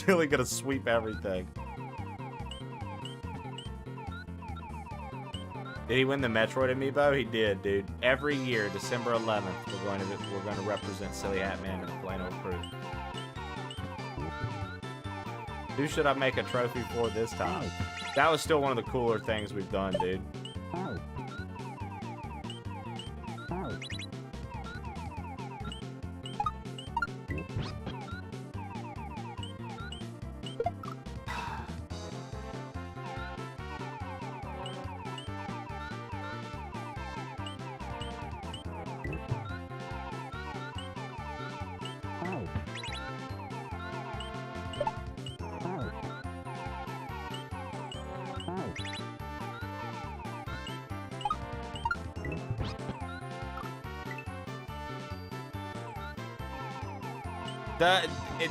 Silly gonna sweep everything. Did he win the Metroid Amiibo? He did, dude. Every year, December 11th, we're going to represent Silly Hat Man in the Plano crew. Who should I make a trophy for this time? That was still one of the cooler things we've done, dude.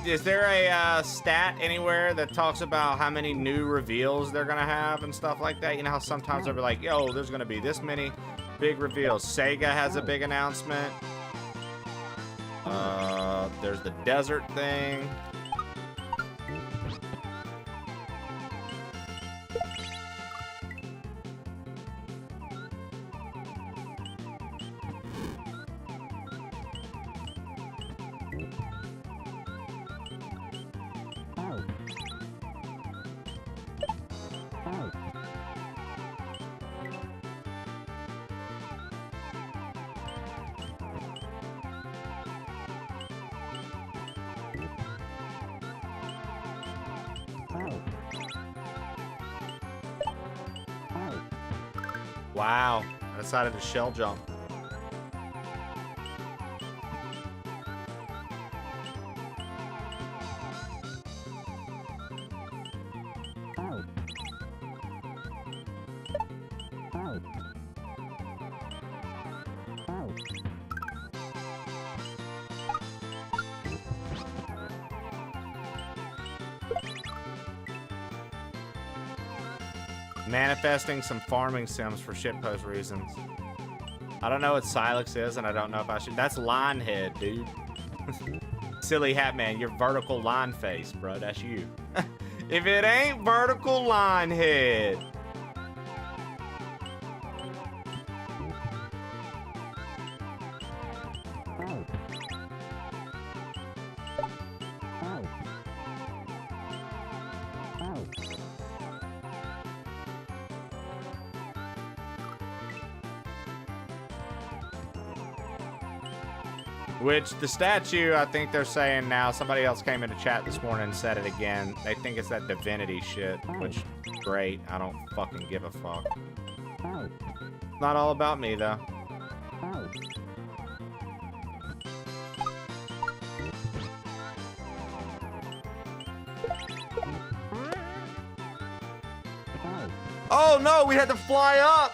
Is there a stat anywhere that talks about how many new reveals they're gonna have and stuff like that? You know how sometimes they'll be like, yo, there's gonna be this many big reveals. Sega has a big announcement. There's the desert thing. Wow, I decided to shell jump. Manifesting some farming sims for shitpost reasons. I don't know what Silex is, and I don't know if I should. That's line head, dude. Silly Hat Man, you're vertical line face, bro. That's you. If it ain't vertical line head. Which, the statue, I think they're saying now, somebody else came into chat this morning and said it again. They think it's that divinity shit, which, great. I don't fucking give a fuck. Not all about me, though. Oh no, we had to fly up!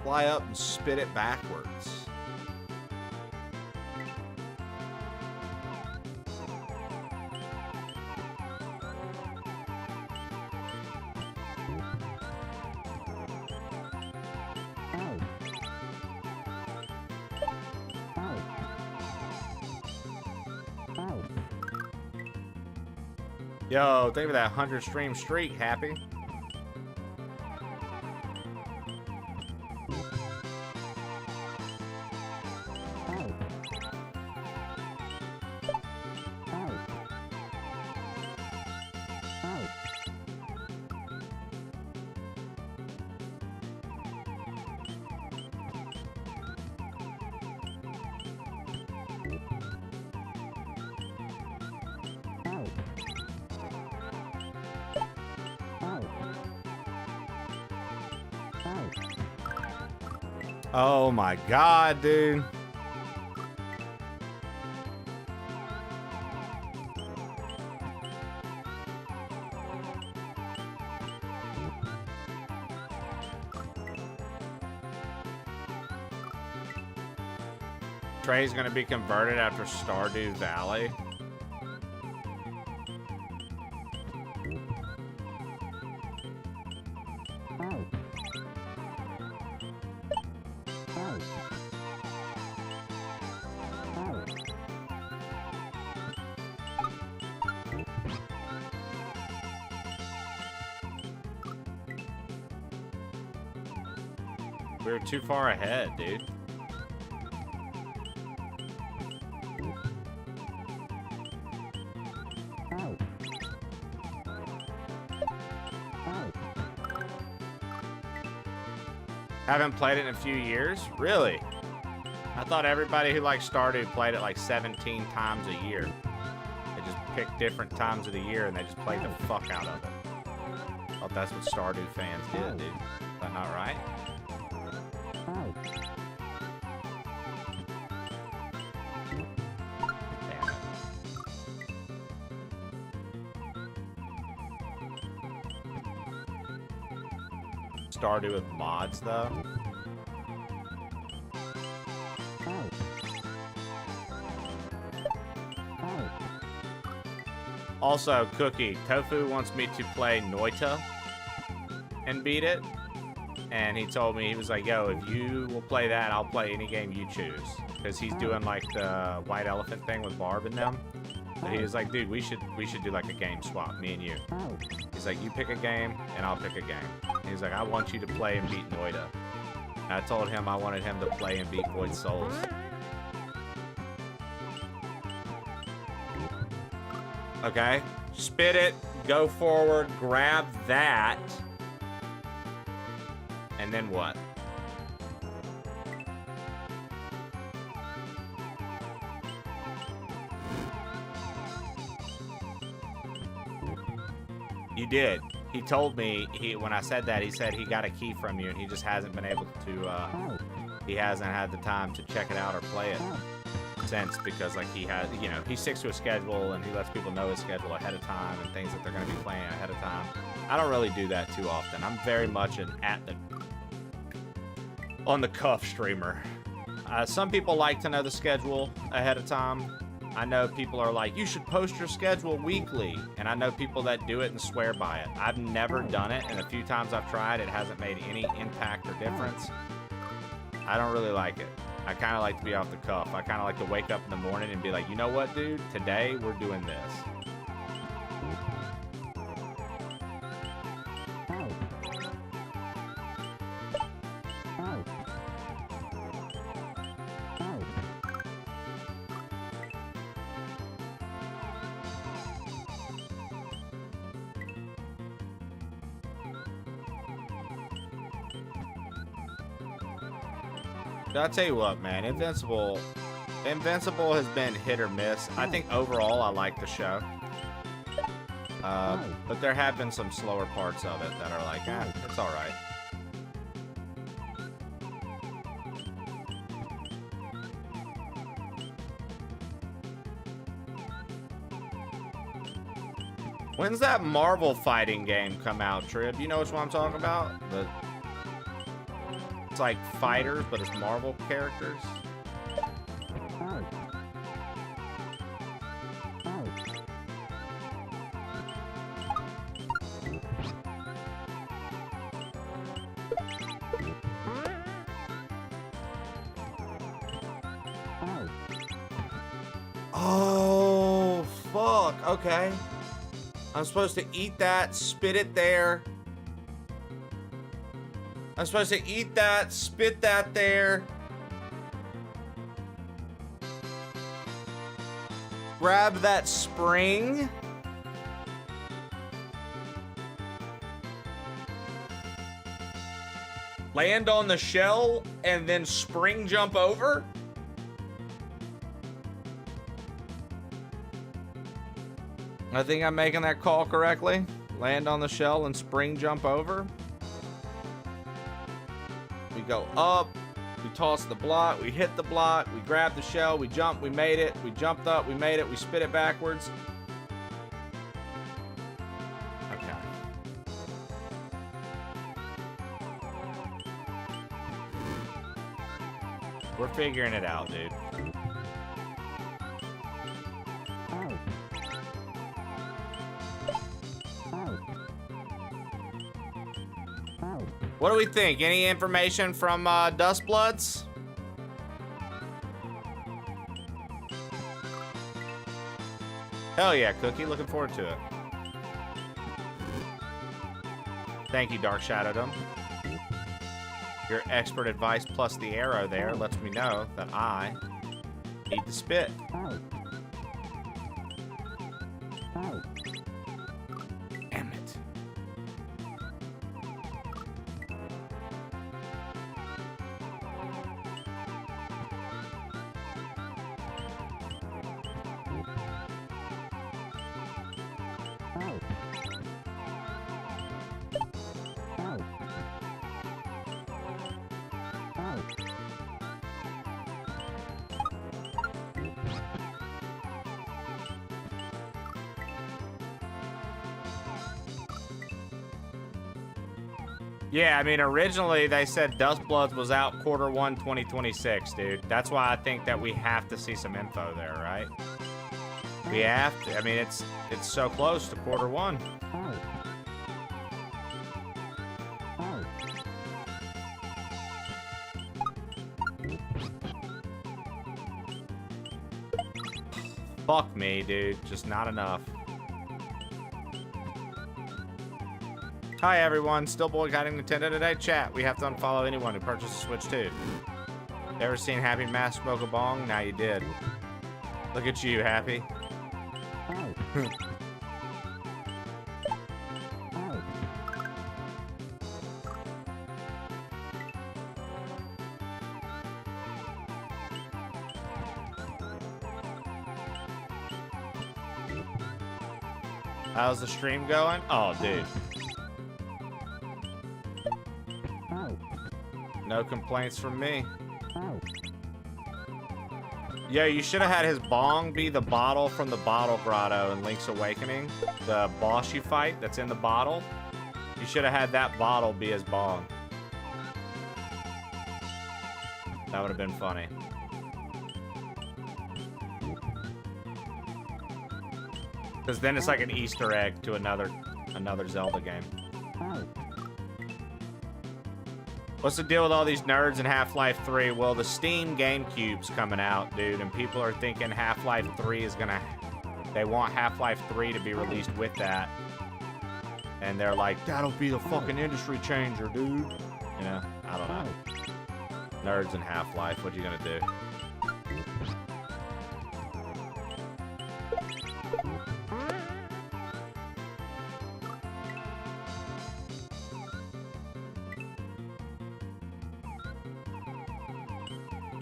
Fly up and spit it backwards. Yo, thank you for that 100 stream streak, Happy. Oh my god, dude. Trey's gonna be converted after Stardew Valley. We were too far ahead, dude. Haven't played it in a few years? Really? I thought everybody who likes Stardew played it like 17 times a year. They just picked different times of the year and they just played the fuck out of it. I thought that's what Stardew fans did, dude. Is that not right? Damn it. Stardew with mods, though. Also, Cookie, Tofu wants me to play Noita and beat it. And he told me, he was like, yo, if you will play that, I'll play any game you choose. Because he's doing like the White Elephant thing with Barb and them. But he was like, dude, we should do like a game swap, me and you. He's like, you pick a game and I'll pick a game. He's like, I want you to play and beat Noita. And I told him I wanted him to play and beat Void Souls. Okay, spit it, go forward, grab that, and then what? You did. He told me, when I said that, he said he got a key from you and he just hasn't been able to, he hasn't had the time to check it out or play it since, because like he has, you know, he sticks to a schedule and he lets people know his schedule ahead of time and things that they're going to be playing ahead of time. I don't really do that too often. I'm very much an on the cuff streamer. Some people like to know the schedule ahead of time. I know people are like, you should post your schedule weekly. And I know people that do it and swear by it. I've never done it, and a few times I've tried, it hasn't made any impact or difference. I don't really like it. I kind of like to be off the cuff. I kind of like to wake up in the morning and be like, you know what, dude? Today, we're doing this. I'll tell you what, man, Invincible has been hit or miss. I think overall I like the show. But there have been some slower parts of it that are like, it's alright. When's that Marvel fighting game come out, Trib? You know which one I'm talking about? It's like fighters, but it's Marvel characters. Oh, fuck. Okay. I'm supposed to eat that, spit it there. I'm supposed to eat that, spit that there. Grab that spring. Land on the shell and then spring jump over? I think I'm making that call correctly. Land on the shell and spring jump over. We go up, we toss the block, we hit the block, we grab the shell, we jump, we made it, we jumped up, we made it, we spit it backwards. Okay. We're figuring it out, dude. What do we think? Any information from Dustbloods? Hell yeah, Cookie. Looking forward to it. Thank you, Dark Shadowdom. Your expert advice plus the arrow there lets me know that I need to spit. Damn it. Yeah, I mean, originally they said Dustbloods was out Q1 2026, dude. That's why I think that we have to see some info there, right? We have to. I mean, it's so close to Q1. Fuck me, dude. Just not enough. Hi everyone, still boycotting Nintendo today? Chat, we have to unfollow anyone who purchased a Switch 2. Ever seen Happy Mask smoke a bong? Now you did. Look at you, Happy. How's the stream going? Oh, dude. No complaints from me. Yeah, you should have had his bong be the bottle from the Bottle Grotto in Link's Awakening. The boss you fight that's in the bottle. You should have had that bottle be his bong. That would have been funny. Because then it's like an Easter egg to another Zelda game. What's the deal with all these nerds in Half-Life 3? Well, the Steam GameCube's coming out, dude, and people are thinking Half-Life 3 is gonna... They want Half-Life 3 to be released with that. And they're like, that'll be the fucking industry changer, dude. You know, I don't know. Nerds in Half-Life, what you gonna do?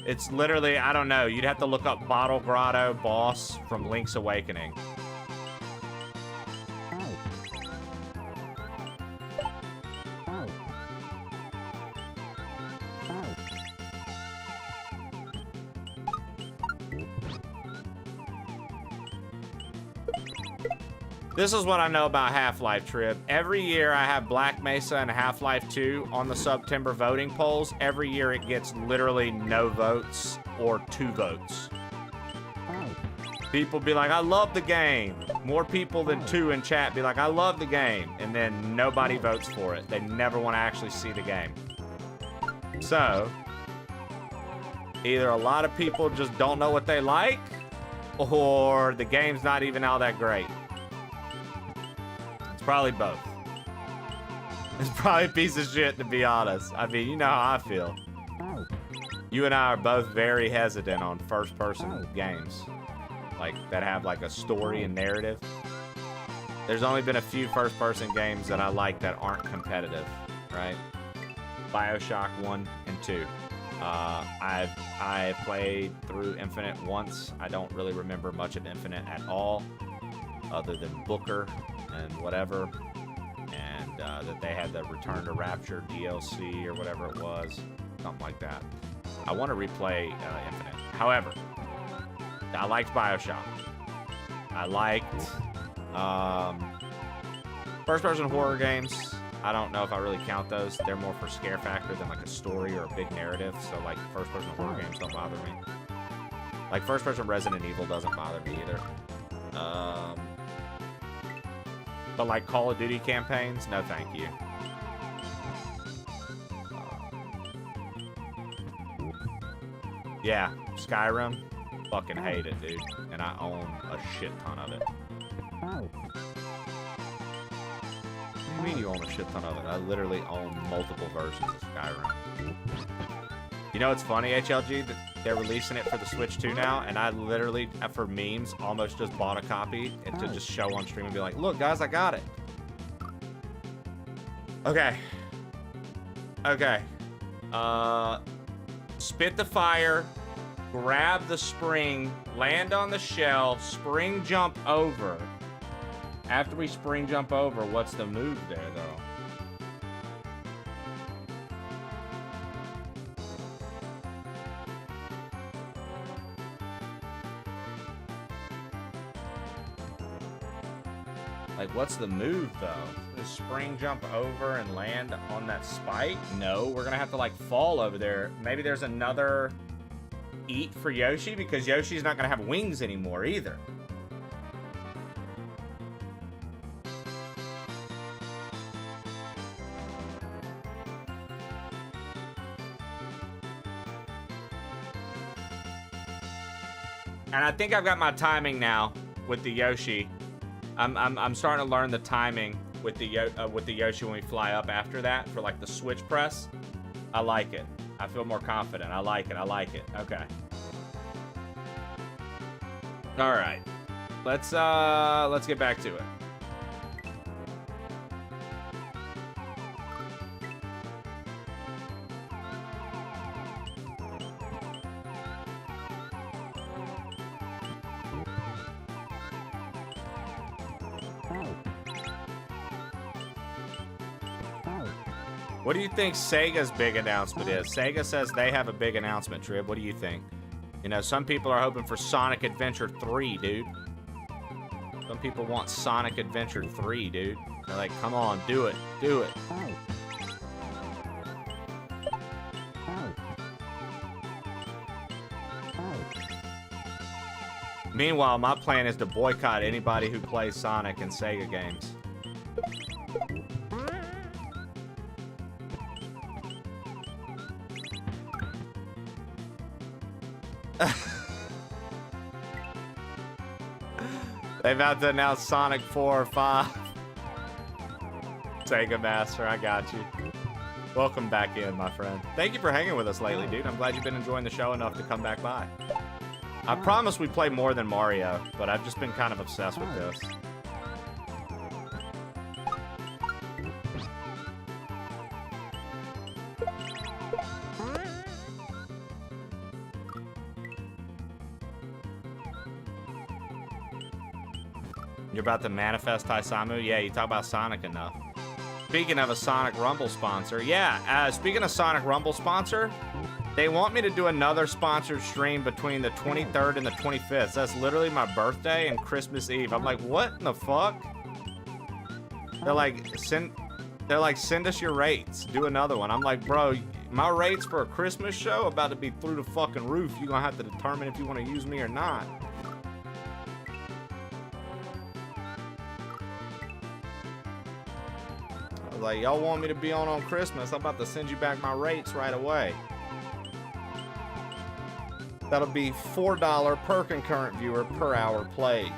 It's literally, I don't know. You'd have to look up Bottle Grotto boss from Link's Awakening. This is what I know about Half-Life, Trib. Every year I have Black Mesa and Half-Life 2 on the September voting polls. Every year it gets literally no votes or 2 votes. People be like, I love the game. More people than 2 in chat be like, I love the game. And then nobody votes for it. They never want to actually see the game. So, either a lot of people just don't know what they like, or the game's not even all that great. Probably both. It's probably a piece of shit, to be honest. I mean, you know how I feel. You and I are both very hesitant on first-person games. Like, that have, like, a story and narrative. There's only been a few first-person games that I like that aren't competitive, right? BioShock 1 and 2. I've played through Infinite once. I don't really remember much of Infinite at all, other than Booker and whatever, and that they had the Return to Rapture DLC or whatever it was, something like that. I want to replay Infinite. However, I liked BioShock. I liked first-person horror games. I don't know if I really count those. They're more for scare factor than like a story or a big narrative. So like first-person horror games don't bother me. Like first-person Resident Evil doesn't bother me either. But like Call of Duty campaigns, no thank you. Yeah, Skyrim. Fucking hate it, dude. And I own a shit ton of it. What do you mean you own a shit ton of it? I literally own multiple versions of Skyrim. You know what's funny, HLG? That they're releasing it for the Switch 2 now, and I literally, for memes, almost just bought a copy and to just show on stream and be like, look, guys, I got it. Okay. Okay. Spit the fire, grab the spring, land on the shell, spring jump over. After we spring jump over, what's the move there, though? Like, what's the move, though? Does spring jump over and land on that spike? No, we're gonna have to, like, fall over there. Maybe there's another eat for Yoshi, because Yoshi's not gonna have wings anymore, either. And I think I've got my timing now with the Yoshi. I'm starting to learn the timing with the Yoshi when we fly up after that for like the switch press. I like it. I feel more confident. I like it. I like it. Okay. All right. Let's get back to it. What do you think Sega's big announcement is? Sega says they have a big announcement, Trib. What do you think? You know, some people are hoping for Sonic Adventure 3, dude. Some people want Sonic Adventure 3, dude. They're like, come on, do it. Do it. Meanwhile, my plan is to boycott anybody who plays Sonic and Sega games. They about to announce Sonic 4 or 5. Sega Master, I got you. Welcome back in, my friend. Thank you for hanging with us lately, dude. I'm glad you've been enjoying the show enough to come back by. I promise we play more than Mario, but I've just been kind of obsessed with this. You're about to manifest Taisamu? Yeah, you talk about Sonic enough. Speaking of a Sonic Rumble sponsor, yeah, speaking of Sonic Rumble sponsor, they want me to do another sponsored stream between the 23rd and the 25th. That's literally my birthday and Christmas Eve. I'm like, what in the fuck? They're like, send us your rates. Do another one. I'm like, bro, my rates for a Christmas show about to be through the fucking roof. You're gonna have to determine if you want to use me or not. Like, y'all want me to be on Christmas? I'm about to send you back my rates right away. That'll be $4 per concurrent viewer per hour played.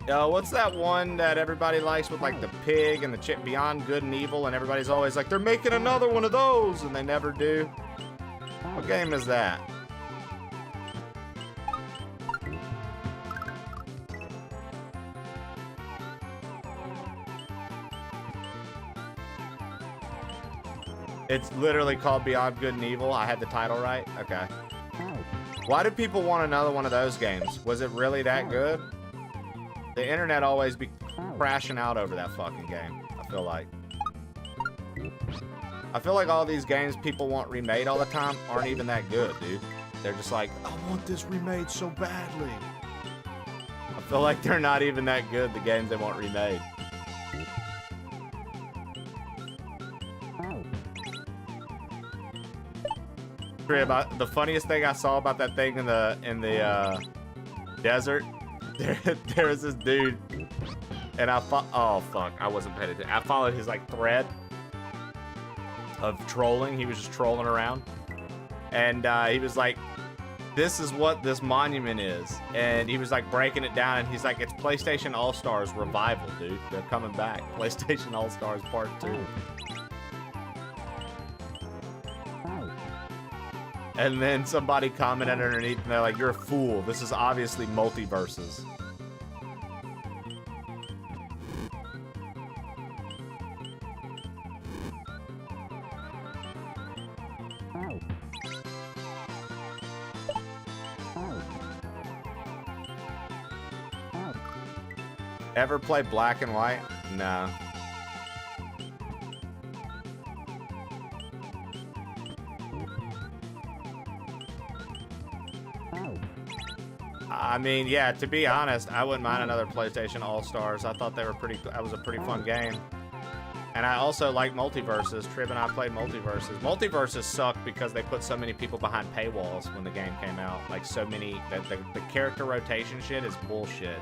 Yo, what's that one that everybody likes with like the pig and the chip Beyond Good and Evil, and everybody's always like, they're making another one of those, and they never do? What game is that? It's literally called Beyond Good and Evil. I had the title right? Okay. Why do people want another one of those games? Was it really that good? The internet always be crashing out over that fucking game, I feel like. I feel like all these games people want remade all the time aren't even that good, dude. They're just like, I want this remade so badly. I feel like they're not even that good, the games they want remade. The funniest thing I saw about that thing in the desert, there was this dude, and oh fuck, I wasn't paying attention. I followed his like thread of trolling. He was just trolling around, and he was like, this is what this monument is, and he was like breaking it down, and he's like, it's PlayStation All-Stars Revival, dude. They're coming back. PlayStation All-Stars Part 2. And then somebody commented underneath, and they're like, you're a fool. This is obviously multiverses. Ever play Black and White? No. I mean, yeah, to be honest, I wouldn't mind another PlayStation All-Stars. I thought they were that was a pretty fun game. And I also like Multiverses. Trib and I played Multiverses. Multiverses sucked because they put so many people behind paywalls when the game came out. Like, so many, the character rotation shit is bullshit.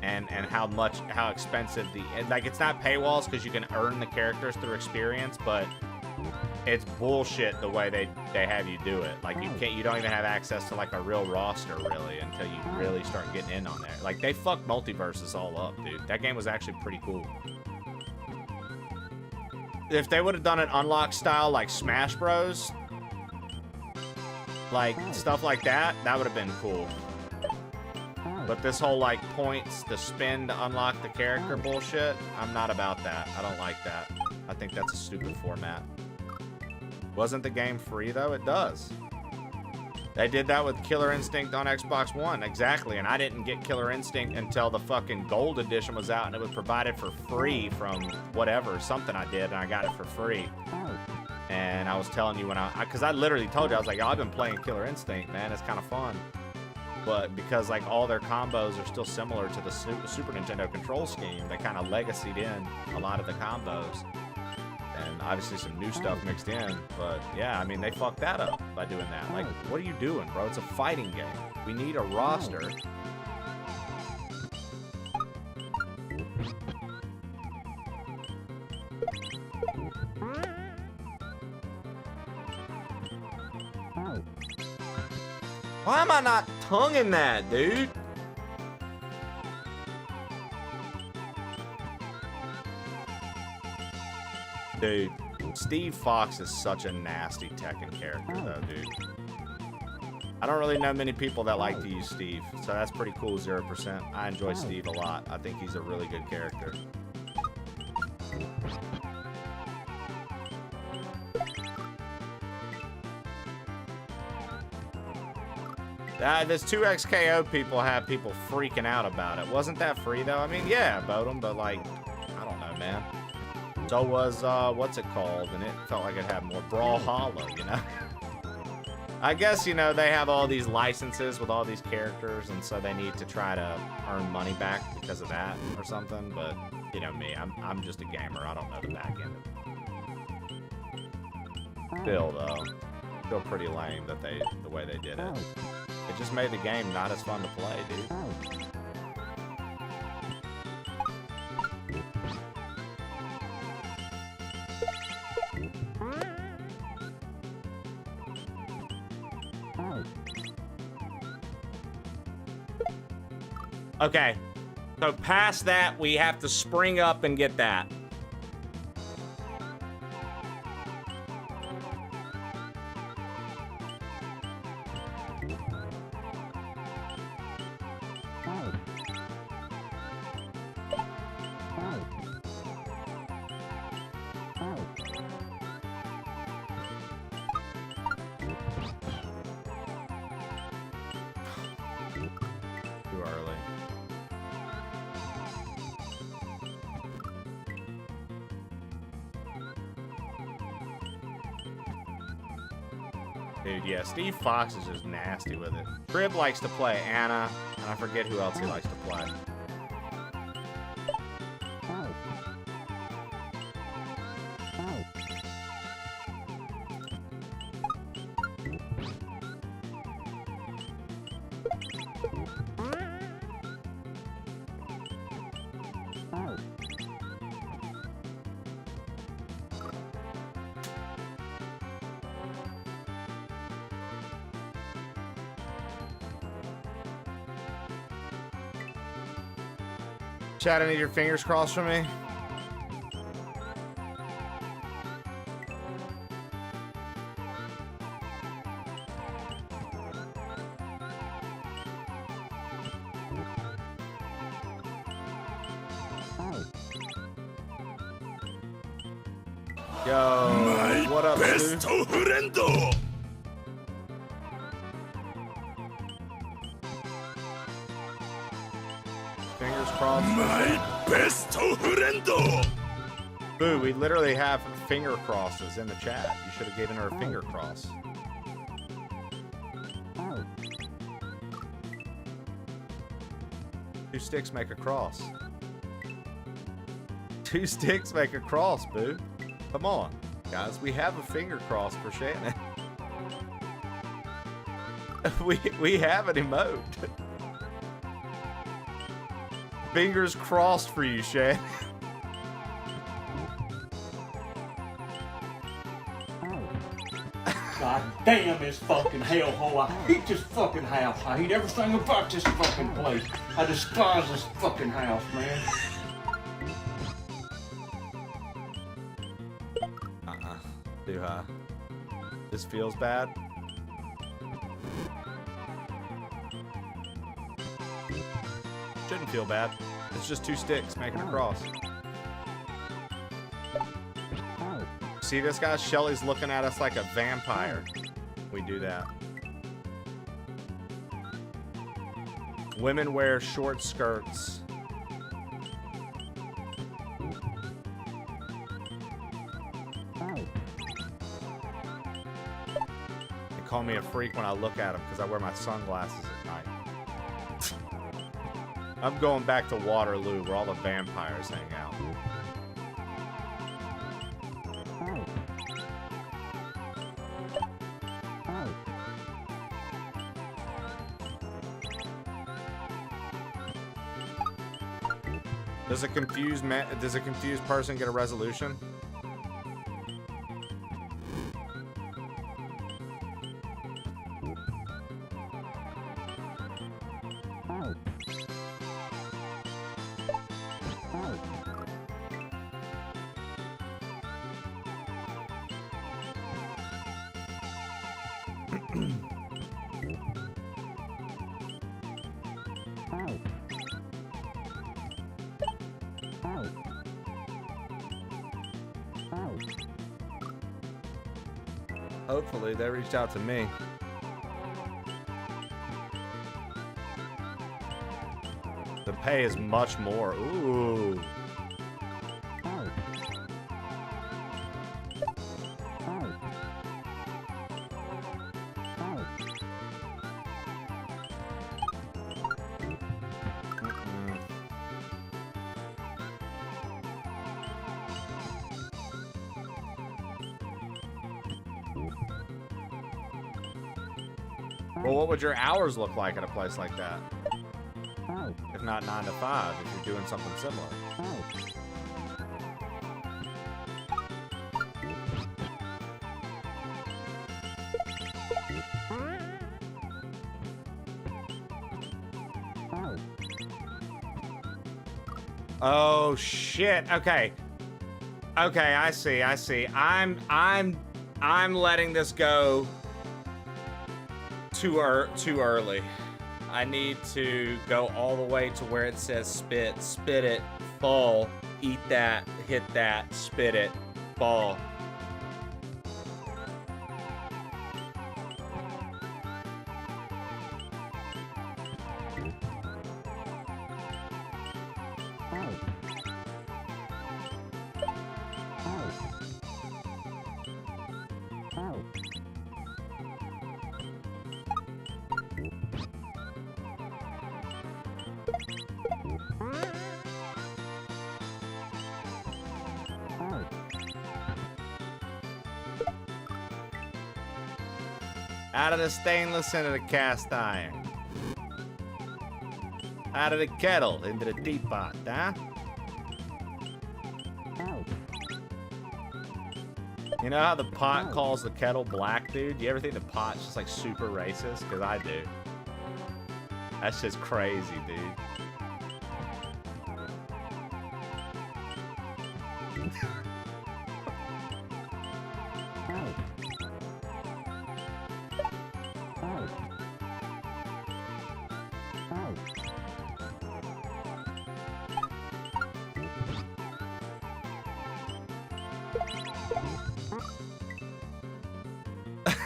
And how expensive like, it's not paywalls because you can earn the characters through experience, but it's bullshit the way they have you do it. Like, you don't even have access to like a real roster really until you really start getting in on there. Like, they fucked Multiverses all up, dude. That game was actually pretty cool. If they would have done an unlock style like Smash Bros, like stuff like that, that would have been cool. But this whole like points to spend to unlock the character bullshit, I'm not about that. I don't like that. I think that's a stupid format. Wasn't the game free though? It does. They did that with Killer Instinct on Xbox One, exactly. And I didn't get Killer Instinct until the fucking Gold Edition was out, and it was provided for free from whatever, something I did, and I got it for free. And I was telling you when because I literally told you, I was like, oh, I've been playing Killer Instinct, man. It's kind of fun. But because like all their combos are still similar to the Super Nintendo control scheme, they kind of legacied in a lot of the combos. And obviously some new stuff mixed in. But yeah, I mean, they fucked that up by doing that. Like, what are you doing, bro? It's a fighting game. We need a roster. Why am I not tonguing that, dude? Dude, Steve Fox is such a nasty Tekken character, though, dude. I don't really know many people that like to use Steve, so that's pretty cool, 0%. I enjoy Steve a lot. I think he's a really good character. This 2XKO people have people freaking out about it. Wasn't that free, though? I mean, yeah, Bodum, but, like, I don't know, man. So was, what's it called? And it felt like it had more Brawlhalla, you know? I guess, you know, they have all these licenses with all these characters, and so they need to try to earn money back because of that or something, but, you know me, I'm just a gamer. I don't know the back end of it. Still, though, still pretty lame that the way they did it. It just made the game not as fun to play, dude. Okay, so past that, we have to spring up and get that. Dude, yeah, Steve Fox is just nasty with it. Crib likes to play Anna, and I forget who else he likes to play. Chad, I need your fingers crossed for me. Yo, what up, dude? Fingers crossed. My best friend. Boo, we literally have finger crosses in the chat. You should have given her a finger cross. Two sticks make a cross. Two sticks make a cross, Boo. Come on, guys. We have a finger cross for Shannon. we have an emote. Fingers crossed for you, Shay. God damn this fucking hellhole. I hate this fucking house. I hate everything about this fucking place. I despise this fucking house, man. Too high. This feels bad. Shouldn't feel bad. It's just two sticks making a cross. See this guy? Shelly's looking at us like a vampire. We do that. Women wear short skirts. They call me a freak when I look at them because I wear my sunglasses at night. I'm going back to Waterloo where all the vampires hang out. Does a confused person get a resolution? Hopefully they reached out to me. The pay is much more. Ooh. Well, what would your hours look like at a place like that? If not 9 to 5, if you're doing something similar. Oh shit. Okay. Okay, I see. I'm letting this go too early. I need to go all the way to where it says spit it, fall, eat that, hit that, spit it, fall. Out of the stainless into the cast iron. Out of the kettle into the teapot, huh? You know how the pot calls the kettle black, dude? You ever think the pot's just like super racist? Because I do. That's just crazy, dude.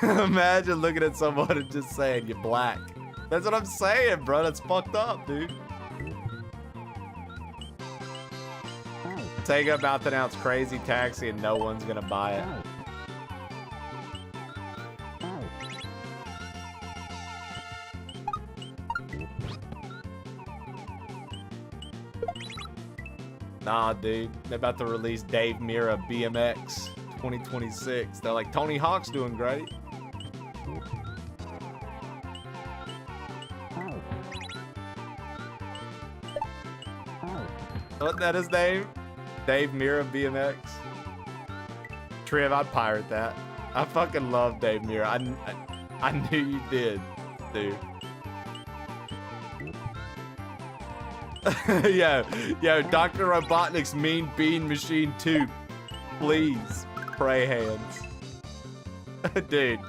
Imagine looking at someone and just saying you're black. That's what I'm saying, bro. That's fucked up, dude. Take up Mouth Announce Crazy Taxi and no one's gonna buy it. Nah, dude. They're about to release Dave Mirra BMX 2026. They're like, Tony Hawk's doing great. What that his name? Dave Mirra BMX. Triv, I'd pirate that. I fucking love Dave Mirra. I knew you did, dude. yo, Dr. Robotnik's Mean Bean Machine 2. Please, pray hands. Dude,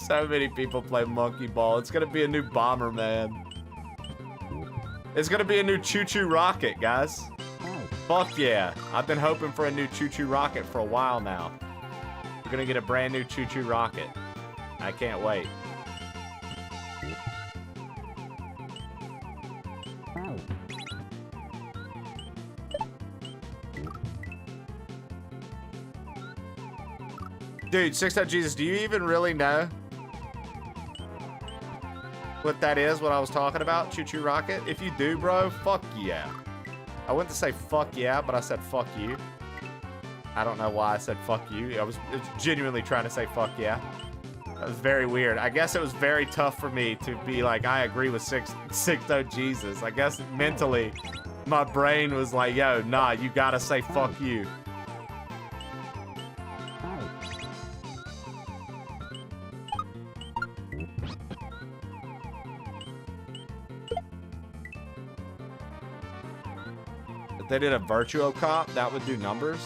so many people play Monkey Ball. It's gonna be a new Bomberman. It's gonna be a new Choo Choo Rocket, guys. Fuck yeah. I've been hoping for a new Choo Choo Rocket for a while now. We're gonna get a brand new Choo Choo Rocket. I can't wait. Dude, 6 Jesus, do you even really know what that is, what I was talking about? Choo Choo Rocket? If you do, bro, fuck yeah. I went to say fuck yeah, but I said fuck you. I don't know why I said fuck you. I was genuinely trying to say fuck yeah. That was very weird. I guess it was very tough for me to be like, I agree with 6 Jesus. I guess mentally, my brain was like, yo, nah, you gotta say fuck you. If they did a Virtuo Cop, that would do numbers?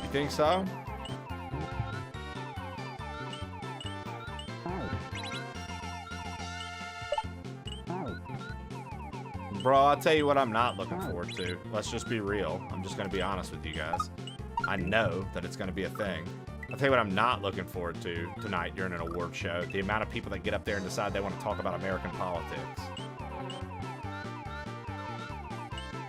You think so? Bro, I'll tell you what I'm not looking forward to. Let's just be real. I'm just going to be honest with you guys. I know that it's going to be a thing. I'll tell you what I'm not looking forward to tonight during an award show. The amount of people that get up there and decide they want to talk about American politics.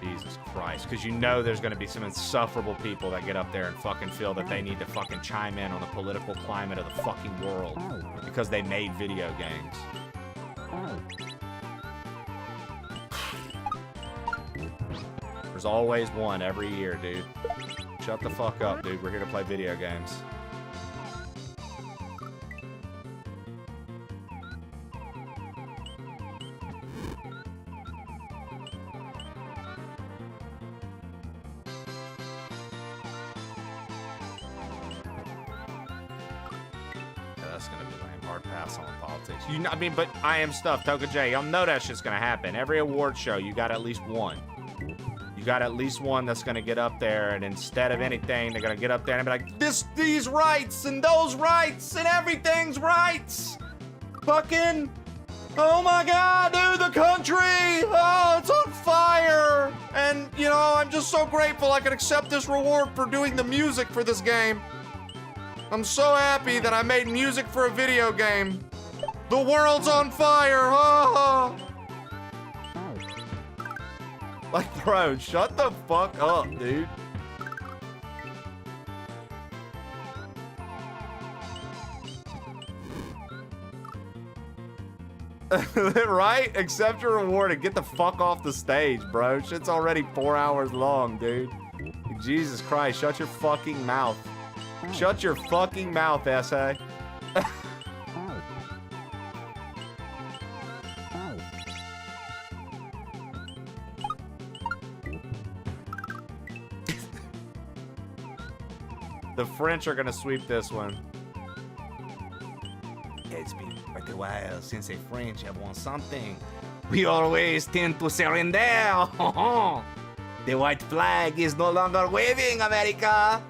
Jesus Christ. Because you know there's going to be some insufferable people that get up there and fucking feel that they need to fucking chime in on the political climate of the fucking world because they made video games. There's always one every year, dude. Shut the fuck up, dude. We're here to play video games. That's gonna be lame. Hard pass on politics. I mean, but I am stuff, Toka J. Y'all know that shit's gonna happen. Every award show, you got at least one. You got at least one that's gonna get up there, and instead of anything, they're gonna get up there and be like, these rights and those rights and everything's rights. Fucking, oh my God, dude, the country, oh, it's on fire. And, you know, I'm just so grateful I could accept this reward for doing the music for this game. I'm so happy that I made music for a video game. The world's on fire, oh. Like, bro, shut the fuck up, dude. Right? Accept your reward and get the fuck off the stage, bro. Shit's already 4 hours long, dude. Jesus Christ, shut your fucking mouth. Shut your fucking mouth, SA. The French are gonna sweep this one. It's been quite a while since the French have won something. We always tend to surrender. The white flag is no longer waving, America.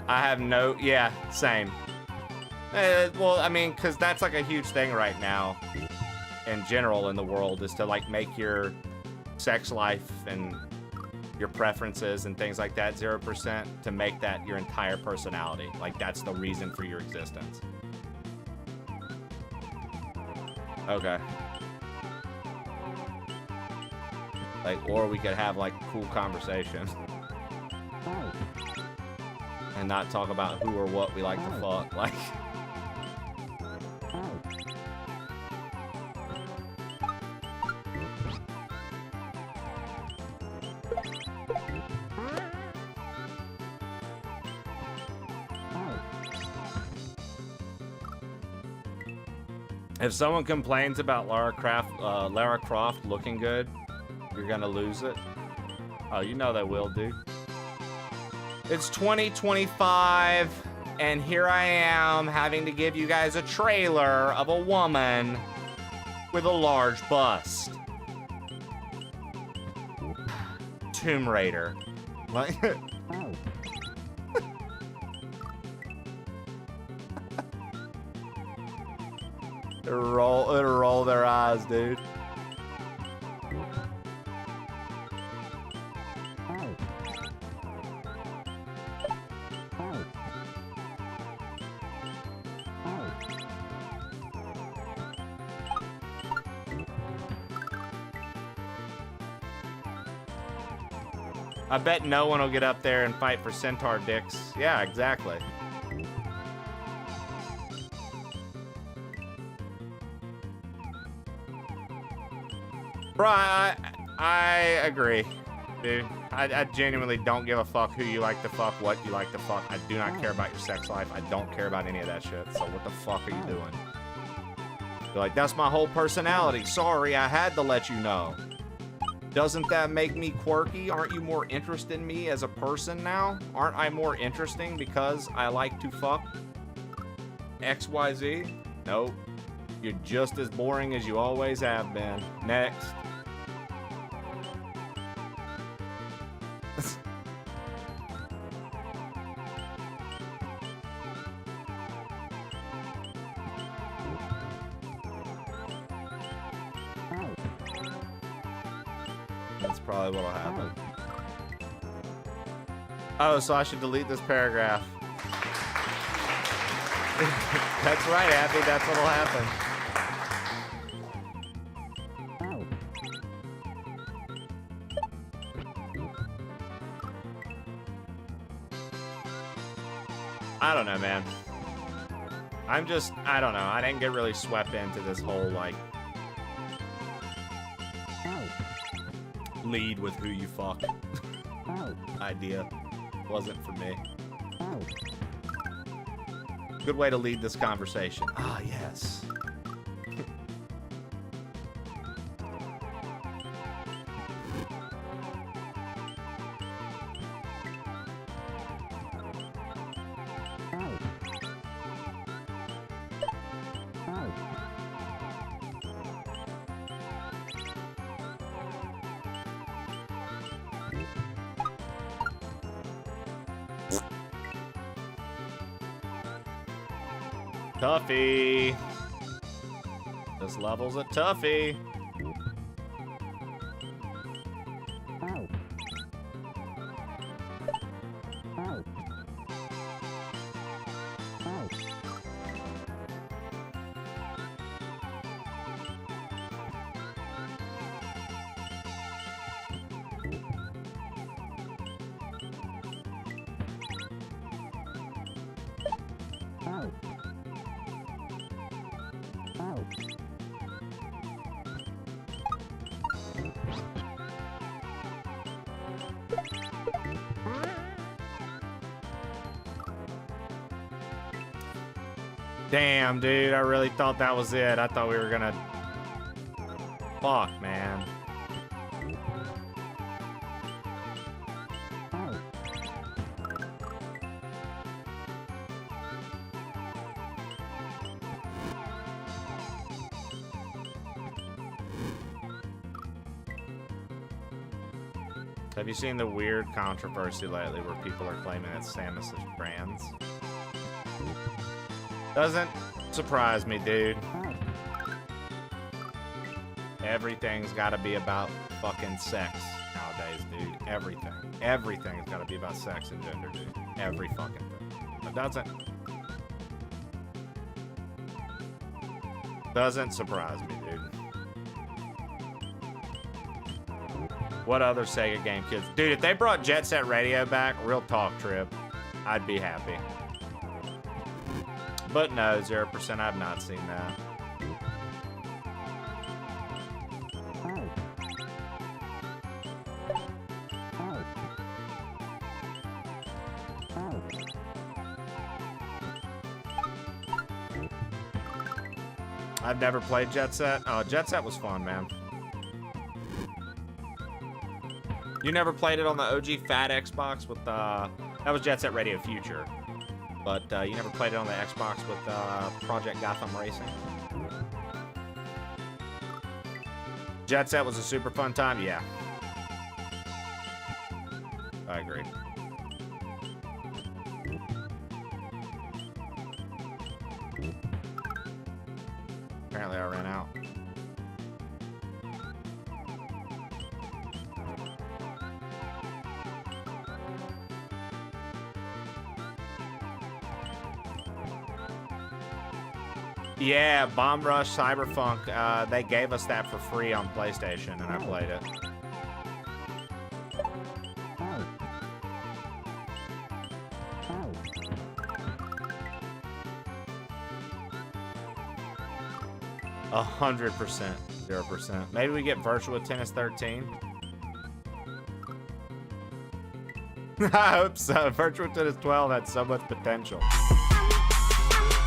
I have no, yeah, same. Well, I mean, because that's like a huge thing right now in general in the world is to like make your sex life and your preferences and things like that 0% to make that your entire personality. Like that's the reason for your existence. Okay. Like, or we could have like cool conversation. And not talk about who or what we like to fuck. Like, if someone complains about Lara Croft looking good, you're gonna lose it. Oh, you know they will, dude. It's 2025, and here I am having to give you guys a trailer of a woman with a large bust. Tomb Raider. Like, it'll roll their eyes, dude. I bet no one will get up there and fight for centaur dicks. Yeah, exactly. Bro, I agree, dude. I genuinely don't give a fuck who you like to fuck, what you like to fuck. I do not care about your sex life. I don't care about any of that shit. So what the fuck are you doing? You're like, that's my whole personality. Sorry, I had to let you know. Doesn't that make me quirky? Aren't you more interested in me as a person now? Aren't I more interesting because I like to fuck XYZ? Nope. You're just as boring as you always have been. Next. That's probably what'll happen. Oh, so I should delete this paragraph. That's right, Abby. That's what'll happen. I don't know, man. I don't know. I didn't get really swept into this whole, like, lead with who you fuck idea. Wasn't for me. Good way to lead this conversation. Ah, yes. Toughie. This level's a toughie. Damn, dude, I really thought that was it. I thought we were gonna... Fuck, man. Have you seen the weird controversy lately where people are claiming that Samus is trans? Doesn't surprise me, dude. Everything's gotta be about fucking sex nowadays, dude. Everything. Everything's gotta be about sex and gender, dude. Every fucking thing. It doesn't surprise me, dude. What other Sega game kids? Dude, if they brought Jet Set Radio back, real talk, Trip, I'd be happy. But no, 0%, I've not seen that. I've never played Jet Set. Oh, Jet Set was fun, man. You never played it on the OG fat Xbox with, that was Jet Set Radio Future. But you never played it on the Xbox with Project Gotham Racing? Jet Set was a super fun time? Yeah. I agree. Apparently I ran out. Yeah, Bomb Rush Cyberpunk, they gave us that for free on PlayStation, and I played it. A 100%, 0%. Maybe we get Virtua Tennis 13. I hope so. Virtua Tennis 12 had so much potential.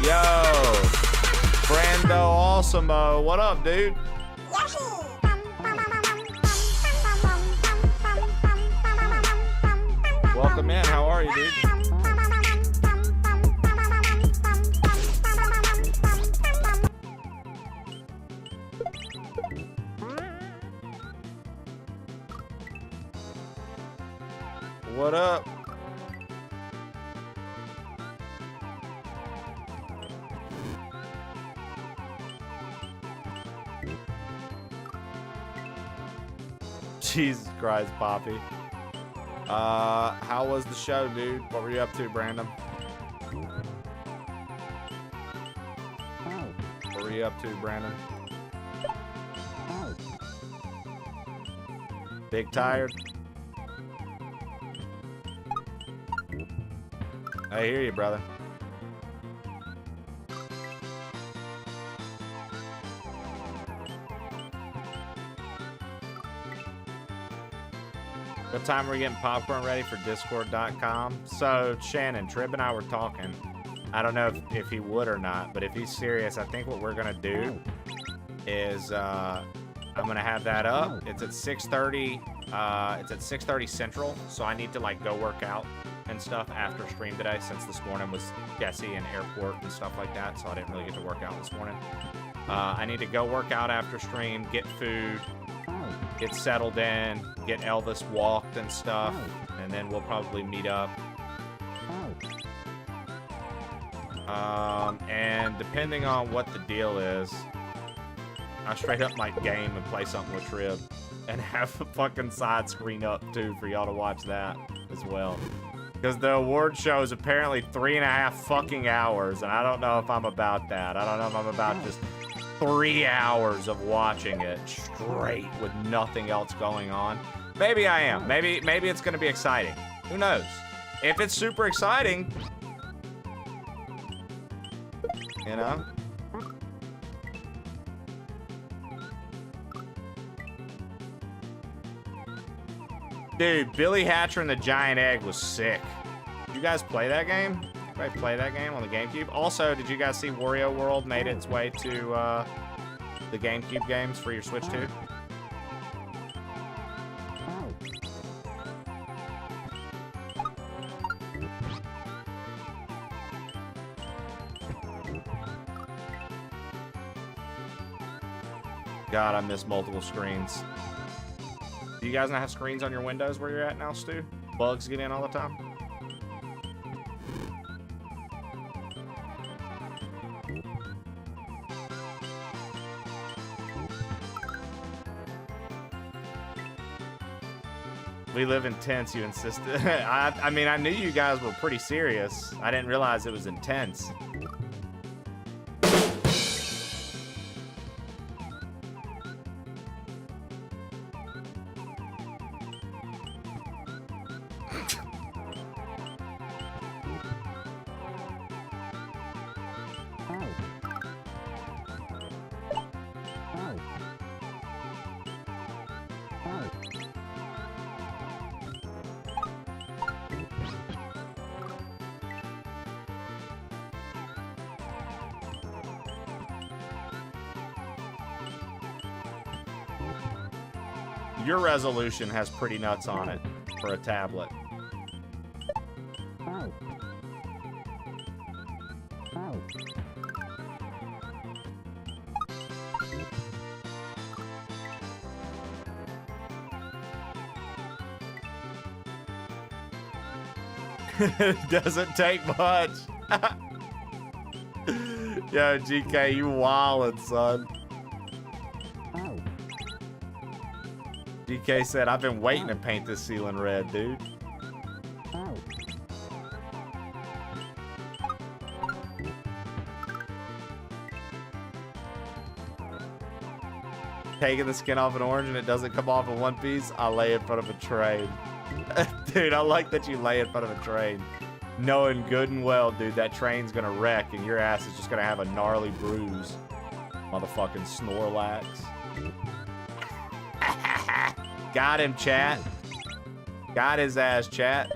Yo! Brando Awesomeo, what up, dude? Welcome in, how are you, dude? What up? Jesus Christ, Poppy. How was the show, dude? What were you up to, Brandon? What were you up to, Brandon? Big tired? I hear you, brother. What time are we getting popcorn ready for Discord.com? So, Shannon, Trib and I were talking. I don't know if he would or not, but if he's serious, I think what we're going to do is I'm going to have that up. It's at 6:30. It's at 6:30 Central, so I need to, like, go work out and stuff after stream today, since this morning was Jesse and airport and stuff like that, so I didn't really get to work out this morning. I need to go work out after stream, get food, get settled in, get Elvis walked and stuff, and then we'll probably meet up. And depending on what the deal is, I straight up might game and play something with Trib and have a fucking side screen up too for y'all to watch that as well. Because the award show is apparently 3.5 fucking hours, and I don't know if I'm about that. I don't know if I'm about just 3 hours of watching it straight with nothing else going on. Maybe I am. Maybe it's gonna be exciting. Who knows? If it's super exciting, you know? Dude, Billy Hatcher and the Giant Egg was sick. Did you guys play that game? Anybody play that game on the GameCube? Also, did you guys see Wario World made its way to the GameCube games for your Switch 2? God, I miss multiple screens. Do you guys not have screens on your windows where you're at now, Stu? Bugs get in all the time? We live in tents, you insisted. I mean, I knew you guys were pretty serious. I didn't realize it was intense. Your resolution has pretty nuts on it for a tablet. It doesn't take much. Yo, GK, you wildin', son. GK said, I've been waiting to paint this ceiling red, dude. Taking the skin off an orange and it doesn't come off in one piece, I lay in front of a train. Dude, I like that you lay in front of a train. Knowing good and well, dude, that train's gonna wreck and your ass is just gonna have a gnarly bruise. Motherfucking Snorlax. Got him, chat. Got his ass, chat.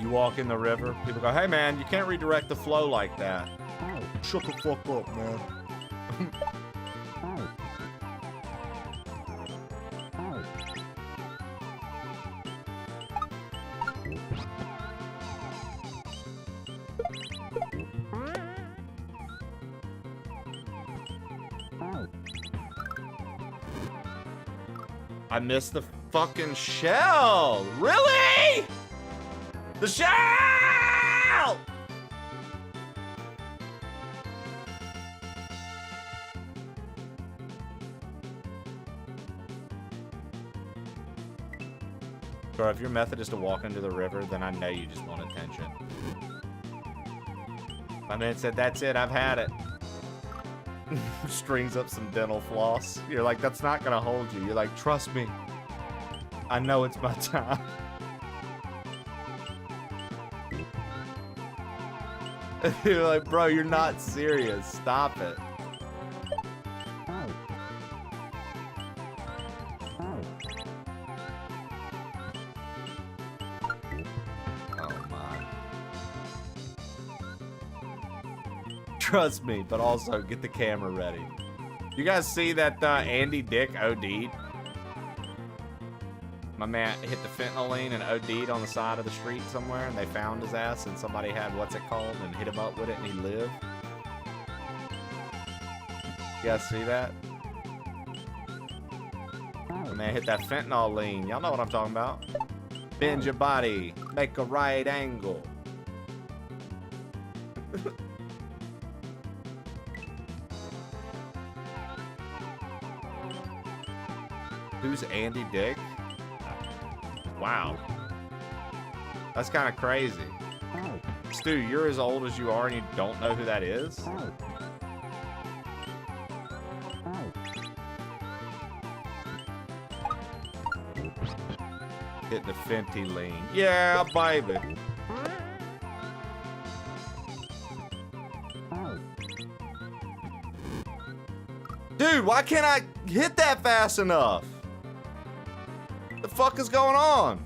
You walk in the river, people go, hey man, you can't redirect the flow like that. Shut the fuck up, man. I missed the fucking shell. Really? The shell! Bro, if your method is to walk into the river, then I know you just want attention. My man said, that's it, I've had it. Strings up some dental floss. You're like, that's not gonna hold you. You're like, trust me. I know it's my time. You're like, bro, you're not serious. Stop it. Oh my. Trust me, but also get the camera ready. You guys see that Andy Dick OD'd? My man hit the fentanyl lane and OD'd on the side of the street somewhere, and they found his ass, and somebody had what's it called and hit him up with it, and he lived. You guys see that? My man hit that fentanyl lane. Y'all know what I'm talking about. Bend your body, make a right angle. Who's Andy Dick? Wow. That's kind of crazy. Stu, you're as old as you are and you don't know who that is? Hit the Fenty lean. Yeah, baby. Dude, why can't I hit that fast enough? The fuck is going on?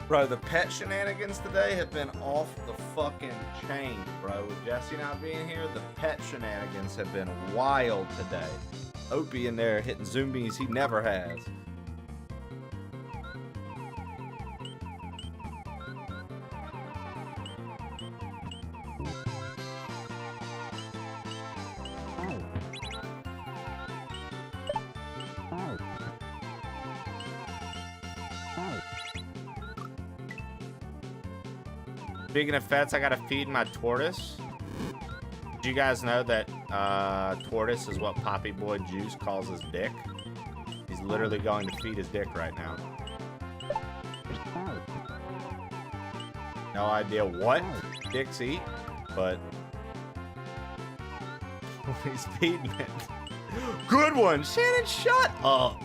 Bro, the pet shenanigans today have been off the fucking chain, bro. With Jesse not being here, the pet shenanigans have been wild today. Opie in there hitting zoomies he never has. Speaking of pets, I gotta feed my tortoise. Do you guys know that tortoise is what Poppy Boy Juice calls his dick? He's literally going to feed his dick right now. No idea what dicks eat, but he's feeding it. Good one, Shannon. Shut up.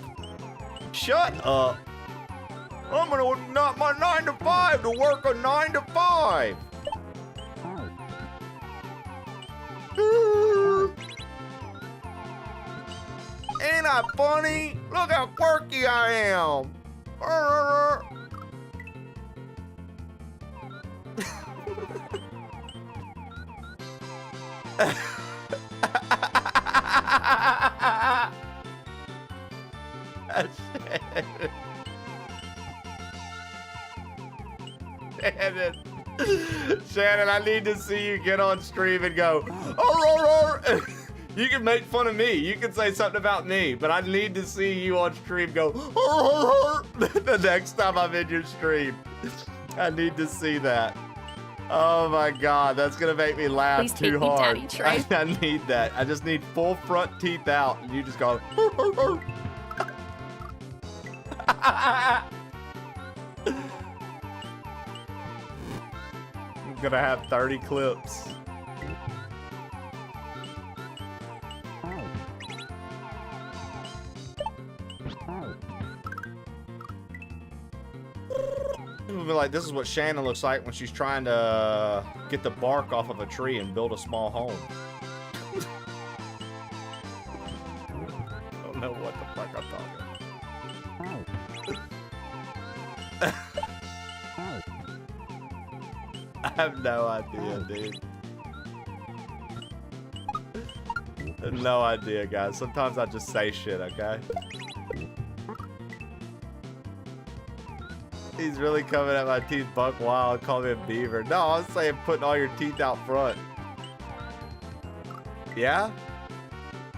Shut up. I'm gonna not my 9 to 5 to work a 9 to 5. Ain't I funny? Look how quirky I am. Shannon, I need to see you get on stream and go, "Arr." You can make fun of me. You can say something about me, but I need to see you on stream go, "Arr," the next time I'm in your stream. I need to see that. Oh my God, that's gonna make me laugh Please too take me, hard. Daddy Trey. I need that. I just need full front teeth out, and you just go, "Arr." I'm gonna have 30 clips. People be like, this is what Shannon looks like when she's trying to get the bark off of a tree and build a small home. I don't know what the fuck I'm talking. I have no idea, dude. No idea, guys. Sometimes I just say shit, okay? He's really coming at my teeth buck wild, call me a beaver. No, I was saying putting all your teeth out front. Yeah?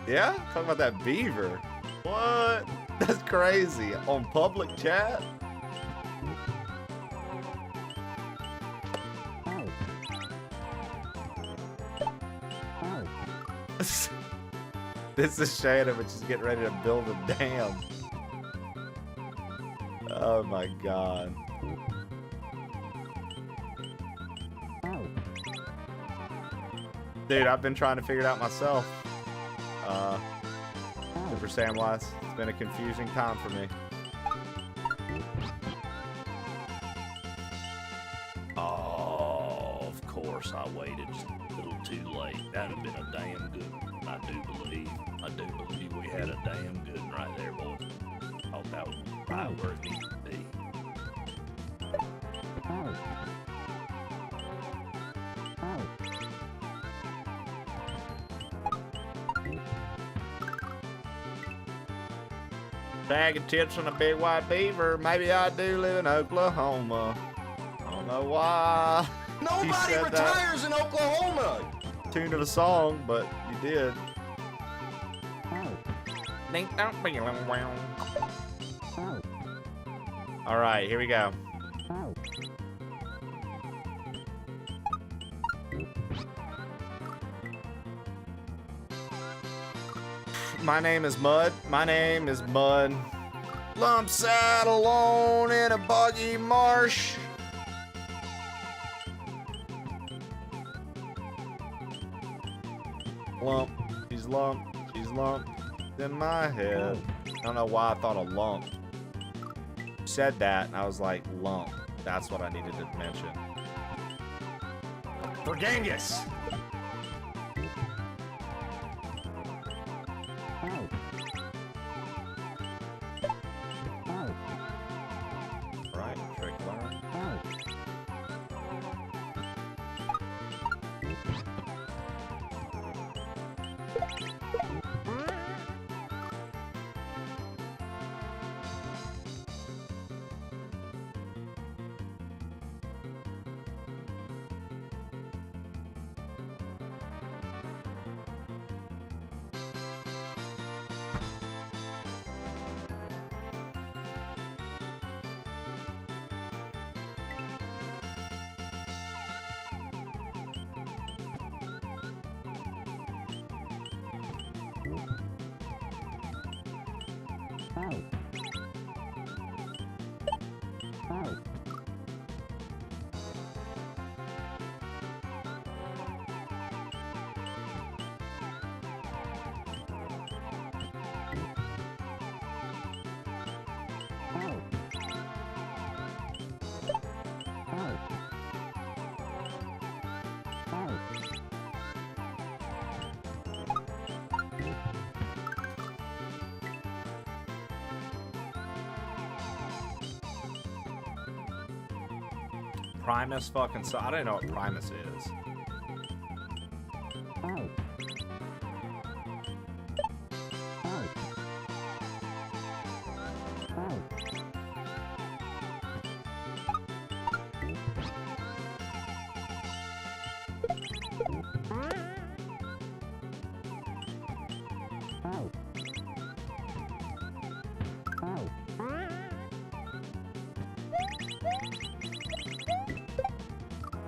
Yeah? Talking about that beaver. What? That's crazy. On public chat? This is Shannon, but she's getting ready to build a dam. Oh my God. Dude, I've been trying to figure it out myself. Super Samwise, it's been a confusing time for me. Oh, of course I waited just a little too late. That'd have been a damn good one. I do believe. had a damn good one right there, boys. Thought that was right where it needed to be. Bag of tips on a big white beaver. Maybe I do live in Oklahoma. I don't know why. Nobody retires in Oklahoma. Tune of a song, but you did. All right, here we go. My name is Mud. My name is Mud. Lump sat alone in a boggy marsh. Lump. She's lump. She's lump in my head. I don't know why I thought a lump. Said that, and I was like, lump. That's what I needed to mention. For Genghis. Right, trick learn. Primus fucking I don't know what Primus is.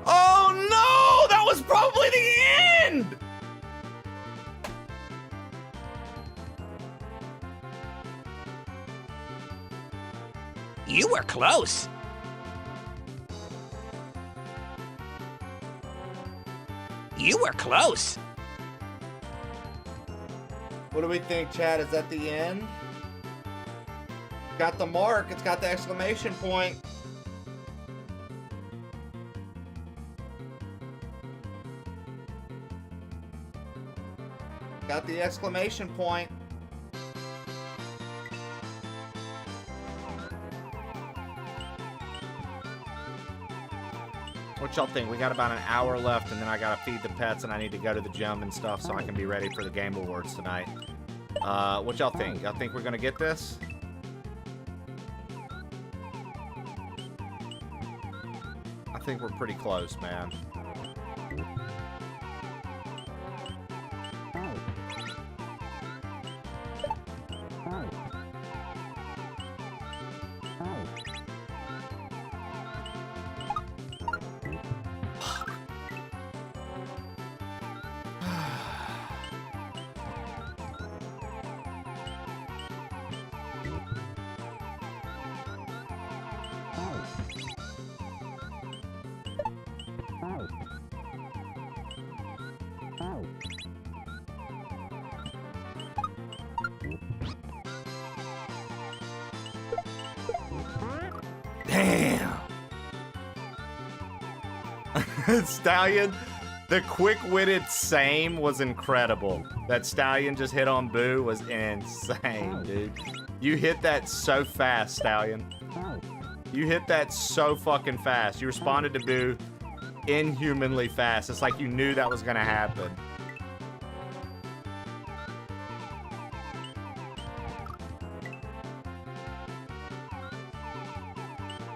Oh no! That was probably the end! You were close. You were close. What do we think, Chad? Is that the end? Got the mark. It's got the exclamation point. Got the exclamation point. What y'all think? We got about an hour left, and then I gotta feed the pets, and I need to go to the gym and stuff so I can be ready for the Game Awards tonight. What y'all think? Y'all think we're gonna get this? I think we're pretty close, man. Damn. Stallion, The quick-witted same was incredible. That Stallion just hit on Boo was insane, dude. You hit that so fast, Stallion. You hit that so fucking fast. You responded to Boo inhumanly fast. It's like you knew that was gonna happen.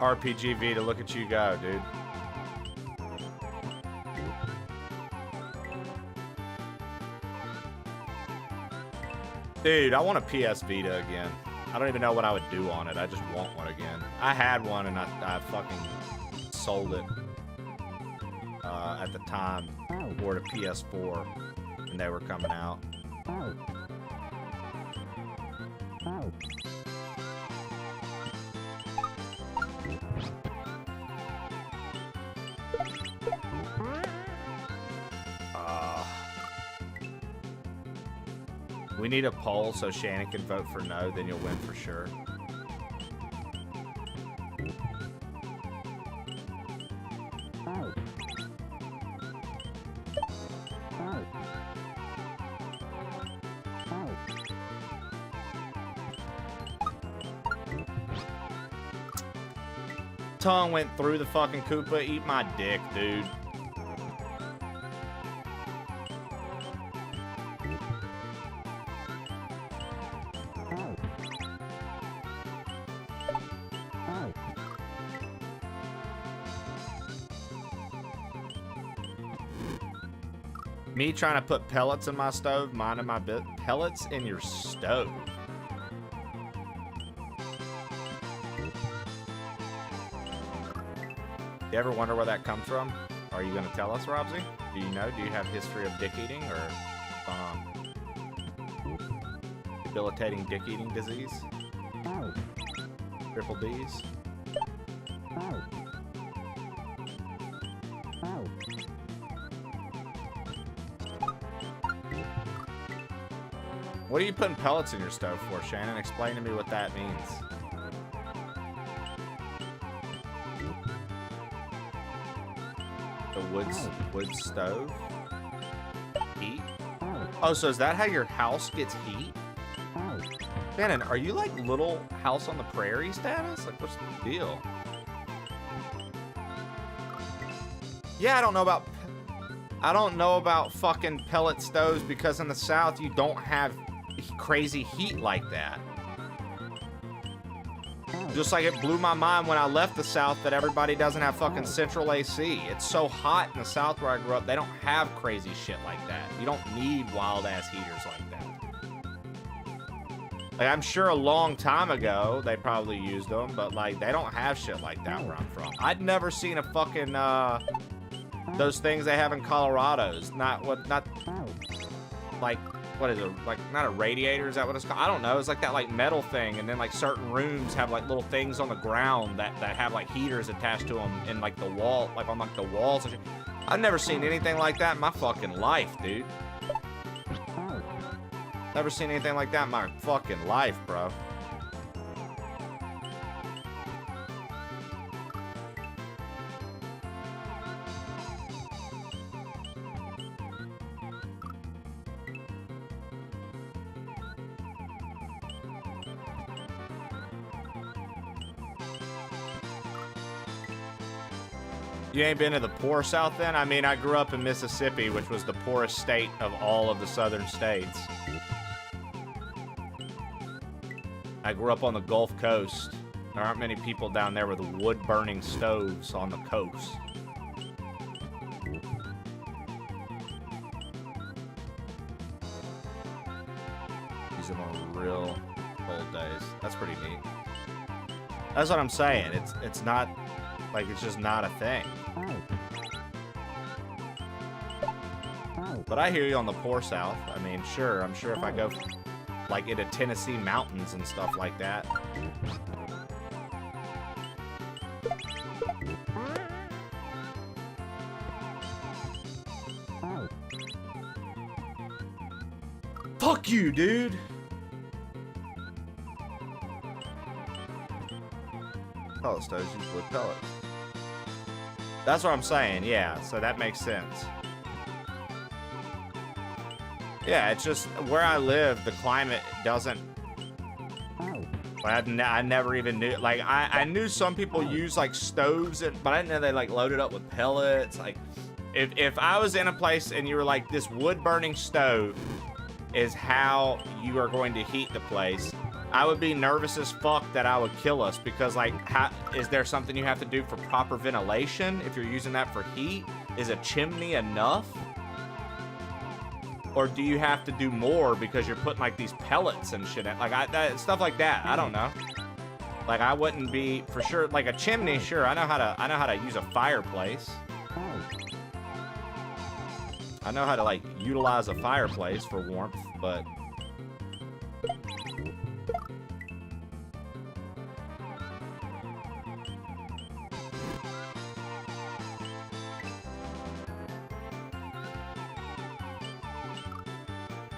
RPGV to look at you go, dude. Dude, I want a PS Vita again. I don't even know what I would do on it. I just want one again. I had one and I fucking sold it at the time for the PS4 when they were coming out. We need a poll so Shannon can vote for no, then you'll win for sure. Tongue went through the fucking Koopa. Eat my dick, dude. Me trying to put pellets in my stove, minding my bit. Pellets in your stove. You ever wonder where that comes from? Are you gonna tell us, Robsy? Do you know? Do you have history of dick eating or what's going on? Debilitating dick eating disease? Triple D's? What are you putting pellets in your stove for, Shannon? Explain to me what that means. The wood stove? Heat? Oh, so is that how your house gets heat? Shannon, are you like little house on the prairie status? Like, what's the deal? Yeah, I don't know about fucking pellet stoves because in the South you don't have crazy heat like that. Just like it blew my mind when I left the South that everybody doesn't have fucking central AC. It's so hot in the South where I grew up, they don't have crazy shit like that. You don't need wild ass heaters like that. Like, I'm sure a long time ago they probably used them, but like they don't have shit like that where I'm from. I'd never seen a fucking those things they have in Colorado's. Not like, what is it? Like, not a radiator, is that what it's called? I don't know. It's like that like metal thing, and then like certain rooms have like little things on the ground that have like heaters attached to them in like the wall, like on like the walls and shit. I've never seen anything like that in my fucking life, dude. Never seen anything like that in my fucking life, bro. You ain't been to the poor South then? I mean, I grew up in Mississippi, which was the poorest state of all of the southern states. I grew up on the Gulf Coast. There aren't many people down there with wood-burning stoves on the coast. Use them on real cold days. That's pretty neat. That's what I'm saying. It's not... Like, it's just not a thing. But I hear you on the poor South. I mean, sure, I'm sure if I go, like, into Tennessee mountains and stuff like that. Fuck you, dude! Pellet stoves use wood pellets. That's what I'm saying, yeah, so that makes sense. Yeah, it's just where I live, the climate doesn't. I never even knew. Like, I knew some people use like stoves, but I didn't know they like loaded up with pellets. Like, if I was in a place and you were like, this wood burning stove is how you are going to heat the place, I would be nervous as fuck that I would kill us, because like, is there something you have to do for proper ventilation if you're using that for heat? Is a chimney enough? Or do you have to do more because you're putting like these pellets and shit in? Like stuff like that. I don't know. Like, I wouldn't be for sure like a chimney. Sure, I know how to use a fireplace. I know how to like utilize a fireplace for warmth, but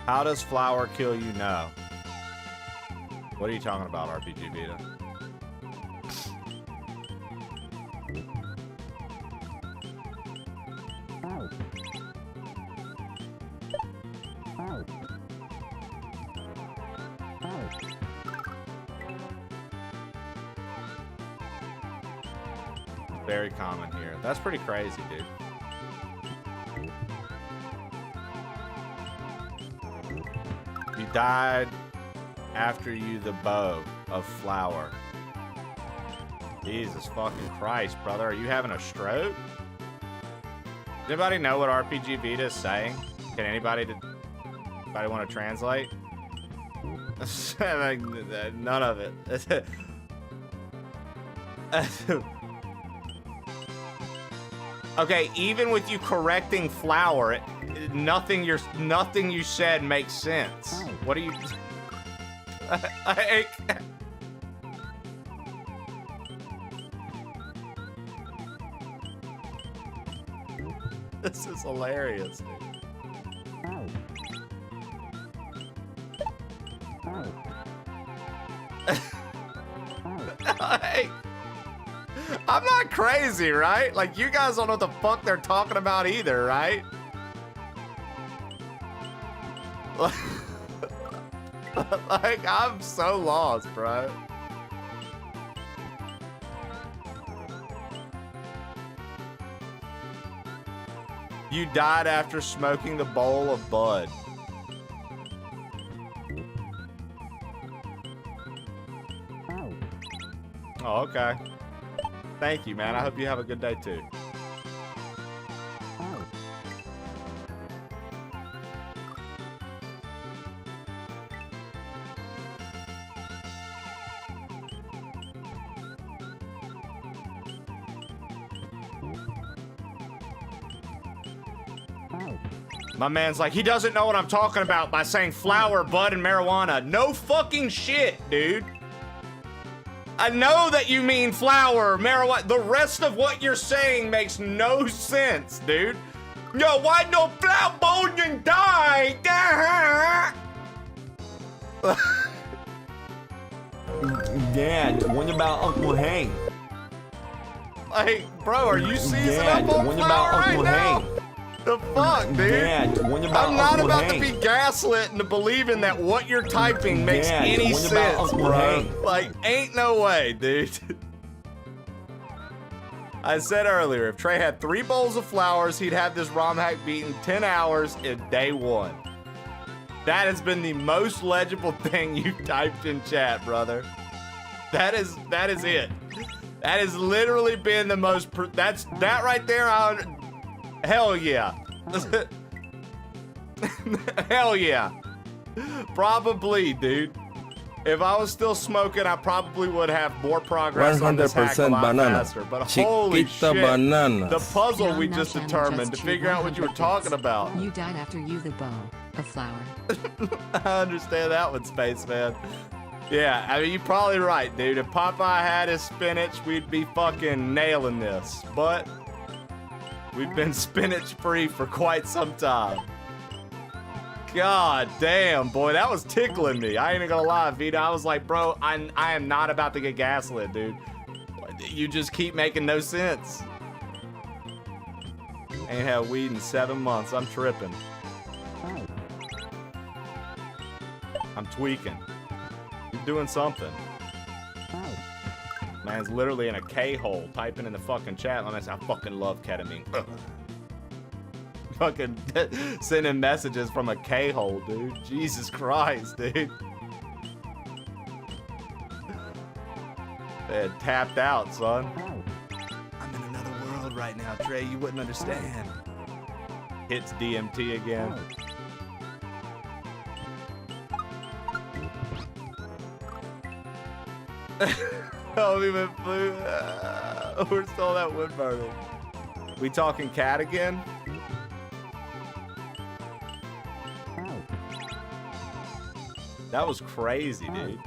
how does flour kill you? No. What are you talking about, RPG Vita? Very common here. That's pretty crazy, dude. You died after you the bow of flour. Jesus fucking Christ, brother. Are you having a stroke? Does anybody know what RPG Vita is saying? Can anybody want to translate? Like, none of it. Okay, even with you correcting flour, nothing you said makes sense. What are you? This is hilarious, dude. I'm not crazy, right? Like, you guys don't know what the fuck they're talking about either, right? Like, I'm so lost, bro. You died after smoking the bowl of bud. Oh, okay. Thank you, man. I hope you have a good day, too. My man's like, he doesn't know what I'm talking about by saying flour, bud, and marijuana. No fucking shit, dude. I know that you mean flour, marijuana. The rest of what you're saying makes no sense, dude. Yo, why no flour bone and die? Dad, what about Uncle Hank? Like, bro, are you seizing Dad, up on what flour about Uncle right now? Hank? The fuck, dude? Dad, what about I'm not Uncle about Hank? to be gaslit into believing that what you're typing makes Dad, any what about sense, Uncle bro. Hank? Like, ain't no way, dude. I said earlier, if Trey had 3 bowls of flours, he'd have this ROM hack beaten 10 hours in day 1. That has been the most legible thing you've typed in chat, brother. That is it. That has literally been the most. That right there. Hell yeah. Hell yeah. Probably, dude. If I was still smoking, I probably would have more progress on this hack a 100% lot banana. faster. But holy Chiquita shit, bananas. the puzzle Dram we now just channel determined to just figure out what you were 100 talking bits. about. You died after you the bow of flour. I understand that one, Spaceman. Yeah, I mean, you're probably right, dude. If Popeye had his spinach, we'd be fucking nailing this. But we've been spinach free for quite some time. God damn, boy, that was tickling me. I ain't even gonna lie, Vita. I was like, bro, I am not about to get gaslit, dude. You just keep making no sense. Ain't had weed in 7 months. I'm tripping. I'm tweaking. You're doing something. Man's literally in a K-hole typing in the fucking chat. Let me say, I fucking love ketamine. Fucking sending messages from a K-hole, dude. Jesus Christ, dude. They had tapped out, son. I'm in another world right now, Trey. You wouldn't understand. Hits DMT again. Oh, we went blue. We're still that wood burning. We talking cat again? That was crazy, dude.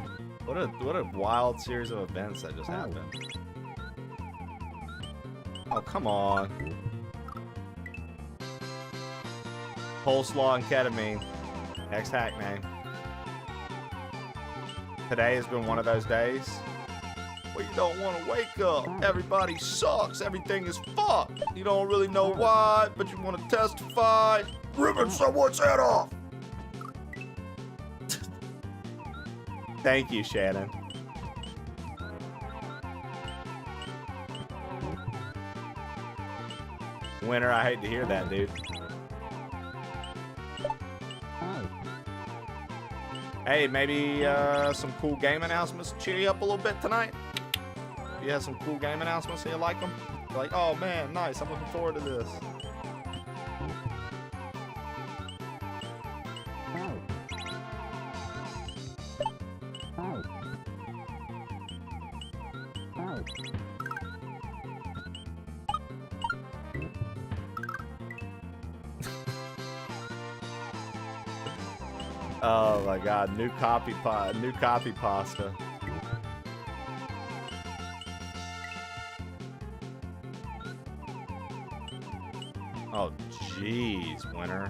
What a wild series of events that just happened. Oh, come on. Coleslaw and ketamine. Next hack name. Today has been one of those days where you don't want to wake up. Everybody sucks. Everything is fucked. You don't really know why, but you want to testify. Ripping someone's head off. Thank you, Shannon. Winner, I hate to hear that, dude. Hey, maybe some cool game announcements to cheer you up a little bit tonight. You have some cool game announcements, you like them? You're like, oh man, nice, I'm looking forward to this. Oh my god, new copy pasta. Oh jeez, Winner.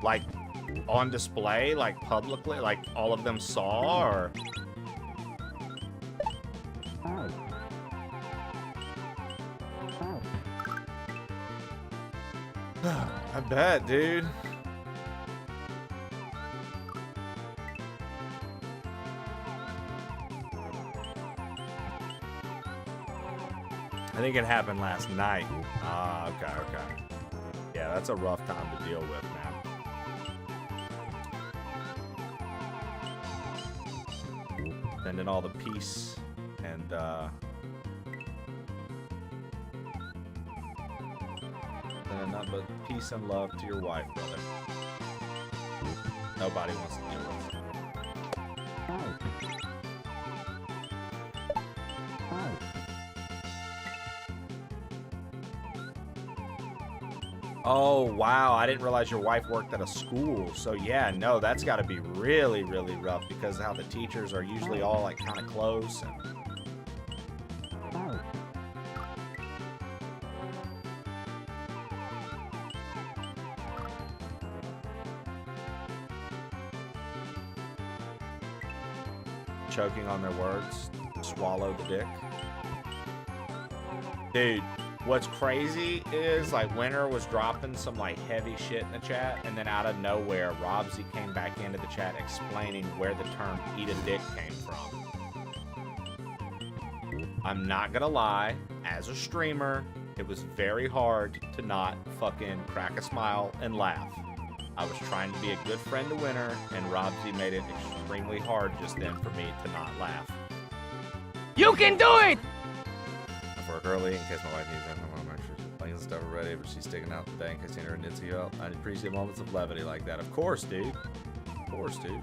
Like on display, like publicly, like all of them saw, or I bet, dude. I think it happened last night. Ah, okay. Yeah, that's a rough time to deal with, man. Sending all the peace and, sending nothing but peace and love to your wife, brother. Nobody wants to deal with it. Oh, wow. I didn't realize your wife worked at a school. So, yeah, no, that's got to be really, really rough because how the teachers are usually all, like, kind of close. And... choking on their words. Swallow the dick. Dude. What's crazy is, like, Winter was dropping some, like, heavy shit in the chat, and then out of nowhere, Robsy came back into the chat explaining where the term eat a dick came from. I'm not gonna lie, as a streamer, it was very hard to not fucking crack a smile and laugh. I was trying to be a good friend to Winter, and Robsy made it extremely hard just then for me to not laugh. You can do it! I work early in case my wife needs anything. I'm actually playing stuff already, but she's sticking out today in case I need her Nitsy help. I appreciate moments of levity like that. Of course, dude. Of course, dude.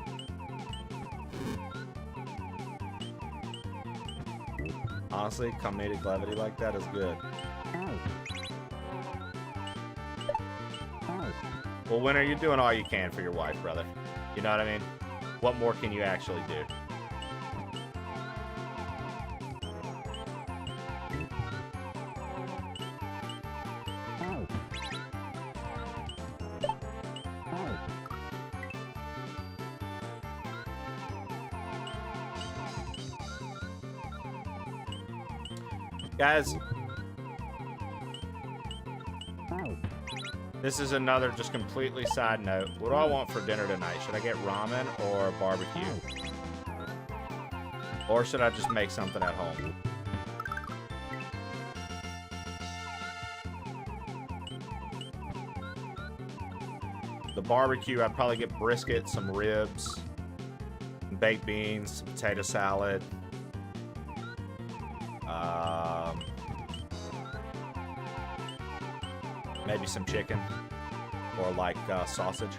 Honestly, comedic levity like that is good. Well, Winter, you're doing all you can for your wife, brother. You know what I mean? What more can you actually do? Guys, This is another just completely side note. What do I want for dinner tonight? Should I get ramen or barbecue? Or should I just make something at home? The barbecue, I'd probably get brisket, some ribs, some baked beans, some potato salad. Maybe some chicken or like sausage.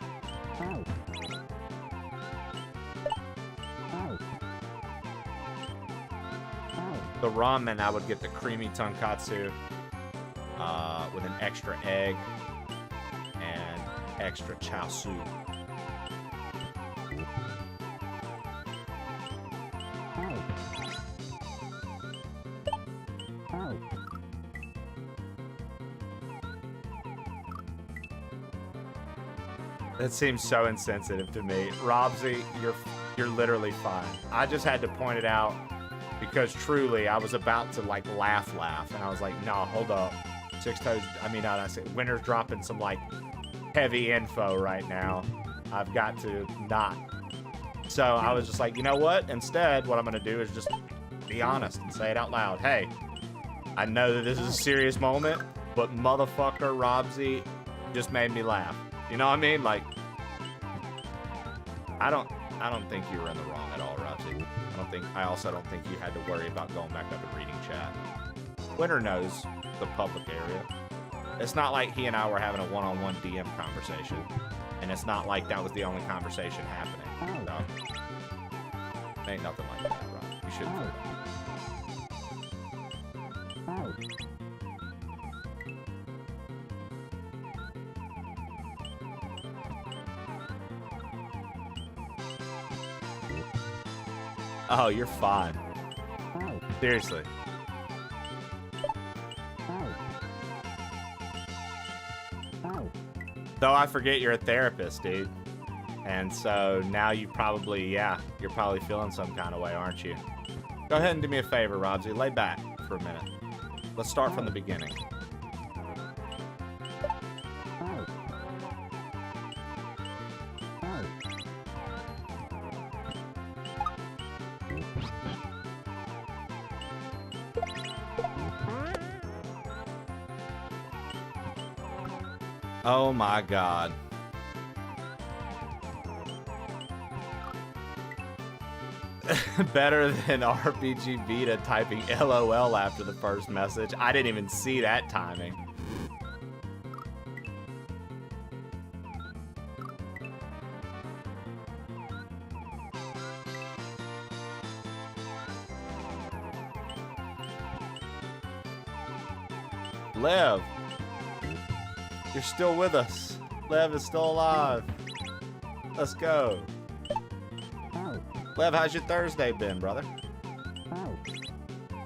The ramen, I would get the creamy tonkatsu with an extra egg and extra chao-su. That seems so insensitive to me. Robsy, you're literally fine. I just had to point it out because truly I was about to like laugh, and I was like, nah, hold up. Six Toes, I say Winter's dropping some like heavy info right now. I've got to not. So I was just like, you know what? Instead, what I'm gonna do is just be honest and say it out loud. Hey, I know that this is a serious moment, but motherfucker Robsy just made me laugh. You know what I mean? Like, I don't think you were in the wrong at all, Robsy. I also don't think you had to worry about going back up and reading chat. Winter knows the public area. It's not like he and I were having a one-on-one DM conversation. And it's not like that was the only conversation happening. So, ain't nothing like that, Rob. You shouldn't feel that. Oh, you're fine. Seriously. Though I forget you're a therapist, dude. And so now you probably, you're probably feeling some kind of way, aren't you? Go ahead and do me a favor, Robsy. Lay back for a minute. Let's start from the beginning. Oh my God. Better than RPG Vita typing LOL after the first message. I didn't even see that timing. Lev, you're still with us. Lev is still alive. Let's go. Lev, how's your Thursday been, brother?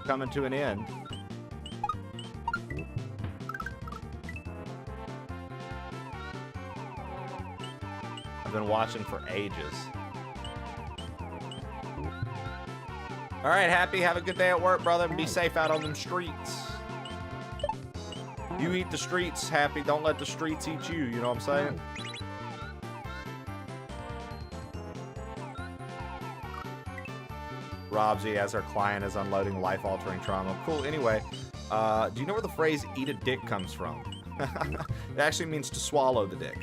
Coming to an end. I've been watching for ages. All right, Happy, have a good day at work, brother, and be safe out on them streets. You eat the streets, Happy. Don't let the streets eat you, you know what I'm saying? Robsy, as our client is unloading life-altering trauma. Cool, anyway. Do you know where the phrase eat a dick comes from? It actually means to swallow the dick.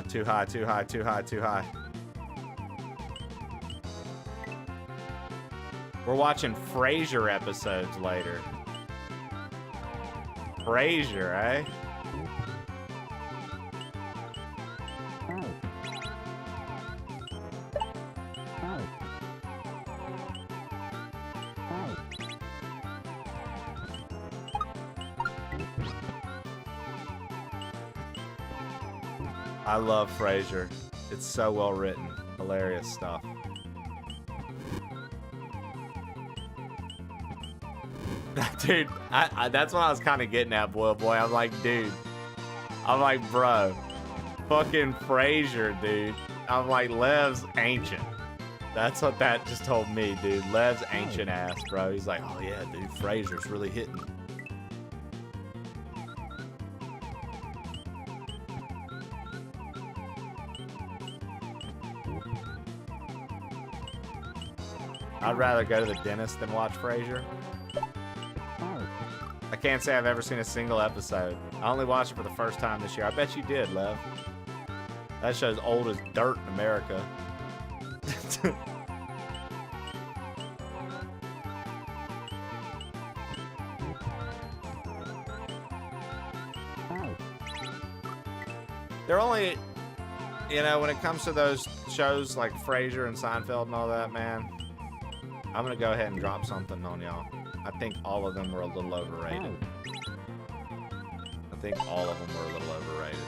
Too high, too high, too high, too high. We're watching Frasier episodes later. Frasier, eh? I love Frasier. It's so well written. Hilarious stuff. Dude, that's what I was kind of getting at, boy. I'm like, dude. I'm like, bro. Fucking Frasier, dude. I'm like, Lev's ancient. That's what that just told me, dude. Lev's ancient ass, bro. He's like, oh yeah, dude, Frasier's really hitting. I'd rather go to the dentist than watch Frasier. I can't say I've ever seen a single episode. I only watched it for the first time this year. I bet you did, Lev. That show's old as dirt in America. They're only, you know, when it comes to those shows like Frasier and Seinfeld and all that, man, I'm gonna go ahead and drop something on y'all. I think all of them were a little overrated. I think all of them were a little overrated, dude.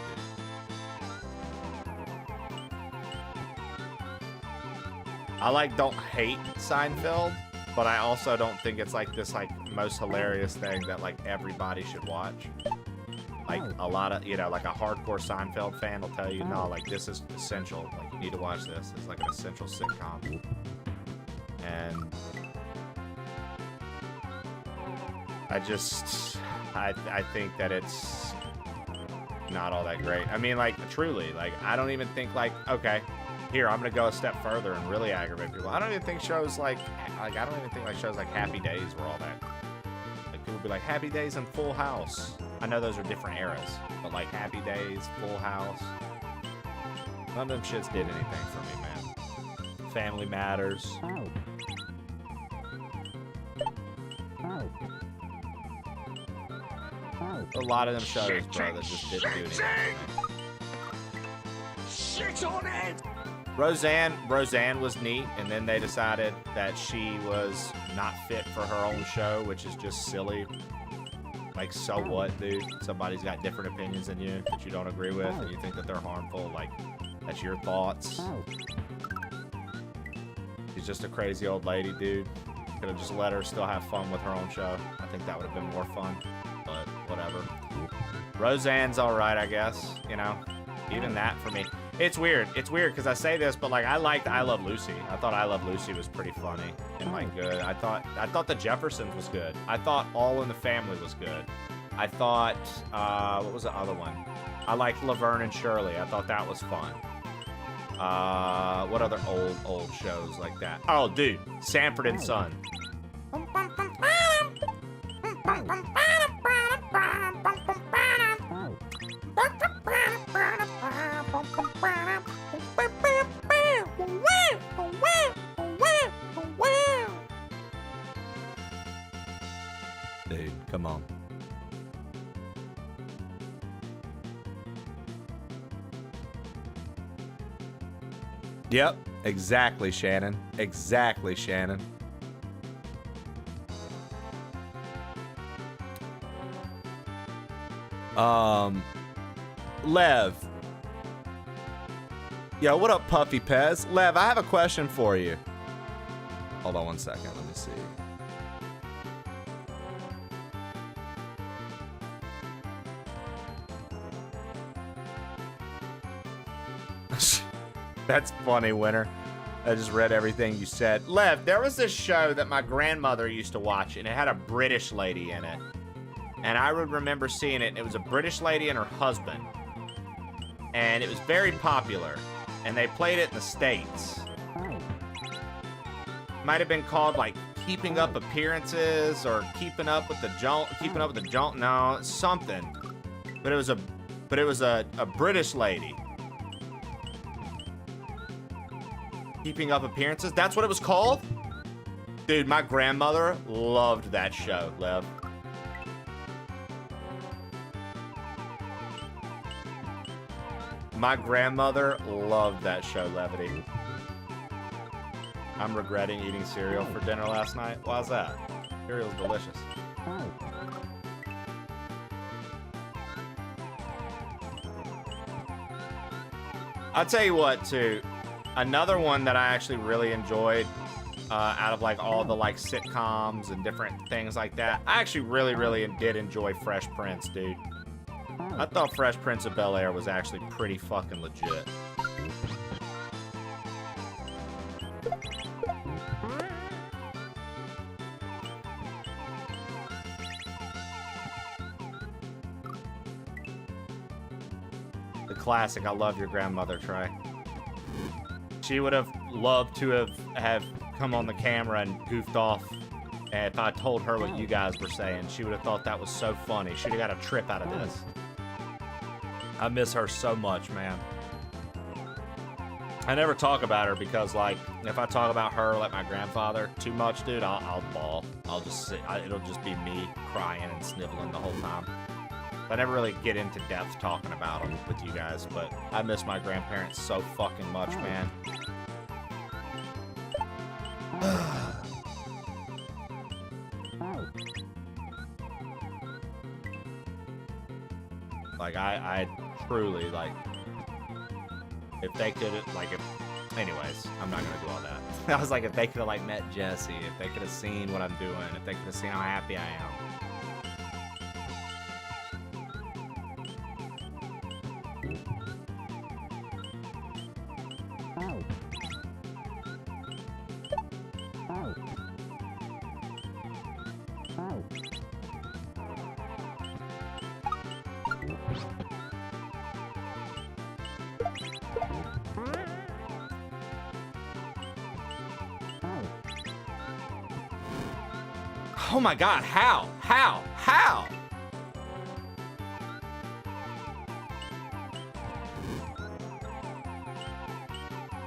I don't hate Seinfeld, but I also don't think it's like this most hilarious thing that everybody should watch. A lot of, like a hardcore Seinfeld fan will tell you, no, this is essential. You need to watch this. It's like an essential sitcom. And I think that it's not all that great. I mean, truly, I don't even think okay, here, I'm gonna go a step further and really aggravate people. I don't even think shows I don't even think shows like Happy Days were all that. People would be like, Happy Days and Full House. I know those are different eras, but Happy Days, Full House, none of them shits did anything for me, man. Family Matters. A lot of them shows, bro, that just didn't do anything. Shit on it! Roseanne was neat, and then they decided that she was not fit for her own show, which is just silly. So what, dude? Somebody's got different opinions than you that you don't agree with, and you think that they're harmful. That's your thoughts. She's just a crazy old lady, dude. Could have just let her still have fun with her own show. I think that would have been more fun, but whatever. Roseanne's alright, I guess, even that for me. It's weird because I say this, but I liked I Love Lucy. I thought I Love Lucy was pretty funny and good. I thought The Jeffersons was good. I thought All in the Family was good. I thought what was the other one? I liked Laverne and Shirley. I thought that was fun. What other old shows like that? Oh, dude, Sanford and Son. Dude, come on. Yep, exactly, Shannon. Exactly, Shannon. Lev. Yo, what up, Puffy Pez? Lev, I have a question for you. Hold on one second, let me see. That's funny, Winter. I just read everything you said. Lev, there was this show that my grandmother used to watch, and it had a British lady in it. And I would remember seeing it, and it was a British lady and her husband. And it was very popular. And they played it in the States. Might have been called, Keeping Up Appearances, or Keeping Up with the Jones. No, something. But it was a British lady. Keeping Up Appearances? That's what it was called? Dude, my grandmother loved that show, Lev. My grandmother loved that show, Levity. I'm regretting eating cereal for dinner last night. Why's that? Cereal's delicious. I'll tell you what, too. Another one that I actually really enjoyed out of like all the like sitcoms and different things like that. I actually really did enjoy Fresh Prince, dude. I thought Fresh Prince of Bel-Air was actually pretty fucking legit. The classic, I love your grandmother, Trey. She would have loved to have come on the camera and goofed off. And if I told her what you guys were saying, she would have thought that was so funny. She'd have got a trip out of this. I miss her so much, man. I never talk about her because, like, if I talk about her, like my grandfather, too much, dude, I'll bawl. I'll just sit. It'll just be me crying and sniveling the whole time. I never really get into depth talking about them with you guys, but I miss my grandparents so fucking much, man. Like, I truly, like, if they could, like, anyways, I'm not gonna do all that. I was like, if they could have, like, met Jesse, if they could have seen what I'm doing, if they could have seen how happy I am. Oh my god, how?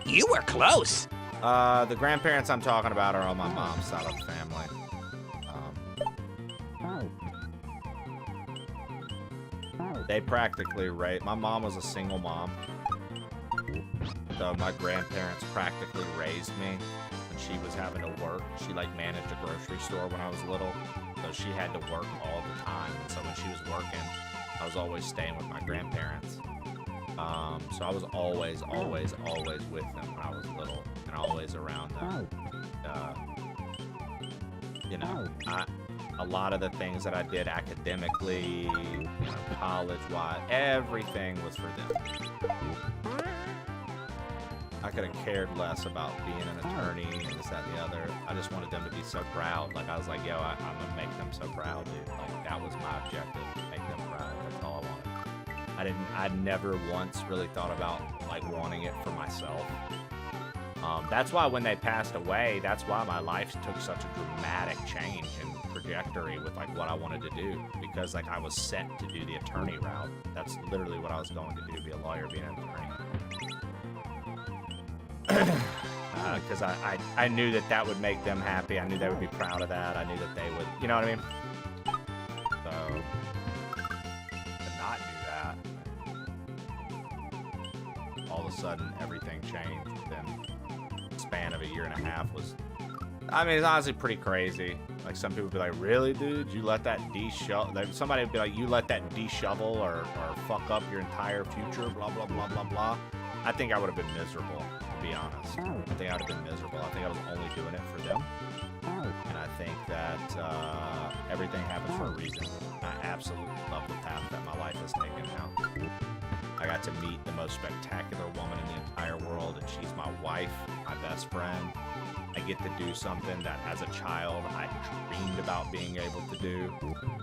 You were close. The grandparents I'm talking about are on my mom's side of the family. They practically raised, my mom was a single mom. So my grandparents practically raised me. She was having to work. She like managed a grocery store when I was little, so she had to work all the time. And so when she was working, I was always staying with my grandparents. So I was always with them when I was little, and always around them. You know, a lot of the things that I did academically, you know, college-wise, everything was for them. I could have cared less about being an attorney and this, that, and the other. I just wanted them to be so proud. Like, I was like, yo, I'm gonna make them so proud, dude. Like, that was my objective, make them proud. That's all I wanted. I never once really thought about, like, wanting it for myself. That's why when they passed away, that's why my life took such a dramatic change in trajectory with, like, what I wanted to do. Because, like, I was set to do the attorney route. That's literally what I was going to do, be a lawyer, be an attorney. Because I knew that would make them happy. I knew they would be proud of that. I knew that they would, you know what I mean? So, to not do that, all of a sudden everything changed. Then the span of a year and a half was, I mean, it's honestly pretty crazy. Like, some people would be like, really, dude? You let that de-shovel? Somebody would be like, you let that de-shovel or fuck up your entire future, blah, blah, blah, blah, blah. I think I would have been miserable. Be honest. I think I would have been miserable. I think I was only doing it for them. And I think that everything happens for a reason. I absolutely love the path that my life has taken now. I got to meet the most spectacular woman in the entire world, and she's my wife, my best friend. I get to do something that as a child I dreamed about being able to do.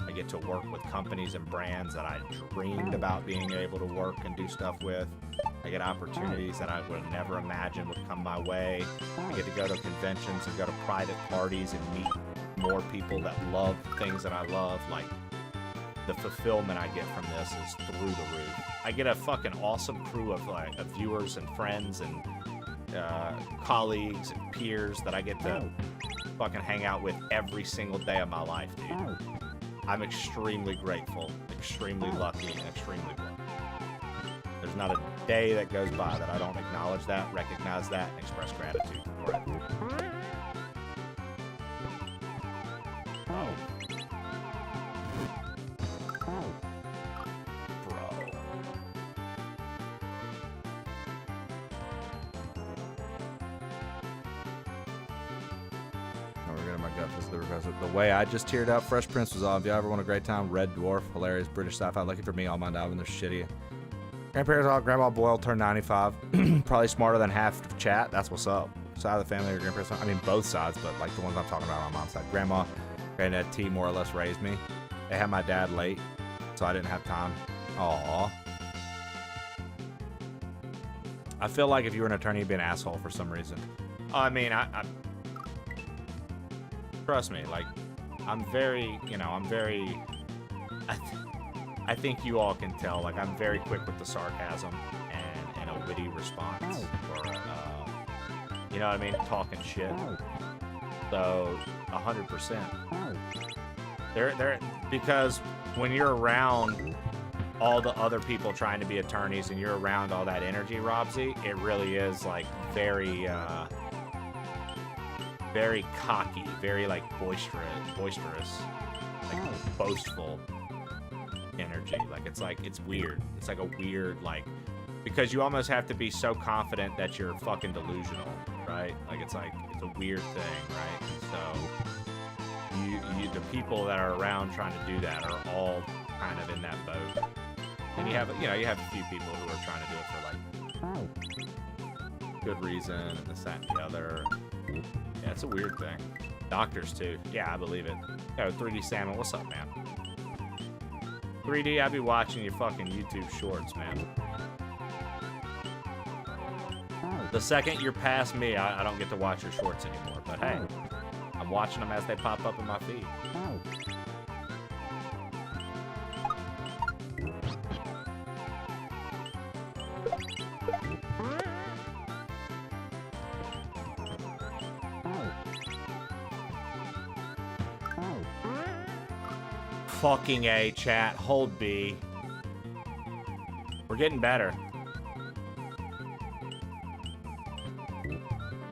I get to work with companies and brands that I dreamed about being able to work and do stuff with. I get opportunities that I would have never imagined would come my way. I get to go to conventions and go to private parties and meet more people that love things that I love. Like, the fulfillment I get from this is through the roof. I get a fucking awesome crew of viewers and friends and colleagues and peers that I get to fucking hang out with every single day of my life, dude. I'm extremely grateful, extremely lucky, and extremely blessed. There's not a day that goes by that I don't acknowledge that, recognize that, and express gratitude for it. my gut physically requested. The way I just teared up, Fresh Prince was on. If you ever want a great time, Red Dwarf, hilarious British sci-fi. Lucky for me, all mine died when they're shitty. Grandparents off, Grandma Boyle turned 95. Probably smarter than half of chat. That's what's up. Side of the family or grandparents. I mean, both sides, but like the ones I'm talking about on my mom's side. Grandma, Granddad T more or less raised me. They had my dad late, so I didn't have time. Aww. I feel like if you were an attorney, you'd be an asshole for some reason. I mean, I trust me. Like, I'm very, I think you all can tell. Like, I'm very quick with the sarcasm and a witty response, or you know what I mean, talking shit. So, 100%. They're because when you're around all the other people trying to be attorneys and you're around all that energy, Robsy, it really is like very cocky, very like boisterous, like boastful energy. Like it's weird. It's like a weird, like, because you almost have to be so confident that you're fucking delusional, right? Like it's a weird thing, right? So the people that are around trying to do that are all kind of in that boat. And you have a few people who are trying to do it for like good reason and this, that, and the other. Yeah, it's a weird thing. Doctors too. Yeah, I believe it. Yo, 3D Salmon, what's up, man? 3D, I be watching your fucking YouTube shorts, man. The second you're past me, I don't get to watch your shorts anymore. But hey, I'm watching them as they pop up in my feed. Fucking A, chat. Hold B. We're getting better.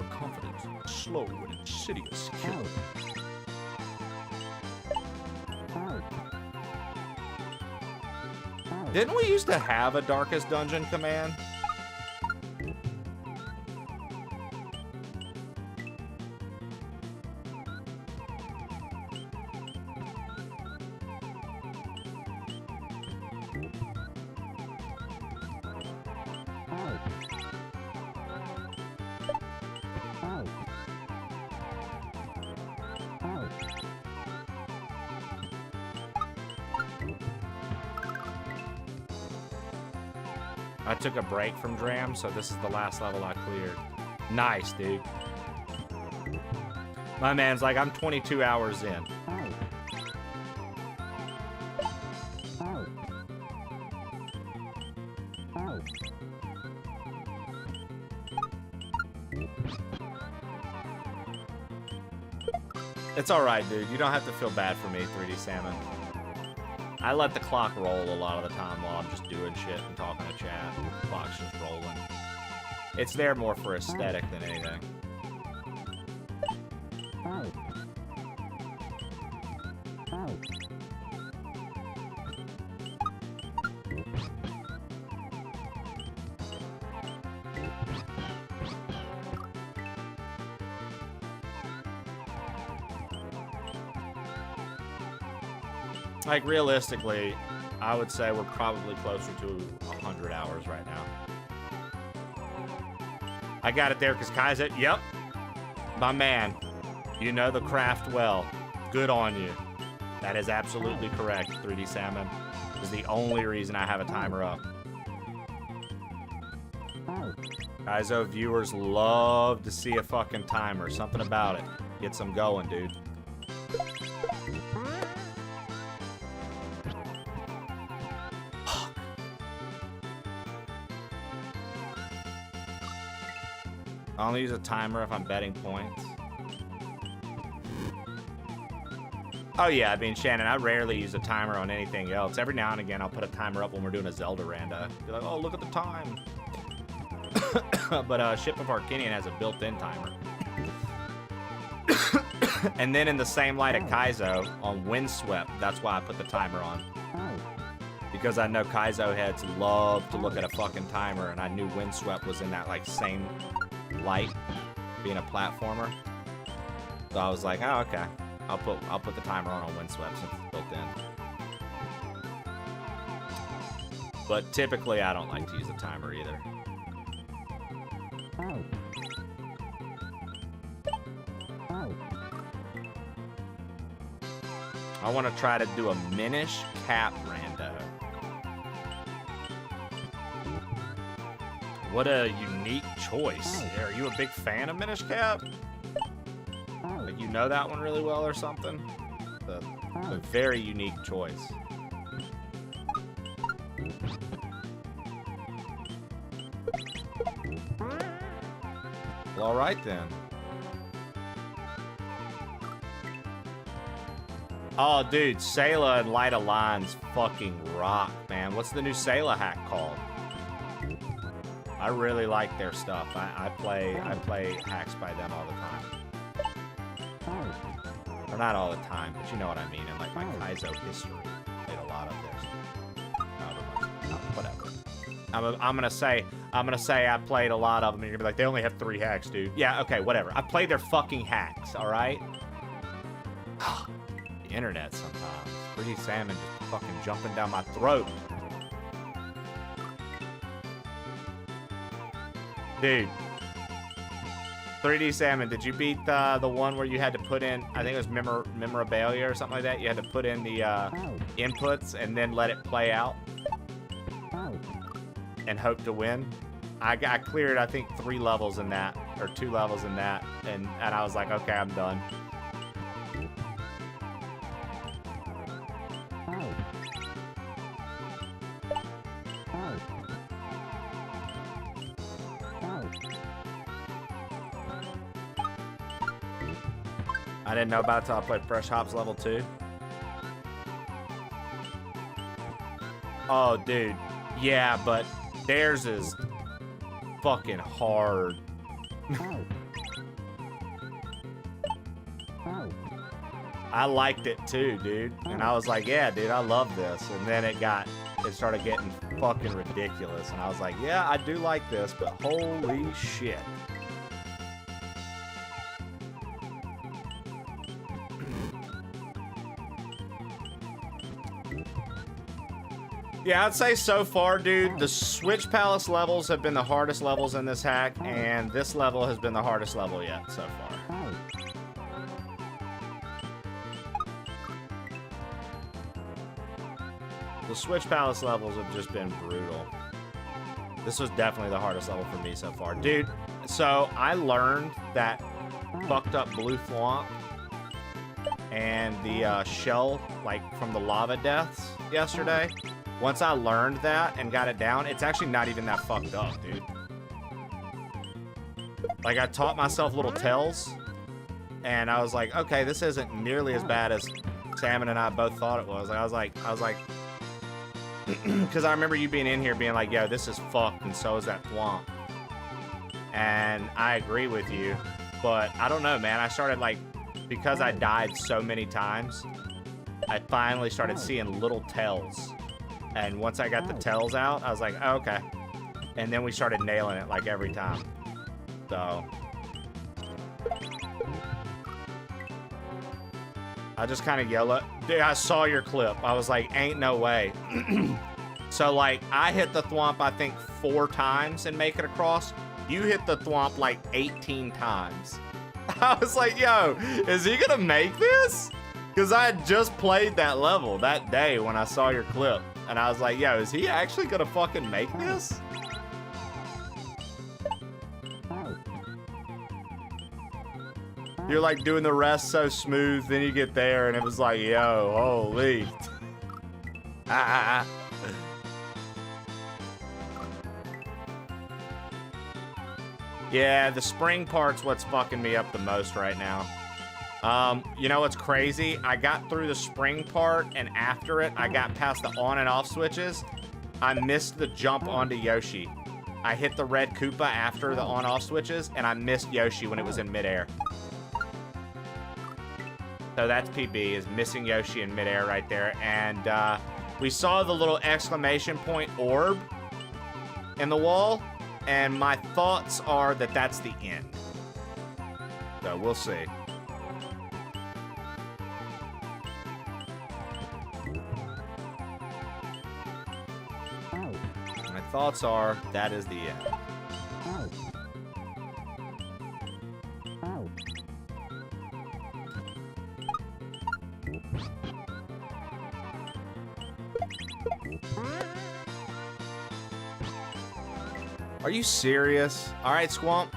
Confidence, slow and insidious kill. Didn't we used to have a Darkest Dungeon command? I took a break from Dram, so this is the last level I cleared. Nice, dude. My man's like, I'm 22 hours in. It's alright, dude. You don't have to feel bad for me, 3D Salmon. I let the clock roll a lot of the time while I'm just doing shit and talking to chat. The clock's just rolling. It's there more for aesthetic than anything. Like, realistically, I would say we're probably closer to 100 hours right now. I got it there because KAIZO, yep. My man, you know the craft well. Good on you. That is absolutely correct, 3D Salmon. Is the only reason I have a timer up. KAIZO viewers love to see a fucking timer. Something about it. Gets them going, dude. I only use a timer if I'm betting points. Oh yeah, I mean, Shannon, I rarely use a timer on anything else. Every now and again, I'll put a timer up when we're doing a Zelda randa. Be like, oh, look at the time. But Ship of Arcanian has a built-in timer. And then in the same light at KAIZO, on Windswept, that's why I put the timer on. Because I know KAIZO heads love to look at a fucking timer, and I knew Windswept was in that, like, same light, being a platformer. So I was like, oh, okay. I'll put the timer on Windswept since it's built in. But typically, I don't like to use a timer either. I want to try to do a Minish Cap rando. What a unique choice. Are you a big fan of Minish Cap? Like, you know that one really well or something? A very unique choice. Well, all right then. Oh, dude, Sayla and Light of Lines fucking rock, man. What's the new Sayla hack called? I really like their stuff. I play hacks by them all the time. Or not all the time, but you know what I mean. In like my KAIZO history, I played a lot of theirs. Whatever. I'm gonna say I played a lot of them, and you're gonna be like, they only have 3 hacks, dude. Yeah, okay, whatever. I play their fucking hacks, all right? The internet sometimes. Pretty salmon just fucking jumping down my throat. Dude. 3D Salmon, did you beat the one where you had to put in, I think it was memorabilia or something like that? You had to put in the inputs and then let it play out? And hope to win? I cleared, I think, 3 levels in that, or 2 levels in that, and I was like, okay, I'm done. I didn't know about it until I played Fresh Hops level 2. Oh, dude. Yeah, but theirs is fucking hard. I liked it too, dude. And I was like, yeah, dude, I love this. And then it started getting fucking ridiculous. And I was like, yeah, I do like this, but holy shit. Yeah, I'd say so far, dude, the Switch Palace levels have been the hardest levels in this hack, and this level has been the hardest level yet so far. The Switch Palace levels have just been brutal. This was definitely the hardest level for me so far. Dude, so I learned that fucked up blue thwomp and the shell, like, from the lava deaths yesterday. Once I learned that and got it down, it's actually not even that fucked up, dude. Like, I taught myself little tells, and I was like, okay, this isn't nearly as bad as Salmon and I both thought it was. I was like, because I remember you being in here being like, yo, this is fucked, and so is that thwomp. And I agree with you, but I don't know, man. I started, like, because I died so many times, I finally started seeing little tells. And once I got the tells out, I was like, oh, okay. And then we started nailing it, like, every time. So I just kind of yell at, dude, I saw your clip. I was like, ain't no way. So, like, I hit the thwomp, I think, 4 times and make it across. You hit the thwomp, like, 18 times. I was like, yo, is he gonna make this? Because I had just played that level that day when I saw your clip. And I was like, yo, is he actually gonna fucking make this? You're like doing the rest so smooth, then you get there and it was like, yo, holy. Yeah, the spring part's what's fucking me up the most right now. You know what's crazy? I got through the spring part, and after it, I got past the on and off switches. I missed the jump onto Yoshi. I hit the red Koopa after the on-off switches, and I missed Yoshi when it was in midair. So that's PB, is missing Yoshi in midair right there. And we saw the little exclamation point orb in the wall, and my thoughts are that that's the end. So we'll see. thoughts are that is the end. Are you serious? All right, Squump.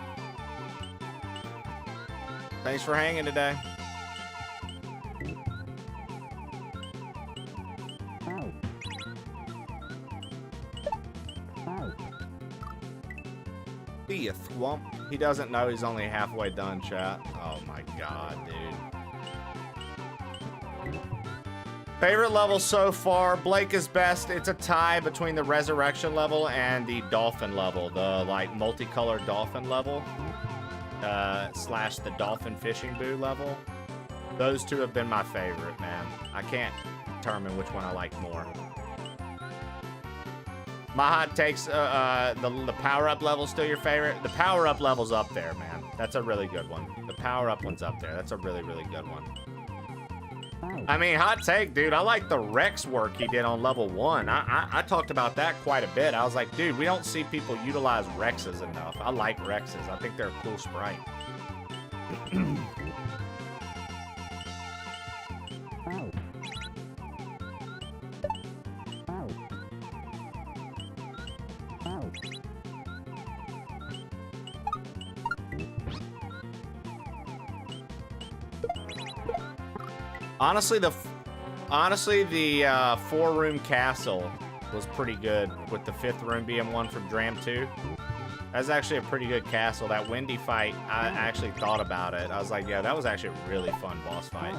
Thanks for hanging today. Be a thwump. He doesn't know he's only halfway done, chat. Oh my god, dude. Favorite level so far, Blake is best. It's a tie between the resurrection level and the dolphin level, the like multicolored dolphin level, slash the dolphin fishing boo level. Those two have been my favorite, man. I can't determine which one I like more. My hot takes, the power-up level still your favorite? The power-up level's up there, man. That's a really good one. The power-up one's up there. That's a really, really good one. I mean, hot take, dude. I like the Rex work he did on level 1. I talked about that quite a bit. I was like, dude, we don't see people utilize Rexes enough. I like Rexes. I think they're a cool sprite. Honestly, the 4-room castle was pretty good, with the 5th room being one from Dram 2. That's actually a pretty good castle. That windy fight, I actually thought about it. I was like, yeah, that was actually a really fun boss fight.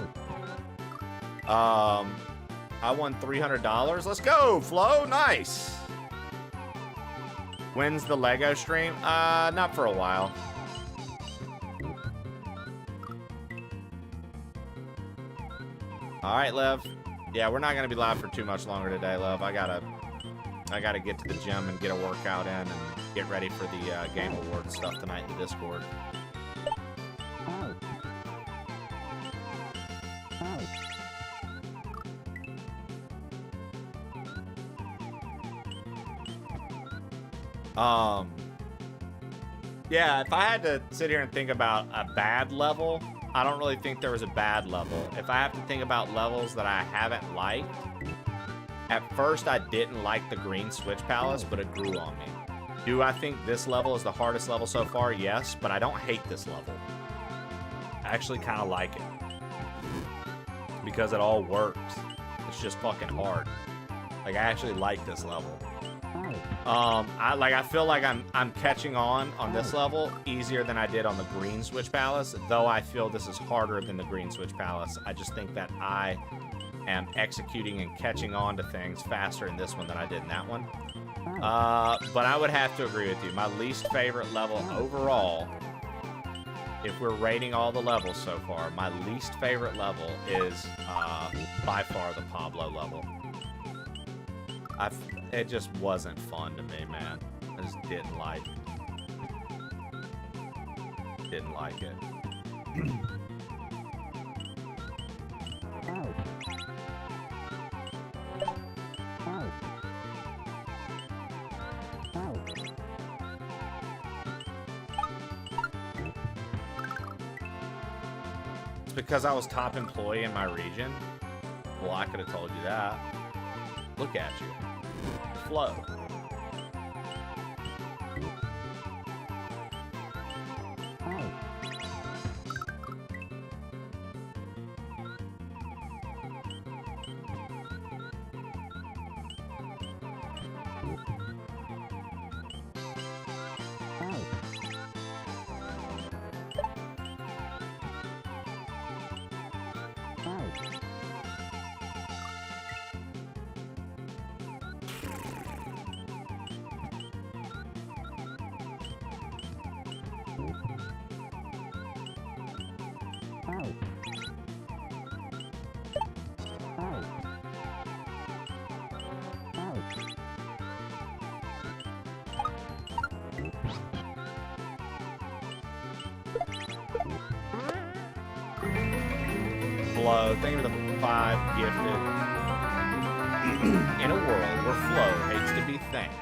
I won $300. Let's go, Flo. Nice. When's the Lego stream? Not for a while. All right, Lev. Yeah, we're not gonna be live for too much longer today, Lev. I gotta get to the gym and get a workout in and get ready for the Game Awards stuff tonight in the Discord. Yeah, if I had to sit here and think about a bad level, I don't really think there was a bad level. If I have to think about levels that I haven't liked, at first I didn't like the Green Switch Palace, but it grew on me. Do I think this level is the hardest level so far? Yes, but I don't hate this level. I actually kind of like it. Because it all works. It's just fucking hard. Like, I actually like this level. I feel like I'm catching on this level easier than I did on the Green Switch Palace, though I feel this is harder than the Green Switch Palace. I just think that I am executing and catching on to things faster in this one than I did in that one. But I would have to agree with you. My least favorite level overall, if we're rating all the levels so far, my least favorite level is by far the Pablo level. It just wasn't fun to me, man. I just didn't like it. It's because I was top employee in my region. Well, I could have told you that. Look at you. Flow. Flo, thank you for the 5 gifted. In a world where Flo hates to be thanked.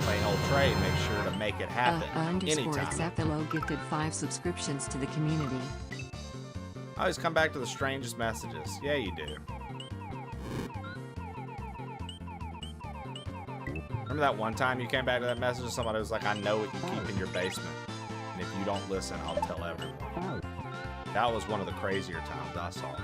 plain old trade, make sure to make it happen Underscore anytime. Exapelo gifted 5 subscriptions to the community. I always come back to the strangest messages. Yeah, you do. Remember that one time you came back to that message and somebody was like, I know what you keep in your basement. And if you don't listen, I'll tell everyone. That was one of the crazier times I saw.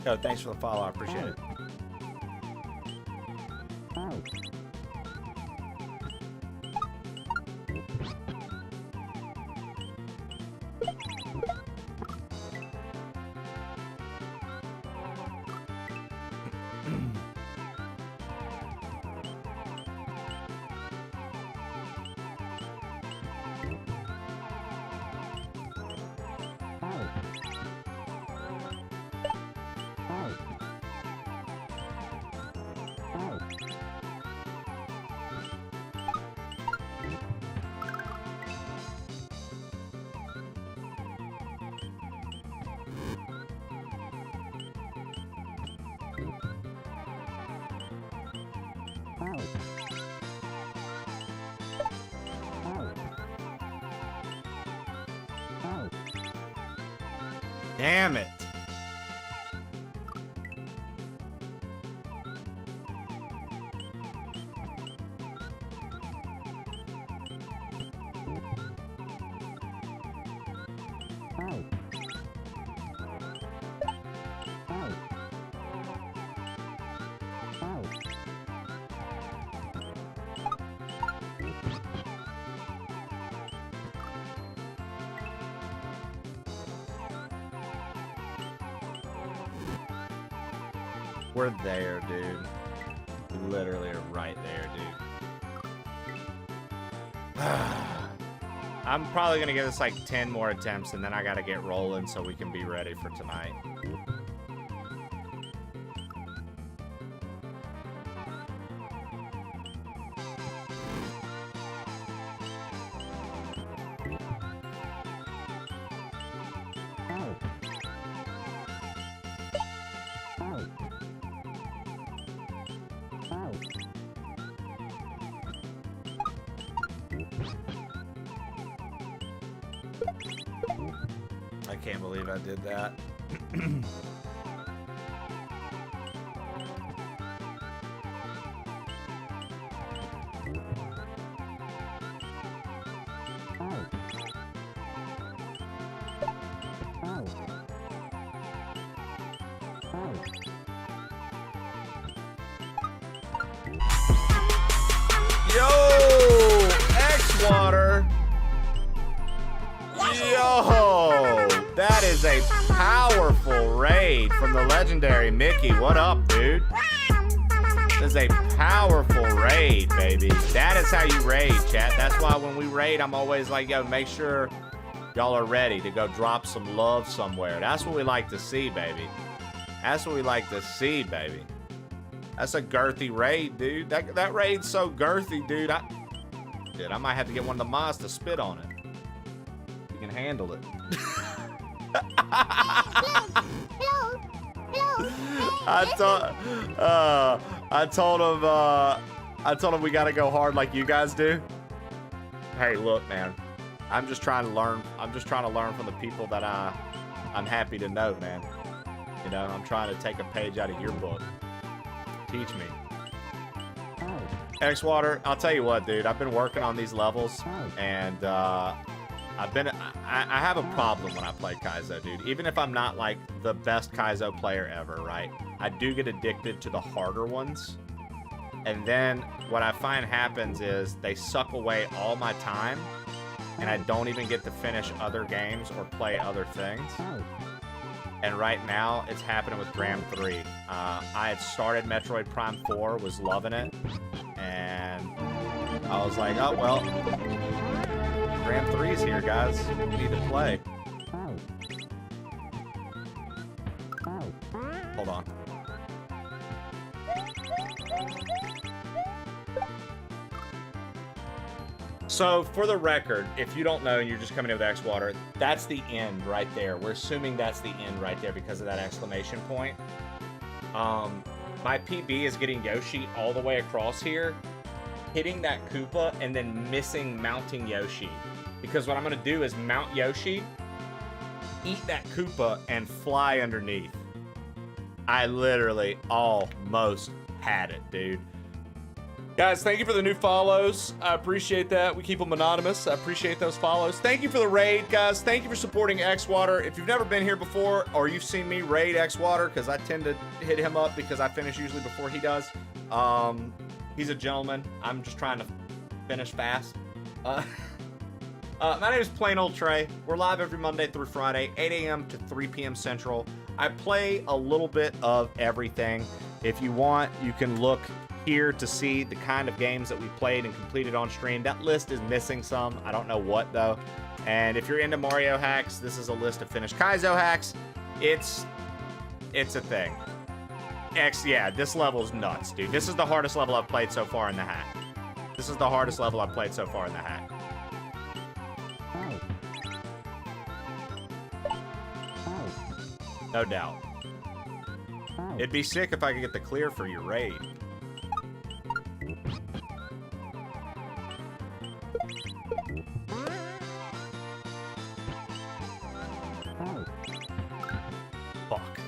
Yo, thanks for the follow. I appreciate it. Damn it. We're there, dude. We literally are right there, dude. I'm probably gonna give this like 10 more attempts and then I gotta get rolling so we can be ready for tonight. I can't believe I did that. Yo, X-Water. Yo, that is a powerful raid from the legendary Mickey. What up, dude? This is a powerful raid, baby. That is how you raid, chat. That's why when we raid, I'm always like, yo, make sure y'all are ready to go drop some love somewhere. That's what we like to see, baby. That's what we like to see, baby. That's a girthy raid, dude. That raid's so girthy, dude. I might have to get one of the mods to spit on it. You can handle it. I told him we gotta go hard like you guys do. Hey, look, man. I'm just trying to learn. I'm just trying to learn from the people that I'm happy to know, man. You know, I'm trying to take a page out of your book. Teach me. X-Water, I'll tell you what, dude. I've been working on these levels, and I have a problem when I play KAIZO, dude. Even if I'm not, like, the best KAIZO player ever, right? I do get addicted to the harder ones. And then what I find happens is they suck away all my time, and I don't even get to finish other games or play other things. And right now, it's happening with Dram 3. I had started Metroid Prime 4, was loving it, and I was like, oh, well, Dram 3's here, guys. We need to play. Hold on. So, for the record, if you don't know and you're just coming in with X-Water, that's the end right there. We're assuming that's the end right there because of that exclamation point. My PB is getting Yoshi all the way across here, hitting that Koopa, and then missing mounting Yoshi. Because what I'm going to do is mount Yoshi, eat that Koopa, and fly underneath. I literally almost had it, dude. Guys, thank you for the new follows. I appreciate that. We keep them anonymous. I appreciate those follows. Thank you for the raid, guys. Thank you for supporting X-Water. If you've never been here before, or you've seen me raid X-Water, because I tend to hit him up because I finish usually before he does. He's a gentleman. I'm just trying to finish fast. My name is Plain Old Trey. We're live every Monday through Friday, 8 a.m. to 3 p.m. Central. I play a little bit of everything. If you want, you can look here to see the kind of games that we played and completed on stream. That list is missing some. I don't know what, though. And if you're into Mario hacks, this is a list of finished KAIZO hacks. It's a thing. Yeah, this level's nuts, dude. This is the hardest level I've played so far in the hack. This is the hardest level I've played so far in the hack. No doubt. It'd be sick if I could get the clear for your raid. Fuck.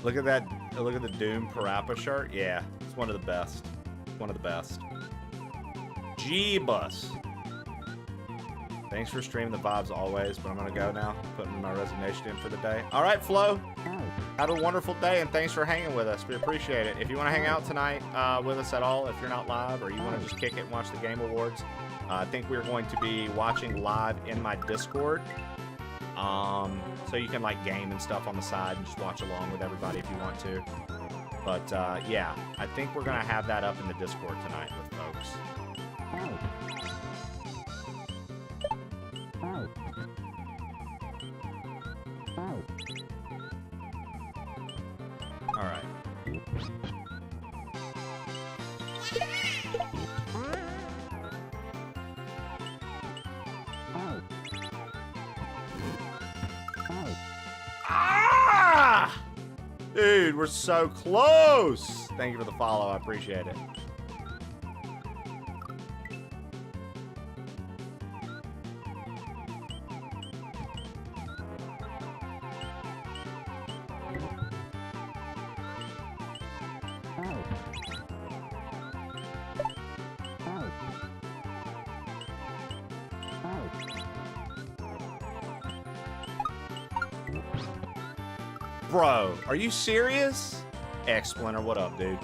Look at that. Look at the Doom Parappa shirt. Yeah, it's one of the best. One of the best. G-Bus. Thanks for streaming the vibes always, but I'm gonna go now. Putting my resignation in for the day. All right, Flo. Have a wonderful day, and thanks for hanging with us. We appreciate it. If you want to hang out tonight with us at all, if you're not live, or you want to just kick it and watch the Game Awards, I think we're going to be watching live in my Discord. So you can like game and stuff on the side and just watch along with everybody if you want to. But yeah, I think we're gonna have that up in the Discord tonight with folks. All right. Ah! Dude, we're so close. Thank you for the follow. I appreciate it. Bro, are you serious? X-Splinter, what up, dude?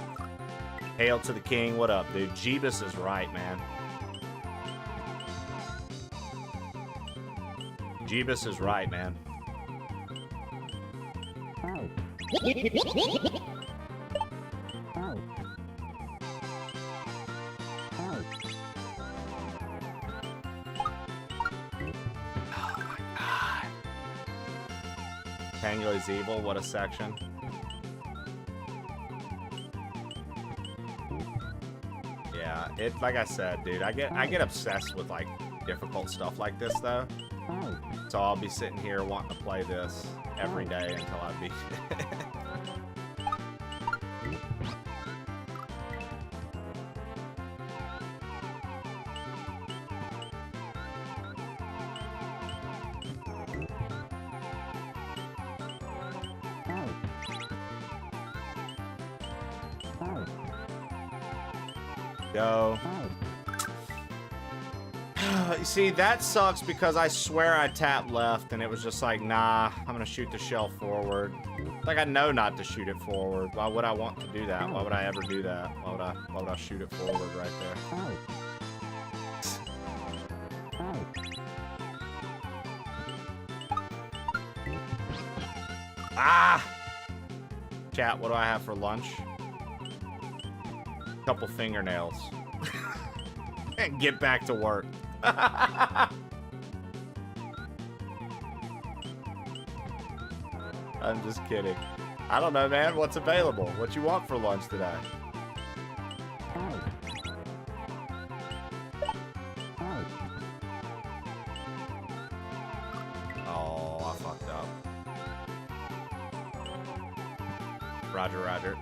Hail to the king, what up, dude? Jeebus is right, man. Jeebus is right, man. Tangular's evil, what a section. Yeah, it like I said, dude, I get obsessed with like difficult stuff like this though. So I'll be sitting here wanting to play this every day until I beat it. Go. You see, that sucks because I swear I tapped left and it was just like, nah, I'm gonna shoot the shell forward. Like, I know not to shoot it forward. Why would I want to do that? Why would I ever do that? Why would I shoot it forward right there? Ah! Chat, what do I have for lunch? Couple fingernails. And get back to work. I'm just kidding. I don't know, man. What's available? What you want for lunch today? Oh, I fucked up. Roger, roger.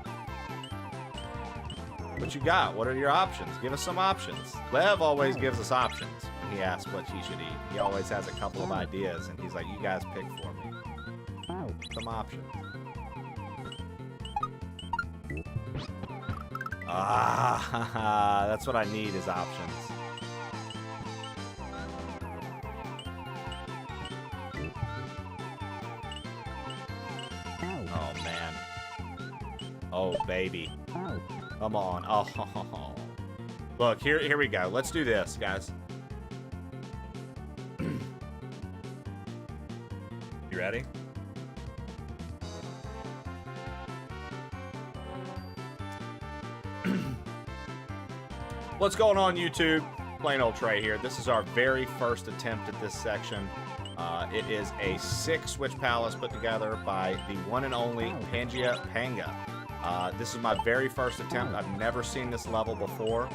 What you got? What are your options? Give us some options. Lev always gives us options when he asks what he should eat. He always has a couple of ideas, and he's like, you guys pick for me. Some options. Ah, that's what I need is options. Oh, man. Oh, baby. Come on. Oh. Look, here we go. Let's do this, guys. You ready? What's going on, YouTube? Plain old Trey here. This is our very first attempt at this section. It is a 6-switch palace put together by the one and only Pangia Panga. This is my very first attempt. I've never seen this level before.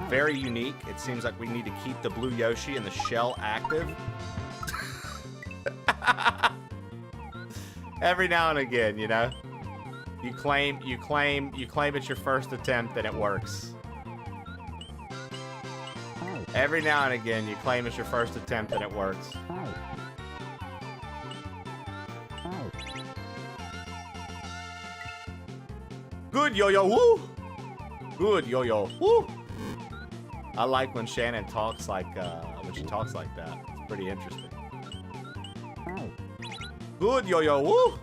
Very unique. It seems like we need to keep the blue Yoshi and the shell active. Every now and again, you know. You claim it's your first attempt and it works. Every now and again, you claim it's your first attempt and it works. Good yo-yo, woo! Good yo-yo, woo! I like when Shannon talks like, when she talks like that. It's pretty interesting. Good yo-yo, woo!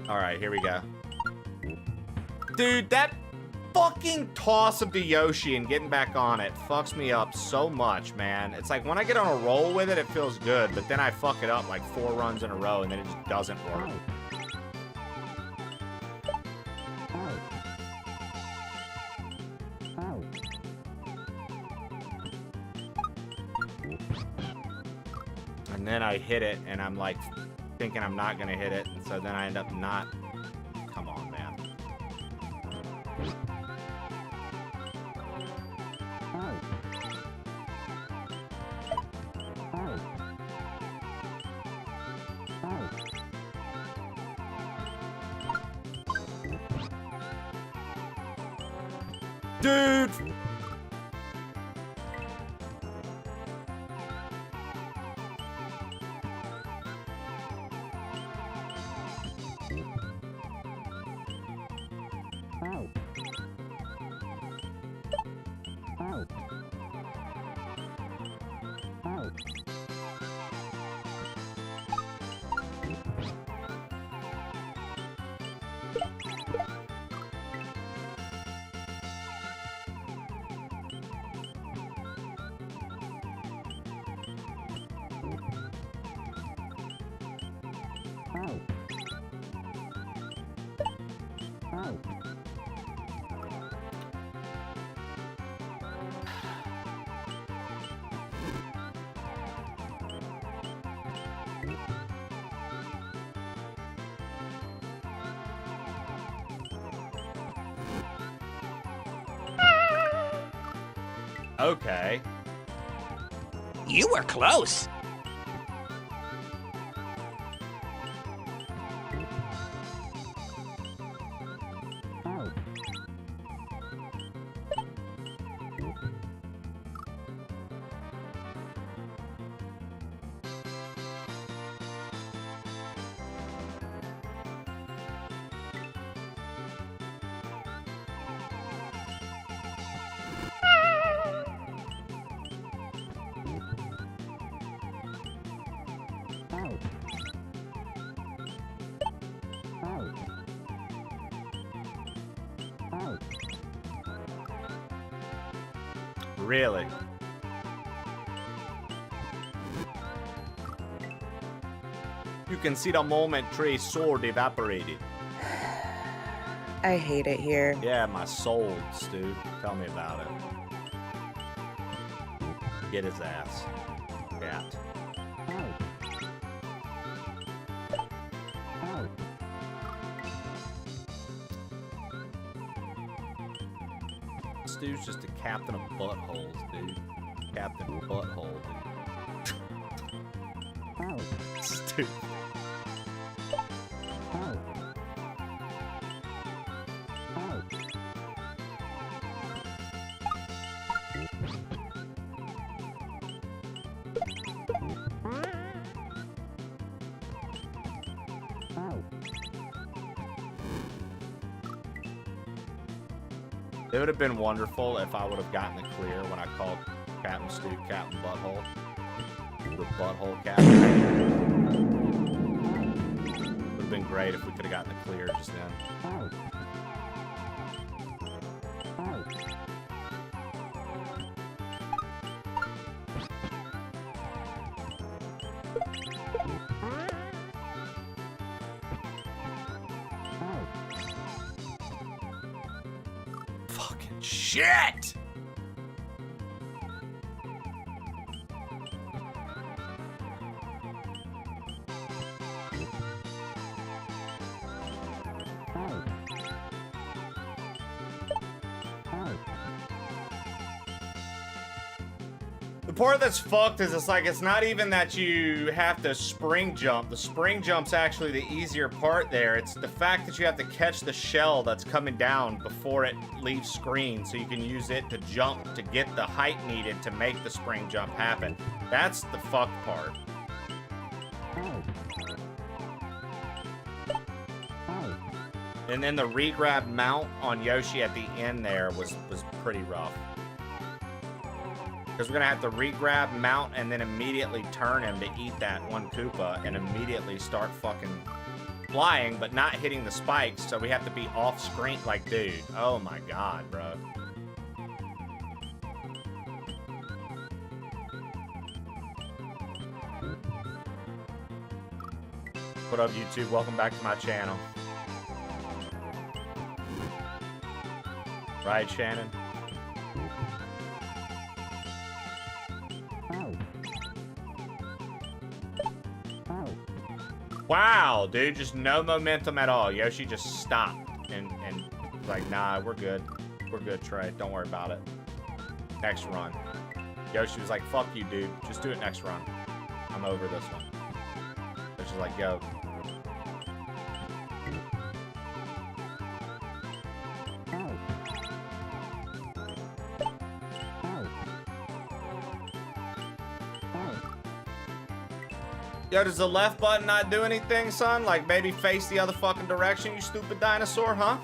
Alright, here we go. Dude, that fucking toss of the Yoshi and getting back on it fucks me up so much, man. It's like when I get on a roll with it, it feels good, but then I fuck it up like 4 runs in a row and then it just doesn't work. And then I hit it and I'm like thinking I'm not gonna hit it, and so then I end up not. Come on, man. Dude! Okay. You were close. Really? You can see the moment Trey's sword evaporated. I hate it here. Yeah, my soul, Stu. Tell me about it. Get his ass. Cat. Stu's just a captain of buttholes, dude. Captain Butthole, dude. Stu. It would have been wonderful if I would have gotten the clear when I called Captain Stu Captain Butthole. The Butthole Captain. Would have been great if we could have gotten the clear just then. Fucking shit! The part that's fucked is it's not even that you have to spring jump. The spring jump's actually the easier part there. It's the fact that you have to catch the shell that's coming down before it leaves screen so you can use it to jump to get the height needed to make the spring jump happen. That's the fucked part. And then the regrab mount on Yoshi at the end there was pretty rough. Because we're going to have to regrab, mount, and then immediately turn him to eat that one Koopa and immediately start fucking flying, but not hitting the spikes, so we have to be off screen. Like, dude, oh my god, bro. What up, YouTube? Welcome back to my channel. Right, Shannon? Wow, dude, just no momentum at all. Yoshi just stopped and like, nah, we're good. We're good, Trey. Don't worry about it. Next run. Yoshi was like, fuck you, dude. Just do it next run. I'm over this one. Yoshi's like, go. Yo, does the left button not do anything, son? Like, maybe face the other fucking direction, you stupid dinosaur, huh?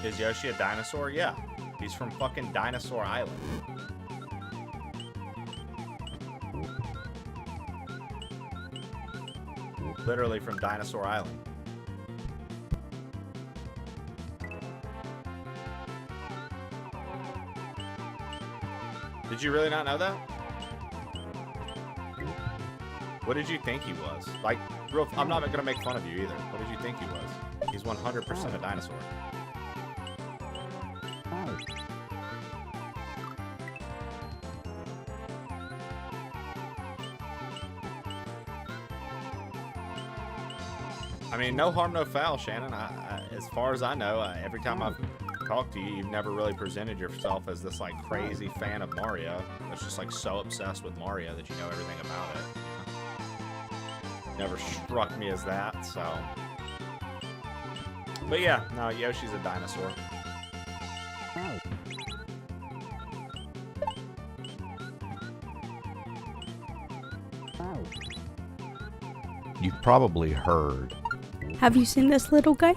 Is Yoshi a dinosaur? Yeah. He's from fucking Dinosaur Island. Literally from Dinosaur Island. Did you really not know that? What did you think he was? Like, real, I'm not gonna make fun of you either. What did you think he was? He's 100% a dinosaur. I mean, no harm, no foul, Shannon. As far as I know, every time I've talked to you, you've never really presented yourself as this like crazy fan of Mario that's just like so obsessed with Mario that you know everything about it. Never struck me as that, so. But yeah, no, Yoshi's a dinosaur. You've probably heard. Have you seen this little guy?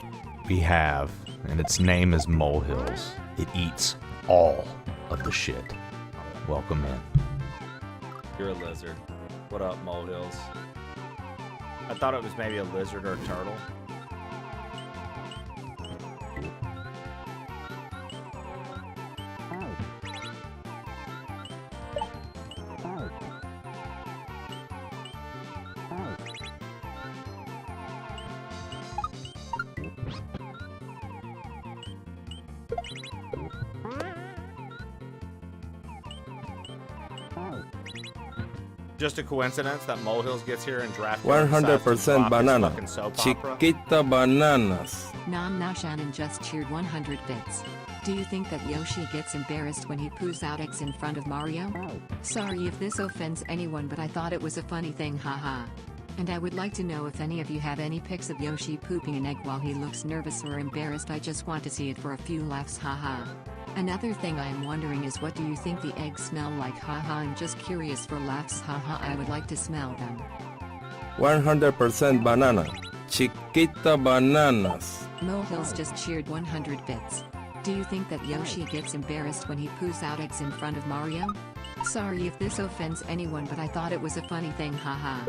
We have, and its name is Molehills. It eats all of the shit. Welcome in. You're a lizard. What up, Molehills? I thought it was maybe a lizard or a turtle. Just a coincidence that Molehills gets here and drafts 100% banana. Chiquita bananas. Nom Now Shannon just cheered 100 bits. Do you think that Yoshi gets embarrassed when he poos out eggs in front of Mario? Sorry if this offends anyone, but I thought it was a funny thing, haha. And I would like to know if any of you have any pics of Yoshi pooping an egg while he looks nervous or embarrassed. I just want to see it for a few laughs, haha. Another thing I am wondering is, what do you think the eggs smell like, haha? I'm just curious for laughs, haha. I would like to smell them. 100% banana. Chiquita bananas. Molehills just cheered 100 bits. Do you think that Yoshi gets embarrassed when he poos out eggs in front of Mario? Sorry if this offends anyone, but I thought it was a funny thing, haha.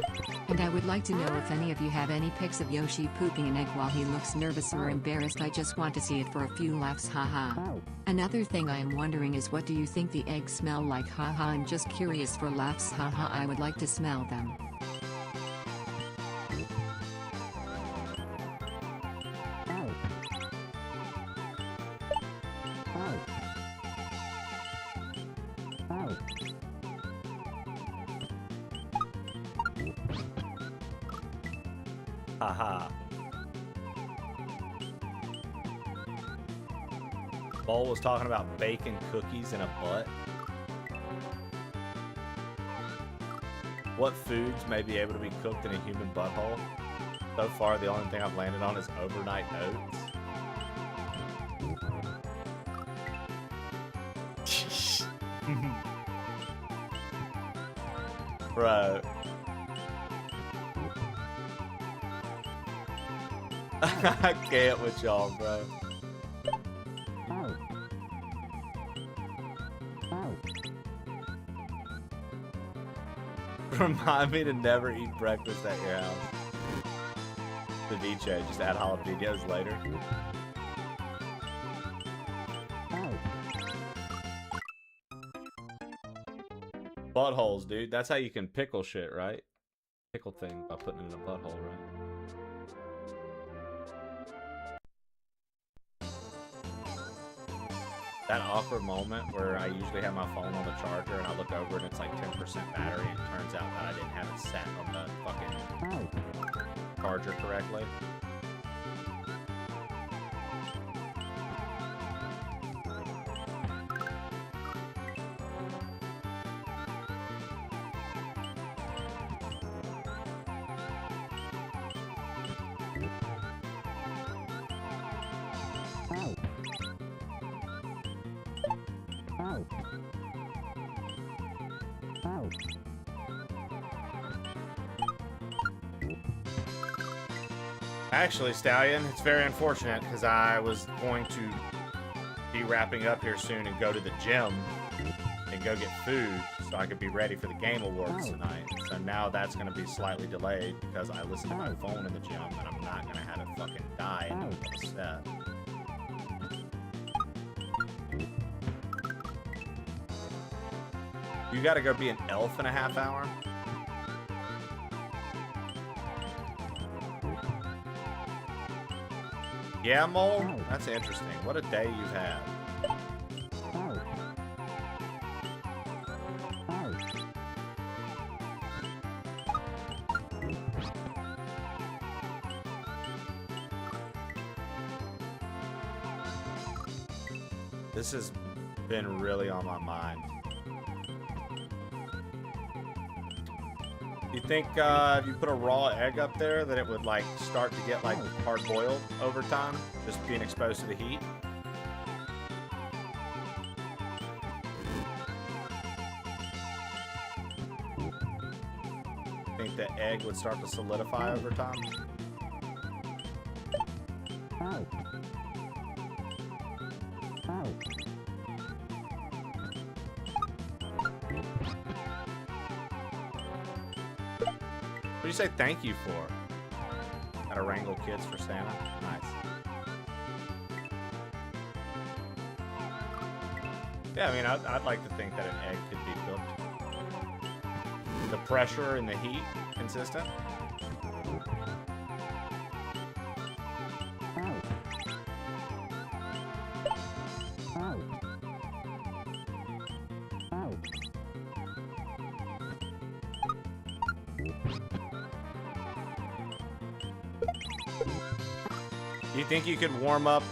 And I would like to know if any of you have any pics of Yoshi pooping an egg while he looks nervous or embarrassed. I just want to see it for a few laughs, haha. Another thing I am wondering is, what do you think the eggs smell like, haha? I'm just curious for laughs, haha. I would like to smell them. Haha. Bowl was talking about bacon cookies in a butt. What foods may be able to be cooked in a human butthole? So far, the only thing I've landed on is overnight oats. Bro. I can't with y'all, bro. Remind me to never eat breakfast at your house. Ceviche, just add jalapenos later. Buttholes, dude. That's how you can pickle shit, right? Pickle thing by putting it in a butthole, right? That awkward moment where I usually have my phone on the charger and I look over and it's like 10% battery and it turns out that I didn't have it set on the fucking charger correctly. Actually, Stallion, it's very unfortunate because I was going to be wrapping up here soon and go to the gym and go get food so I could be ready for the Game Awards tonight. So now that's going to be slightly delayed because I listened to my phone in the gym and I'm not going to have it fucking die in the middle of the set. You got to go be an elf in a half hour? Yeah, Mole? That's interesting. What a day you've had. This has been really on my mind. You think if you put a raw egg up there that it would like start to get like hard boiled over time, just being exposed to the heat? Think the egg would start to solidify over time? What do you say thank you for? Gotta wrangle kids for Santa? Nice. Yeah, I mean, I'd like to think that an egg could be cooked. The pressure and the heat consistent. Do you think you could warm up,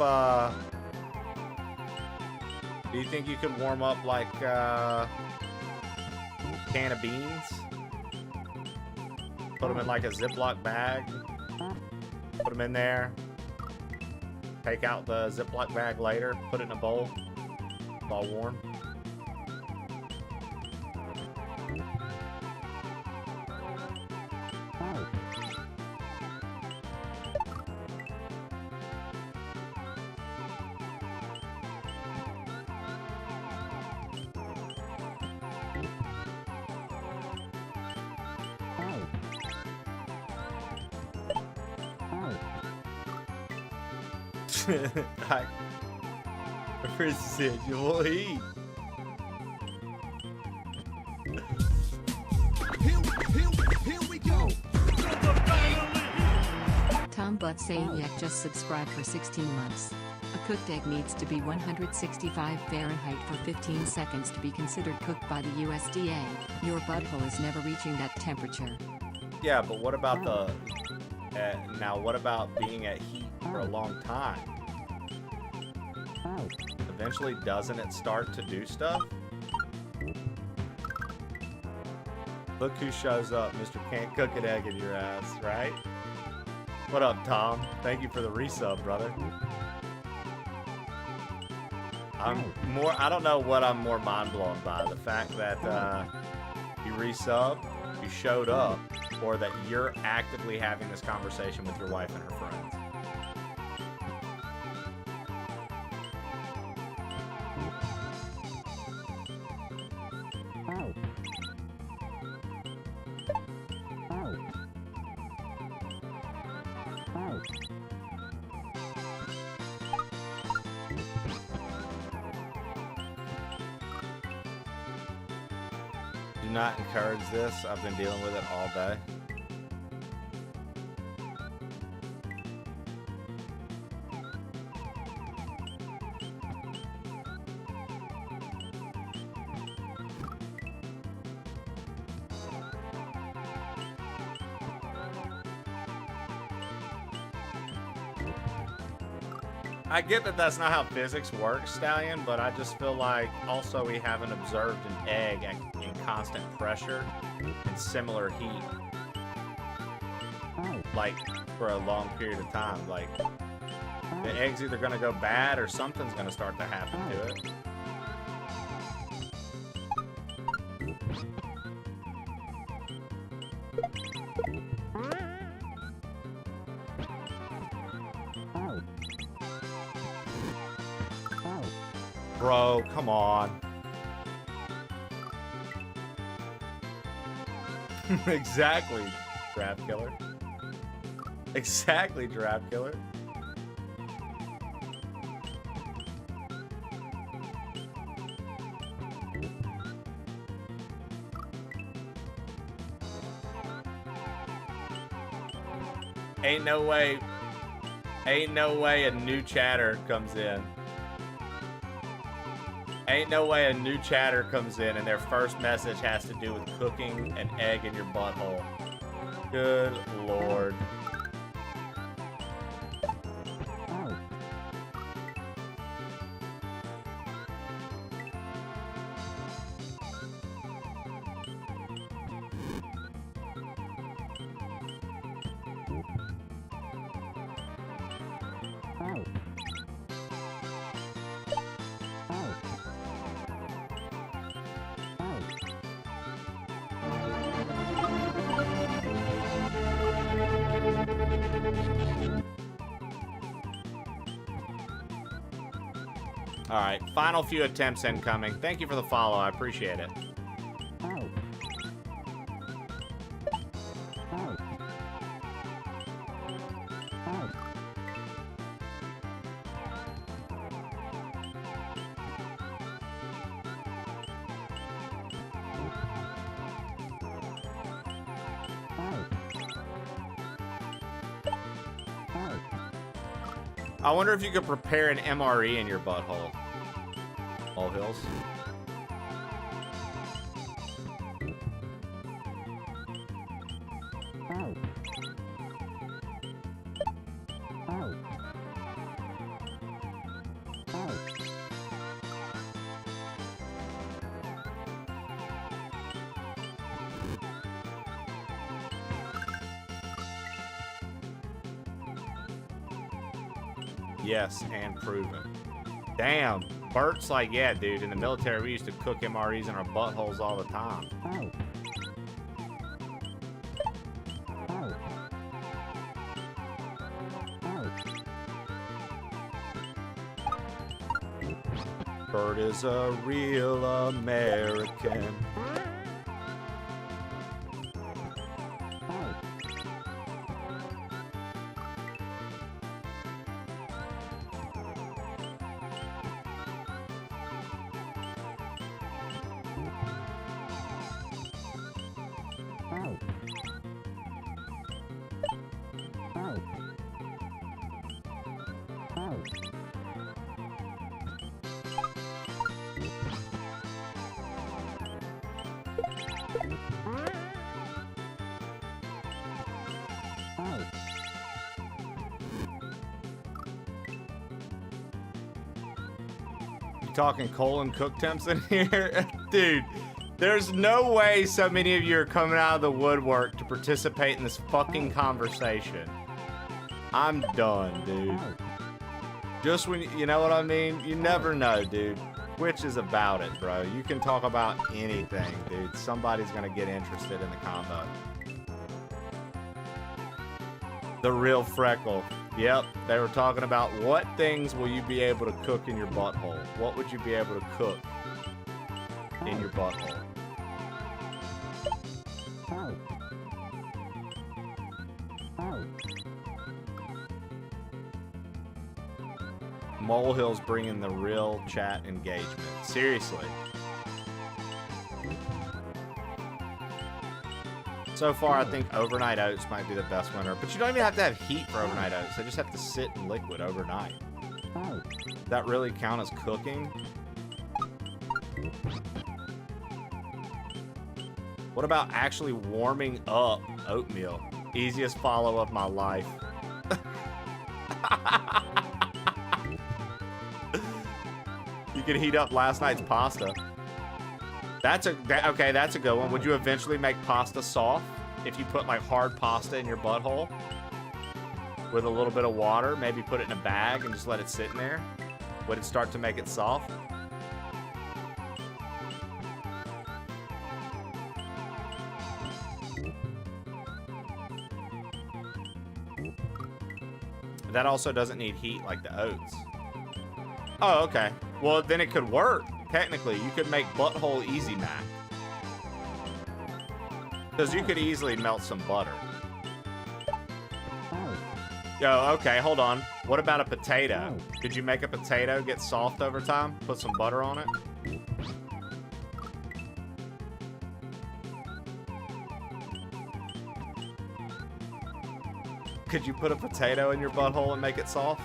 do you think you could warm up like a can of beans? Put them in like a Ziploc bag. Put them in there. Take out the Ziploc bag later. Put it in a bowl. It's all warm. I residual heat. Here we go. Tom Butt Sayek just subscribed for 16 months. A cooked egg needs to be 165 Fahrenheit for 15 seconds to be considered cooked by the USDA. Your butthole is never reaching that temperature. Yeah, but what about the... now, what about being at heat for a long time? Eventually, doesn't it start to do stuff? Look who shows up, Mr. Can't Cook an Egg in your ass, right? What up, Tom? Thank you for the resub, brother. I don't know what I'm more mind-blown by. The fact that you resub, you showed up, or that you're actively having this conversation with your wife and her friends. Do not encourage this. I've been dealing with it all day. I get that that's not how physics works, Stallion, but I just feel like also we haven't observed an egg in constant pressure and similar heat, like, for a long period of time. Like, the egg's either going to go bad or something's going to start to happen to it. Bro, come on. Exactly, Giraffe Killer. Exactly, Giraffe Killer. Ain't no way Ain't no way a new chatter comes in. Ain't no way a new chatter comes in and their first message has to do with cooking an egg in your butthole. Good Lord. All right, final few attempts incoming. Thank you for the follow. I appreciate it. I wonder if you could prepare an MRE in your butthole. All hills. Yes, and proven. Damn. Bert's like, yeah, dude, in the military, we used to cook MREs in our buttholes all the time. Bert is a real American. Talking colon cook temps in here? Dude, there's no way so many of you are coming out of the woodwork to participate in this fucking conversation. I'm done, dude. Just when, you know what I mean? You never know, dude. Twitch is about it, bro. You can talk about anything, dude. Somebody's gonna get interested in the combo. The real Freckle. Yep, they were talking about what things will you be able to cook in your butthole? What would you be able to cook in your butthole? Molehill's bringing the real chat engagement. Seriously. So far, I think overnight oats might be the best winner. But you don't even have to have heat for overnight oats. They just have to sit in liquid overnight. Does that really count as cooking? What about actually warming up oatmeal? Easiest follow of my life. You could heat up last night's pasta. Okay, that's a good one. Would you eventually make pasta soft if you put like hard pasta in your butthole with a little bit of water? Maybe put it in a bag and just let it sit in there. Would it start to make it soft? That also doesn't need heat like the oats. Oh, okay. Well, then it could work. Technically, you could make butthole easy mac. Because you could easily melt some butter. Yo, okay, hold on. What about a potato? Could you make a potato get soft over time? Put some butter on it? Could you put a potato in your butthole and make it soft?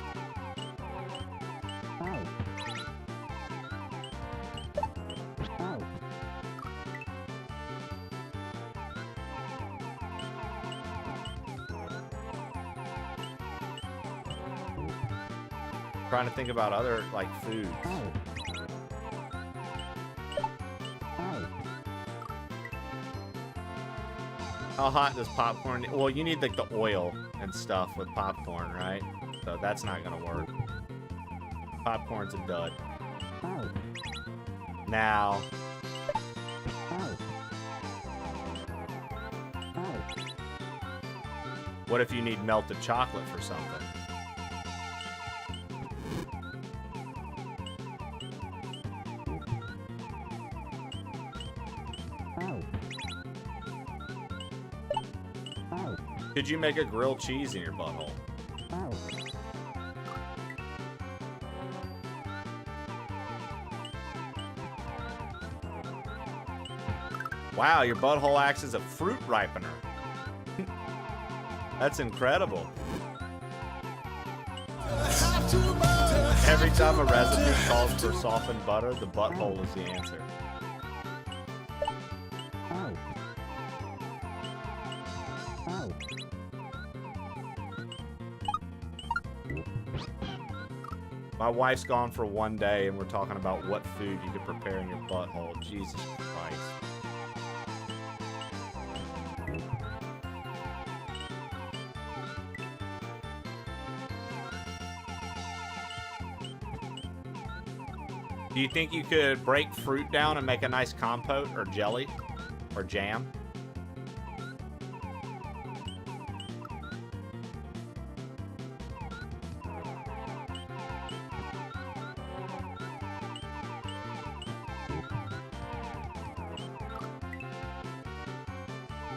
Trying to think about other, like, foods. How hot does popcorn... Well, you need, like, the oil and stuff with popcorn, right? So that's not gonna work. Popcorn's a dud. Now... What if you need melted chocolate for something? Could you make a grilled cheese in your butthole? Wow, your butthole acts as a fruit ripener. That's incredible. Every time a recipe calls for softened butter, the butthole is the answer. My wife's gone for one day and we're talking about what food you could prepare in your butthole. Jesus Christ. Do you think you could break fruit down and make a nice compote or jelly or jam?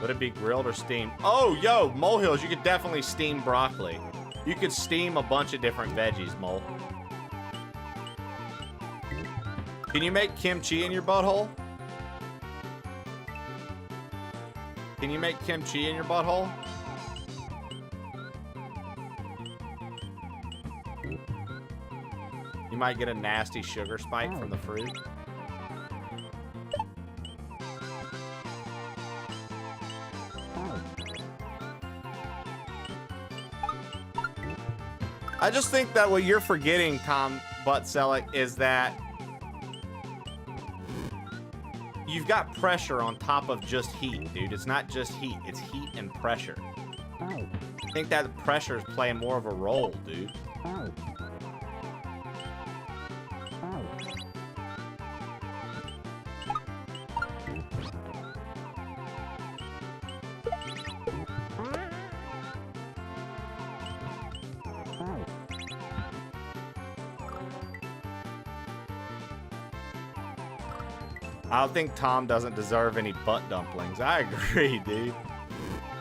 Would it be grilled or steamed? Oh, yo, Molehills, you could definitely steam broccoli. You could steam a bunch of different veggies, Mole. Can you make kimchi in your butthole? Can you make kimchi in your butthole? You might get a nasty sugar spike from the fruit. I just think that what you're forgetting, Tom Buttsellick, is that you've got pressure on top of just heat, dude. It's not just heat, it's heat and pressure. I think that pressure is playing more of a role, dude. I don't think Tom doesn't deserve any butt dumplings. I agree, dude.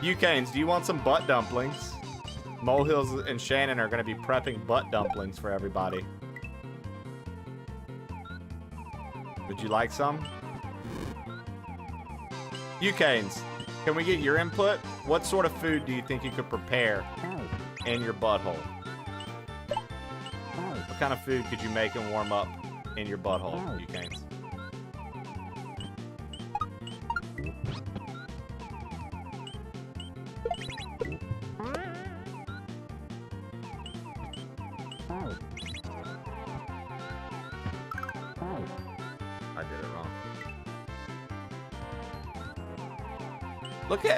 Ucanes, do you want some butt dumplings? Molehills and Shannon are going to be prepping butt dumplings for everybody. Would you like some? Ucanes, can we get your input? What sort of food do you think you could prepare in your butthole? What kind of food could you make and warm up in your butthole, Ucanes?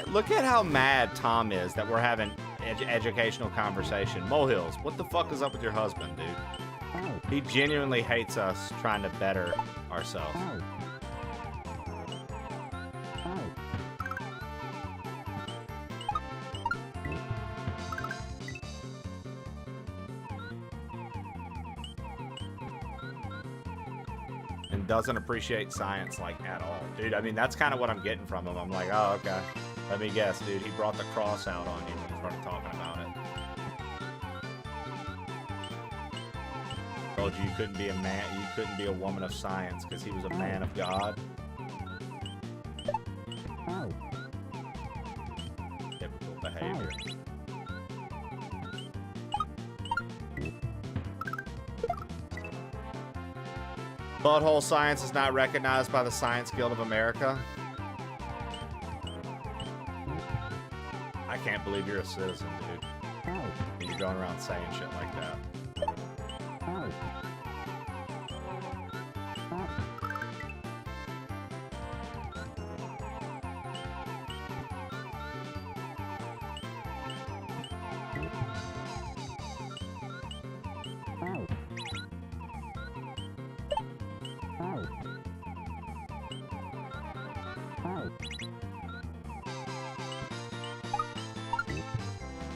Look at how mad Tom is that we're having educational conversation. Molehills, what the fuck is up with your husband, dude? He genuinely hates us trying to better ourselves. And doesn't appreciate science like at all. Dude, I mean, that's kind of what I'm getting from him. I'm like, oh, okay. Let me guess, dude. He brought the cross out on you when you started talking about it. Told you you couldn't be a man, you couldn't be a woman of science because he was a man of God. Typical behavior. Butthole science is not recognized by the Science Guild of America. I can't believe you're a citizen, dude. And you're going around saying shit like that.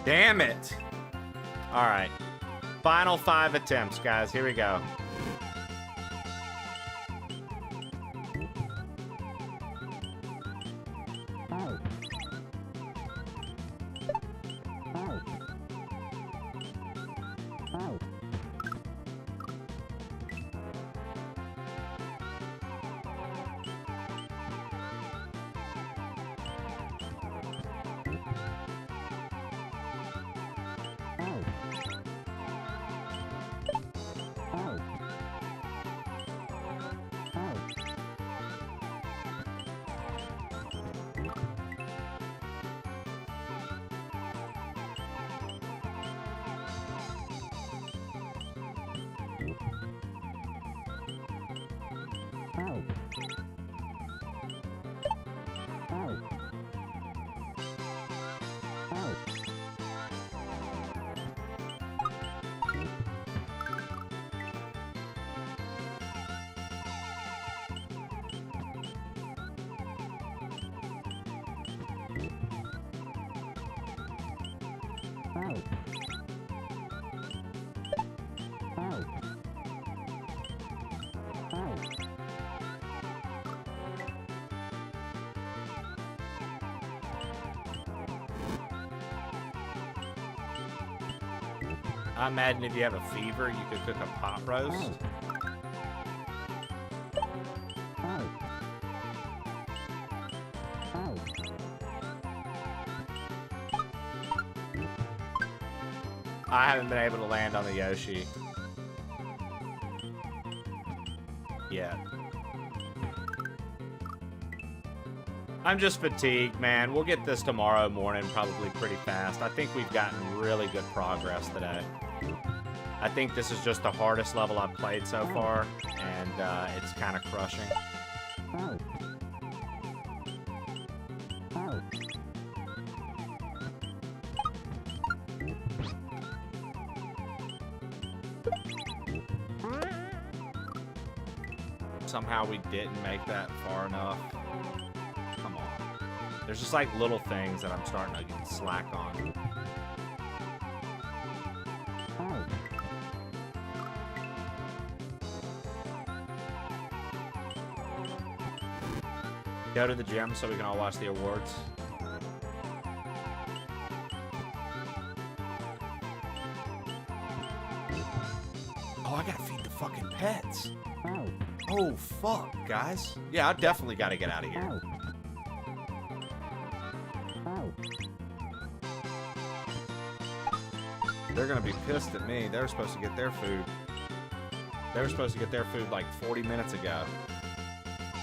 Damn it. All right. Final 5 attempts, guys. Here we go. I imagine if you have a fever, you could cook a pot roast. I haven't been able to land on the Yoshi yet. I'm just fatigued, man. We'll get this tomorrow morning probably pretty fast. I think we've gotten really good progress today. I think this is just the hardest level I've played so far, and it's kind of crushing. Somehow we didn't make that far enough. Come on. There's just like little things that I'm starting to get slack on. Go to the gym so we can all watch the awards. Oh, I gotta feed the fucking pets. Oh, fuck, guys. Yeah, I definitely gotta get out of here. They're gonna be pissed at me. They were supposed to get their food. They were supposed to get their food like 40 minutes ago.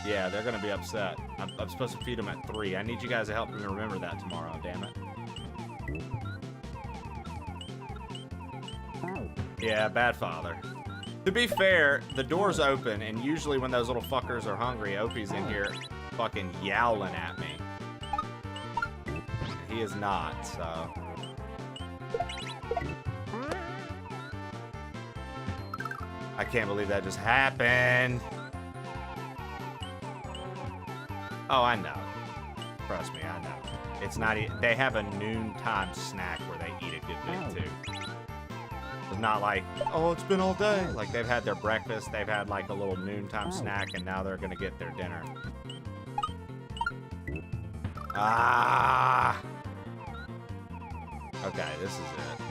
Yeah, they're gonna be upset. I'm supposed to feed them at 3. I need you guys to help me remember that tomorrow, damn it. Yeah, bad father. To be fair, the door's open, and usually when those little fuckers are hungry, Opie's in here fucking yowling at me. He is not, so... I can't believe that just happened. Oh, I know. Trust me, I know. It's not... They have a noontime snack where they eat a good bit, too. It's not like, oh, it's been all day. Like, they've had their breakfast, they've had, like, a little noontime snack, and now they're gonna get their dinner. Ah! Okay, this is it.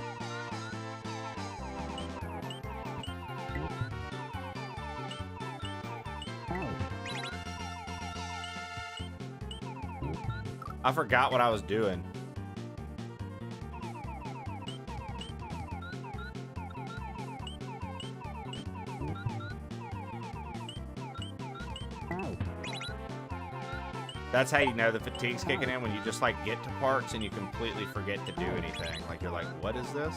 I forgot what I was doing. That's how you know the fatigue's kicking in, when you just like get to parts and you completely forget to do anything. Like you're like, what is this?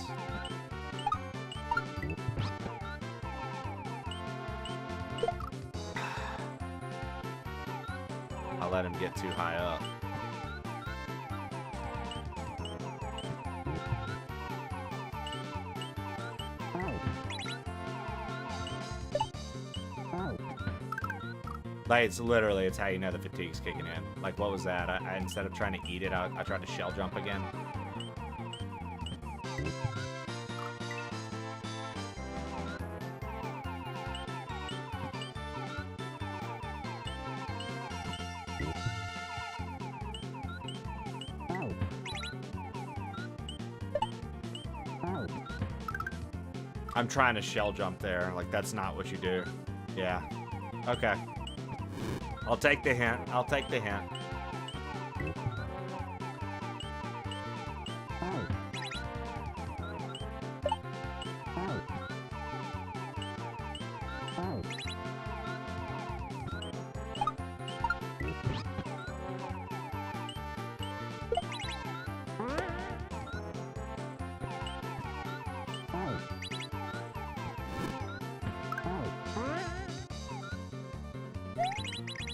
I let him get too high up. Like, it's literally, it's how you know the fatigue's kicking in. Like, what was that? I instead of trying to eat it, I tried to shell jump again. I'm trying to shell jump there. Like, that's not what you do. Yeah. Okay. I'll take the hint. I'll take the hint.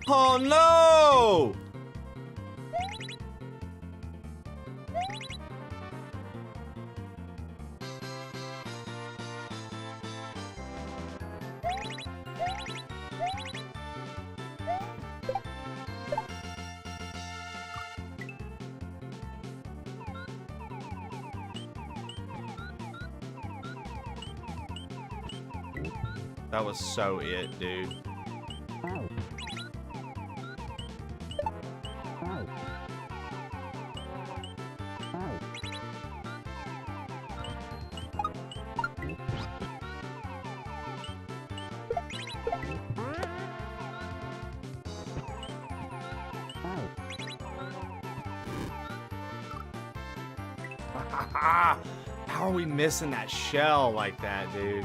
Oh no! That was so it, dude. How are we missing that shell like that, dude?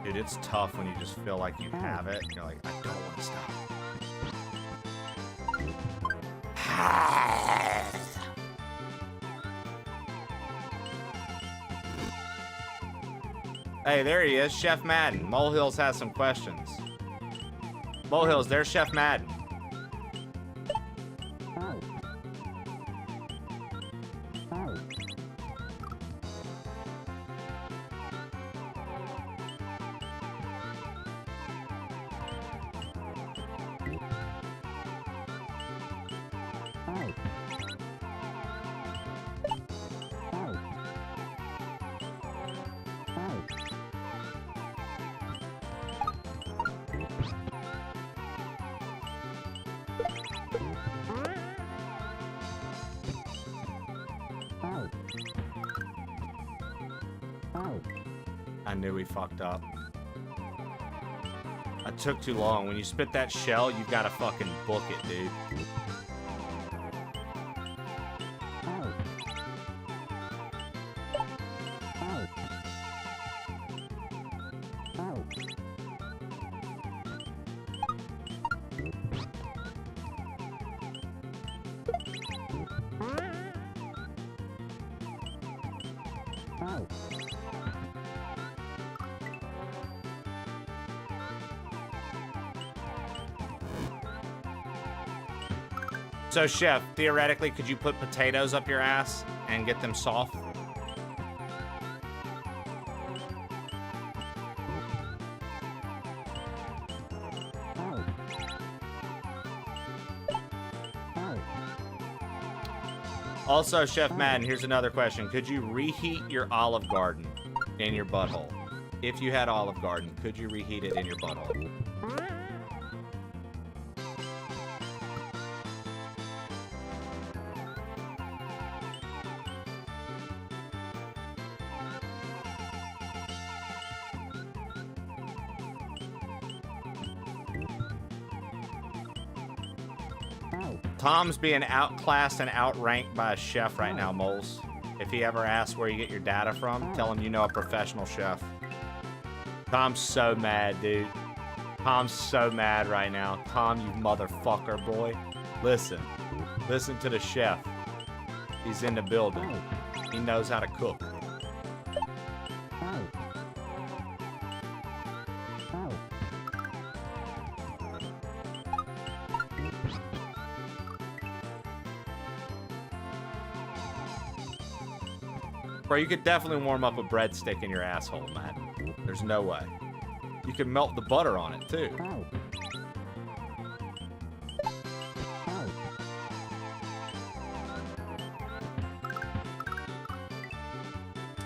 Dude, it's tough when you just feel like you have it. You're like, I don't want to stop. Hey, there he is, Chef Madden. Molehills has some questions. Molehills, there's Chef Madden. I knew we fucked up. I took too long. When you spit that shell, you've got to fucking book it, dude. So, Chef, theoretically, could you put potatoes up your ass and get them soft? Also, Chef Madden, here's another question. Could you reheat your Olive Garden in your butthole? If you had Olive Garden, could you reheat it in your butthole? Tom's being outclassed and outranked by a chef right now, Moles. If he ever asks where you get your data from, tell him you know a professional chef. Tom's so mad, dude. Tom's so mad right now. Tom, you motherfucker, boy. Listen. Listen to the chef. He's in the building. He knows how to cook. Bro, you could definitely warm up a breadstick in your asshole, man. There's no way. You can melt the butter on it, too.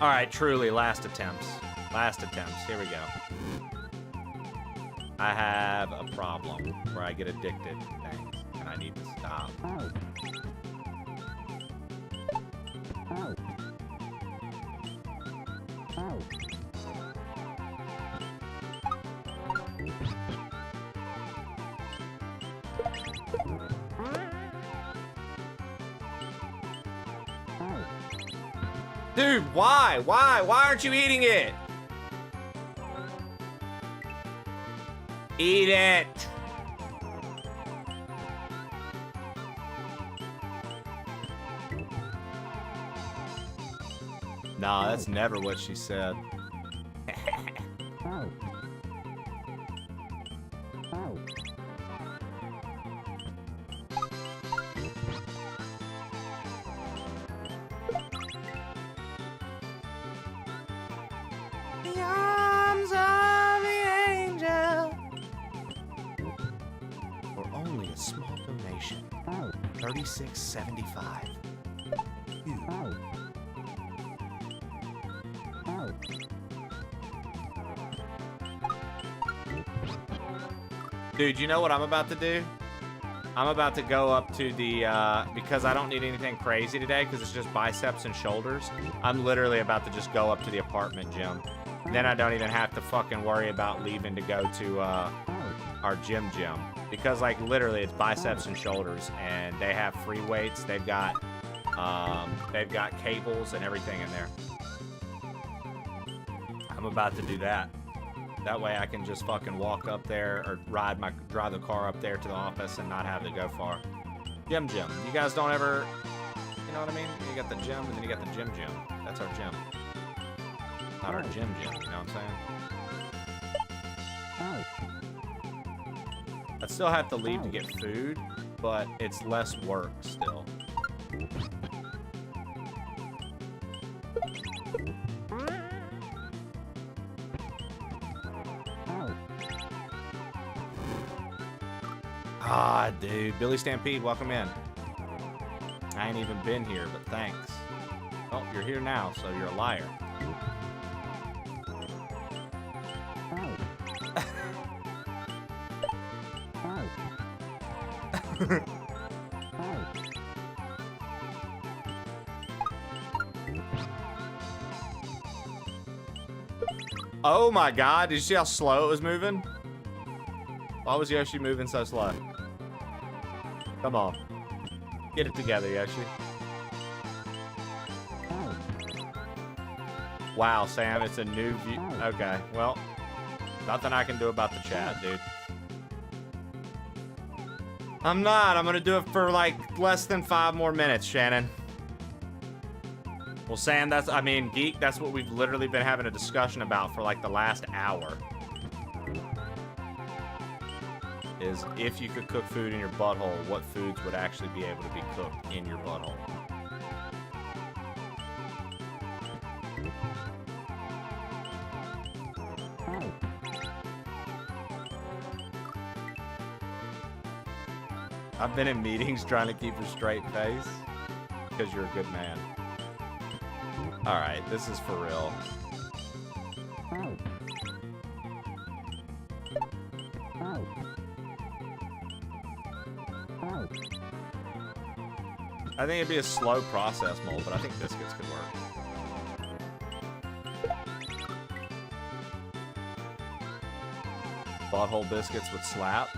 All right, truly, last attempts. Last attempts. Here we go. I have a problem where I get addicted to things, and I need to stop. Dude, why? Why? Why aren't you eating it? Eat it. Nah, that's never what she said. The arms of the angel. For only a small donation. $36.75. Dude, you know what I'm about to do? I'm about to go up to the, because I don't need anything crazy today, because it's just biceps and shoulders. I'm literally about to just go up to the apartment gym. Then I don't even have to fucking worry about leaving to go to, our gym. Because, like, literally, it's biceps and shoulders, and they have free weights. They've got cables and everything in there. I'm about to do that. That way I can just fucking walk up there or drive the car up there to the office and not have to go far. Gym. You guys don't ever, you know what I mean? You got the gym and then you got the gym. That's our gym. Not our gym, you know what I'm saying? I still have to leave to get food, but it's less work still. Ah, dude. Billy Stampede, welcome in. I ain't even been here, but thanks. Oh, you're here now, so you're a liar. Oh my god, did you see how slow it was moving? Why was Yoshi moving so slow? Come on. Get it together, Yoshi. Wow, Sam, it's a new view. Okay, well, nothing I can do about the chat, dude. I'm gonna do it for like less than 5 more minutes, Shannon. Well, Sam, Geek, that's what we've literally been having a discussion about for like the last hour. Is if you could cook food in your butthole, what foods would actually be able to be cooked in your butthole? I've been in meetings trying to keep a straight face because you're a good man. All right, this is for real. I think it'd be a slow process mold, but I think biscuits could work. Butthole biscuits would slap.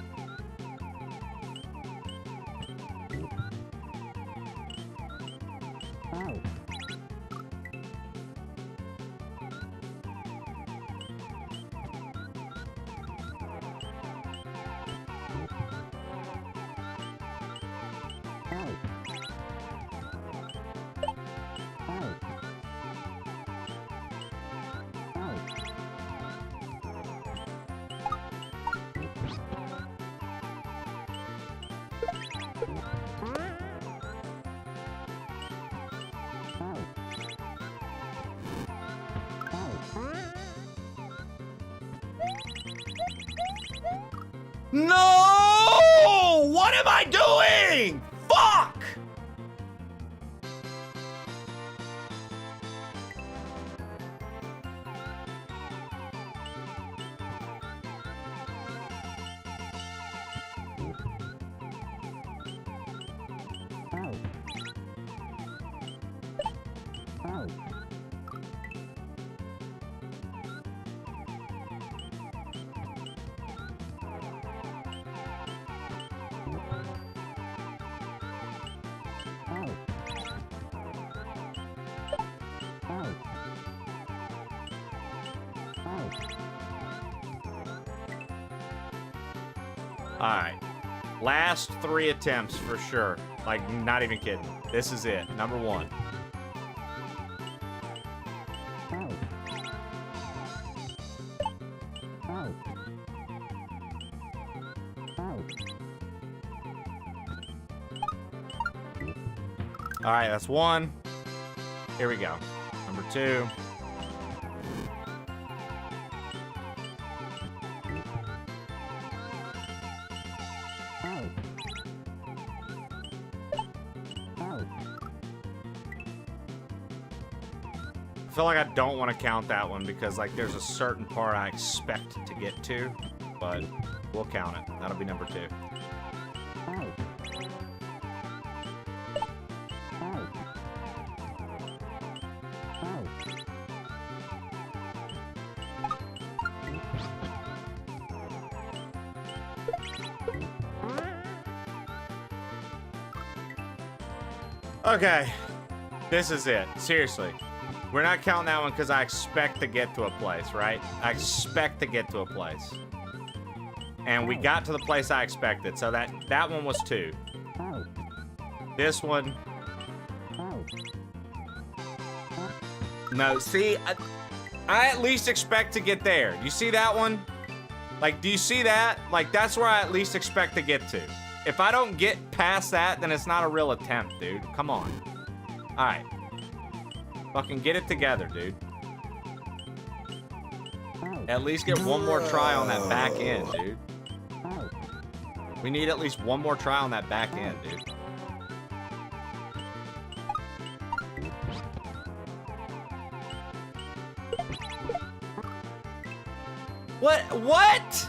No! What am I doing? Fuck! Alright. Last 3 attempts for sure. Like, not even kidding. This is it. Number 1. Alright, that's 1. Here we go. Number 2. I feel like I don't want to count that one because like there's a certain part I expect to get to, but we'll count it. That'll be number 2. Okay, this is it. Seriously. We're not counting that one because I expect to get to a place, right? I expect to get to a place. And we got to the place I expected, so that one was 2. This one... No, see, I at least expect to get there. You see that one? Like, do you see that? Like, that's where I at least expect to get to. If I don't get past that, then it's not a real attempt, dude. Come on. Alright. Fucking get it together, dude. At least get one more try on that back end, dude. We need at least one more try on that back end, dude. What?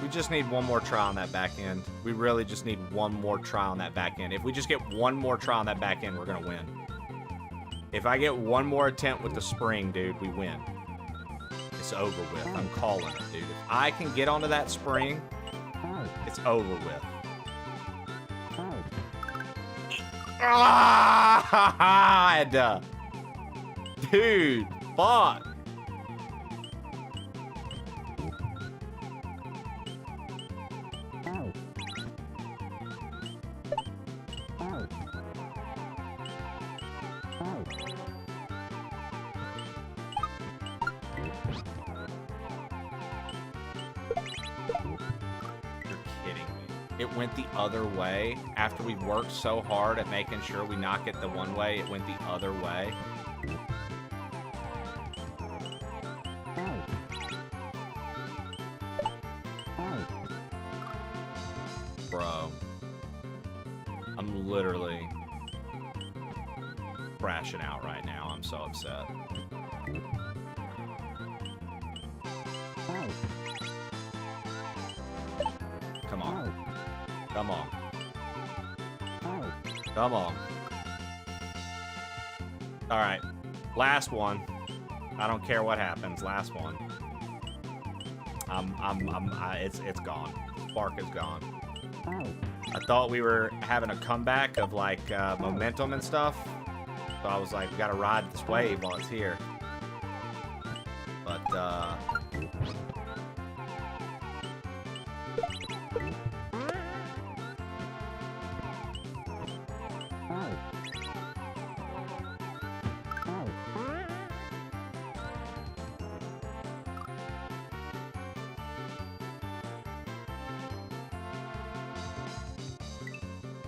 We just need one more try on that back end. We really just need one more try on that back end. If we just get one more try on that back end, we're gonna win. If I get one more attempt with the spring, dude, we win. It's over with. I'm calling it, dude. If I can get onto that spring, it's over with. God! Dude, fuck. It went the other way after we worked so hard at making sure we knock it the one way. It went the other way. Bro. I'm literally crashing out right now. I'm so upset. Come on. Come on. Come on. All right. Last one. I don't care what happens. Last one. It's gone. Spark is gone. I thought we were having a comeback of like momentum and stuff. So I was like, we gotta ride this wave while it's here. But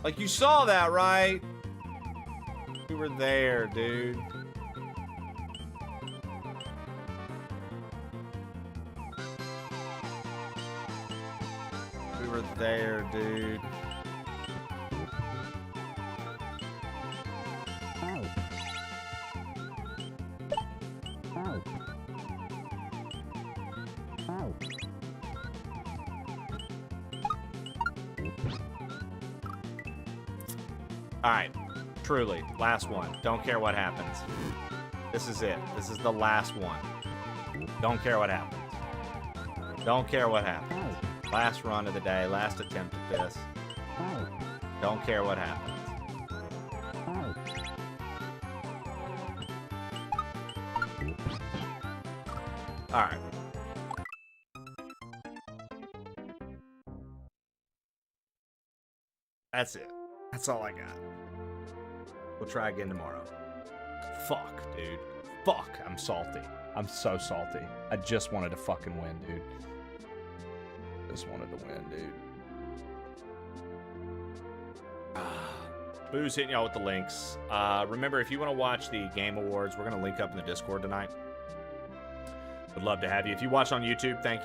Like, you saw that, right? We were there, dude. We were there, dude. All right, truly, last one. Don't care what happens. This is it. This is the last one. Don't care what happens. Don't care what happens. Last run of the day, last attempt at this. Don't care what happens. All right. That's it. That's all I got. We'll try again tomorrow. Fuck, dude. Fuck, I'm salty. I'm so salty. I just wanted to fucking win, dude. Just wanted to win, dude. Boo's hitting y'all with the links. Remember, if you want to watch the Game Awards, we're going to link up in the Discord tonight. Would love to have you. If you watch on YouTube, thank you.